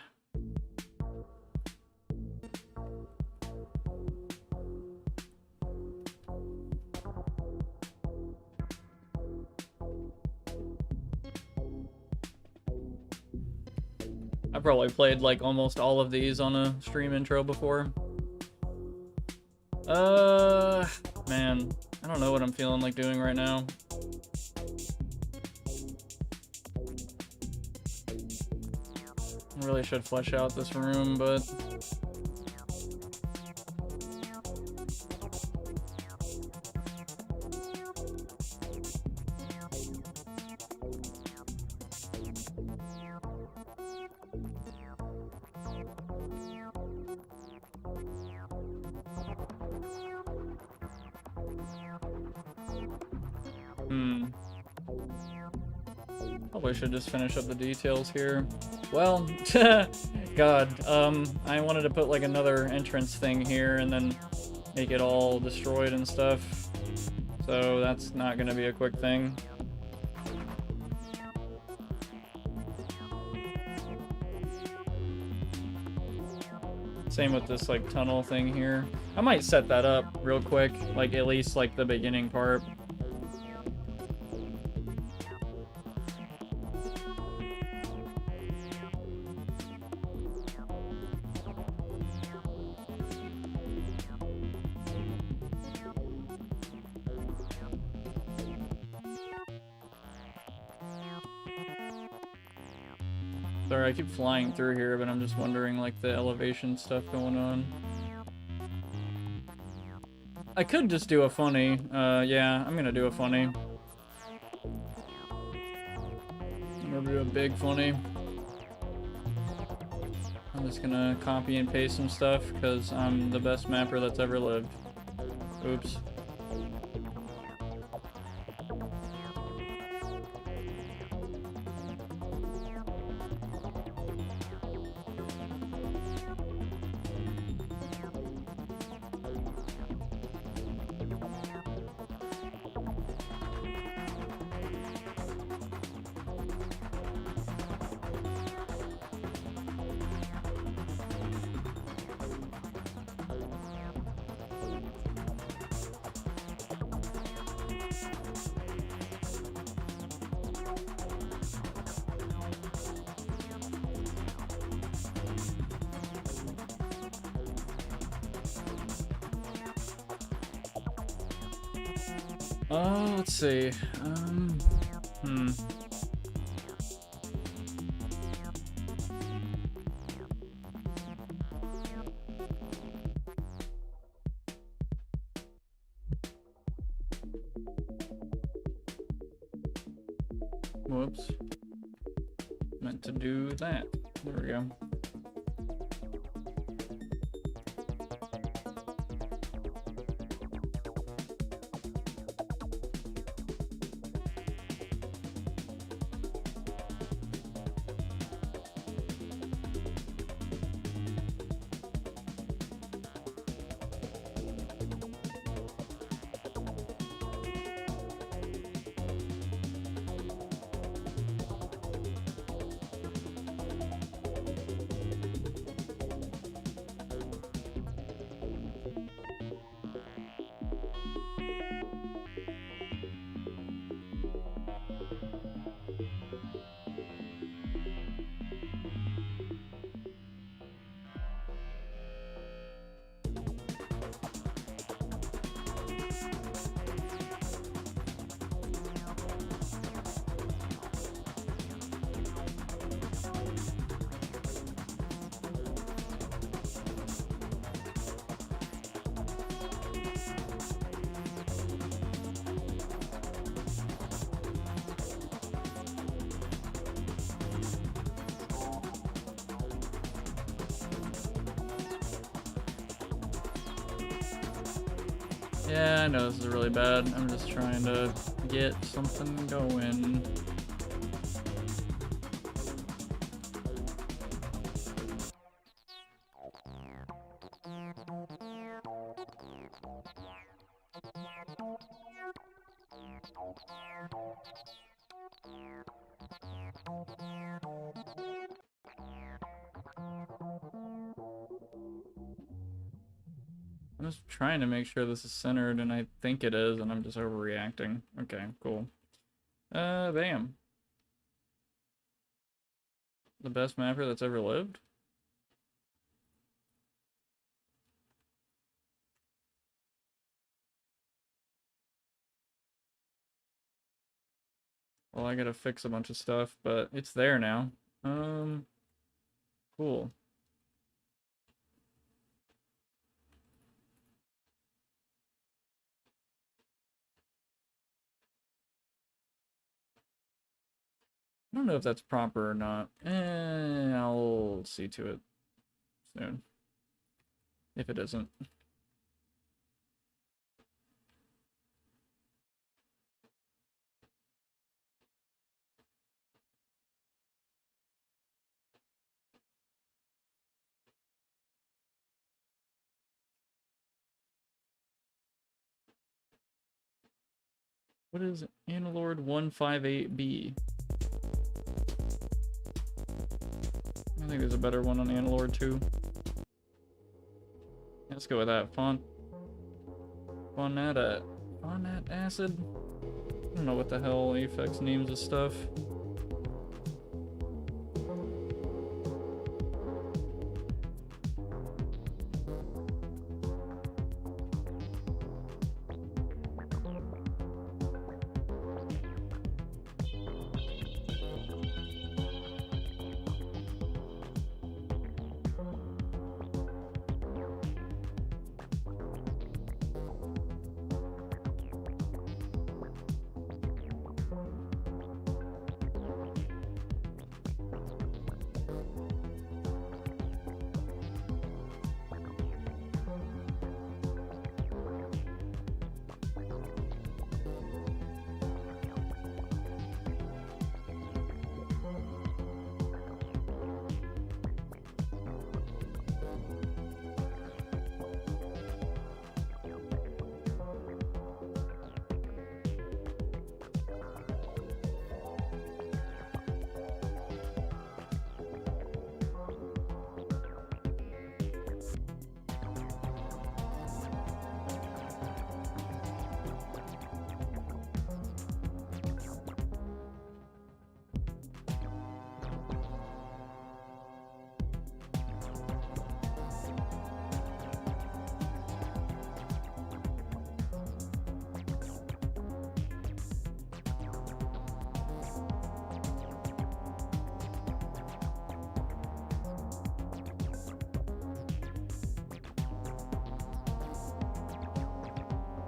I probably played like almost all of these on a stream intro before. Man, I don't know what I'm feeling like doing right now. I really should flesh out this room, but probably should just finish up the details here. Well, God, I wanted to put like another entrance thing here and then make it all destroyed and stuff. So that's not gonna be a quick thing. Same with this like tunnel thing here. I might set that up real quick, like at least like the beginning part. Sorry, I keep flying through here, but I'm just wondering, like, the elevation stuff going on. I could just do a funny. Yeah, I'm gonna do a funny. I'm gonna Wanna do a big funny? I'm just gonna copy and paste some stuff because I'm the best mapper that's ever lived. Oops. Let's see. Whoops. Meant to do that. There we go. Yeah, I know this is really bad. I'm just trying to get something going. I'm just trying to make sure this is centered, and I think it is, and I'm just overreacting. Okay, cool. Bam. The best mapper that's ever lived? Well, I gotta fix a bunch of stuff, but it's there now. Cool. I don't know if that's proper or not. I'll see to it soon. If it isn't. What is Analord 158B? I think there's a better one on Analord too. Let's go with that. Fonat acid? I don't know what the hell Apex names this stuff.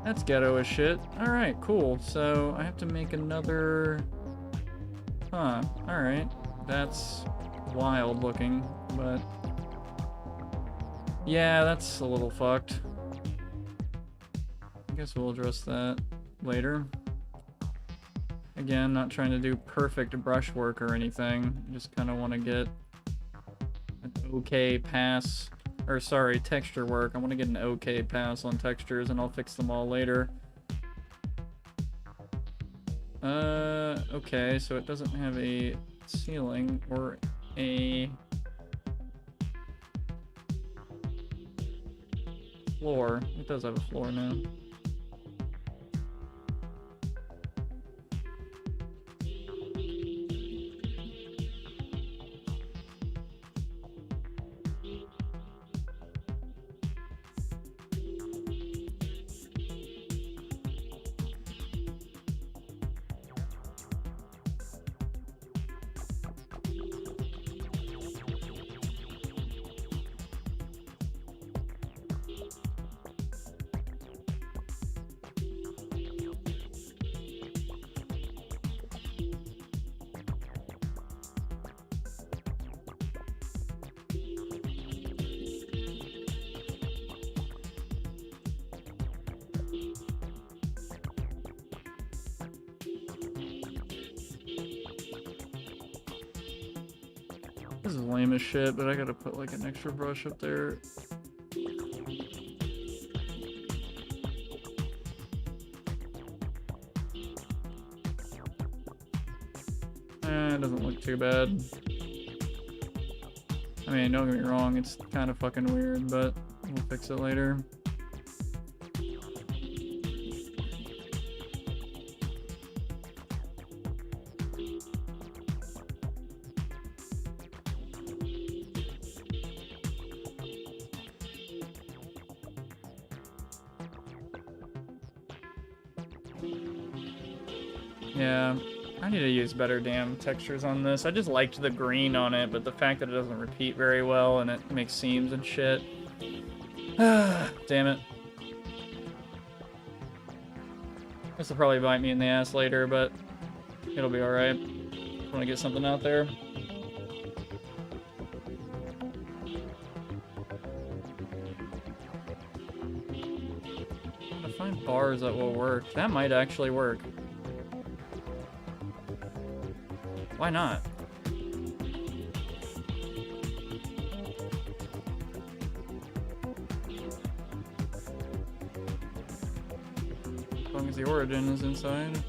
That's ghetto as shit. Alright, cool. So I have to make another... Huh, alright. That's wild looking, but... Yeah, that's a little fucked. I guess we'll address that later. Again, not trying to do perfect brushwork or anything. Just kind of want to get an okay pass. Or sorry, texture work. I want to get an okay pass on textures and I'll fix them all later. Okay, so it doesn't have a ceiling or a floor. It does have a floor now. This is lame as shit, but I gotta put like an extra brush up there. It doesn't look too bad. I mean, don't get me wrong, it's kind of fucking weird, but we'll fix it later. Yeah, I need to use better damn textures on this. I just liked the green on it, but the fact that it doesn't repeat very well and it makes seams and shit. Damn it. This will probably bite me in the ass later, but it'll be alright. Want to get something out there. I'm gonna find bars that will work. That might actually work. Why not? As long as the origin is inside.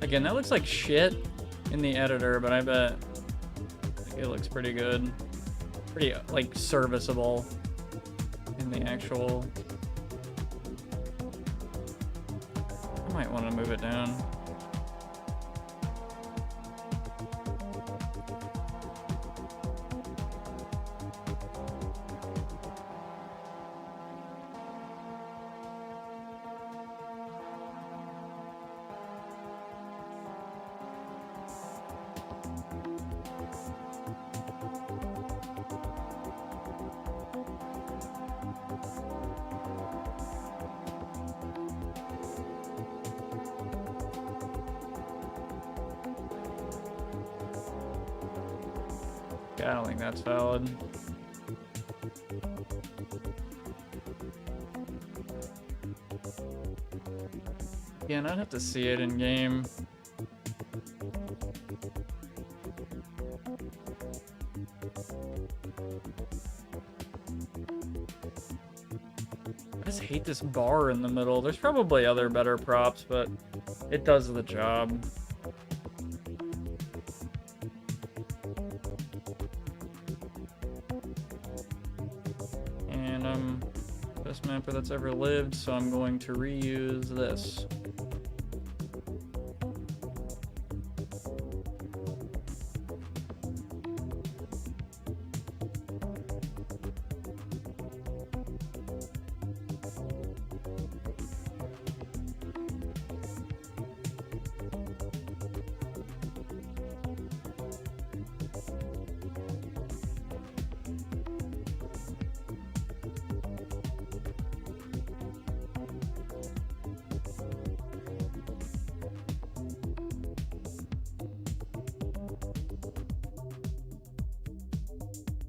Again, that looks like shit in the editor, but I bet it looks pretty good. Pretty, like, serviceable in the actual... I might want to move it down. I don't think that's valid. Again, I'd have to see it in game. I just hate this bar in the middle. There's probably other better props, but it does the job. And I'm best mapper that's ever lived, so I'm going to reuse this.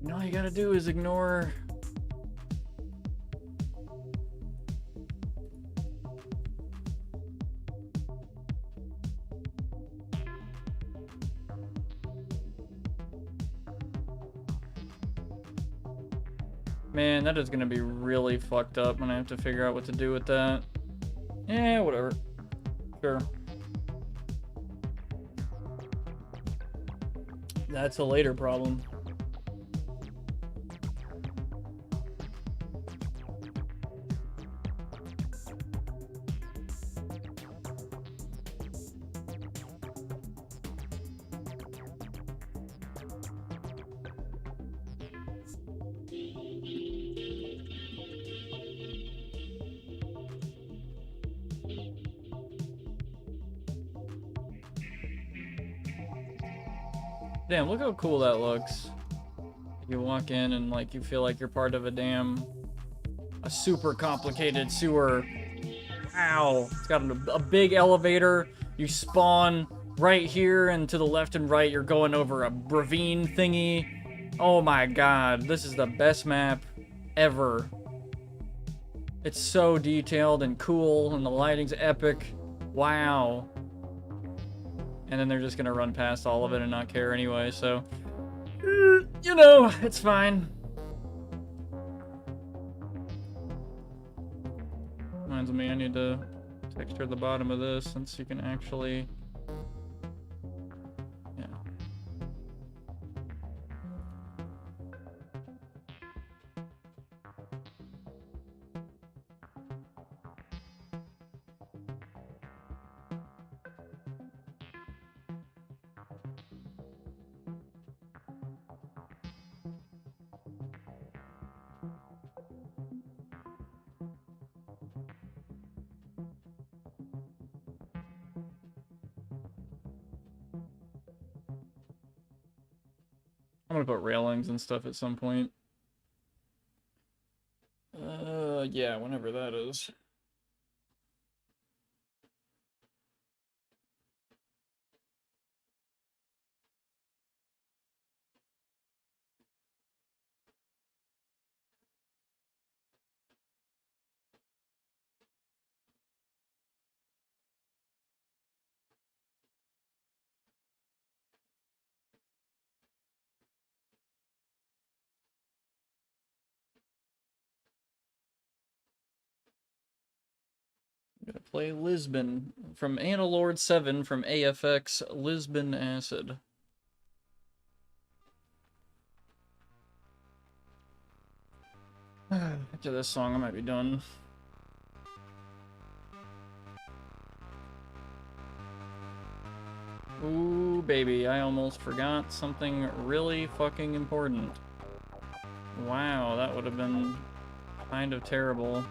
And all you gotta do is ignore. Man, that is gonna be really fucked up when I have to figure out what to do with that. Yeah, whatever. Sure. That's a later problem. Damn, look how cool that looks. You walk in and like you feel like you're part of a super complicated sewer. Wow, it's got a big elevator. You spawn right here, and to the left and right you're going over a ravine thingy. Oh my god, this is the best map ever. It's so detailed and cool, and the lighting's epic. Wow. And then they're just gonna run past all of it and not care anyway, so... you know, it's fine. Reminds me, I need to texture the bottom of this since you can actually... yeah. I'm gonna put railings and stuff at some point. Yeah, whenever that is. Gonna play Lisbon from Analord 7 from AFX Lisbon Acid. After this song, I might be done. Ooh, baby, I almost forgot something really fucking important. Wow, that would have been kind of terrible.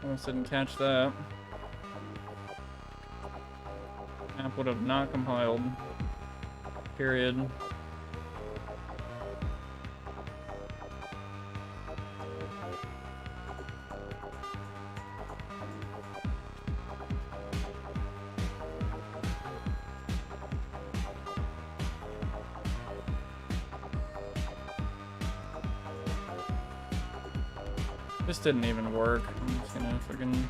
Almost didn't catch that. App would have not compiled. Period. This didn't even work. I'm just gonna fucking...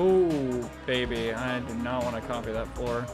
Oh, baby, I do not want to copy that floor.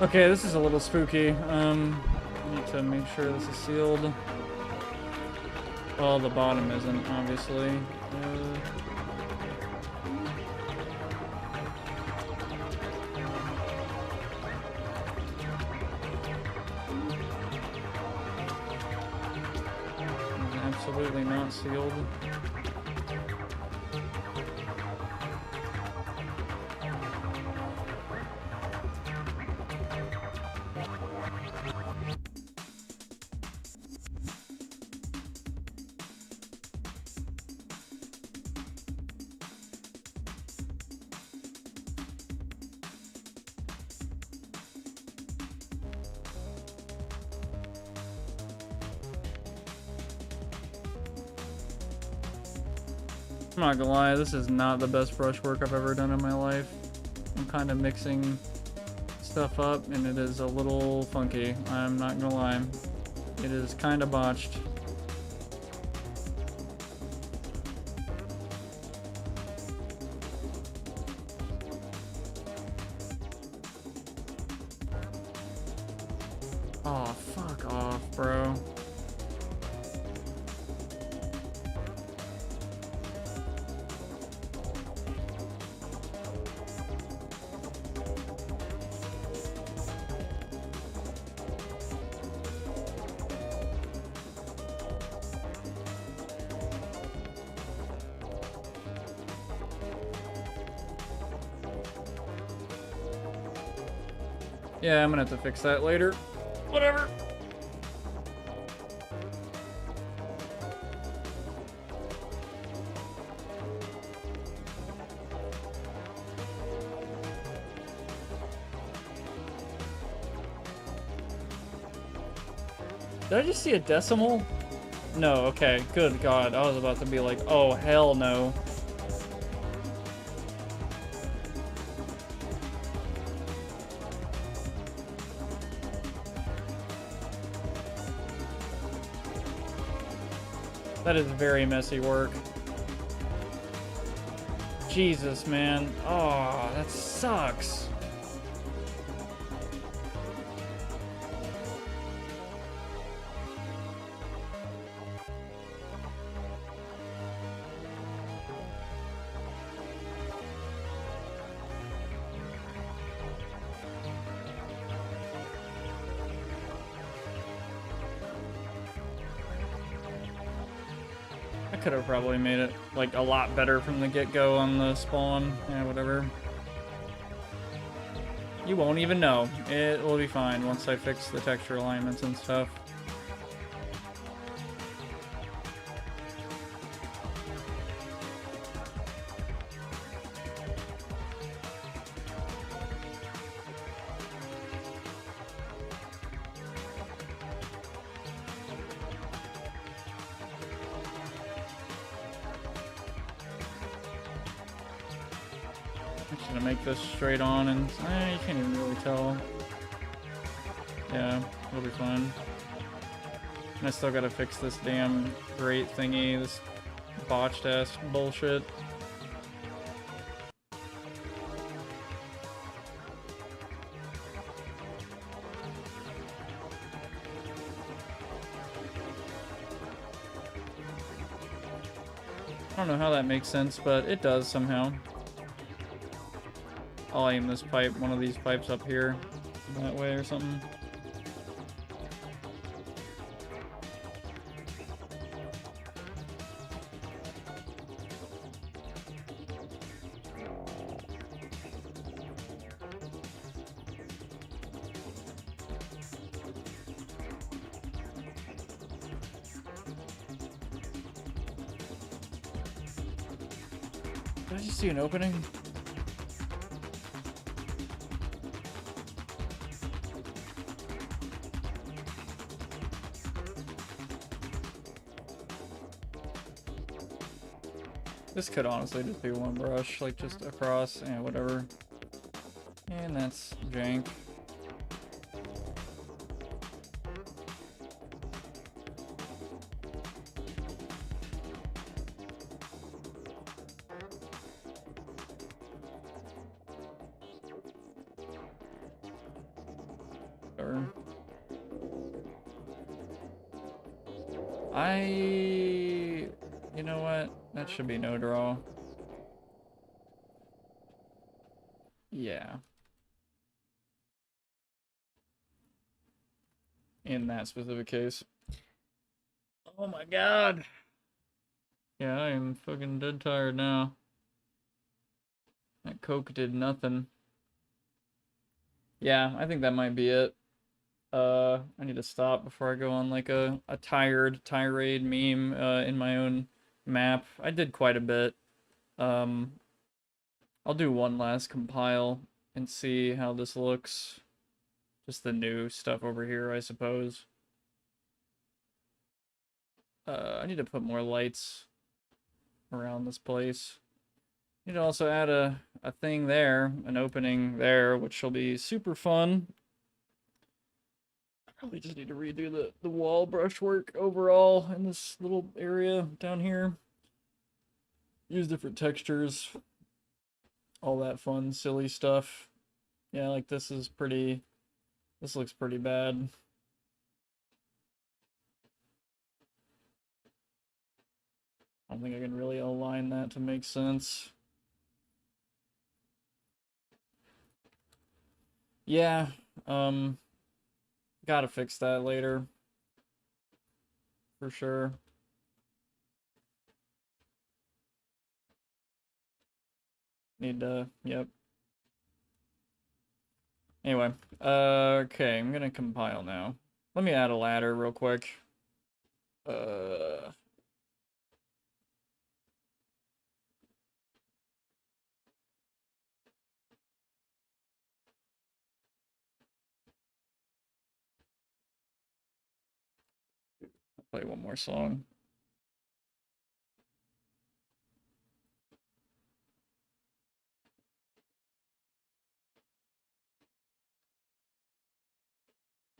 Okay, this is a little spooky. I need to make sure this is sealed. Well, the bottom isn't, obviously. Absolutely not sealed. I'm not gonna lie, this is not the best brushwork I've ever done in my life. I'm kind of mixing stuff up and it is a little funky. I'm not gonna lie. It is kind of botched. Oh, fuck off, bro. Yeah, I'm gonna have to fix that later. Whatever. Did I just see a decimal? No, okay. Good God. I was about to be like, oh, hell no. That is very messy work. Jesus, man. Oh, that sucks. Could have probably made it like a lot better from the get-go on the spawn. Yeah, whatever. You won't even know. It will be fine once I fix the texture alignments and stuff. I'm gonna make this straight on and you can't even really tell. Yeah, it'll be fine. And I still gotta fix this damn grate thingy, this botched ass bullshit. I don't know how that makes sense, but it does somehow. I'll aim this pipe, one of these pipes up here, that way or something. Did I just see an opening? This could honestly just be one brush, like just across and whatever. And that's jank. You know what? That should be no draw. Yeah. In that specific case. Oh my god. Yeah, I am fucking dead tired now. That Coke did nothing. Yeah, I think that might be it. I need to stop before I go on like a tired tirade meme in my own map. I did quite a bit. I'll do one last compile and see how this looks. Just the new stuff over here, I suppose. I need to put more lights around this place. Need to also add a thing there, an opening there, which will be super fun. Probably just need to redo the wall brushwork overall in this little area down here. Use different textures. All that fun, silly stuff. Yeah, like this is pretty... This looks pretty bad. I don't think I can really align that to make sense. Yeah, gotta fix that later. For sure. Need to, yep. Anyway, okay, I'm gonna compile now. Let me add a ladder real quick. Play one more song.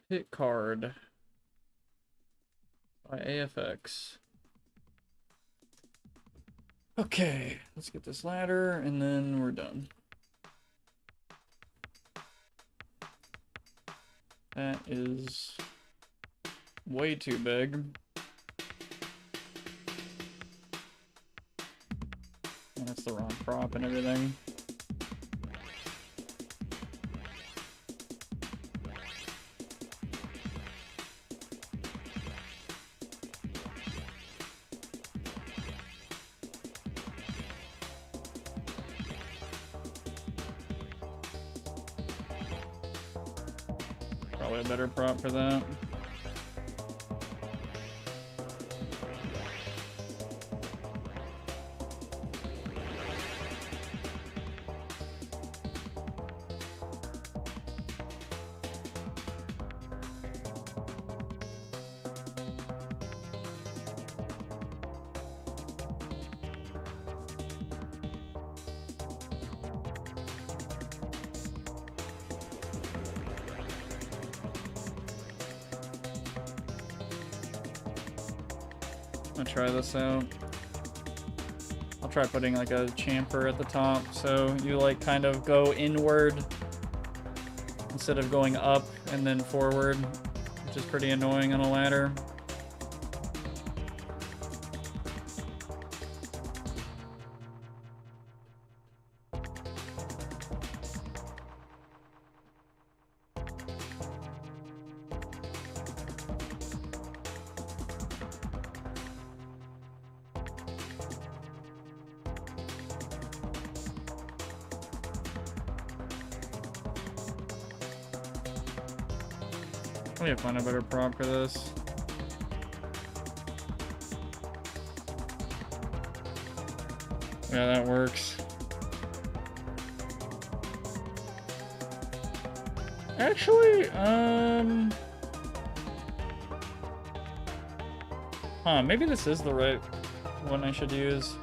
Hit card by AFX. Okay, let's get this ladder and then we're done. That is way too big. And that's the wrong prop and everything. Probably a better prop for that. I'll try this out. I'll try putting like a chamfer at the top so you like kind of go inward instead of going up and then forward, which is pretty annoying on a ladder. We need to find a better prop for this. Yeah, that works. Actually, maybe this is the right one I should use.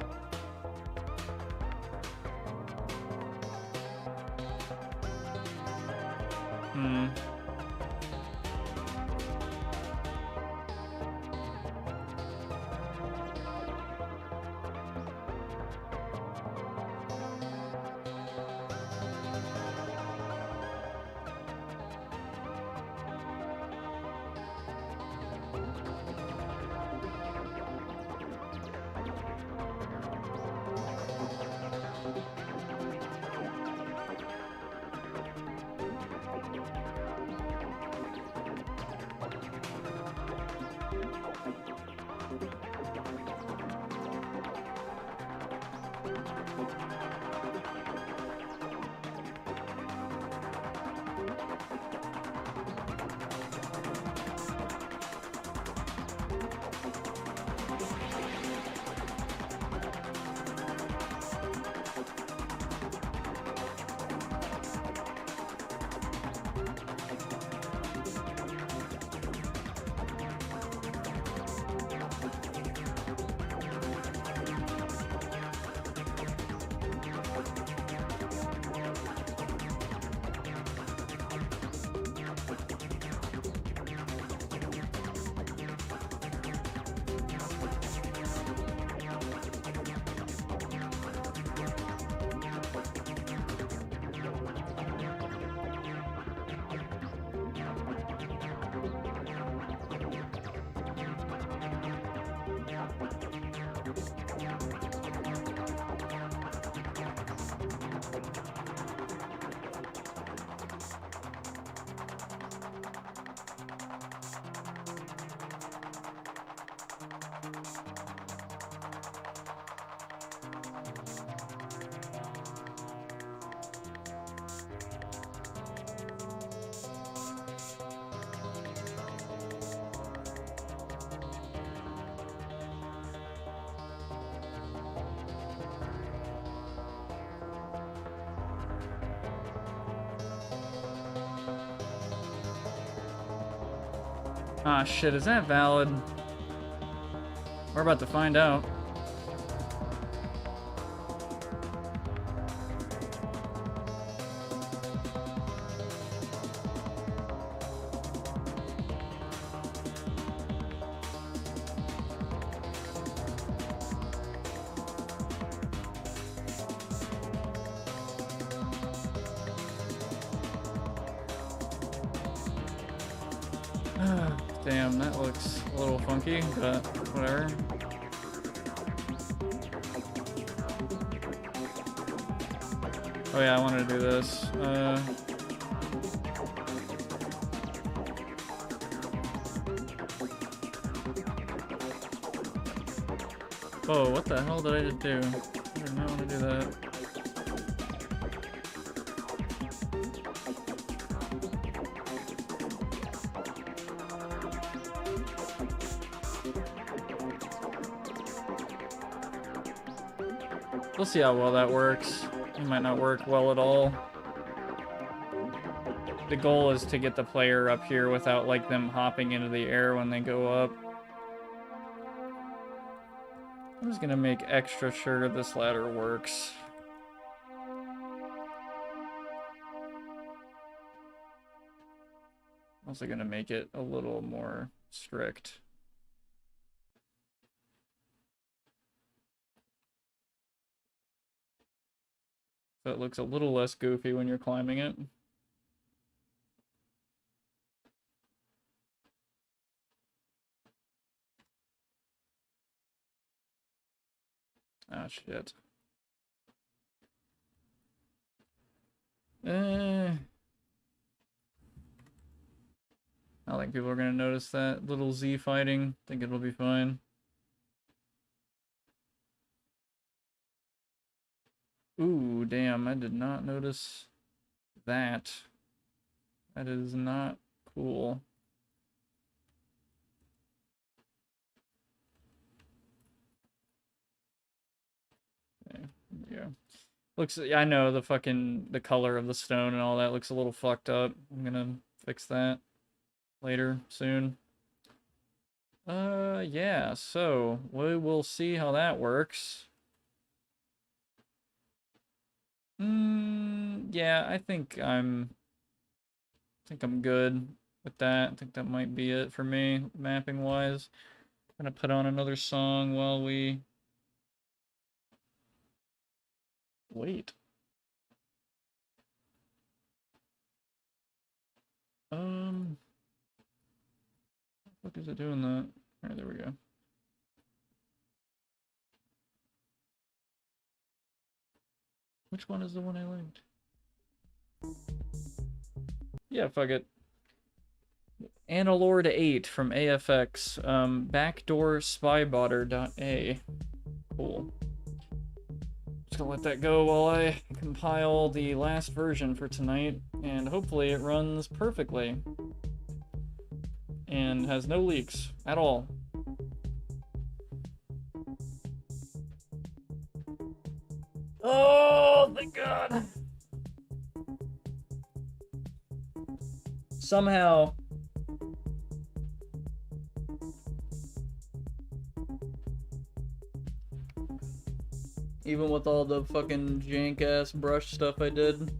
Ah, shit, is that valid? We're about to find out. Damn, that looks a little funky, but whatever. Oh yeah, I wanted to do this. Whoa, what the hell did I just do? I did not want to do that. We'll see how well that works. It might not work well at all. The goal is to get the player up here without like them hopping into the air when they go up. I'm just gonna make extra sure this ladder works. Also gonna make it a little more strict. So it looks a little less goofy when you're climbing it. Ah, shit. I don't think people are gonna notice that little Z fighting. I think it'll be fine. Ooh, damn, I did not notice that. That is not cool. go. Looks, I know the color of the stone and all that looks a little fucked up. I'm gonna fix that later, soon. Yeah, so we will see how that works. Yeah, I think I'm good with that. I think that might be it for me, mapping wise. I'm gonna put on another song while we wait. What is it doing that? Alright, there we go. Which one is the one I liked? Yeah, fuck it. Analord 8 from AFX. Backdoor spybotter.a. Cool. Just gonna let that go while I compile the last version for tonight, and hopefully it runs perfectly. And has no leaks at all. Oh, thank God. Somehow. Even with all the fucking jank ass brush stuff I did.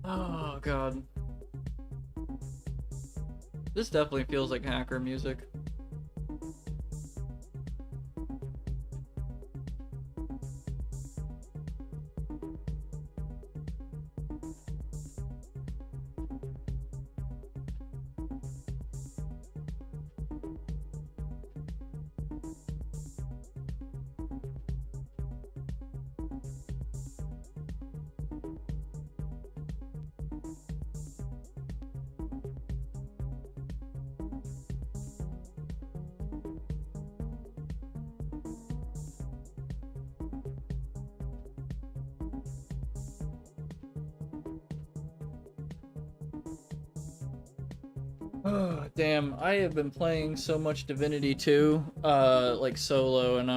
Oh, God. This definitely feels like hacker music. Oh, damn, I have been playing so much Divinity 2, like solo, and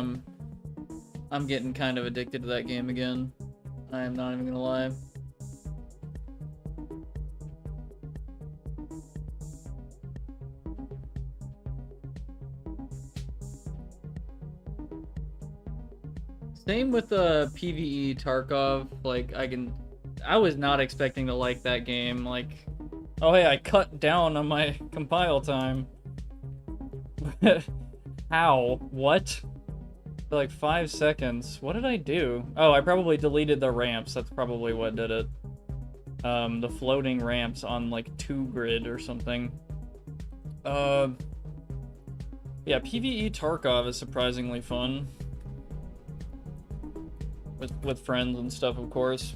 I'm getting kind of addicted to that game again. I am not even gonna lie. Same with PvE Tarkov, like I was not expecting to like that game, like, oh hey, I cut down on my compile time. How? What? For like 5 seconds. What did I do? Oh, I probably deleted the ramps. That's probably what did it. The floating ramps on like 2 grid or something. Yeah, PvE Tarkov is surprisingly fun. With friends and stuff, of course.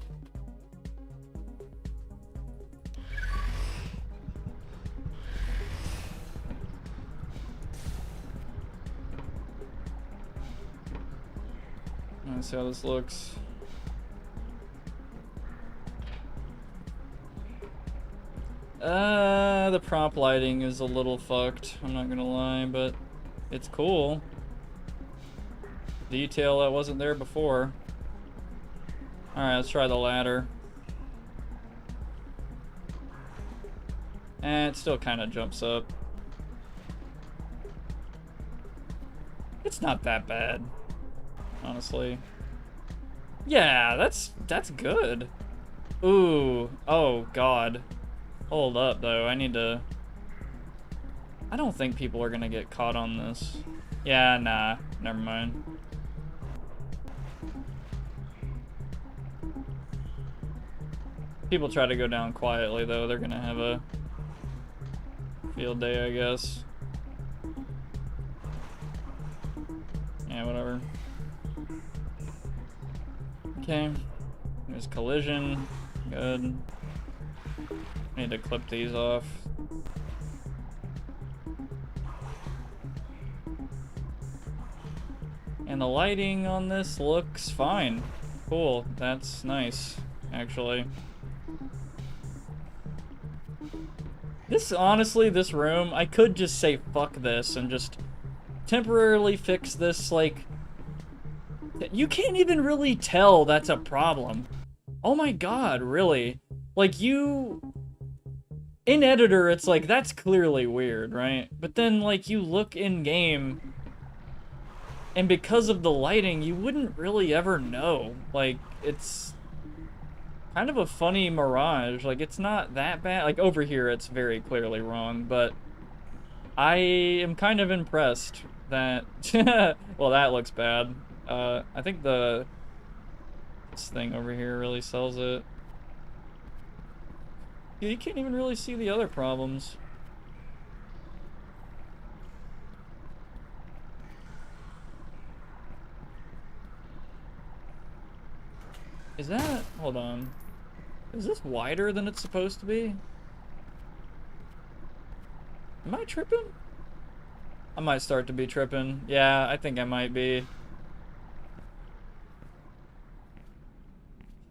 Let's see how this looks. The prop lighting is a little fucked, I'm not gonna lie, but it's cool. Detail that wasn't there before. Alright, let's try the ladder. And it still kind of jumps up. It's not that bad, honestly. Yeah, that's good. Ooh, oh god. Hold up though, I need to... I don't think people are gonna get caught on this. Yeah, nah, never mind. People try to go down quietly though, they're gonna have a field day, I guess. Yeah, whatever. Okay. There's collision. Good. Need to clip these off. And the lighting on this looks fine. Cool. That's nice, actually. This, honestly, this room, I could just say fuck this and just temporarily fix this, like... You can't even really tell that's a problem. Oh my god, really? Like, you... In editor, it's like, that's clearly weird, right? But then, like, you look in-game, and because of the lighting, you wouldn't really ever know. Like, it's kind of a funny mirage. Like, it's not that bad. Like, over here, it's very clearly wrong, but I am kind of impressed that... Well, that looks bad. I think this thing over here really sells it. Yeah, you can't even really see the other problems. Is that... Hold on. Is this wider than it's supposed to be? Am I tripping? I might start to be tripping. Yeah, I think I might be.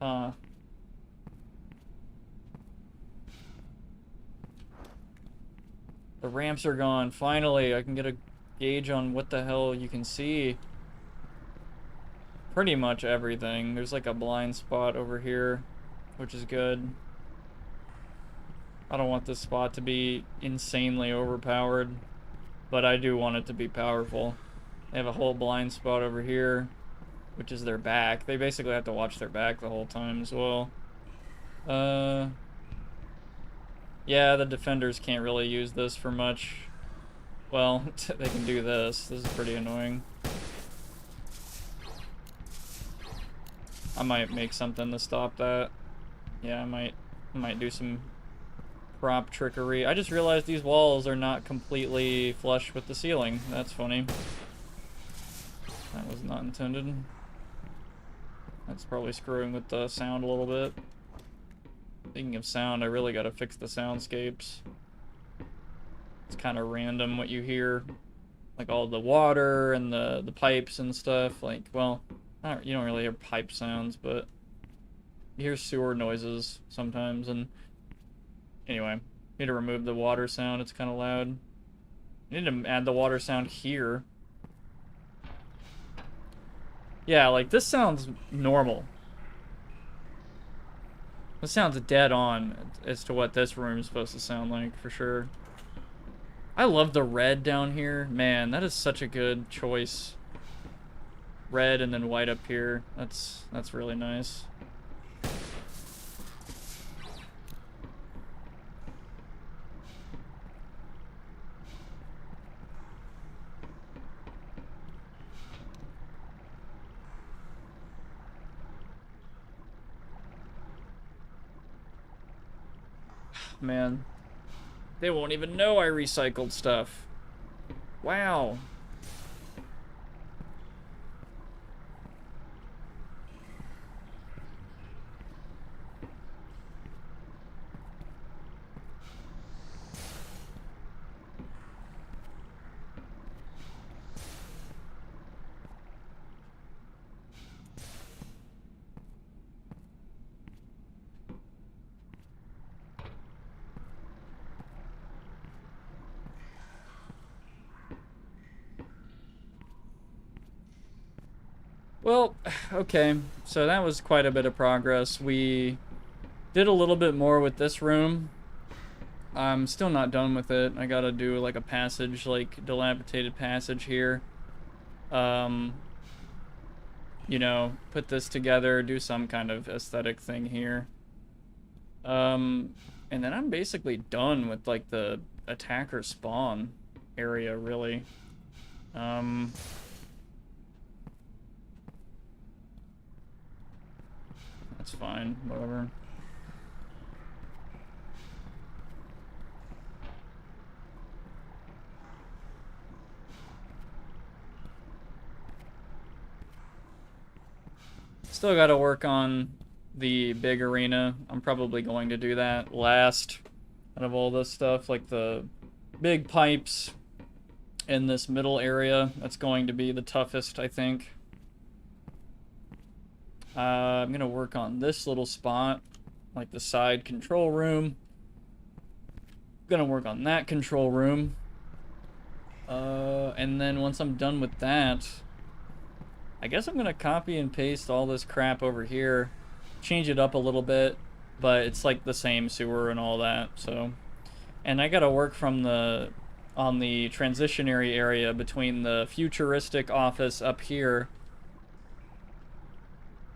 Huh. The ramps are gone. Finally, I can get a gauge on what the hell you can see. Pretty much everything. There's like a blind spot over here, which is good. I don't want this spot to be insanely overpowered, but I do want it to be powerful. They have a whole blind spot over here, which is their back. They basically have to watch their back the whole time as well. Yeah, the defenders can't really use this for much. Well, they can do this. This is pretty annoying. I might make something to stop that. Yeah, I might do some prop trickery. I just realized these walls are not completely flush with the ceiling. That's funny. That was not intended. That's probably screwing with the sound a little bit. Speaking of sound, I really gotta fix the soundscapes. It's kind of random what you hear. Like all the water and the pipes and stuff. Like, well, you don't really hear pipe sounds, but you hear sewer noises sometimes. And anyway, need to remove the water sound. It's kind of loud. Need to add the water sound here. Yeah, like this sounds normal. This sounds dead on as to what this room is supposed to sound like, for sure. I love the red down here. Man, that is such a good choice. Red and then white up here. That's really nice. Man, they won't even know I recycled stuff. Wow. Well, okay, so that was quite a bit of progress. We did a little bit more with this room. I'm still not done with it. I gotta do like a passage, like dilapidated passage here. You know, put this together, do some kind of aesthetic thing here. And then I'm basically done with like the attacker spawn area, really. That's fine, whatever. Still got to work on the big arena. I'm probably going to do that last out of all this stuff, like the big pipes in this middle area. That's going to be the toughest, I think. I'm going to work on this little spot, like the side control room. Gonna work on that control room. And then once I'm done with that, I guess I'm gonna copy and paste all this crap over here, change it up a little bit, but it's like the same sewer and all that, so. And I gotta work from on the transitionary area between the futuristic office up here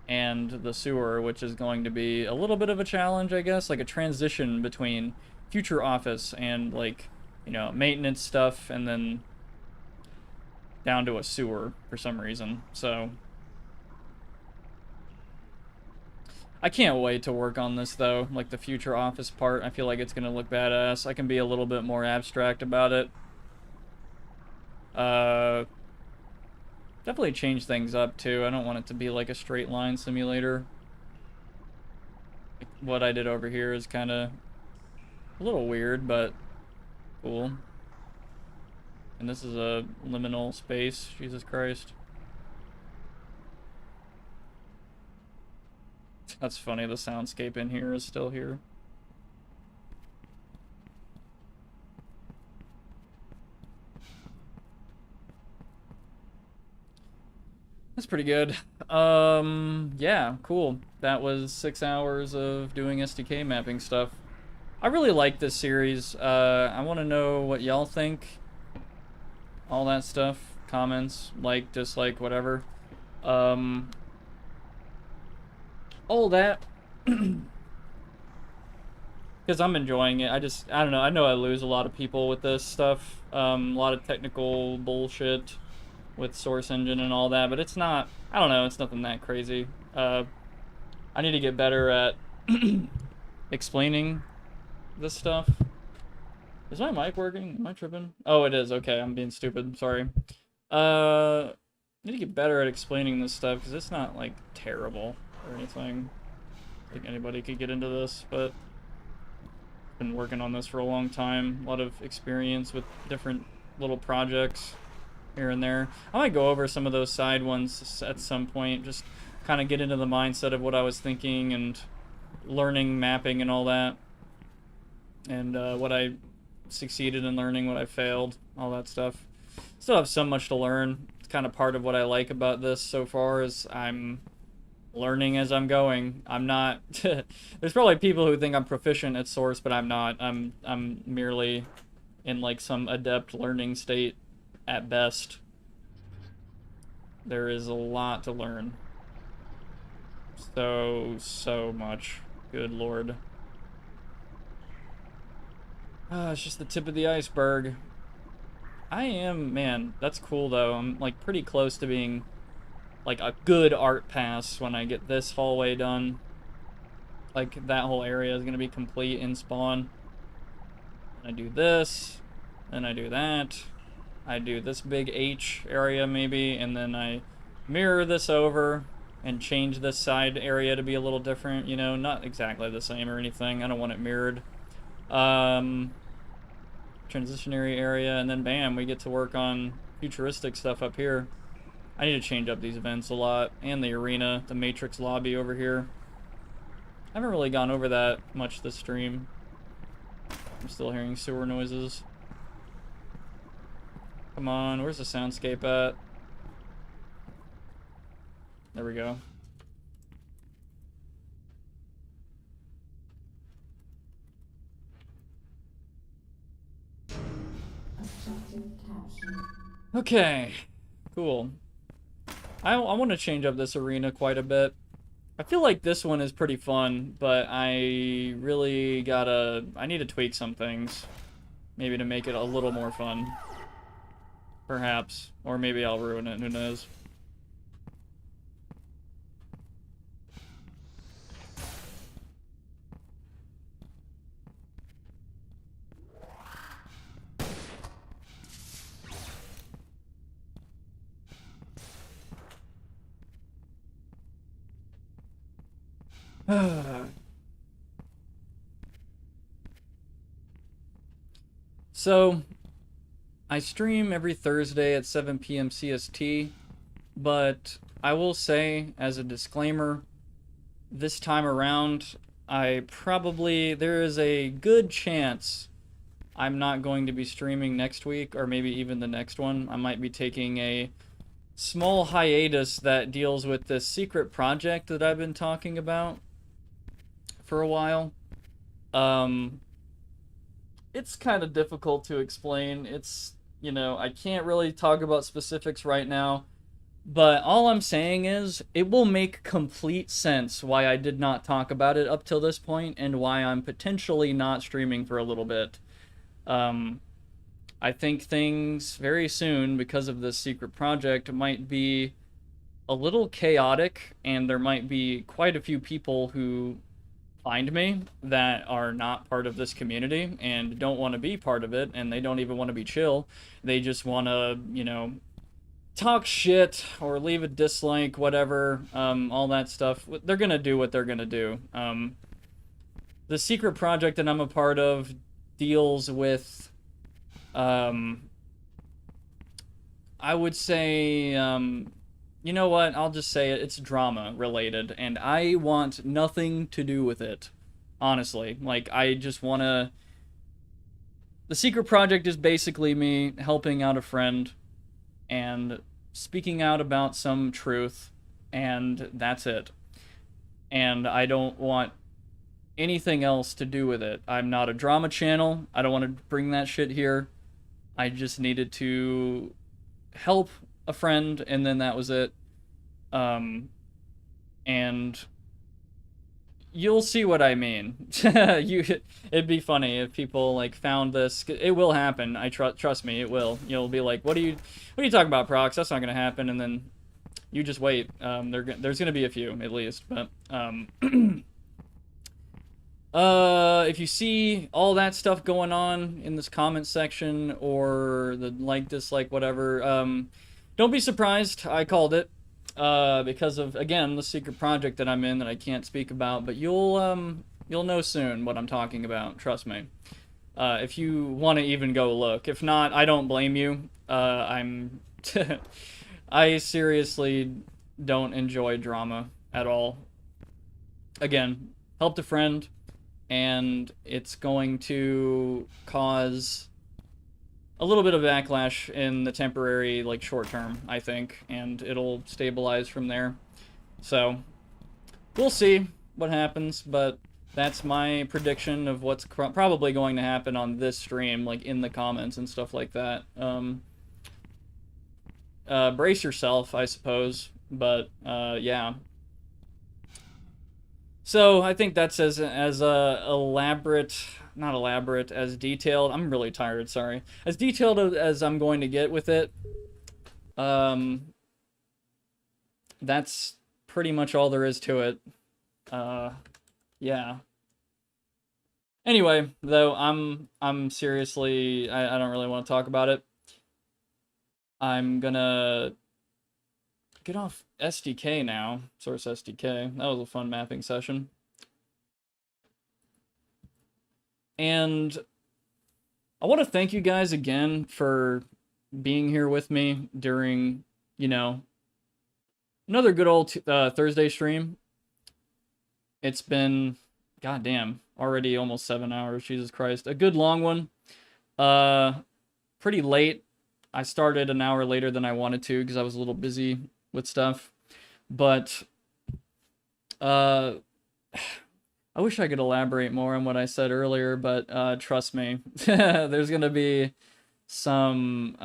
and the sewer, which is going to be a little bit of a challenge, I guess, like a transition between future office and, like, you know, maintenance stuff, and then down to a sewer for some reason. So I can't wait to work on this, though, like the future office part. I feel like it's gonna look badass. I can be a little bit more abstract about it. Definitely change things up too. I don't want it to be like a straight line simulator. What I did over here is kind of a little weird, but cool. And this is a liminal space. Jesus Christ. That's funny, the soundscape in here is still here. That's pretty good. Yeah, cool. That was 6 hours of doing SDK mapping stuff. I really like this series. I want to know what y'all think. All that stuff. Comments, like, dislike, whatever. All that. Because I'm enjoying it. I don't know. I know I lose a lot of people with this stuff. A lot of technical bullshit with Source Engine and all that, but it's not, I don't know, it's nothing that crazy. I need to get better at explaining this stuff. Is my mic working? Am I tripping? Oh, it is. Okay, I'm being stupid. Sorry. I need to get better at explaining this stuff, because it's not, like, terrible or anything. I think anybody could get into this, but I've been working on this for a long time. A lot of experience with different little projects here and there. I might go over some of those side ones at some point, just kind of get into the mindset of what I was thinking and learning mapping and all that, and what I succeeded in learning, what I failed, all that stuff. Still have so much to learn. It's kind of part of what I like about this so far, is I'm learning as I'm going. I'm not there's probably people who think I'm proficient at Source, but I'm not. I'm merely in like some adept learning state at best. There is a lot to learn. So much. Good lord. It's just the tip of the iceberg. Man, that's cool though. I'm like pretty close to being like a good art pass when I get this hallway done. Like that whole area is gonna be complete in spawn. I do this, then I do that. I do this big H area maybe, and then I mirror this over and change this side area to be a little different, you know, not exactly the same or anything. I don't want it mirrored. Transitionary area, and then bam, we get to work on futuristic stuff up here. I need to change up these events a lot, and the arena, the Matrix lobby over here. I haven't really gone over that much this stream. I'm still hearing sewer noises. Come on, where's the soundscape at? There we go. Okay, cool. I want to change up this arena quite a bit. I feel like this one is pretty fun, but I really I need to tweak some things. Maybe to make it a little more fun. Perhaps. Or maybe I'll ruin it, who knows. So, I stream every Thursday at 7 PM CST, but I will say, as a disclaimer, this time around, there is a good chance I'm not going to be streaming next week, or maybe even the next one. I might be taking a small hiatus that deals with this secret project that I've been talking about for a while. It's kind of difficult to explain. I can't really talk about specifics right now, but all I'm saying is it will make complete sense why I did not talk about it up till this point and why I'm potentially not streaming for a little bit. I think things very soon, because of this secret project, might be a little chaotic, and there might be quite a few people who find me that are not part of this community and don't want to be part of it, and they don't even want to be chill. They just want to, talk shit or leave a dislike, whatever, all that stuff. They're gonna do what they're gonna do. The secret project that I'm a part of deals with, I would say, you know what, I'll just say it, it's drama related, and I want nothing to do with it, honestly. Like, I just want to... The secret project is basically me helping out a friend and speaking out about some truth, and that's it. And I don't want anything else to do with it. I'm not a drama channel. I don't want to bring that shit here. I just needed to help a friend, and then that was it. And you'll see what I mean. It'd be funny if people like found this. It will happen. Trust me, it will. You'll be like, what are you talking about, Prox? That's not gonna happen. And then you just wait. There's gonna be a few at least, but if you see all that stuff going on in this comment section or the like, dislike, whatever, don't be surprised. I called it because of, again, the secret project that I'm in that I can't speak about, but you'll know soon what I'm talking about. Trust me. If you want to even go look. If not, I don't blame you. I seriously don't enjoy drama at all. Again, helped a friend, and it's going to cause a little bit of backlash in the temporary, like, short term, I think, and it'll stabilize from there. So, we'll see what happens, but that's my prediction of what's probably going to happen on this stream, like, in the comments and stuff like that. Brace yourself, I suppose, but, yeah. So, I think that's as as detailed. I'm really tired, sorry. As detailed as I'm going to get with it. That's pretty much all there is to it. Yeah. Anyway, though, I'm seriously, I don't really want to talk about it. I'm gonna get off SDK now, Source SDK. That was a fun mapping session. And I want to thank you guys again for being here with me during, another good old Thursday stream. It's been, goddamn, already almost 7 hours, Jesus Christ. A good long one. Pretty late. I started an hour later than I wanted to because I was a little busy with stuff. But, I wish I could elaborate more on what I said earlier, but trust me, there's going to be some,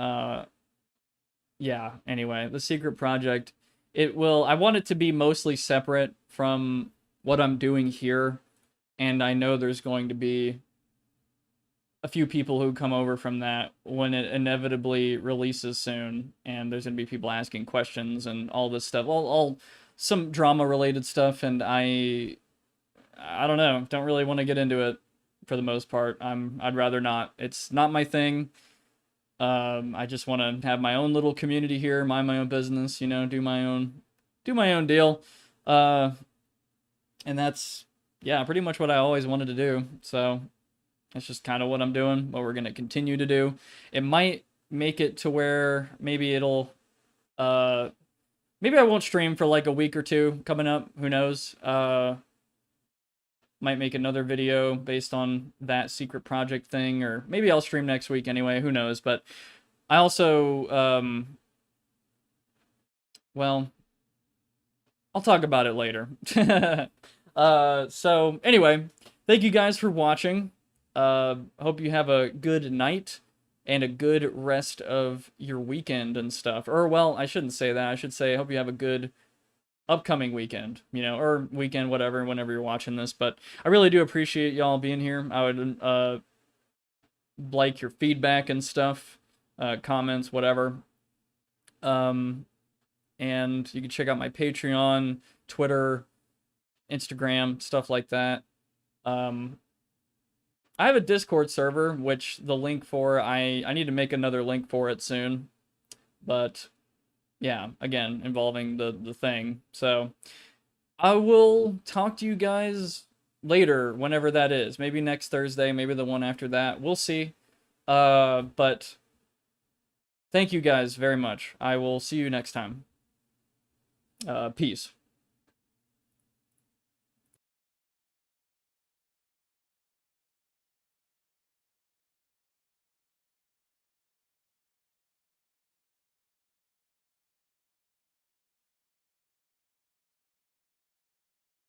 yeah, anyway, the secret project, I want it to be mostly separate from what I'm doing here, and I know there's going to be a few people who come over from that when it inevitably releases soon, and there's going to be people asking questions and all this stuff, all some drama-related stuff, and I don't know, don't really want to get into it for the most part. I'd rather not. It's not my thing. I just want to have my own little community here, mind my own business, do my own deal. And that's, yeah, pretty much what I always wanted to do. So that's just kind of what I'm doing, what we're going to continue to do. It might make it to where maybe it'll, maybe I won't stream for like a week or two coming up. Who knows? Might make another video based on that secret project thing, or maybe I'll stream next week anyway. Who knows? But I also, well, I'll talk about it later. So anyway, thank you guys for watching. Hope you have a good night and a good rest of your weekend and stuff. Or, well, I shouldn't say that. I should say, I hope you have a good upcoming weekend, you know, or weekend, whatever, whenever you're watching this. But I really do appreciate y'all being here. I would like your feedback and stuff, comments, whatever. And you can check out my Patreon, Twitter, Instagram, stuff like that. I have a Discord server, which the link for, I need to make another link for it soon. But yeah, again, involving the thing. So I will talk to you guys later, whenever that is. Maybe next Thursday, maybe the one after that. We'll see. But thank you guys very much. I will see you next time. Peace.